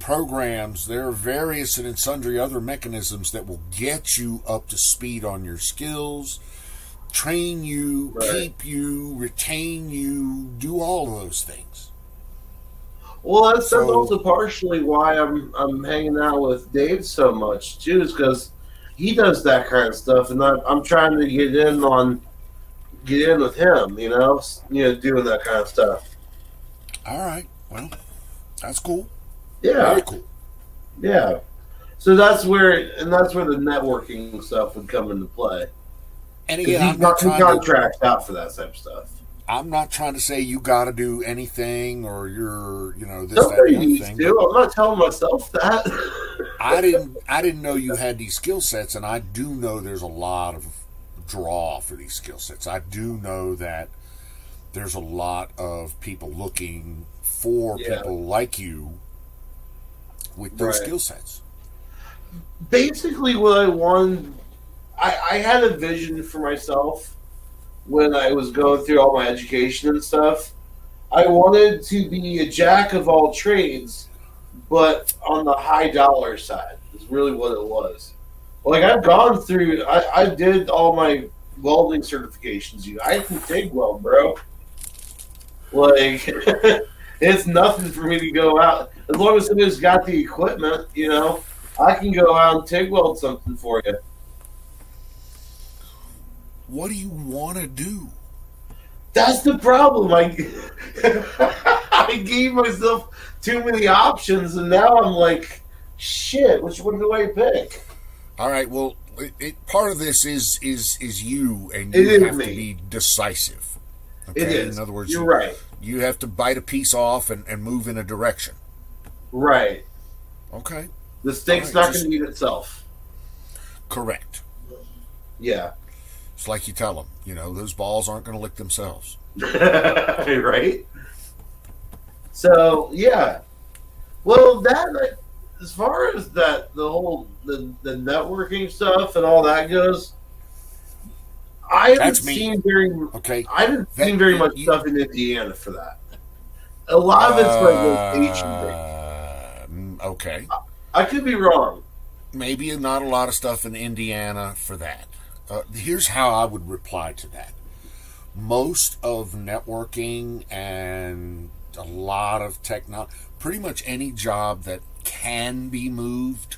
programs, there are various and sundry other mechanisms that will get you up to speed on your skills, train you, keep you, retain you, do all of those things. Well, that's also partially why I'm hanging out with Dave so much too, is because he does that kind of stuff, and I'm trying to get in with him, doing that kind of stuff. All right, well, that's cool. Yeah, very cool. Yeah, so that's where the networking stuff would come into play. And again, he contracts out for that type of stuff. I'm not trying to say you got to do anything or you're, this, Nobody that, and needs thing. to. I'm not telling myself that. I didn't know you had these skill sets, and I do know there's a lot of draw for these skill sets. I do know that there's a lot of people looking for people like you with those skill sets. Basically, what I wanted, I had a vision for myself. When I was going through all my education and stuff, I wanted to be a jack of all trades, but on the high dollar side is really what it was. Like, I've gone through, I did all my welding certifications. I can TIG weld, bro. Like, it's nothing for me to go out. As long as somebody's got the equipment, I can go out and TIG weld something for you. What do you want to do? That's the problem. I gave myself too many options, and now I'm like, shit. Which one do I pick? All right. Well, part of this is you, and you have to be decisive. Okay? It is. In other words, you're right. You have to bite a piece off and move in a direction. Right. Okay. The steak's not going to eat itself. Correct. Yeah. It's like you tell them, those balls aren't going to lick themselves. Right? So, yeah. Well, that, as far as the whole the networking stuff and all that goes, I haven't seen very much stuff in Indiana for that. A lot of it's like location based. Okay. I could be wrong. Maybe not a lot of stuff in Indiana for that. Here's how I would reply to that. Most of networking and a lot of technology, pretty much any job that can be moved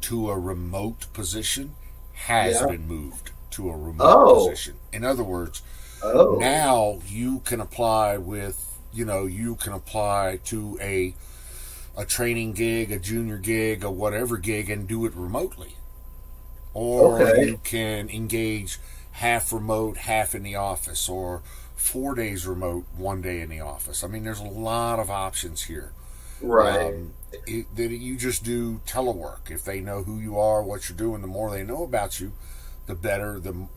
to a remote position has been moved to a remote position. In other words, now you can apply to a training gig, a junior gig, a whatever gig, and do it remotely. Or you can engage half remote, half in the office, or 4 days remote, 1 day in the office. I mean, there's a lot of options here. Right. That you just do telework. If they know who you are, what you're doing, the more they know about you, the better, the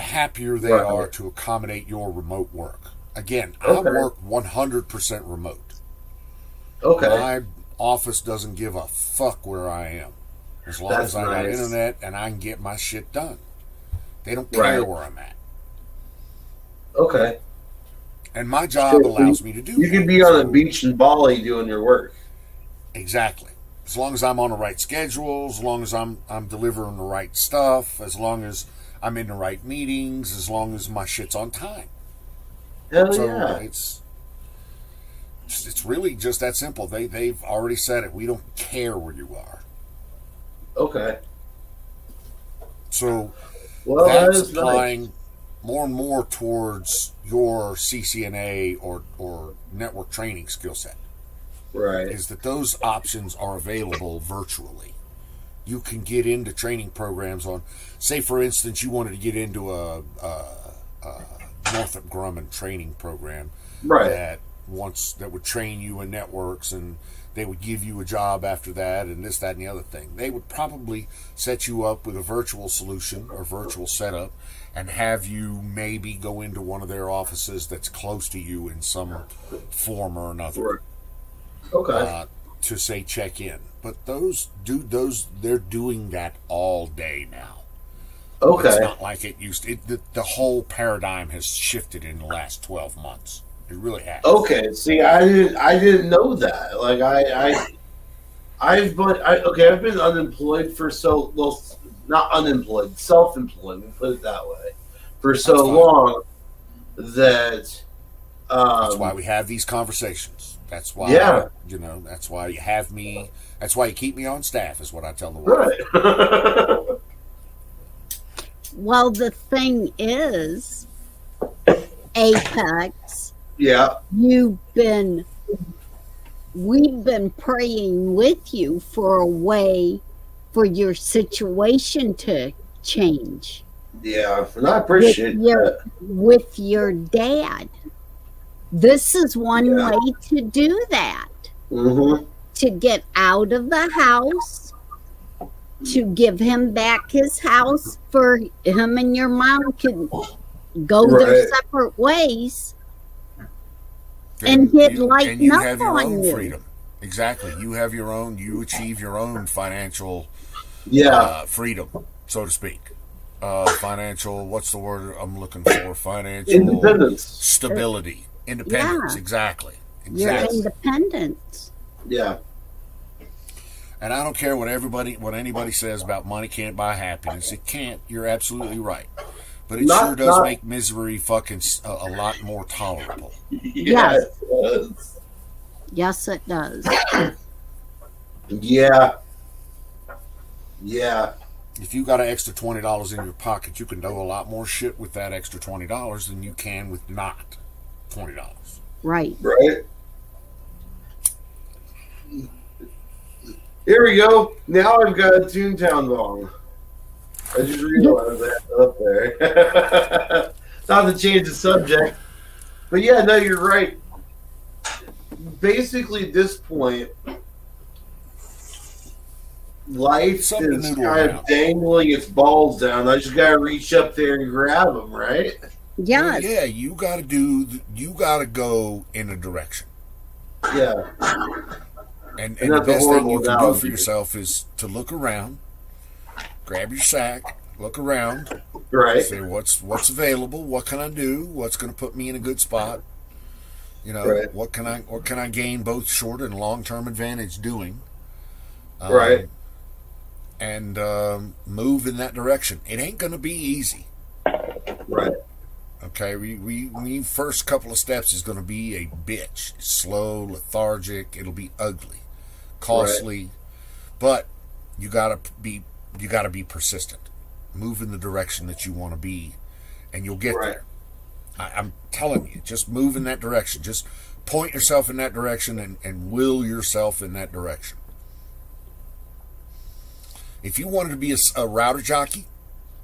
happier they are to accommodate your remote work. Again, I work 100% remote. My office doesn't give a fuck where I am. As long as I got internet and I can get my shit done. They don't care where I'm at. Okay. And my job allows me to do that. You can be on a beach in Bali doing your work. Exactly. As long as I'm on the right schedule, as long as I'm delivering the right stuff, as long as I'm in the right meetings, as long as my shit's on time. Hell so yeah. It's really just that simple. They've already said it. We don't care where you are. Okay. So that's applying more and more towards your CCNA or network training skill set. Right. Is that those options are available virtually. You can get into training programs on, say for instance, you wanted to get into a Northrop Grumman training program that would train you in networks, and they would give you a job after that, and this, that, and the other thing. They would probably set you up with a virtual solution or virtual setup and have you maybe go into one of their offices that's close to you in some form or another. Okay. To say check in. But they're doing that all day now. Okay. It's not like it used to. The whole paradigm has shifted in the last 12 months. It really has. Okay, see, I didn't know that. Like I've been unemployed for not unemployed, self-employed. We'll put it that way, for so long that. That's why we have these conversations. That's why. That's why you have me. That's why you keep me on staff. Is what I tell the world. Right. Well, the thing is, Apex. Yeah. We've been praying with you for a way for your situation to change. Yeah, and I appreciate that. With your dad. This is one way to do that. Mm-hmm. To get out of the house, to give him back his house for him and your mom can go their separate ways. And he'd lighten up have your on own you. freedom. Exactly. You have your own, you achieve your own financial freedom, so to speak. Financial, what's the word I'm looking for? Financial independence. Stability. Independence, exactly. Your independence. Yeah. And I don't care what anybody says about money can't buy happiness. It can't. You're absolutely right. But it sure does make misery fucking a lot more tolerable. Yes. Yes, it does. Yeah. Yeah. If you got an extra $20 in your pocket, you can do a lot more shit with that extra $20 than you can with not $20. Right. Right. Here we go. Now I've got a Toontown bong. I just realized that up there. Not to change the subject. But yeah, no, you're right. Basically, at this point, life is kind of dangling its balls down. I just gotta reach up there and grab them, right? Yes. Well, yeah, you gotta go in a direction. Yeah. And the best thing you can do for yourself is to look around, grab your sack, look around, right? Say what's available, what can I do, what's going to put me in a good spot. You know, right. what can I gain both short and long term advantage doing. Right. And move in that direction. It ain't going to be easy. Right. Okay, we first couple of steps is going to be a bitch, slow, lethargic. It'll be ugly, costly, right. But you gotta be persistent. Move in the direction that you want to be, and you'll get right. there. I'm telling you, just move in that direction. Just point yourself in that direction and will yourself in that direction. If you wanted to be a router jockey,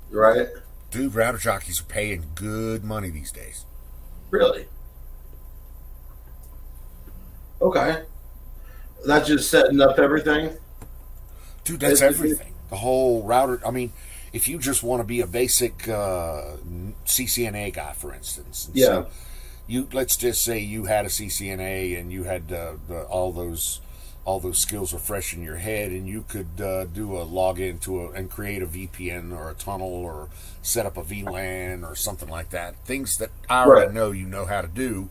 right. Dude, router jockeys are paying good money these days. Really? Okay. That's just setting up everything? Dude, that's everything. The whole router. I mean, if you just want to be a basic CCNA guy, for instance. Yeah. So let's just say you had a CCNA and you had all those skills are fresh in your head, and you could do a login and create a VPN or a tunnel or set up a VLAN or something like that. Things that I already know you know how to do.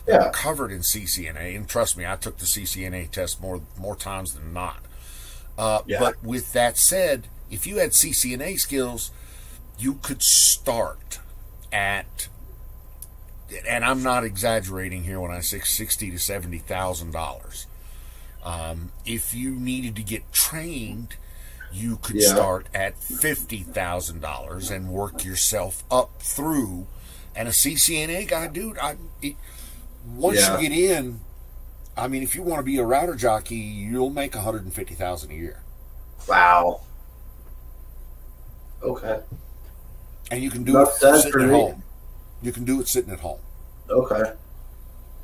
Yeah. Are covered in CCNA, and trust me, I took the CCNA test more times than not. But with that said, if you had CCNA skills, you could start at, and I'm not exaggerating here when I say $60,000 to $70,000. If you needed to get trained, you could start at $50,000 and work yourself up through. And a CCNA guy, dude, once you get in, I mean, if you want to be a router jockey, you'll make $150,000 a year. Wow. Okay. And you can do it sitting at home. You can do it sitting at home. Okay.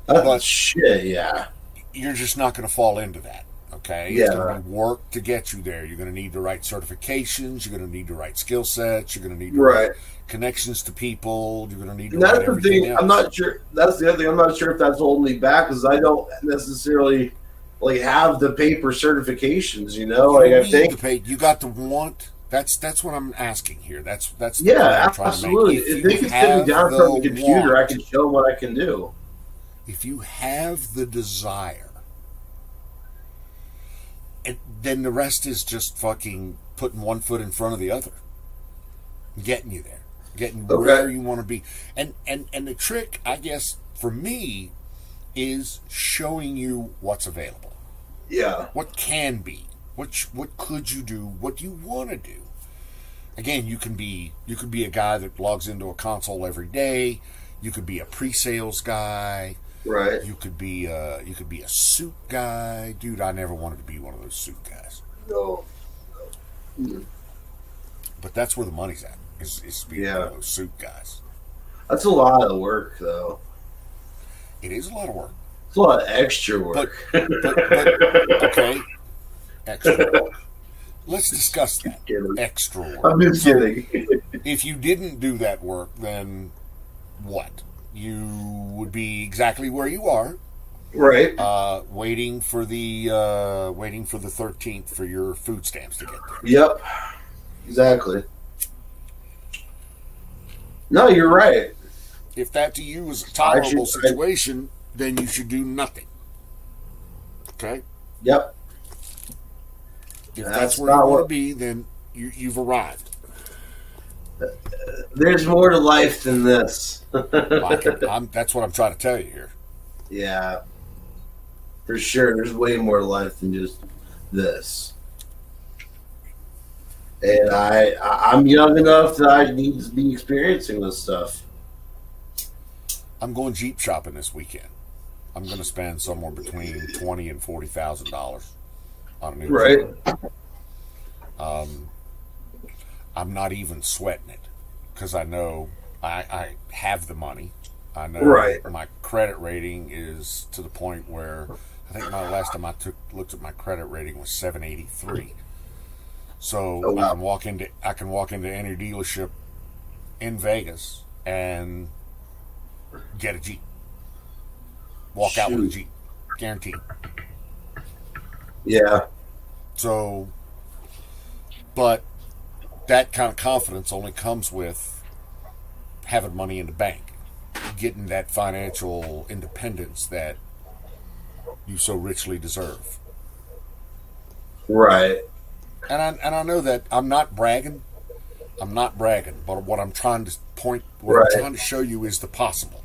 But shit, yeah. You're just not going to fall into that. Okay? Yeah. It's going to be work to get you there. You're going to need the right certifications. You're going to need the right skill sets. You're going to need the right connections to people. You're going to need to That's the thing. Else. I'm not sure. That's the other thing. I'm not sure if that's holding me back because I don't necessarily have the paper certifications. You know, I think you got the want. That's what I'm asking here. That's the I'm absolutely. If they can sit me down in front of the computer, I can show them what I can do. If you have the desire, then the rest is just fucking putting one foot in front of the other, getting you there, getting you where you want to be. And the trick, I guess, for me, is showing you what's available. Yeah. What can be. What could you do? What do you want to do? Again, you could be a guy that logs into a console every day. You could be a pre-sales guy. Right. You could be a suit guy. Dude, I never wanted to be one of those suit guys. No. But that's where the money's at. Is being one of those suit guys. That's a lot of work, though. It is a lot of work. It's a lot of extra work. But okay. Extra work. Let's discuss that. Extra work. I'm just kidding. If you didn't do that work, then what? You would be exactly where you are, right? Waiting for the 13th for your food stamps to get there. Yep, exactly. No, you're right. If that to you is a tolerable situation, then you should do nothing. Okay. Yep. If that's where you want to be, then you've arrived. There's more to life than this. That's what I'm trying to tell you here. Yeah, for sure. There's way more to life than just this. And I'm young enough that I need to be experiencing this stuff. I'm going Jeep shopping this weekend. I'm going to spend somewhere between $20,000 and $40,000 on a new Jeep. I'm not even sweating it because I know I have the money. I know my credit rating is to the point where I think my last time I looked at my credit rating was 783. So I can walk into any dealership in Vegas and get a Jeep. Walk out with a Jeep, guaranteed. Yeah. So, but that kind of confidence only comes with having money in the bank, getting that financial independence that you so richly deserve. Right. And I know that I'm not bragging. But what I'm trying to I'm trying to show you is the possible.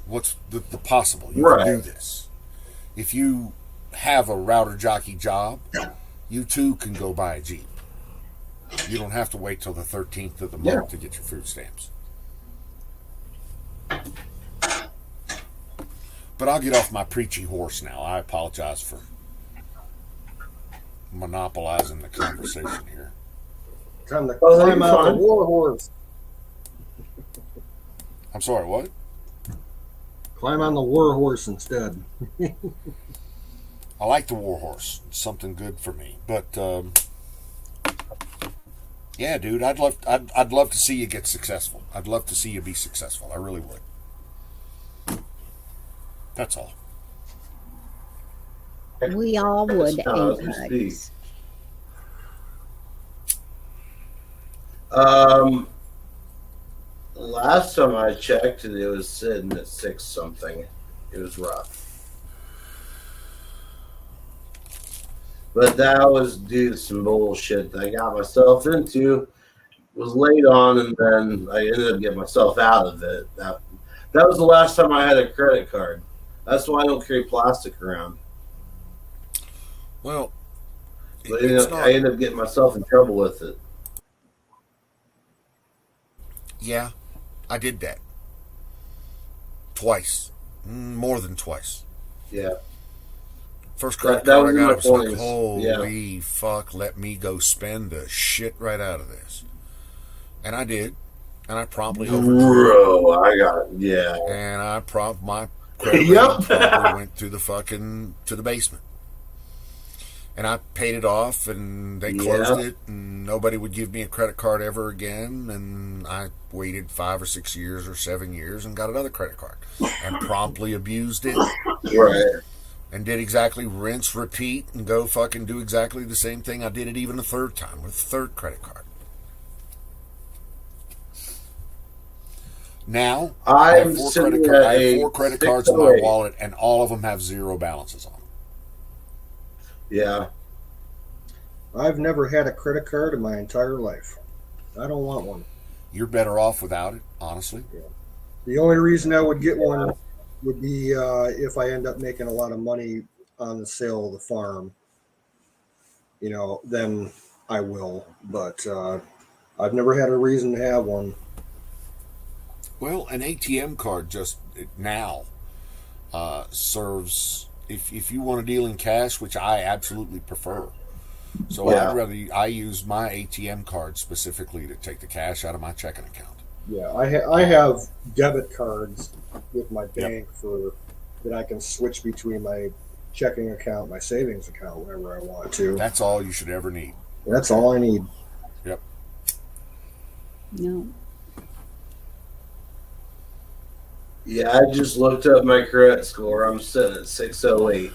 What's the possible? You can do this. If you have a router jockey job, you too can go buy a Jeep. You don't have to wait till the 13th of the month to get your food stamps. But I'll get off my preachy horse now. I apologize for monopolizing the conversation here. Time to climb out the war horse. I'm sorry, what? Climb on the war horse instead. I like the war horse. It's something good for me. But yeah, dude, I'd love to see you get successful. I'd love to see you be successful. I really would. That's all. We all would, Apex. Last time I checked, it was sitting at 6 something. It was rough, but that was due to some bullshit that I got myself into. Was late on, and then I ended up getting myself out of it. That was the last time I had a credit card. That's why I don't carry plastic around. Well, I ended up getting myself in trouble with it. Yeah, I did that. Twice. More than twice. Yeah. First credit card I got, I was like, holy fuck, let me go spend the shit right out of this. And I did. And I promptly overdrew. And my credit card probably went to the basement. And I paid it off, and they closed it, and nobody would give me a credit card ever again. And I waited 5 or 6 years or 7 years and got another credit card, and promptly abused it. Right. And did exactly rinse, repeat, and go fucking do exactly the same thing. I did it even a third time with a third credit card. Now I have 4 credit cards in my wallet, and all of them have 0 balances on them. Yeah. I've never had a credit card in my entire life. I don't want one. You're better off without it, honestly. Yeah. The only reason I would get one would be if I end up making a lot of money on the sale of the farm. Then I will. But I've never had a reason to have one. Well, an ATM card just now serves... If you want to deal in cash, which I absolutely prefer, so I use my ATM card specifically to take the cash out of my checking account. Yeah, I have debit cards with my bank that I can switch between my checking account, my savings account, whenever I want to. That's all you should ever need. That's all I need. Yep. No. Yeah, I just looked up my credit score. I'm sitting at 608.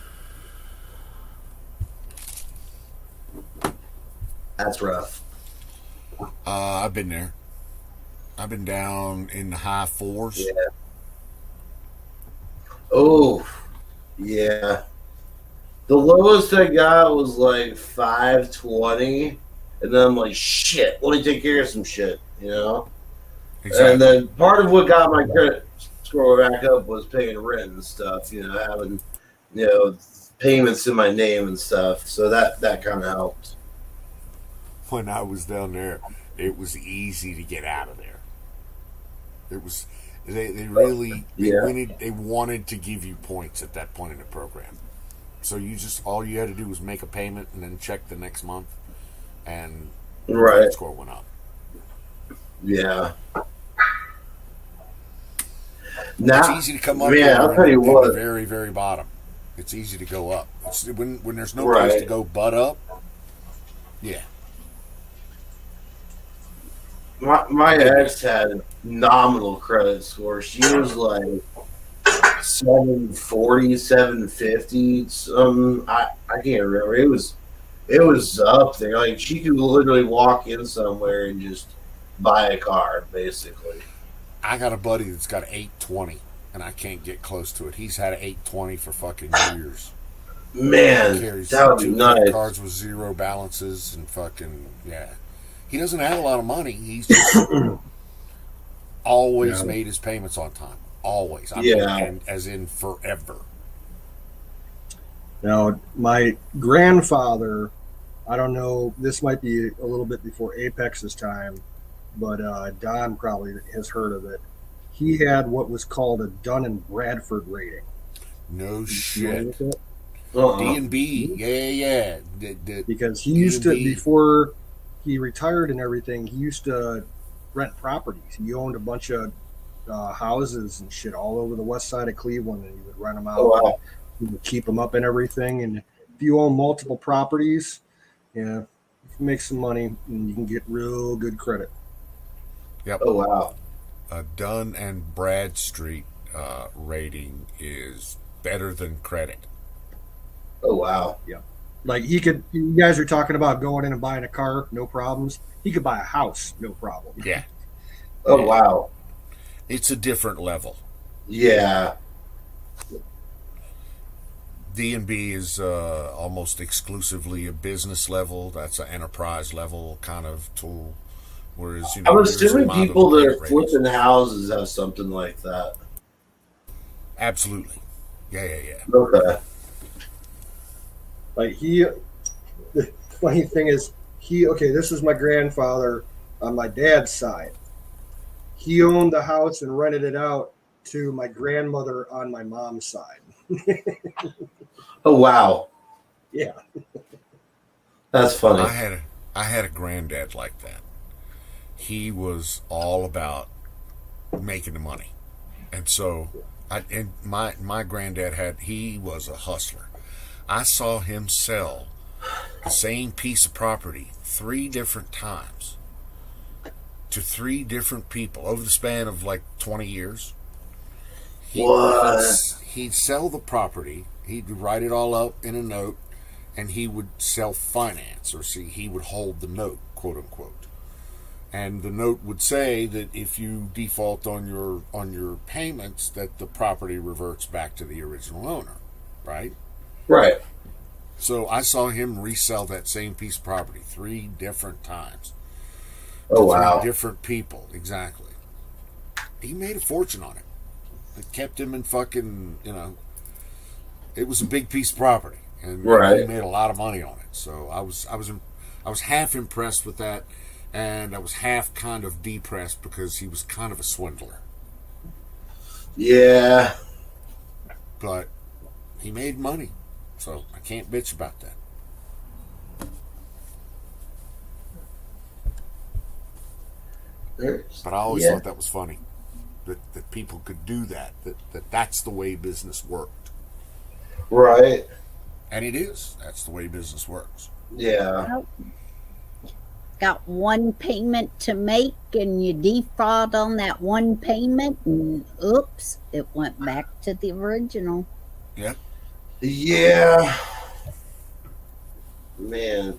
That's rough. I've been there. I've been down in the high 4s. Yeah. Oh, yeah. The lowest I got was like 520, and then I'm like, shit, let me take care of some shit, Exactly. And then part of what got my credit score back up was paying rent and stuff, having, payments in my name and stuff. So that kind of helped. When I was down there, it was easy to get out of there. It was they wanted to give you points at that point in the program. So all you had to do was make a payment and then check the next month, and the credit score went up. Yeah. It's easy to come up I'll tell you what. At the very, very bottom. It's easy to go up. When there's no place to go but up, Yeah. My ex had nominal credit score. She was like 740, 750. I can't remember. It was up there. Like she could literally walk in somewhere and just buy a car, basically. I got a buddy that's got 820, and I can't get close to it. He's had an 820 for fucking years. Man, He carries that would be 2 nice. credit cards with 0 balances and fucking yeah. He doesn't have a lot of money. He's just always made his payments on time. Always. I mean, and as in forever. Now, my grandfather, I don't know, this might be a little bit before Apex's time, but Don probably has heard of it. He had what was called a Dun and Bradford rating. No shit. Uh-uh. D&B, yeah. Because he used to, before he retired and everything, he used to rent properties. He owned a bunch of houses and shit all over the west side of Cleveland, and he would rent them out. Oh, wow. He would keep them up and everything. And if you own multiple properties, yeah, you can make some money and you can get real good credit. Yep. Oh, wow. Dun and Bradstreet rating is better than credit. Oh, wow. Yeah. Like you guys are talking about going in and buying a car, no problems. He could buy a house, no problem. Yeah. Oh, wow. It's a different level. Yeah. D&B is almost exclusively a business level. That's an enterprise level kind of tool. Whereas, I'm assuming people that are flipping houses have something like that. Absolutely. Yeah. Okay. Like the funny thing is, this is my grandfather on my dad's side. He owned the house and rented it out to my grandmother on my mom's side. Oh, wow. Yeah. That's funny. I had a granddad like that. He was all about making the money. And so my granddad he was a hustler. I saw him sell the same piece of property 3 different times to 3 different people over the span of like 20 years. He'd sell the property, he'd write it all up in a note, and he would self-finance, or he would hold the note, quote unquote. And the note would say that if you default on your payments, that the property reverts back to the original owner, right? Right. So I saw him resell that same piece of property 3 different times. Oh, wow. 3 different people, exactly. He made a fortune on it. It kept him in fucking, it was a big piece of property, and he made a lot of money on it. So I was half impressed with that, and I was half kind of depressed because he was kind of a swindler. Yeah. But he made money. So I can't bitch about that. But I always thought that was funny. That people could do that. That's the way business worked. Right. And it is. That's the way business works. Yeah. Well, got one payment to make and you default on that one payment and oops, it went back to the original. Yeah. Yeah. Man.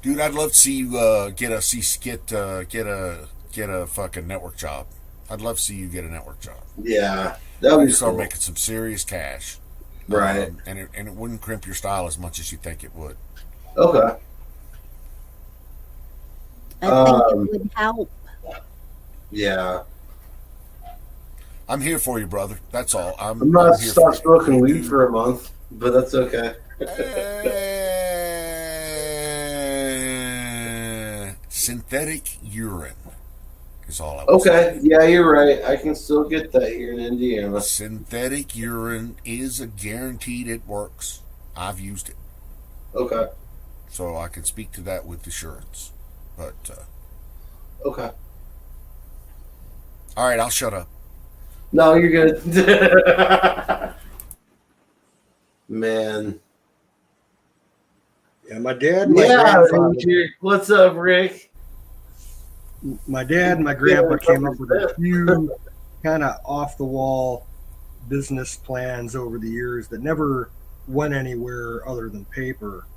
Dude, I'd love to see you get a fucking network job. I'd love to see you get a network job. Yeah. That would start making some serious cash. Right. And it wouldn't crimp your style as much as you think it would. Okay. I think it would help. Yeah. I'm here for you, brother. That's all. I'm not stop smoking weed for a month, but that's okay. Synthetic urine is all I was saying. Yeah, you're right. I can still get that here in Indiana. Synthetic urine is a guaranteed it works. I've used it. Okay. So I can speak to that with assurance. But okay. All right, I'll shut up. No, you're good. Man. Yeah, my dad, and my grandfather. What's up, Rick? My dad and my grandpa came up with a few kind of off the wall business plans over the years that never went anywhere other than paper.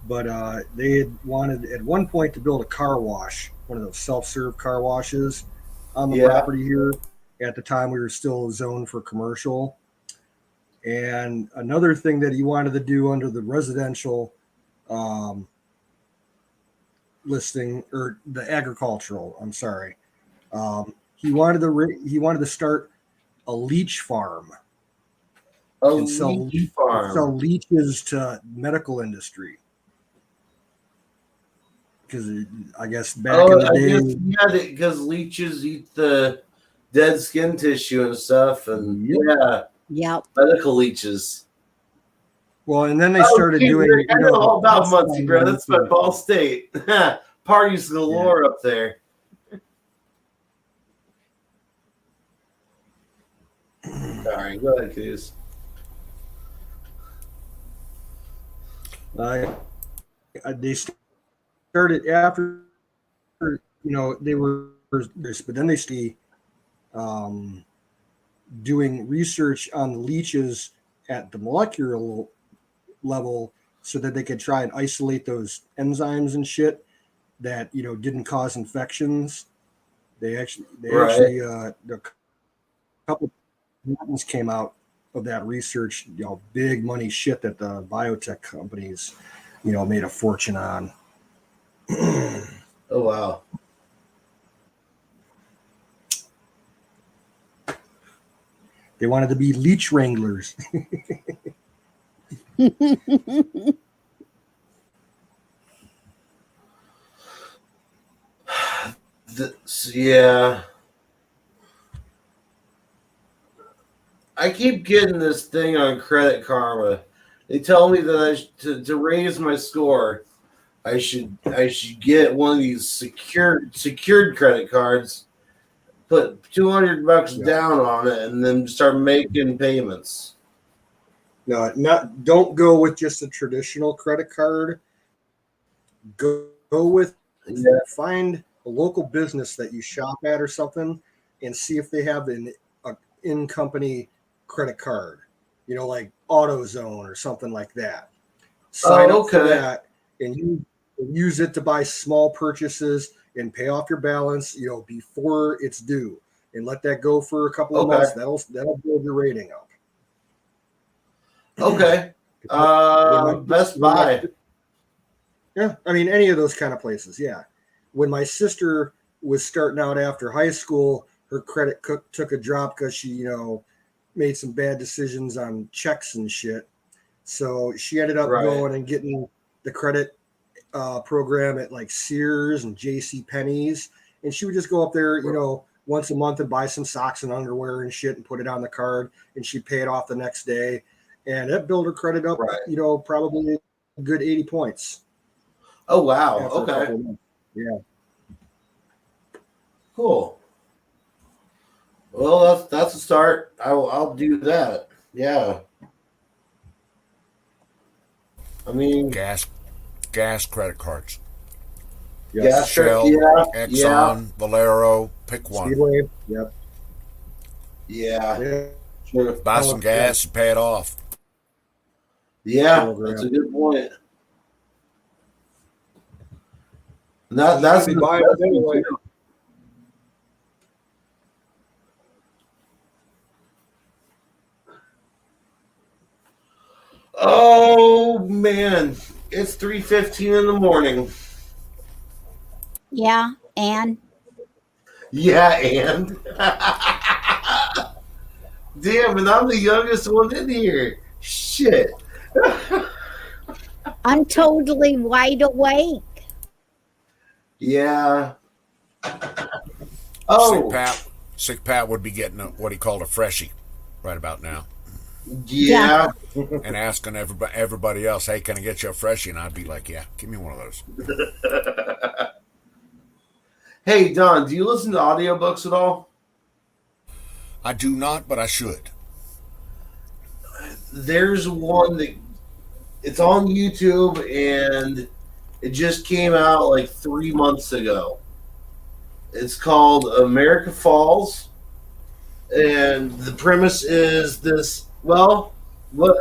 But they had wanted at one point to build a car wash, one of those self-serve car washes on the property here. At the time, we were still zoned for commercial. And another thing that he wanted to do under the residential listing, or the agricultural, I'm sorry, he wanted to start a leech farm. Sell leeches to medical industry. Because I guess back in the day, because leeches eat the dead skin tissue and stuff, and medical leeches. Well, and then they started doing. I know all about Muncie, bro. That's my Ball State. Parties galore up there. Sorry, go ahead, Cuse. They started after, they were this, but then they started doing research on leeches at the molecular level so that they could try and isolate those enzymes and shit that didn't cause infections. They actually a couple patents came out of that research, big money shit that the biotech companies made a fortune on. Oh wow. They wanted to be leech wranglers. Yeah. I keep getting this thing on Credit Karma. They tell me that to raise my score, I should get one of these secured credit cards, put $200 down on it, and then start making payments. No, don't go with just a traditional credit card. Go with find a local business that you shop at or something, and see if they have an in-company credit card. Like AutoZone or something like that. Sign up for that, and you use it to buy small purchases and pay off your balance, before it's due, and let that go for a couple of months. That'll build your rating up. Okay. Best Buy. Yeah, I mean any of those kind of places. Yeah. When my sister was starting out after high school, her credit took a drop because she, made some bad decisions on checks and shit. So she ended up going and getting the credit program at like Sears and J.C. Penney's, and she would just go up there, once a month and buy some socks and underwear and shit and put it on the card, and she'd pay it off the next day, and that built her credit up, probably a good 80 points. Oh wow! Okay. Yeah. Cool. Well, that's a start. I'll do that. Yeah. I mean, gas credit cards. Yes. Shell, Exxon, Valero, pick one. Speedway. Yep. Yeah. Sure. Buy some gas and pay it off. Yeah, that's a good point. That's the buy it anyway. Oh man, it's 3:15 in the morning. Yeah, and damn, and I'm the youngest one in here. Shit. I'm totally wide awake. Yeah. Oh, Sick Pat would be getting what he called a freshie right about now. Yeah. And asking everybody else, hey, can I get you a freshie? And I'd be like, yeah, give me one of those. Hey, Don, do you listen to audiobooks at all? I do not, but I should. There's one that It's on YouTube, and it just came out like 3 months ago. It's called America Falls, and the premise is this. Well, what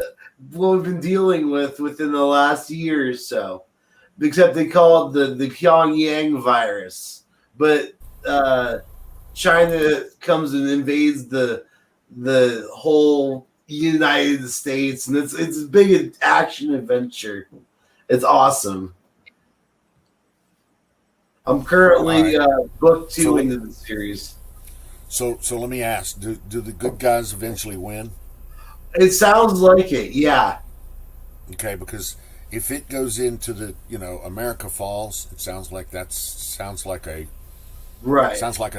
we've been dealing with within the last year or so, except they call it the Pyongyang virus, but China comes and invades the whole United States, and it's a big action adventure. It's awesome. I'm currently book 2 into the series. So let me ask: Do the good guys eventually win? It sounds like it, yeah. Okay, because if it goes into the America Falls, it sounds like sounds like a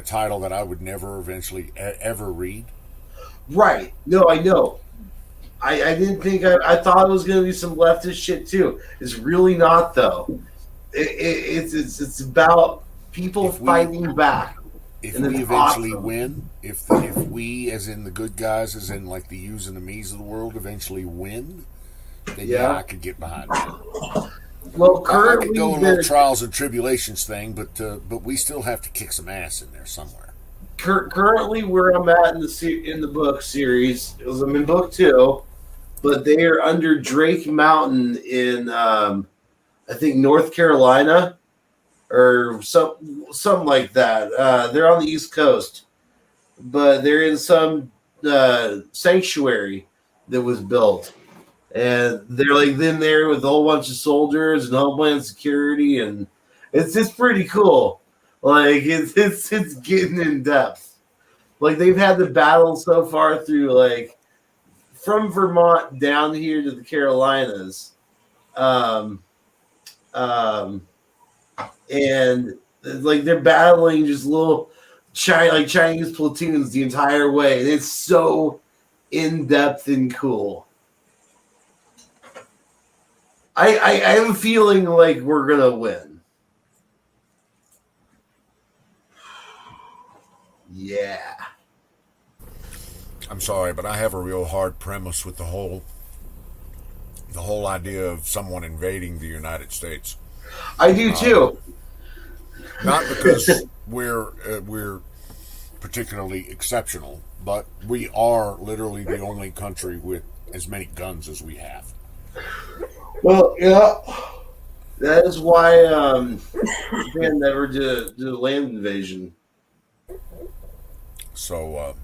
title that I would never eventually ever read. Right. No, I know. I didn't think I thought it was going to be some leftist shit too. It's really not though. It's about people fighting back. If we eventually win, if we, as in the good guys, as in like the yous and the me's of the world, eventually win, then I could get behind it. Well, I could go on a little trials and tribulations thing, but we still have to kick some ass in there somewhere. Currently, where I'm at in the book series, because I'm in book 2, but they are under Drake Mountain in I think North Carolina or something like that. They're on the East Coast, but they're in some sanctuary that was built, and they're like in there with a whole bunch of soldiers and Homeland Security, and it's just pretty cool. Like it's getting in depth. Like they've had the battle so far through like from Vermont down here to the Carolinas. And like they're battling just little Chinese platoons the entire way. And it's so in depth and cool. I have a feeling like we're gonna win. Yeah. I'm sorry, but I have a real hard premise with the whole idea of someone invading the United States. I do too. Not because we're particularly exceptional, but we are literally the only country with as many guns as we have. Well, yeah, that is why Japan never did a land invasion. So,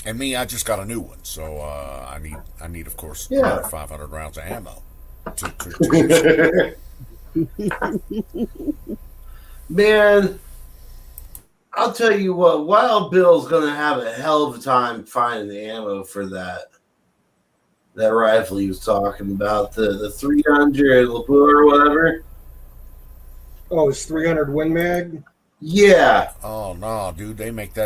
and me, I just got a new one, so I need, of course, another 500 rounds of ammo. Man, I'll tell you what, Wild Bill's gonna have a hell of a time finding the ammo for that rifle he was talking about, the 300 Lapua or whatever. Oh, it's 300 Win Mag. Yeah. Oh no, dude, they make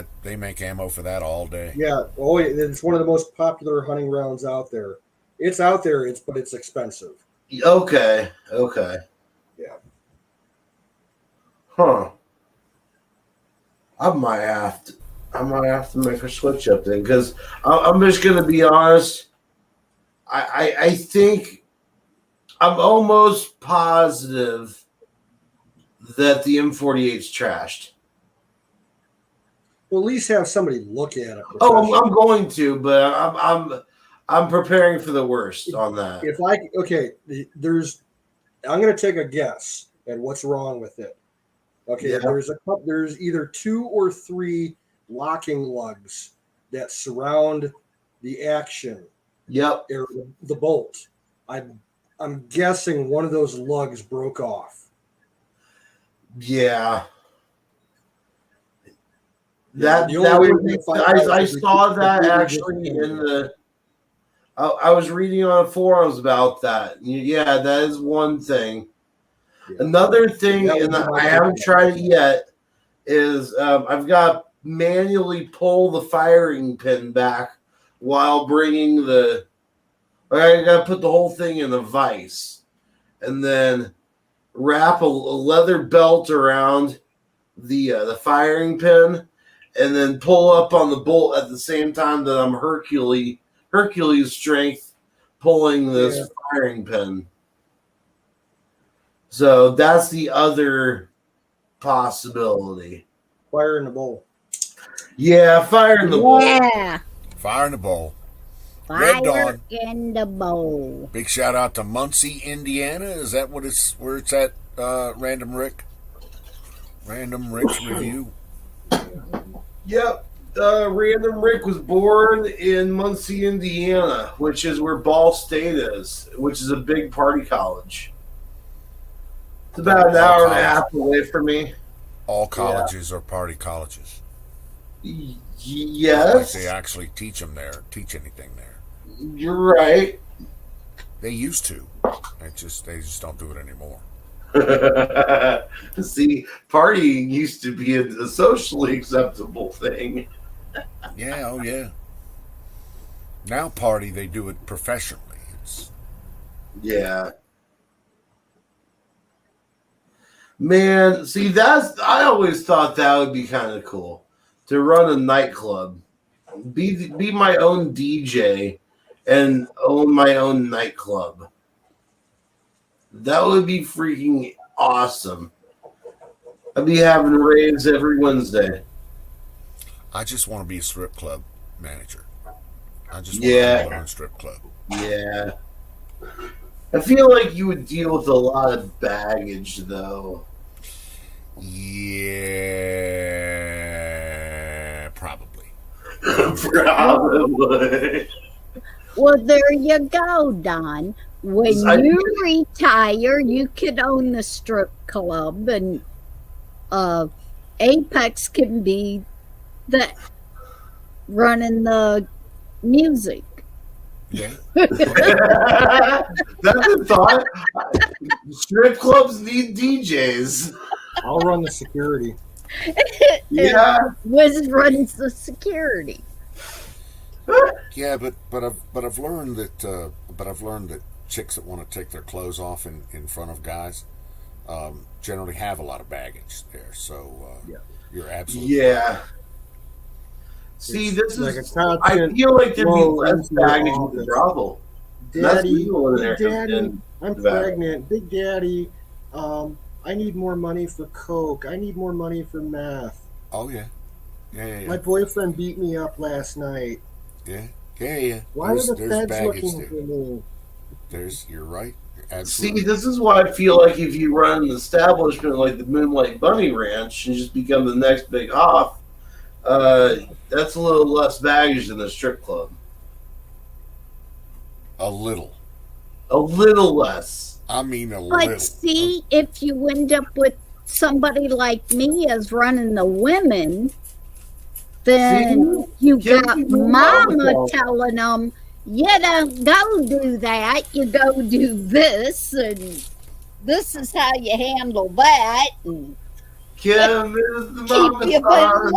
ammo for that all day. Yeah. Oh, it's one of the most popular hunting rounds out there. It's out there, but it's expensive. Okay. Yeah. Huh. I might have to make a switch up then, because I'm just gonna be honest. I think I'm almost positive that the M48's trashed. Well, at least have somebody look at it. Oh, I'm going to, but I'm preparing for the worst on that. I'm going to take a guess at what's wrong with it. Okay, yeah. There's either 2 or 3 locking lugs that surround the action. Yep. The bolt. I'm guessing one of those lugs broke off. Yeah. I saw that actually in the. I was reading on forums about that. Yeah, that is one thing. Yeah. Another thing, and I haven't tried it yet, is I've got to manually pull the firing pin back while bringing I got to put the whole thing in a vise, and then wrap a leather belt around the firing pin, and then pull up on the bolt at the same time that I'm Hercules strength pulling this firing pin. So that's the other possibility. Fire in the bowl. Yeah, fire in the bowl. Yeah. Fire in the bowl. Fire Red Dawn. in the bowl. Big shout out to Muncie, Indiana. Is that where it's at? Random Rick's review. Yep. Random Rick was born in Muncie, Indiana, which is where Ball State is, which is a big party college. It's about an hour and a half away from me. All colleges are party colleges. Yes. Like they actually teach anything there. You're right. They used to. They just don't do it anymore. See, partying used to be a socially acceptable thing. Yeah, oh yeah. Now they do it professionally. Yeah. Man, see, I always thought that would be kind of cool to run a nightclub, be my own DJ, and own my own nightclub. That would be freaking awesome. I'd be having raves every Wednesday. I just want to be a strip club manager. I just want to have my own strip club. Yeah. I feel like you would deal with a lot of baggage, though. Yeah, probably. Probably. Well, there you go, Don. When you retire, you can own the strip club, and Apex can be running the music. Yeah. That's a thought. Strip clubs need DJs. I'll run the security. Yeah. Wiz runs the security. Yeah, but I've learned that chicks that want to take their clothes off in front of guys generally have a lot of baggage there. So you're absolutely right. See, It's this like is. a I feel like there'd be less baggage with the brothel. Daddy, Daddy, I'm pregnant. Big Daddy, I need more money for coke. I need more money for meth. Oh yeah. My boyfriend beat me up last night. Yeah. Why are the feds looking for me? You're right. You're absolutely. See, this is why I feel like if you run an establishment like the Moonlight Bunny Ranch and just become the next big off, that's a little less baggage than a strip club. A little less. I mean, a But little. see, if you end up with somebody like me as running the women, then you got mama telling them, you don't go do that, you go do this, and this is how you handle that, and keep you in line.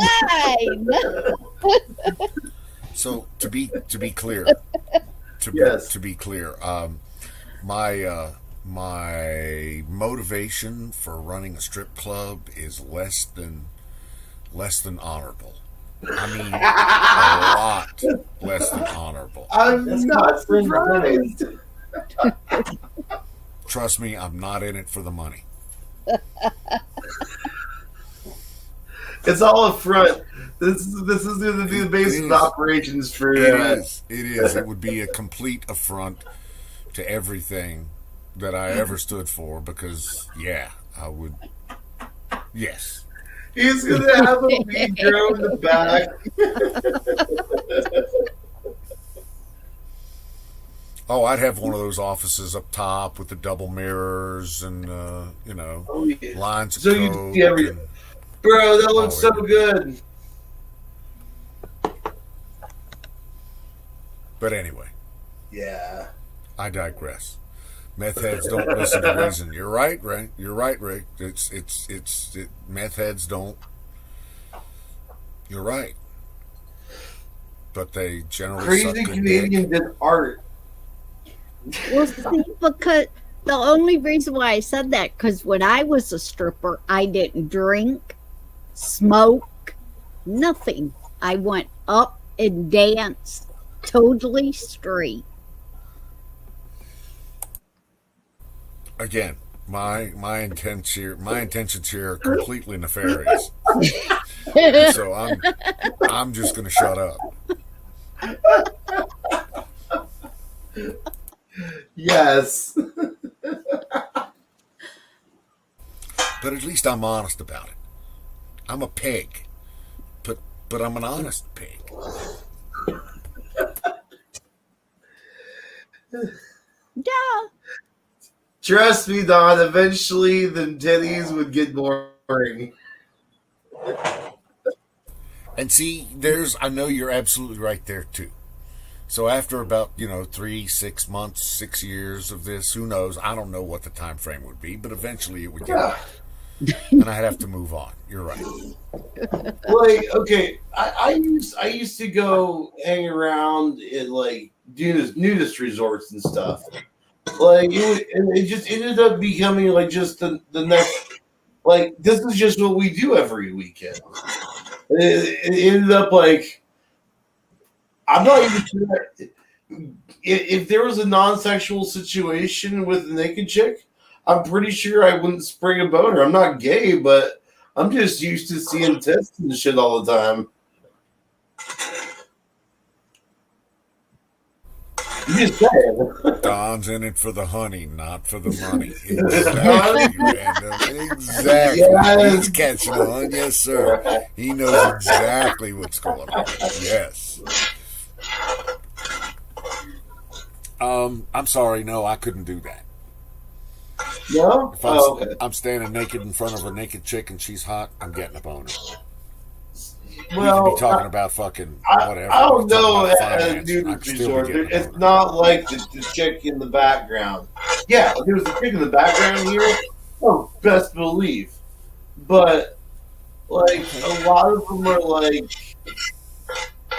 So to be clear, to be clear, my motivation for running a strip club is less than honorable. I mean, a lot less than honorable. I'm not surprised. Trust me, I'm not in it for the money. It's all up front. This is going to be the basis of operations for. It is. It would be a complete affront to everything that I ever stood for. Because I would. Yes. He's going to have a weed grow in the back. Oh, I'd have one of those offices up top with the double mirrors and lines of you coke. see everything. Bro, that looks so good. But anyway. Yeah. I digress. Meth heads don't listen to reason. You're right, Ray. You're right, Ray. Meth heads don't. You're right. But they generally Crazy suck good Canadian dick. did art. Well, see, because the only reason why I said that, because when I was a stripper, I didn't drink, smoke, nothing. I went up and danced totally straight. again, my intentions here are completely nefarious. So I'm just going to shut up. Yes. But at least I'm honest about it. I'm a pig, but I'm an honest pig. Yeah. Trust me, Don. Eventually, the titties would get boring. And see, I know you're absolutely right there too. So after about 3, 6 months, 6 years of this, who knows? I don't know what the time frame would be, but eventually it would get. And I'd have to move on. You're right. Like, okay, I used to go hang around at like nudist resorts and stuff. Like, it just ended up becoming like just the next. Like, this is just what we do every weekend. It ended up like, I'm not even sure if there was a non-sexual situation with a naked chick. I'm pretty sure I wouldn't spring a boner. I'm not gay, but I'm just used to seeing tits and shit all the time. You just said. Don's in it for the honey, not for the money. Exactly, Random. Exactly. Yes. He's catching on. Yes, sir. He knows exactly what's going on. Yes. I'm sorry. No, I couldn't do that. No? If Okay. I'm standing naked in front of a naked chick and she's hot, I'm getting a boner. Well, we could be talking about fucking whatever. I don't know at a nudist resort. It's not like the chick in the background. Yeah, if there was a chick in the background here, oh, best believe. But, like, a lot of them are, like,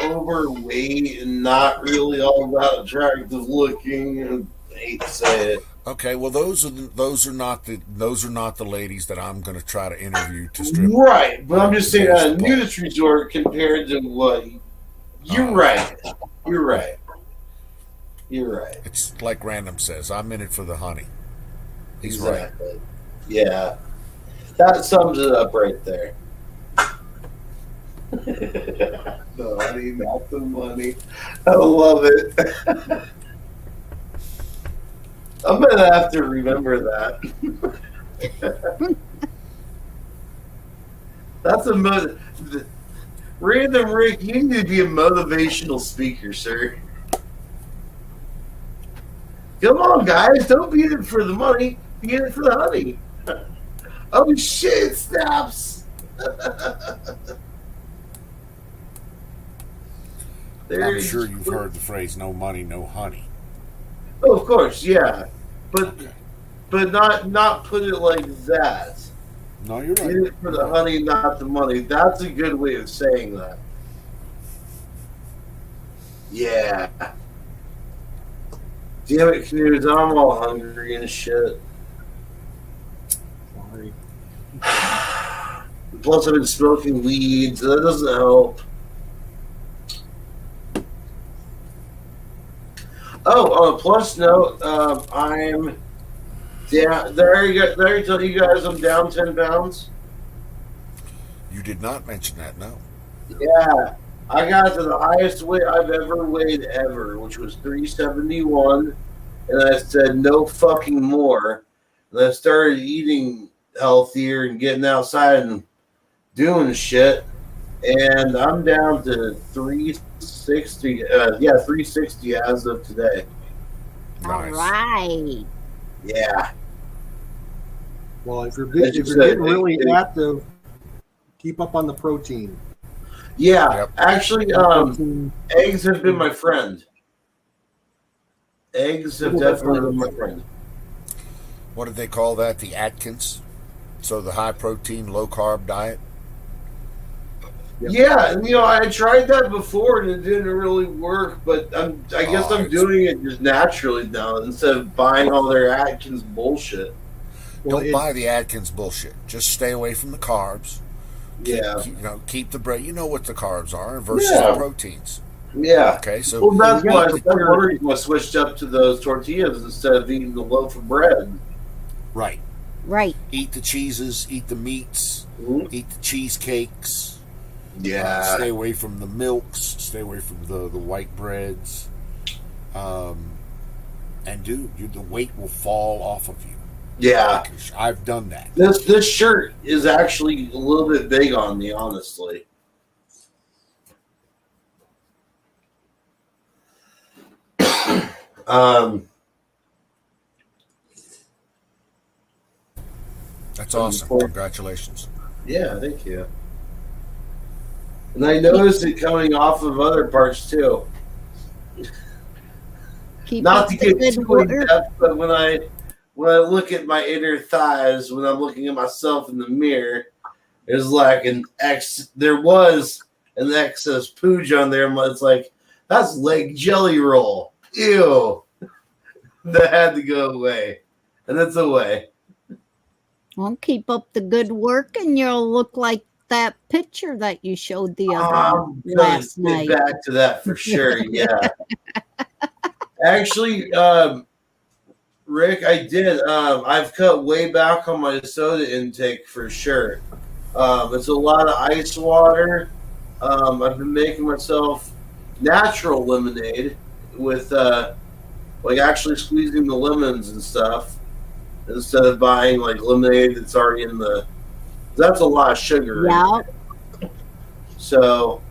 overweight and not really all that attractive looking. I hate to say it. Okay, well those are not the ladies that I'm going to try to interview to strip. Right, but I'm just saying at a nudist resort compared to what you're right. You're right. You're right. It's like Random says, I'm in it for the honey. He's exactly. right. Yeah. That sums it up right there. The honey, not the money. I love it. I'm gonna have to remember that. That's Random Rick. You need to be a motivational speaker, sir. Come on, guys! Don't be in it for the money. Be in it for the honey. Oh shit! Snaps. I'm sure you've heard the phrase "no money, no honey." Oh, of course, yeah, but not put it like that. No, you're right. Get it for the honey, not the money. That's a good way of saying that. Yeah. Damn it, Knut, I'm all hungry and shit. Sorry. Plus, I've been smoking weed, so that doesn't help. Oh, on a plus note, I'm down. Did I tell you guys I'm down 10 pounds? You did not mention that, no. Yeah, I got to the highest weight I've ever weighed ever, which was 371, and I said no fucking more. And I started eating healthier and getting outside and doing shit, and I'm down to 360. 360 as of today. Nice. All right. Yeah. Well, if you're getting really active, keep up on the protein. Yeah, Yep. actually, eggs have been my friend. Eggs have definitely been my friend. What did they call that? The Atkins? So the high protein, low carb diet? Yep. Yeah, and I tried that before and it didn't really work, but I guess I'm doing it just naturally now instead of buying all their Atkins bullshit. Don't buy the Atkins bullshit. Just stay away from the carbs. Keep the bread. You know what the carbs are versus the proteins. Yeah. Okay, so that's why I switched up to those tortillas instead of eating the loaf of bread. Right. Right. Eat the cheeses, eat the meats, eat the cheesecakes. Yeah. Stay away from the milks. Stay away from the white breads. And the weight will fall off of you. Yeah. I've done that. This shirt is actually a little bit big on me, honestly. That's awesome. Congratulations. Yeah, thank you. And I noticed it coming off of other parts too. Not to get too in depth, but when I look at my inner thighs, when I'm looking at myself in the mirror, there's like there was an excess pooge on there. It's like, that's leg jelly roll. Ew. That had to go away. And it's away. Well, keep up the good work and you'll look like that picture that you showed the other last night. Back to that for sure, yeah. Actually, Rick, I did. I've cut way back on my soda intake for sure. It's a lot of ice water. I've been making myself natural lemonade with like actually squeezing the lemons and stuff instead of buying like lemonade that's already in the. That's a lot of sugar. Yeah. So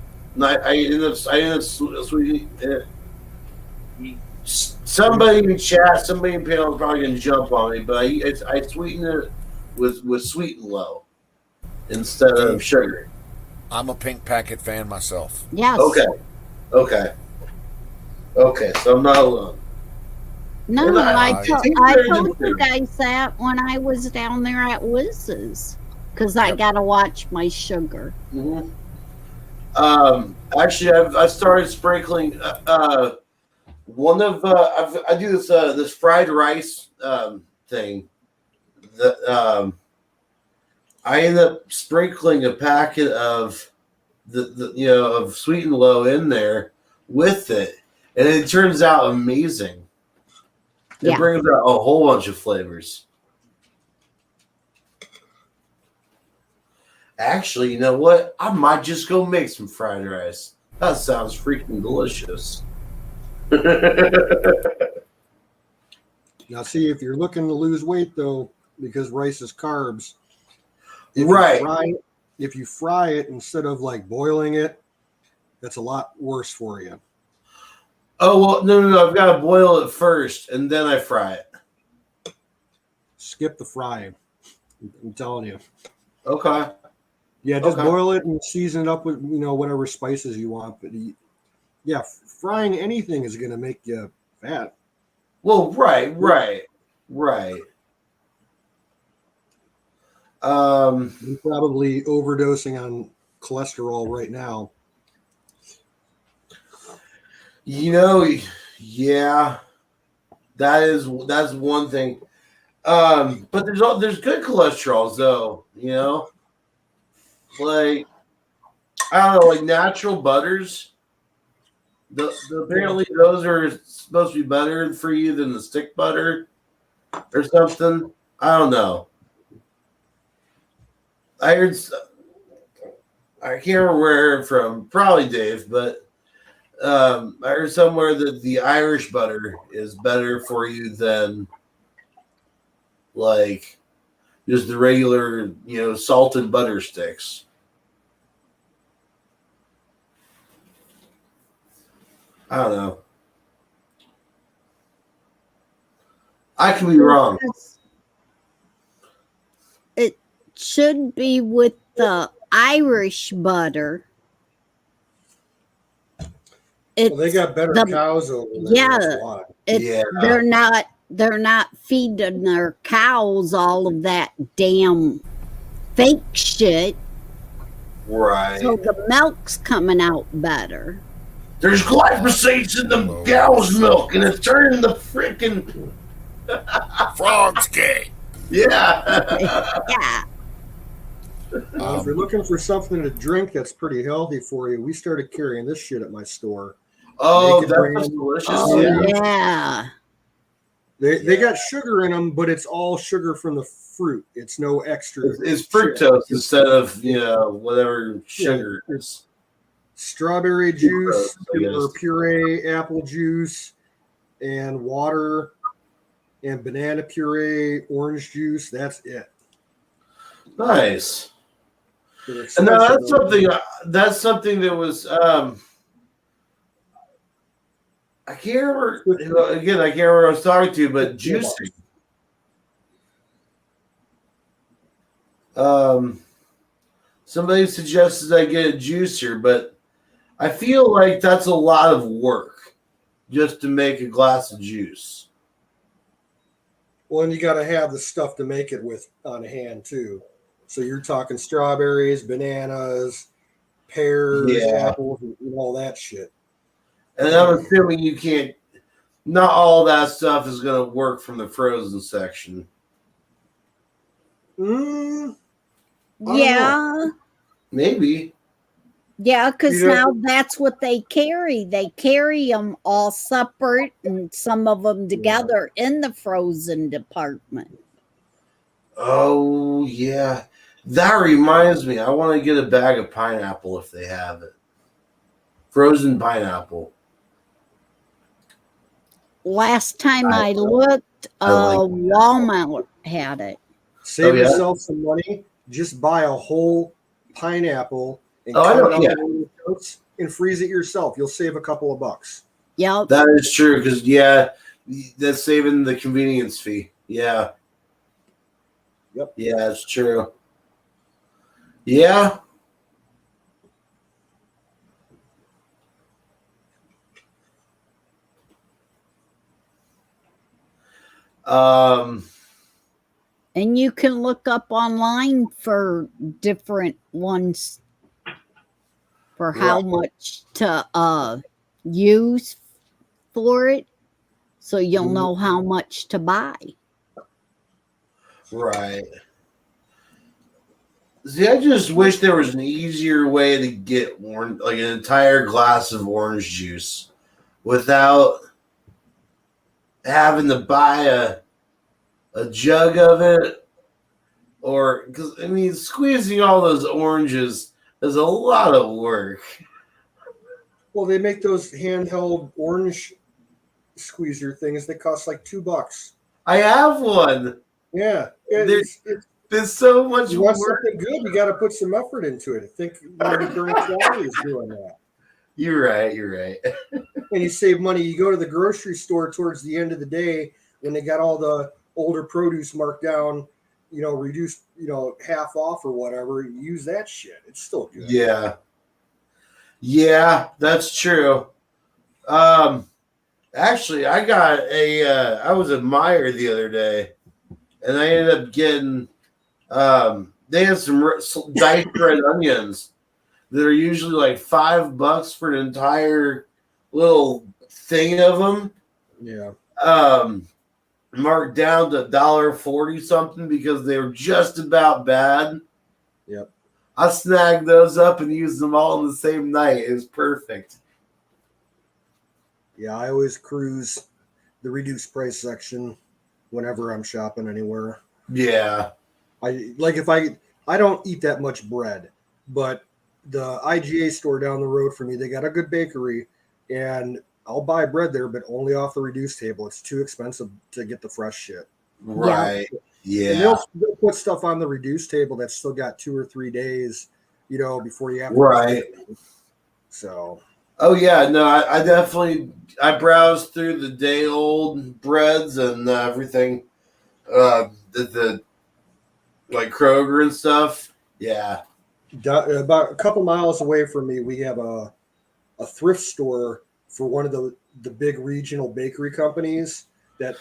I ended up sweetening it. Somebody in chat, somebody in panel is probably going to jump on me, but I sweeten it with Sweet and Low instead of sugar. I'm a Pink Packet fan myself. Yes. Okay. So I'm not alone. No, I told you guys that when I was down there at Wiz's, because I got to watch my sugar. Mm-hmm. Actually, I've started sprinkling. One of I do this fried rice thing. That I end up sprinkling a packet of of Sweet and Low in there with it, and it turns out amazing. It brings out a whole bunch of flavors. Actually, you know what? I might just go make some fried rice. That sounds freaking delicious. Now, see, if you're looking to lose weight, though, because rice is carbs, if you fry it instead of like boiling it, that's a lot worse for you. Oh, well, no. I've got to boil it first, and then I fry it. Skip the frying. I'm telling you. Okay. Yeah, just boil it and season it up with, whatever spices you want. But yeah, frying anything is going to make you fat. Well, right. You're probably overdosing on cholesterol right now. Yeah, that's one thing. But there's good cholesterols though, like I don't know, like natural butters. Apparently those are supposed to be better for you than the stick butter or something. I don't know. I can't remember where I heard from. Probably Dave, but I heard somewhere that the Irish butter is better for you than like just the regular, salted butter sticks. I don't know. I could be wrong. It should be with the Irish butter. Well, they got better cows over there. Yeah, they're not feeding their cows all of that damn fake shit. Right. So the milk's coming out better. There's glyphosate in the cow's milk, and it's turning the freaking frogs gay. Yeah. Yeah. If you're looking for something to drink that's pretty healthy for you, we started carrying this shit at my store. Oh, that's delicious. Oh, yeah. They got sugar in them, but it's all sugar from the fruit. It's no extra. It's fructose instead of whatever sugar Yeah, is. Strawberry juice Sucrose, or puree, apple juice, and water, and banana puree, orange juice. That's it. Nice. And no, that's something that was I can't remember again. I can't remember who I was talking to, but juicing. Somebody suggested I get a juicer, but I feel like that's a lot of work just to make a glass of juice. Well, and you got to have the stuff to make it with on hand too. So you're talking strawberries, bananas, pears, apples, and all that shit. And I'm assuming you can't. Not all that stuff is going to work from the frozen section. Yeah. Maybe. Yeah, because now that's what they carry. They carry them all separate and some of them together in the frozen department. Oh, yeah. That reminds me. I want to get a bag of pineapple if they have it. Frozen pineapple. Last time I looked, Walmart had it. Save yourself some money. Just buy a whole pineapple and cut it out into chunks and freeze it yourself. You'll save a couple of bucks. Yep. That is true because, that's saving the convenience fee. Yeah. Yep. Yeah, that's true. Yeah. And you can look up online for different ones for how much to use for it, so you'll know how much to buy. Right. See, I just wish there was an easier way to get an entire glass of orange juice without having to buy a jug of it, or because squeezing all those oranges is a lot of work. Well, they make those handheld orange squeezer things that cost like $2. I have one. Yeah, there's so much you want work. something good, you got to put some effort into it. I think maybe Burn Quality is doing that. You're right. And you save money. You go to the grocery store towards the end of the day when they got all the older produce marked down, reduced, half off or whatever. You use that shit. It's still good. Yeah, that's true. Actually, I got I was at Meijer the other day, and I ended up getting, they had some diced red onions that are usually like $5 for an entire little thing of them. Yeah. Marked down to $1.40 something because they were just about bad. Yep. I snagged those up and used them all in the same night. It was perfect. Yeah, I always cruise the reduced price section whenever I'm shopping anywhere. Yeah. I don't eat that much bread, but the IGA store down the road from me, they got a good bakery, and I'll buy bread there, but only off the reduced table. It's too expensive to get the fresh shit. Right. Yeah. And they'll put stuff on the reduced table that's still got 2 or 3 days, before you have to. Right. So. Oh yeah, no, I browsed through the day old breads and everything, the like Kroger and stuff. Yeah. About a couple miles away from me, we have a thrift store for one of the big regional bakery companies that,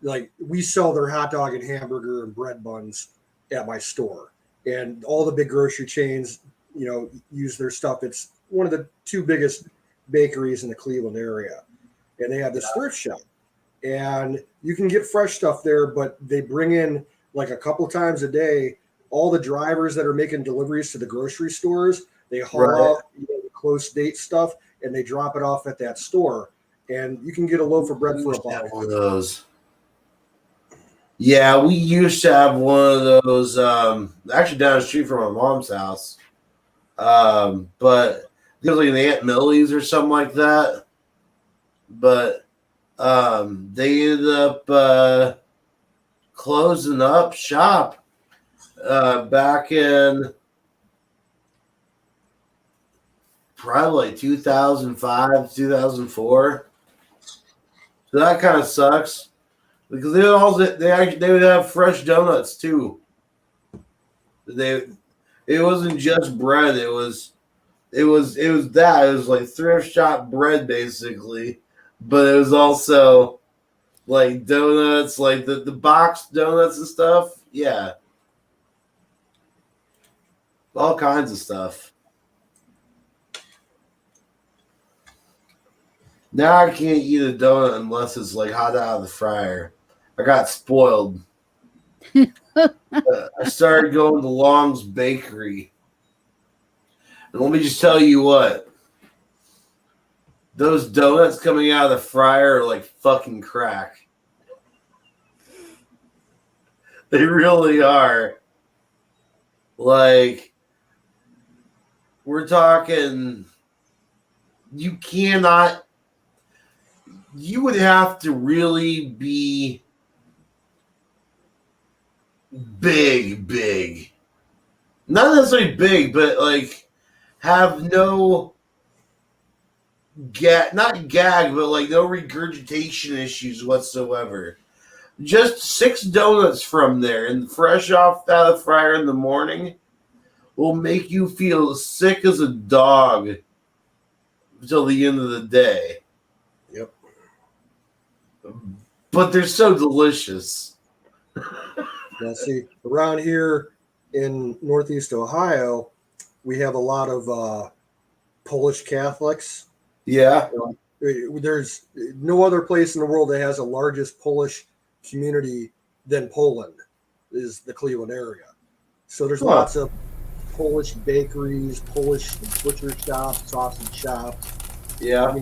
like we sell their hot dog and hamburger and bread buns at my store, and all the big grocery chains, use their stuff. It's one of the 2 biggest bakeries in the Cleveland area, and they have this thrift shop, and you can get fresh stuff there, but they bring in like a couple times a day all the drivers that are making deliveries to the grocery stores. They haul out the close date stuff and they drop it off at that store, and you can get a loaf of bread for $1. One of those. Yeah, we used to have one of those. Actually, down the street from my mom's house. But it was like an Aunt Millie's or something like that. But they ended up closing up shop back in probably like 2005, 2004. So that kind of sucks because they would have fresh donuts too. It wasn't just bread. It was like thrift shop bread basically, but it was also like donuts, like the boxed donuts and stuff. Yeah, all kinds of stuff. Now I can't eat a donut unless it's like hot out of the fryer. I got spoiled. I started going to Long's Bakery. And let me just tell you what. Those donuts coming out of the fryer are like fucking crack. They really are. Like, we're talking, you would have to really be big. Not necessarily big, but like have no not gag, but like no regurgitation issues whatsoever. Just 6 donuts from there and fresh off out of the fryer in the morning will make you feel sick as a dog until the end of the day. Yep. But they're so delicious. Now, see, around here in Northeast Ohio, we have a lot of Polish Catholics. Yeah. There's no other place in the world that has the largest Polish community than Poland, is the Cleveland area. So there's lots of Polish bakeries, Polish butcher shops, sausage shops. Yeah.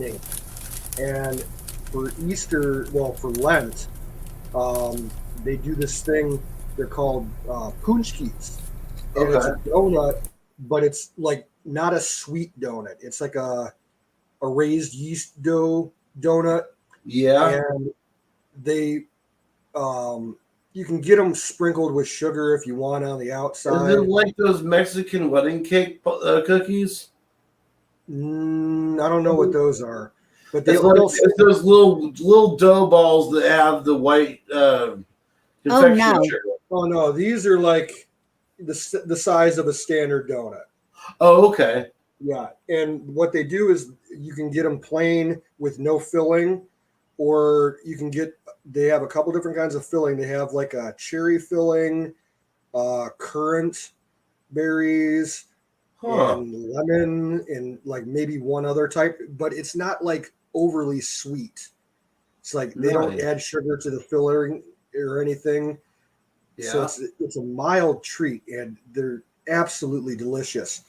And for Easter, well, for Lent, they do this thing. They're called punchkis. And it's a donut, but it's like not a sweet donut. It's like a raised yeast dough donut. Yeah. And they, you can get them sprinkled with sugar if you want on the outside. Is it like those Mexican wedding cake cookies? I don't know what those are, but it's those little dough balls that have the white confection sugar. Oh no, these are like the size of a standard donut. Oh, okay. Yeah, and what they do is you can get them plain with no filling, or you can get. They have a couple different kinds of filling. They have like a cherry filling, currant berries, and lemon, and like maybe one other type. But it's not like overly sweet. It's like they don't add sugar to the filling or anything. Yeah. So it's a mild treat, and they're absolutely delicious.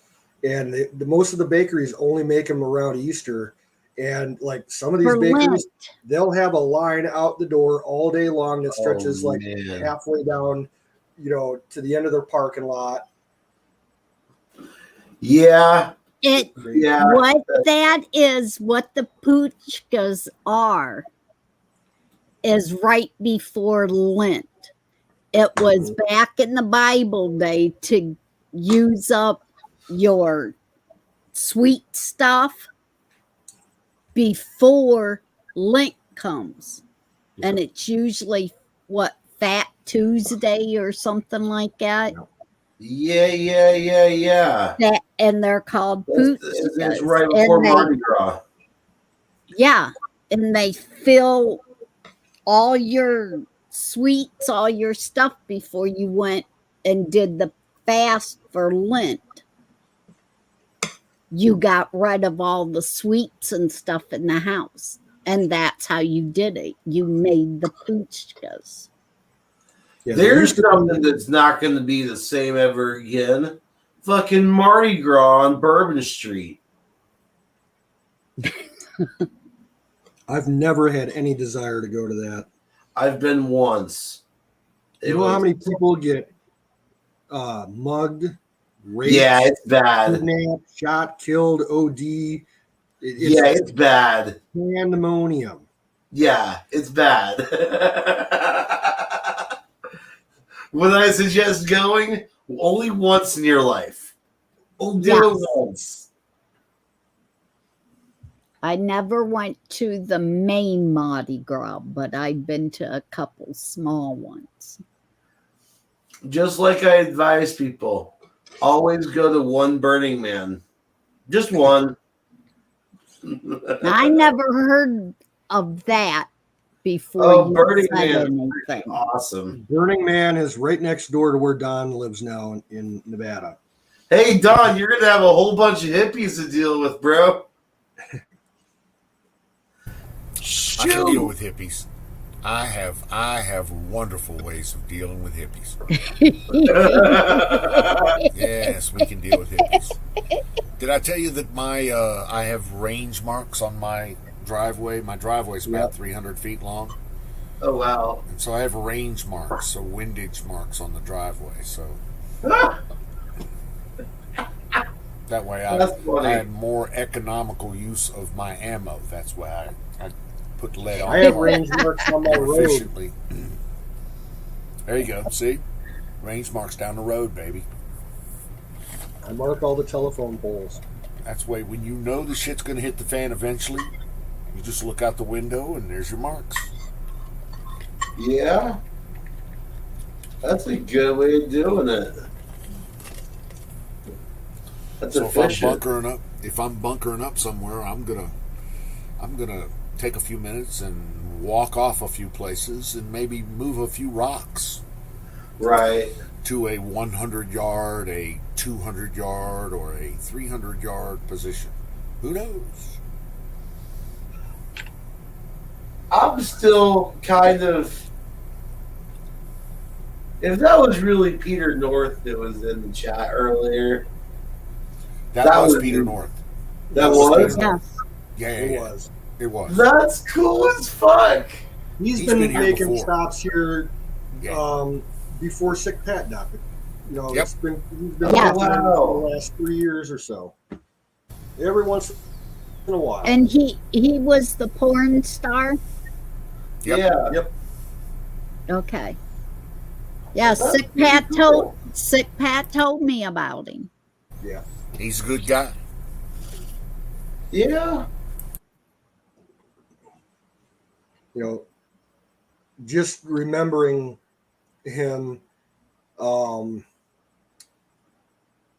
And most of the bakeries only make them around Easter. And like some of these bakeries, they'll have a line out the door all day long that stretches halfway down, to the end of their parking lot. Yeah. What the puchkas are, is right before Lent. It was back in the Bible day to use up your sweet stuff before Lent comes. And it's usually Fat Tuesday or something like that. Yeah. And they're called puchkas. It's right before Mardi Gras. Yeah. And they fill all your sweets, all your stuff before you went and did the fast for Lent. You got rid of all the sweets and stuff in the house. And that's how you did it. You made the puchkas. Yeah, there's something that's not going to be the same ever again. Fucking Mardi Gras on Bourbon Street. I've never had any desire to go to that. I've been once. You know how many people get mugged, raped, yeah, it's bad. kidnapped, shot, killed, OD. It's bad. Pandemonium. Yeah, it's bad. Would I suggest going? Only once in your life. We'll do it once. I never went to the main Mardi Gras, but I've been to a couple small ones. Just like I advise people, always go to one Burning Man. Just one. I never heard of that before. Oh, you Burning said Man. anything. Awesome. Burning Man is right next door to where Don lives now in Nevada. Hey, Don, you're going to have a whole bunch of hippies to deal with, bro. I can deal with hippies. I have wonderful ways of dealing with hippies. Yes, we can deal with hippies. Did I tell you that I have range marks on my driveway? My driveway is about 300 feet long. Oh, wow. And so I have range marks, so windage marks on the driveway. So that way I had more economical use of my ammo. That's why I put lead on. I have range marks on my road. Efficiently. There you go. See? Range marks down the road, baby. I mark all the telephone poles. That's the way when you know the shit's going to hit the fan eventually, you just look out the window and there's your marks. Yeah. That's a good way of doing it. That's so efficient. if I'm bunkering up somewhere, I'm gonna take a few minutes and walk off a few places and maybe move a few rocks. Right. To a 100-yard, a 200-yard, or a 300-yard position. Who knows? I'm still kind of... If that was really Peter North that was in the chat earlier... That was Peter North. That was? Yeah. It was. It was. That's cool as fuck. He's been here making before. stops here before Sick Pat died. You know, Yep. he's been for the last 3 years or so. Every once in a while. And he was the porn star? Yep. Yeah. Yep. Okay. Yeah, That's Sick Pat told me about him. Yeah. He's a good guy. Yeah. You know, just remembering him,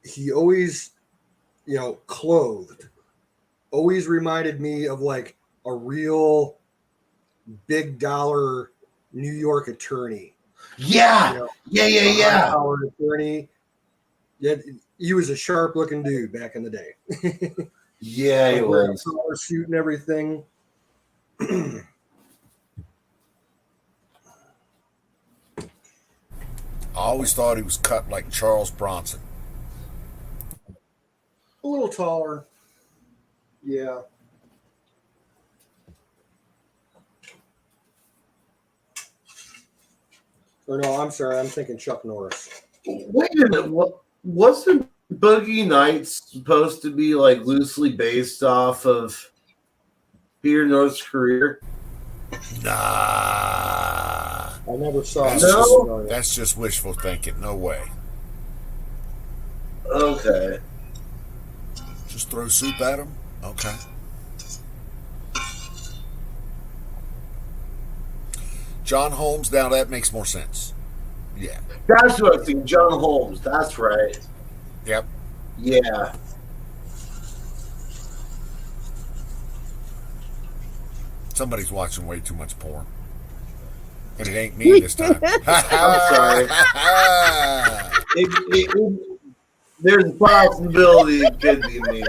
he always, clothed, always reminded me of like a real big dollar New York attorney. Yeah. Yeah. Dollar attorney. Yeah, he was a sharp looking dude back in the day. Yeah, he was. Collar suit and everything. I always thought he was cut like Charles Bronson. A little taller. Yeah. Or no, I'm sorry. I'm thinking Chuck Norris. Wait a minute. Wasn't Boogie Nights supposed to be like loosely based off of Peter North's career? Nah. I never saw That's, it. that's just wishful thinking. No way. Okay. Just throw soup at him? Okay. John Holmes, now that makes more sense. Yeah. That's what I think. John Holmes. That's right. Yep. Yeah. Somebody's watching way too much porn. And it ain't me this time. I'm sorry. There's a possibility it could be me.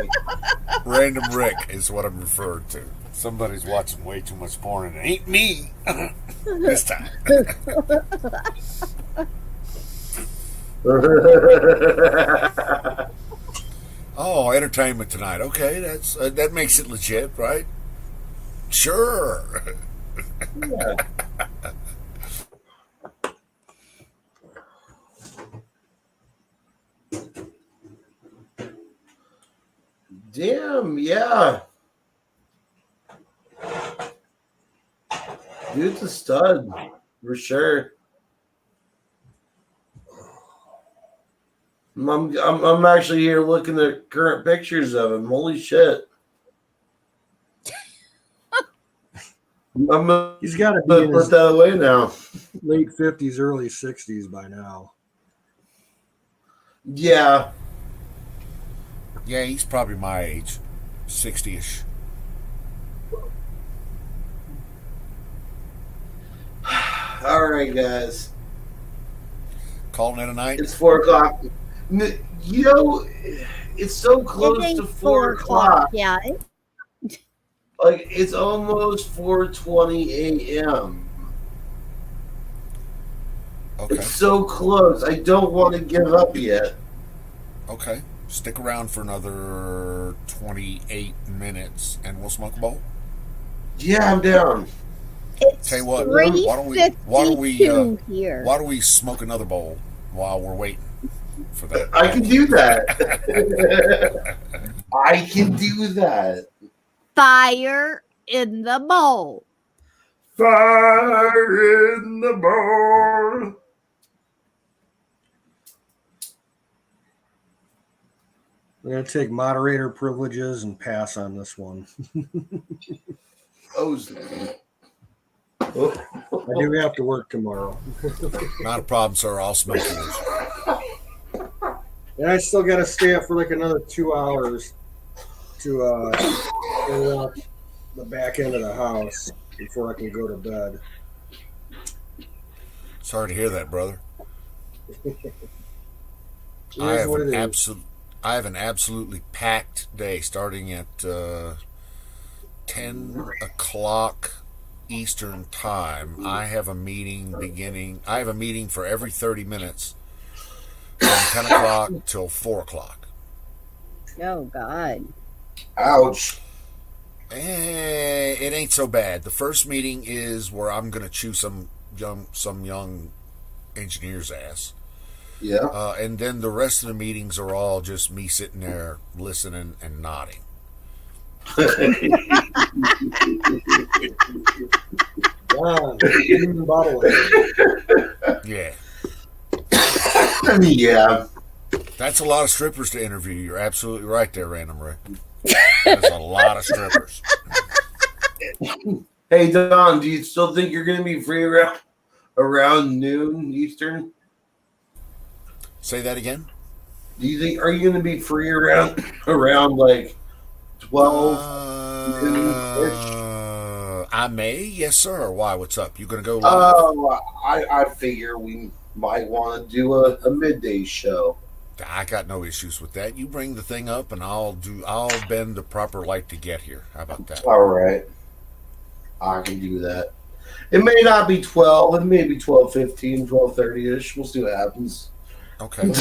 Random Rick is what I'm referring to. Somebody's watching way too much porn and it ain't me this time. Oh, entertainment tonight. Okay, that makes it legit, right? Sure. Yeah. Damn, yeah. Dude's a stud, for sure. I'm actually here looking at current pictures of him. Holy shit. He's got to be put that away now. Late 50s, early 60s by now. Yeah. Yeah, he's probably my age, 60-ish. All right, guys. Calling it a night? It's 4 o'clock. You know, it's so close to 4 o'clock. Yeah. Like, it's almost 4:20 a.m. Okay. It's so close. I don't want to give up yet. Okay. Stick around for another 28 minutes and we'll smoke a bowl. Yeah, I'm down. It's Tell you what, why don't we smoke another bowl while we're waiting for that? I can do that. I can do that. Fire in the bowl. Fire in the bowl. I'm going to take moderator privileges and pass on this one. Oh, I do have to work tomorrow. Not a problem, sir. I'll smoke yours. And I still got to stay up for like another 2 hours to clean up the back end of the house before I can go to bed. Sorry to hear that, brother. I have an absolutely packed day starting at 10 o'clock Eastern time. I have a meeting for every 30 minutes from 10 o'clock till 4 o'clock. Oh, God. Ouch. It ain't so bad. The first meeting is where I'm going to chew some young engineer's ass. Yeah. And then the rest of the meetings are all just me sitting there listening and nodding. Yeah. Yeah. That's a lot of strippers to interview. You're absolutely right there, Random Ray. There's a lot of strippers. Hey, Don, do you still think you're going to be free around noon Eastern? Say that again? Do you think, are you going to be free around like 12? I may, yes, sir. Why? What's up? You going to go live? Oh, I figure we might want to do a midday show. I got no issues with that. You bring the thing up, and I'll bend the proper light to get here. How about that? All right, I can do that. It may not be 12. It may be 12:15, 12:30ish. We'll see what happens. Okay.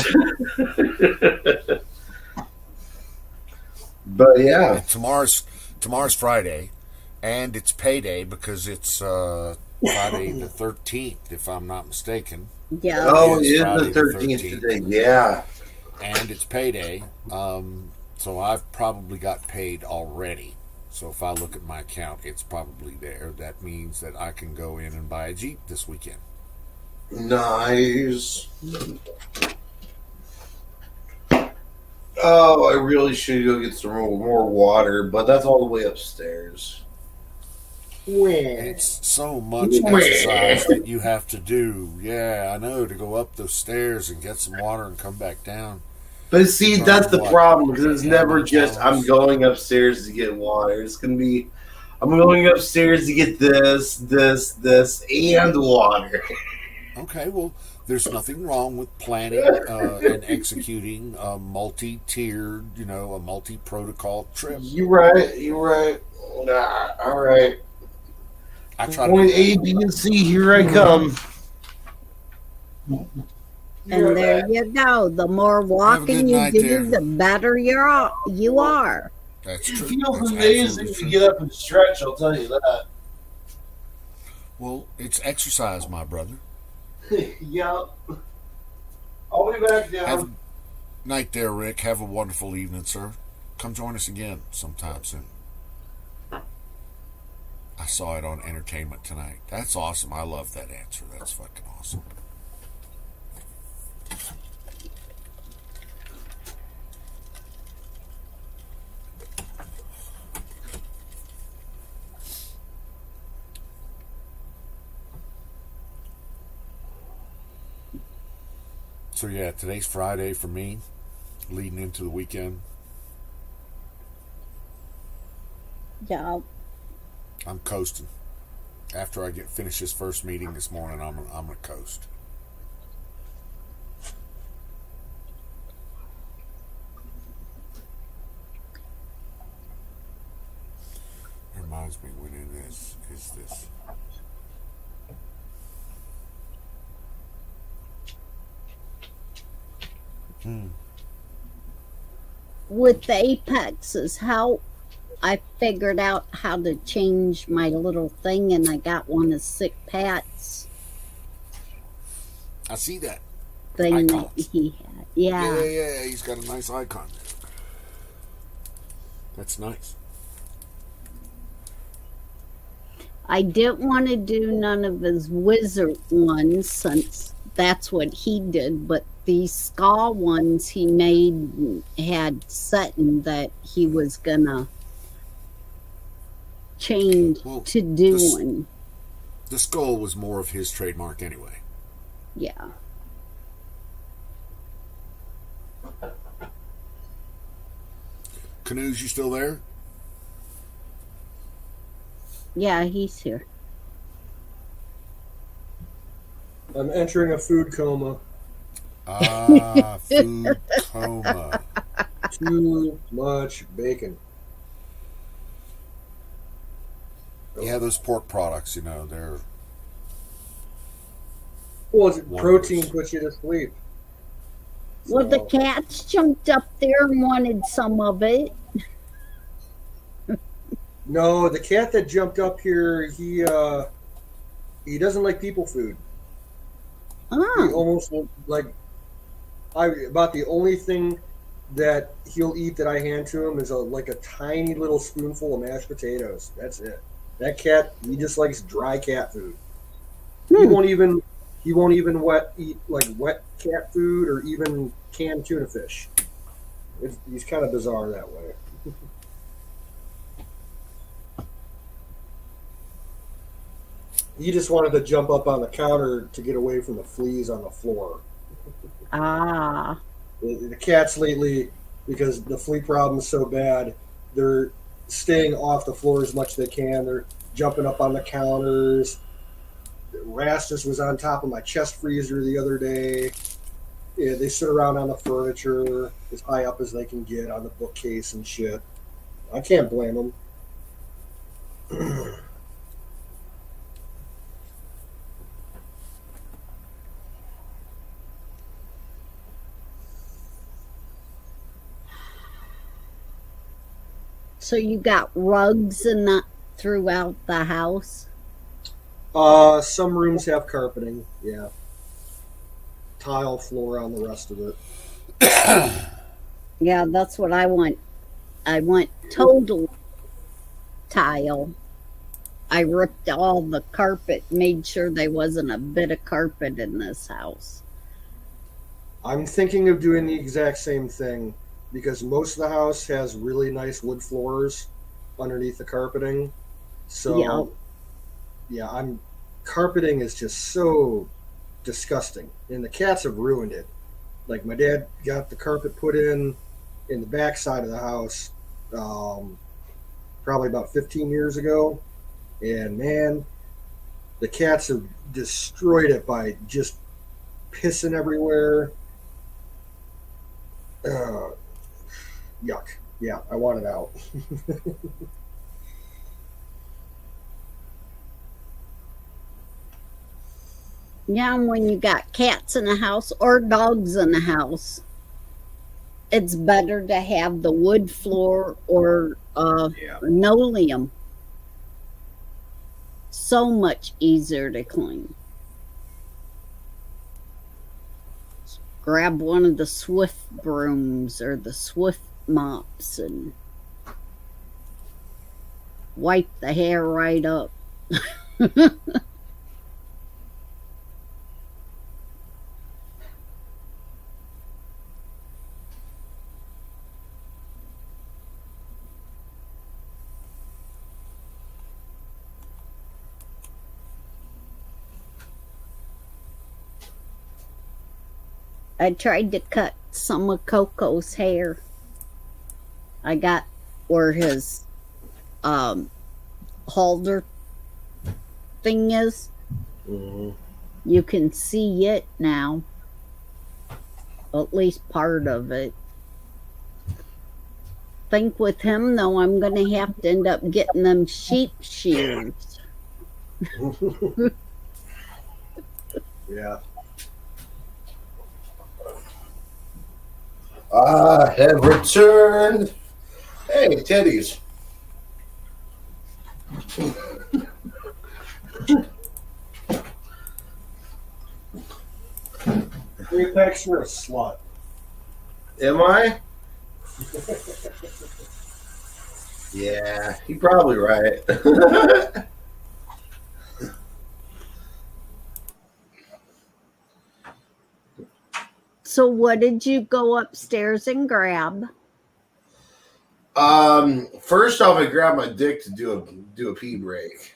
But yeah, and tomorrow's Friday, and it's payday because it's Friday the 13th, if I'm not mistaken. Yeah. Oh, it is the 13th today. Yeah. And it's payday, so I've probably got paid already. So if I look at my account, it's probably there. That means that I can go in and buy a Jeep this weekend. Nice. Oh, I really should go get some more water, but that's all the way upstairs. It's so much exercise that you have to do. Yeah, I know, to go up those stairs and get some water and come back down. But see, that's the problem, because it's never just I'm going upstairs to get water. It's going to be I'm going upstairs to get this, and water. Okay, well, there's nothing wrong with planning and executing a multi-tiered, a multi-protocol trip. You're right. All right. I try Point A, B, and C, here I come. And there you go. The more walking you do, the better you are. That's It true. feels That's amazing absolutely to true. get up and stretch, I'll tell you that. Well, it's exercise, my brother. Yeah. I'll be back Have down. a night there, Rick. Have a wonderful evening, sir. Come join us again sometime soon. I saw it on Entertainment Tonight. That's awesome. I love that answer. That's fucking awesome. So yeah, today's Friday for me, leading into the weekend. Yeah. I'm coasting. After I finish this first meeting this morning, I'm gonna coast. Reminds me, when it is this? With the apexes, how I figured out how to change my little thing, and I got one of Sick Pat's I see that. thing that Icons. he had. Yeah. Yeah. He's got a nice icon there. That's nice. I didn't want to do none of his wizard ones since that's what he did, but these skull ones he made had setting that he was gonna change to doing. The skull was more of his trademark anyway. Yeah. Canoes, you still there? Yeah, he's here. I'm entering a food coma. Ah, food coma. Too much bacon. Yeah, those pork products, they're... Well, protein puts you to sleep. Well, the cats jumped up there and wanted some of it. No, the cat that jumped up here, he doesn't like people food. Oh. He almost about the only thing that he'll eat that I hand to him is a tiny little spoonful of mashed potatoes. That's it. That cat, he just likes dry cat food. He won't even eat wet cat food or even canned tuna fish. He's kind of bizarre that way. He just wanted to jump up on the counter to get away from the fleas on the floor. Ah. The cats lately, because the flea problem is so bad, they're staying off the floor as much as they can. They're jumping up on the counters. Rastus was on top of my chest freezer the other day. Yeah, they sit around on the furniture as high up as they can get on the bookcase and shit. I can't blame them. So you got rugs and that throughout the house? Some rooms have carpeting, yeah. Tile floor on the rest of it. Yeah, that's what I want. I want total tile. I ripped all the carpet, made sure there wasn't a bit of carpet in this house. I'm thinking of doing the exact same thing because most of the house has really nice wood floors underneath the carpeting. So, yeah, carpeting is just so disgusting, and the cats have ruined it. Like, my dad got the carpet put in the back side of the house probably about 15 years ago, and man, the cats have destroyed it by just pissing everywhere. Yuck. Yeah, I want it out. Yeah, and when you got cats in a house or dogs in a house, it's better to have the wood floor or linoleum. So much easier to clean. Grab one of the Swift brooms or the Swift mops and wipe the hair right up. I tried to cut some of Coco's hair. I got where his halter thing is. You can see it now. At least part of it. Think with him though, I'm gonna have to end up getting them sheep shears. Yeah. I have returned. Hey, teddies. Apex, you're a slut. Am I? Yeah, you're probably right. So what did you go upstairs and grab? First off, I grabbed my dick to do a pee break.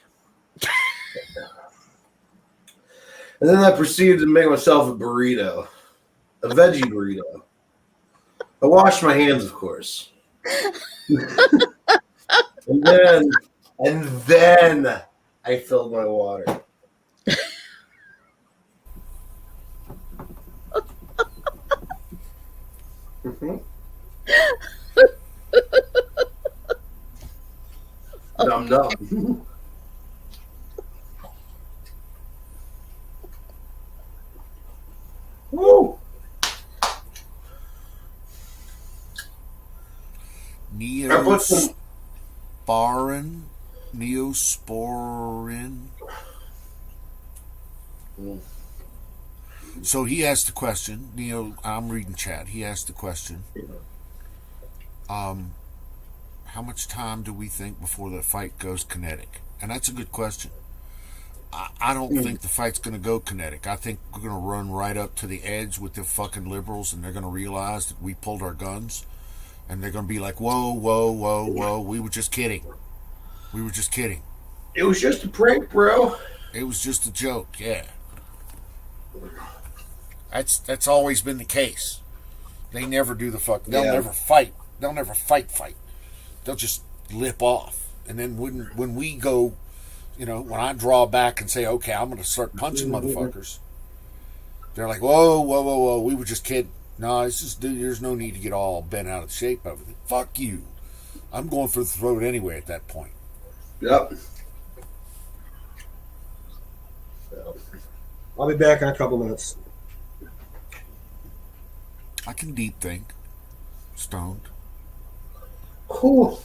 And then I proceeded to make myself a burrito. A veggie burrito. I washed my hands, of course. and then I filled my water. Numb. Woo! Neosporin. So he asked the question, Neo, I'm reading chat. He asked the question, how much time do we think before the fight goes kinetic? And that's a good question. I don't think the fight's going to go kinetic. I think we're going to run right up to the edge with the fucking liberals, and they're going to realize that we pulled our guns, and they're going to be like, whoa, whoa, whoa, whoa, we were just kidding. We were just kidding. It was just a prank, bro. It was just a joke, yeah. That's always been the case. They never do the fuck. They'll never fight. They'll never fight. They'll just lip off. And then when we go, when I draw back and say, okay, I'm going to start punching motherfuckers, they're like, whoa, whoa, whoa, whoa, we were just kidding. No, it's just, dude, there's no need to get all bent out of shape over it. Fuck you. I'm going for the throat anyway at that point. Yep. I'll be back in a couple minutes. I can deep think. Stoned. Cool.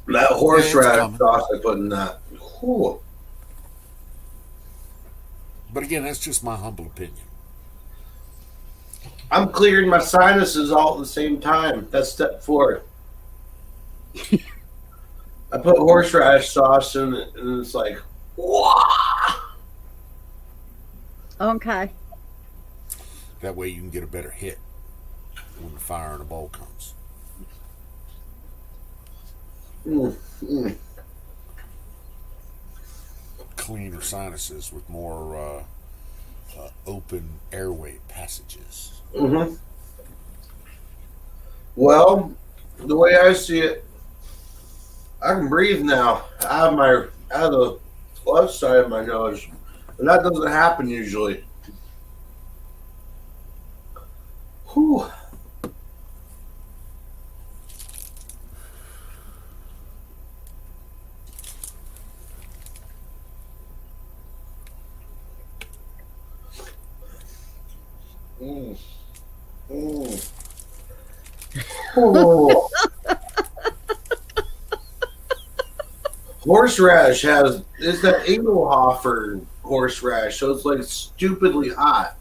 That horseradish sauce I put in that. Cool. But again, that's just my humble opinion. I'm clearing my sinuses all at the same time. That's step 4. I put horseradish sauce in it, and it's like, wow. Okay. That way you can get a better hit when the fire in a bowl comes. Cleaner sinuses with more open airway passages. Mm-hmm. Well, the way I see it, I can breathe now out of the left side of my nose, and that doesn't happen usually. Whew. Oh. Horseradish is that Engelhofer horseradish, so it's like stupidly hot.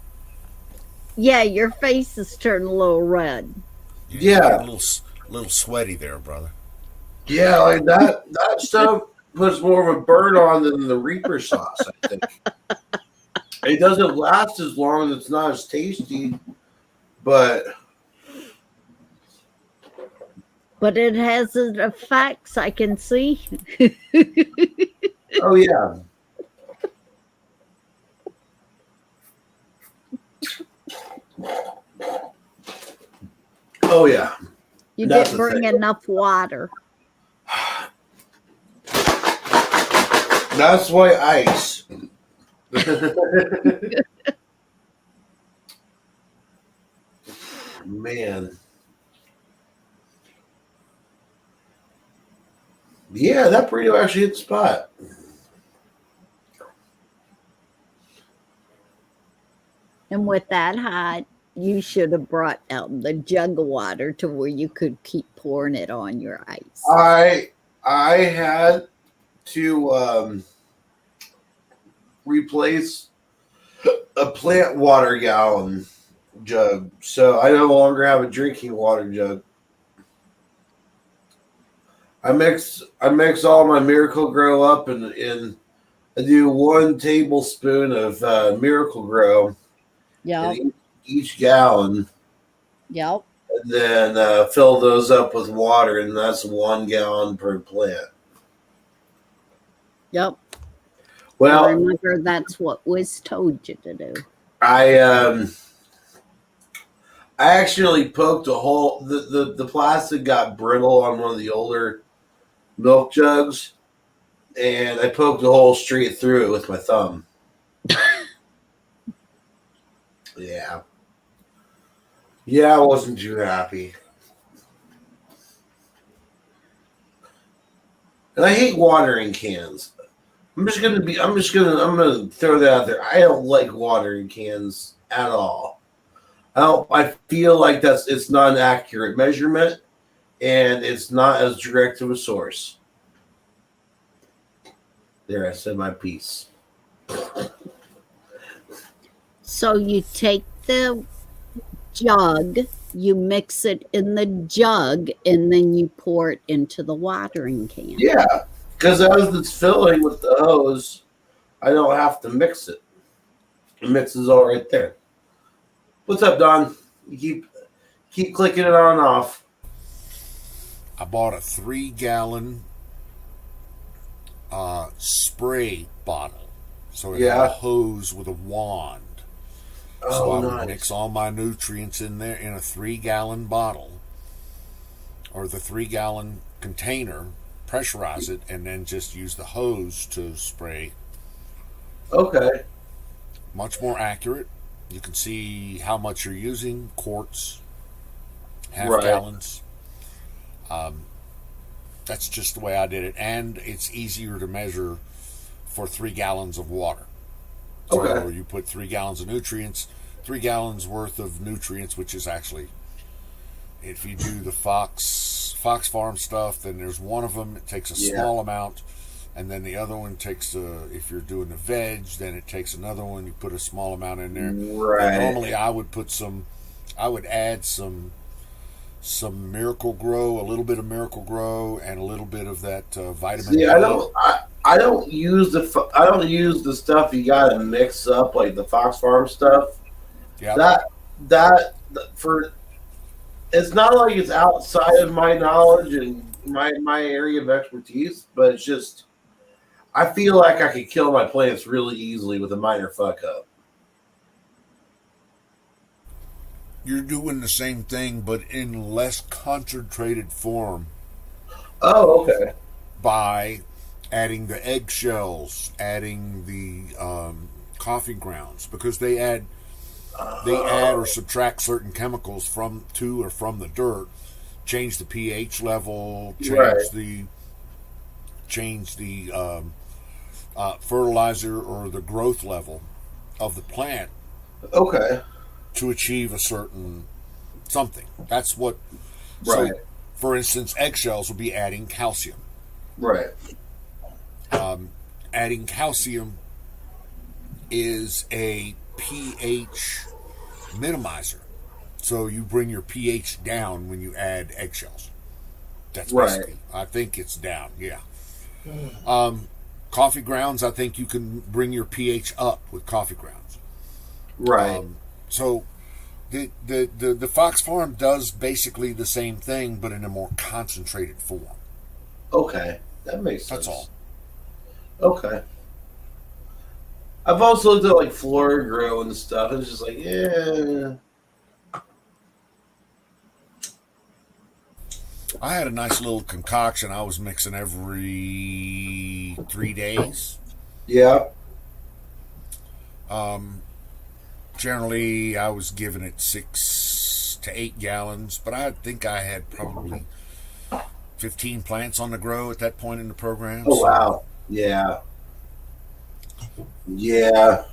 Yeah, your face is turning a little red. Yeah, a little sweaty there, brother. Yeah, like that stuff puts more of a burn on than the Reaper sauce, I think. It doesn't last as long, it's not as tasty, but it has its effects, I can see. oh yeah. Oh yeah. You didn't bring enough water. That's why ice. Man. Yeah, that burrito actually hit the spot. And with that hot, you should have brought out the jug of water to where you could keep pouring it on your ice. I had to replace a plant water gallon jug, so I no longer have a drinking water jug. I mix all my Miracle Grow up and I do 1 tablespoon of Miracle Grow in each gallon. Yep. And then fill those up with water, and that's 1 gallon per plant. Yep. Well, I remember that's what was told you to do. I actually poked a hole. The plastic got brittle on one of the older milk jugs, and I poked a hole straight through it with my thumb. Yeah, I wasn't too happy. And I hate watering cans. I'm gonna throw that out there. I don't like watering cans at all. I feel like it's not an accurate measurement, and it's not as direct of a source. There, I said my piece. So you take the jug, you mix it in the jug, and then you pour it into the watering can. Yeah, because as it's filling with the hose, I don't have to mix it. It mixes all right there. What's up, Don? You keep clicking it on and off. I bought a 3-gallon spray bottle. So it had a hose with a wand. So I would mix all my nutrients in there in a 3-gallon bottle or the 3-gallon container, pressurize it, and then just use the hose to spray. Okay. Much more accurate. You can see how much you're using, quarts, half gallons. That's just the way I did it. And it's easier to measure for 3 gallons of water. So you put 3 gallons of nutrients, 3 gallons worth of nutrients, which is actually, if you do the Fox Farm stuff, then there's one of them, it takes a small amount, and then the other one takes, if you're doing the veg, then it takes another one, you put a small amount in there. Right. And normally I would add some Miracle Grow, a little bit of Miracle Grow, and a little bit of that vitamin D. I don't use the stuff you gotta mix up, like the Fox Farm stuff. Yeah. That for it's not like it's outside of my knowledge and my area of expertise, but it's just I feel like I could kill my plants really easily with a minor fuck up. You're doing the same thing, but in less concentrated form. Oh, okay. By adding the eggshells, adding the coffee grounds, because they add or subtract certain chemicals from the dirt, change the pH level, change the fertilizer or the growth level of the plant. Okay. to achieve a certain something. That's what. Right. So, for instance, eggshells would be adding calcium. Right. Adding calcium is a pH minimizer. So you bring your pH down when you add eggshells. That's basically, I think it's down, yeah. Coffee grounds, I think you can bring your pH up with coffee grounds. Right. So the Fox Farm does basically the same thing, but in a more concentrated form. Okay. That makes sense. That's all. Okay. I've also looked at like Flora Grow and stuff. It's just like, yeah. I had a nice little concoction I was mixing every 3 days. Yeah. Generally, I was giving it 6 to 8 gallons, but I think I had probably 15 plants on the grow at that point in the program. Oh, wow. Yeah. Yeah.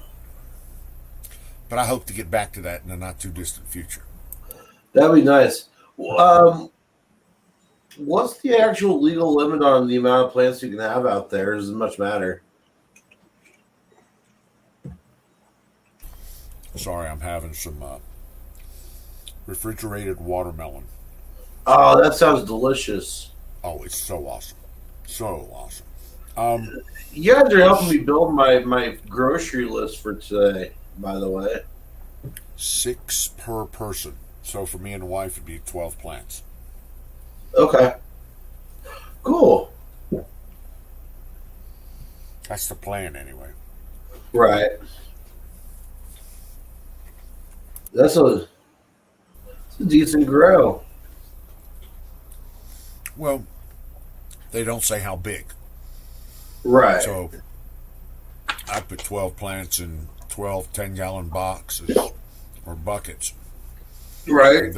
But I hope to get back to that in the not too distant future. That'd be nice. What's the actual legal limit on the amount of plants you can have out there? Does it much matter? Sorry, I'm having some refrigerated watermelon. Oh, that sounds delicious. Oh, it's so awesome. So awesome. You guys are helping me build my grocery list for today, by the way. 6 per person. So for me and the wife, it'd be 12 plants. Okay. Cool. That's the plan, anyway. Right. That's a decent grow. Well, they don't say how big. Right. So I put 12 plants in 12 10-gallon boxes or buckets. Right.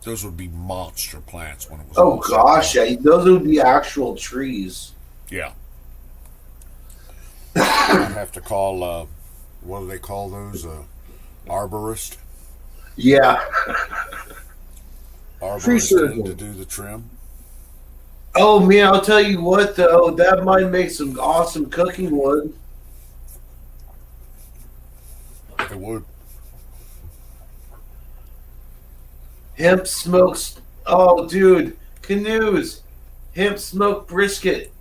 Those would be monster plants when it was. Oh gosh, yeah, those would be actual trees. Yeah. I'd have to call. What do they call those? Arborist. Yeah. Arborist in to do the trim. Oh man, I'll tell you what though, that might make some awesome cooking wood. It would. Hemp smokes. Oh, dude, canoes. Hemp smoked brisket.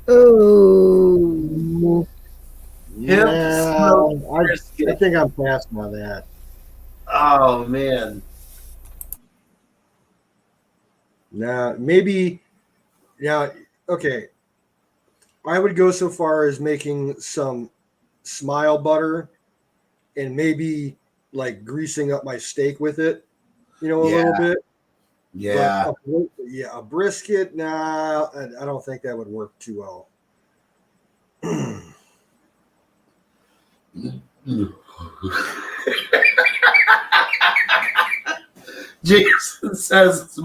Oh. Hemp Yeah, smoked I brisket. think I'm passing on that. Oh man. Now, maybe, okay. I would go so far as making some smile butter and maybe like greasing up my steak with it, a little bit. Yeah. But a brisket, nah, I don't think that would work too well. Jason says it's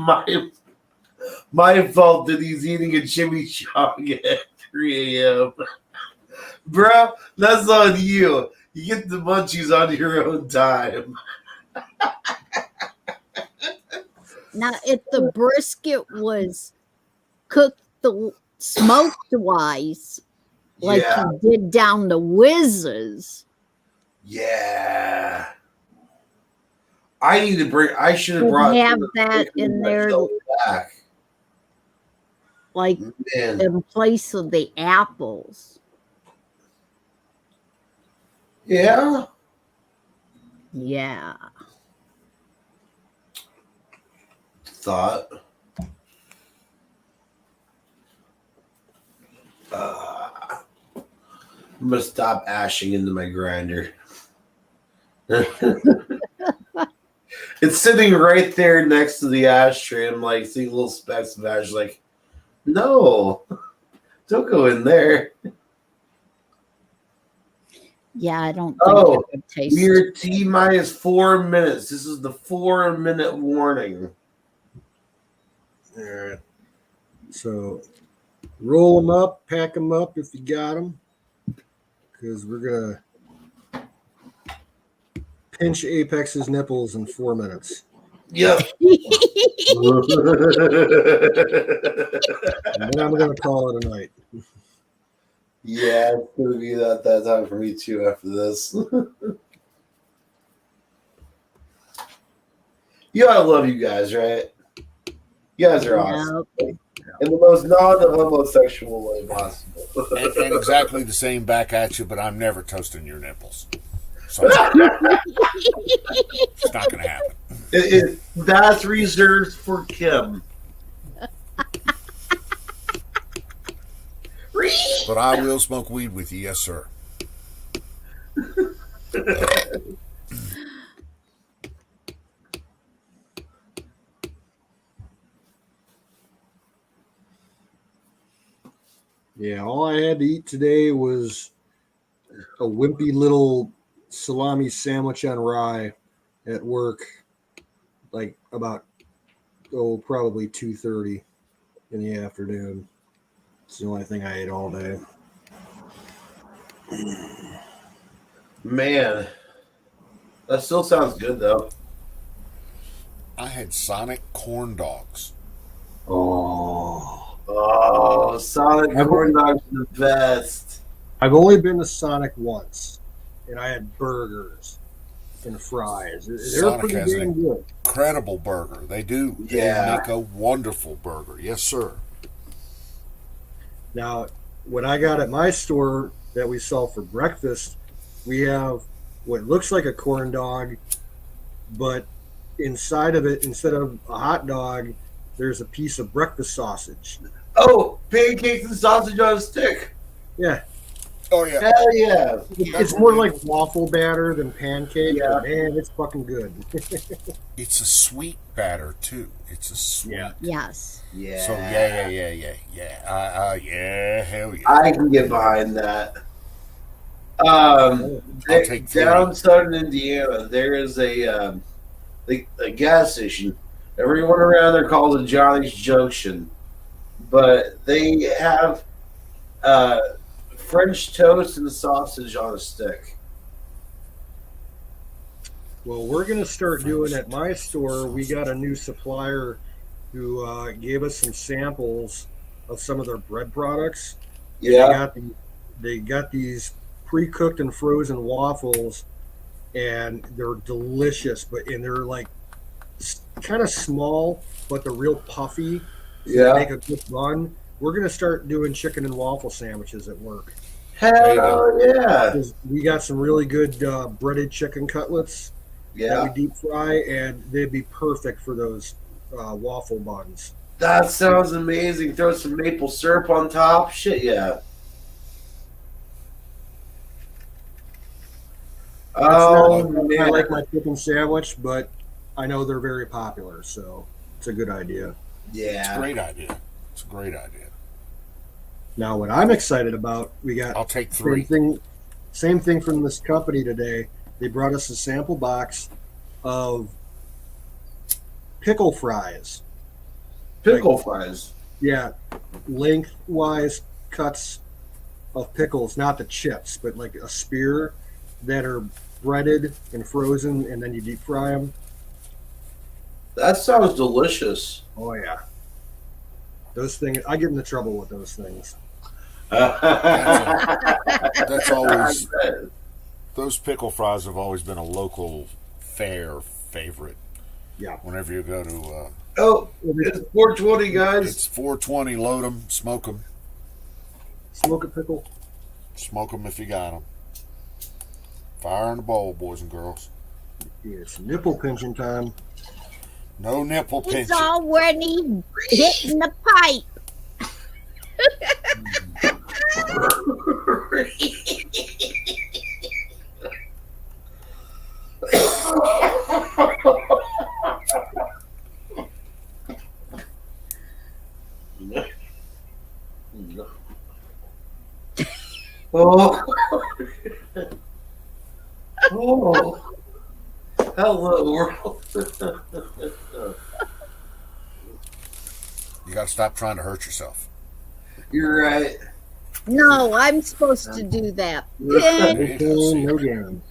my fault that he's eating a chimichanga at 3 a.m. Bro, that's on you. You get the munchies on your own time. Now, if the brisket was cooked the smoked wise, like you did down the whizzes. Yeah. I should have brought have that in there, back. Like in place of the apples. Yeah. Yeah. Thought. I'm gonna stop ashing into my grinder. It's sitting right there next to the ashtray. I'm like seeing little specks of ash. Like, no, don't go in there. Yeah, I don't think it would taste. We're T-minus 4 minutes. This is the 4-minute warning. All right. So roll them up, pack them up if you got them, because we're gonna pinch Apex's nipples in 4 minutes. Yep. And then I'm going to call it a night. Yeah, it's going to be that time for me too after this. You gotta love you guys, right? You guys are awesome. In the most non-homosexual way possible. And exactly the same back at you, but I'm never toasting your nipples. So it's not going to happen. That's reserved for Kim. But I will smoke weed with you, yes, sir. Yeah, all I had to eat today was a wimpy little salami sandwich on rye at work, like about probably 2:30 in the afternoon. It's the only thing I ate all day. Man, that still sounds good though. I had Sonic corn dogs. Oh, Sonic corn dogs are the best. I've only been to Sonic once, and I had burgers and fries. They're Sonic pretty has damn an good. incredible burger. They do. Yeah. They make a wonderful burger. Yes, sir. Now, what I got at my store that we sell for breakfast, we have what looks like a corn dog, but inside of it, instead of a hot dog, there's a piece of breakfast sausage. Oh, pancakes and sausage on a stick. Yeah. Oh, yeah. Hell yeah. It's more like waffle batter than pancake. Yeah. But man, it's fucking good. It's a sweet batter, too. It's a sweet. Yeah. Yes. Yeah. So, yeah. Yeah, hell yeah. I can get behind that. I'll take Down southern Indiana, there is a gas station. Everyone around there calls it Johnny's Junction, but they have French toast and sausage on a stick. Well, we're going to start doing at my store. We got a new supplier who gave us some samples of some of their bread products. Yeah. They got these pre-cooked and frozen waffles, and they're delicious. And they're like kind of small, but they're real puffy. Yeah. Make a good bun. We're going to start doing chicken and waffle sandwiches at work. Hell yeah. We got some really good breaded chicken cutlets that we deep fry, and they'd be perfect for those waffle buns. That sounds amazing. Throw some maple syrup on top. Shit, yeah. I like my chicken sandwich, but I know they're very popular, so it's a good idea. Yeah. It's a great idea. It's a great idea. Now, what I'm excited about, we got I'll take 3. Same thing from this company today. They brought us a sample box of pickle fries. Pickle fries? Yeah, lengthwise cuts of pickles, not the chips, but like a spear that are breaded and frozen, and then you deep fry them. That sounds delicious. Oh, yeah. Those things, I get into trouble with those things. That's always, those pickle fries have always been a local fair favorite. Yeah. Whenever you go to. It's 420, guys. It's 420. Load them, smoke them. Smoke a pickle. Smoke them if you got them. Fire in the bowl, boys and girls. It's nipple pinching time. No nipple pinching. It's already hitting the pipe. Oh. Oh. Hello, world. You got to stop trying to hurt yourself. You're right. No, I'm supposed to do that. No pain, no gain.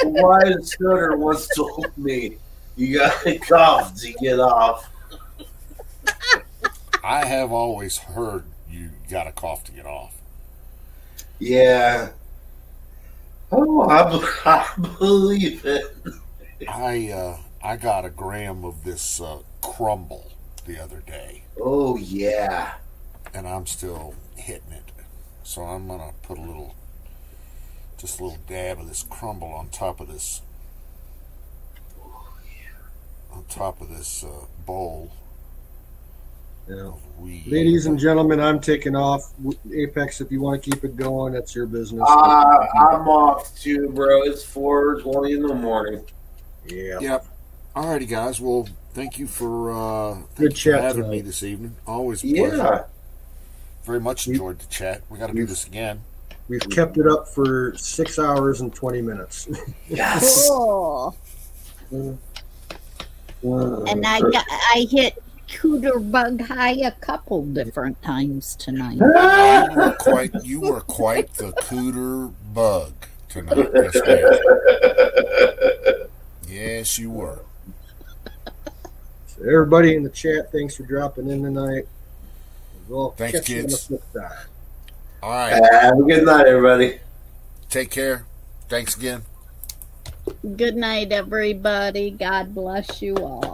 Why Scooter once told me you gotta cough to get off. I have always heard you got to cough to get off. Yeah. Oh, I believe it. I got a gram of this crumble the other day. Oh yeah. And I'm still hitting it. So I'm gonna put just a little dab of this crumble on top of this bowl. Yeah. Ladies and gentlemen, I'm taking off. Apex, if you want to keep it going, that's your business. I'm off too, bro. It's 4:20 in the morning. Yeah. Yep. Alrighty, guys. Well, thank you for having me this evening. Always a pleasure. Yeah. Very much enjoyed the chat. We got to do this again. We've kept it up for 6 hours and 20 minutes. Yes. Cool. And I hit Cooter Bug High a couple different times tonight. You were quite the cooter bug tonight. Yes, ma'am. Yes, you were. So everybody in the chat, thanks for dropping in tonight. We'll Thanks, catch you on the kids. flip side. All right. Have a good night, everybody. Take care. Thanks again. Good night, everybody. God bless you all.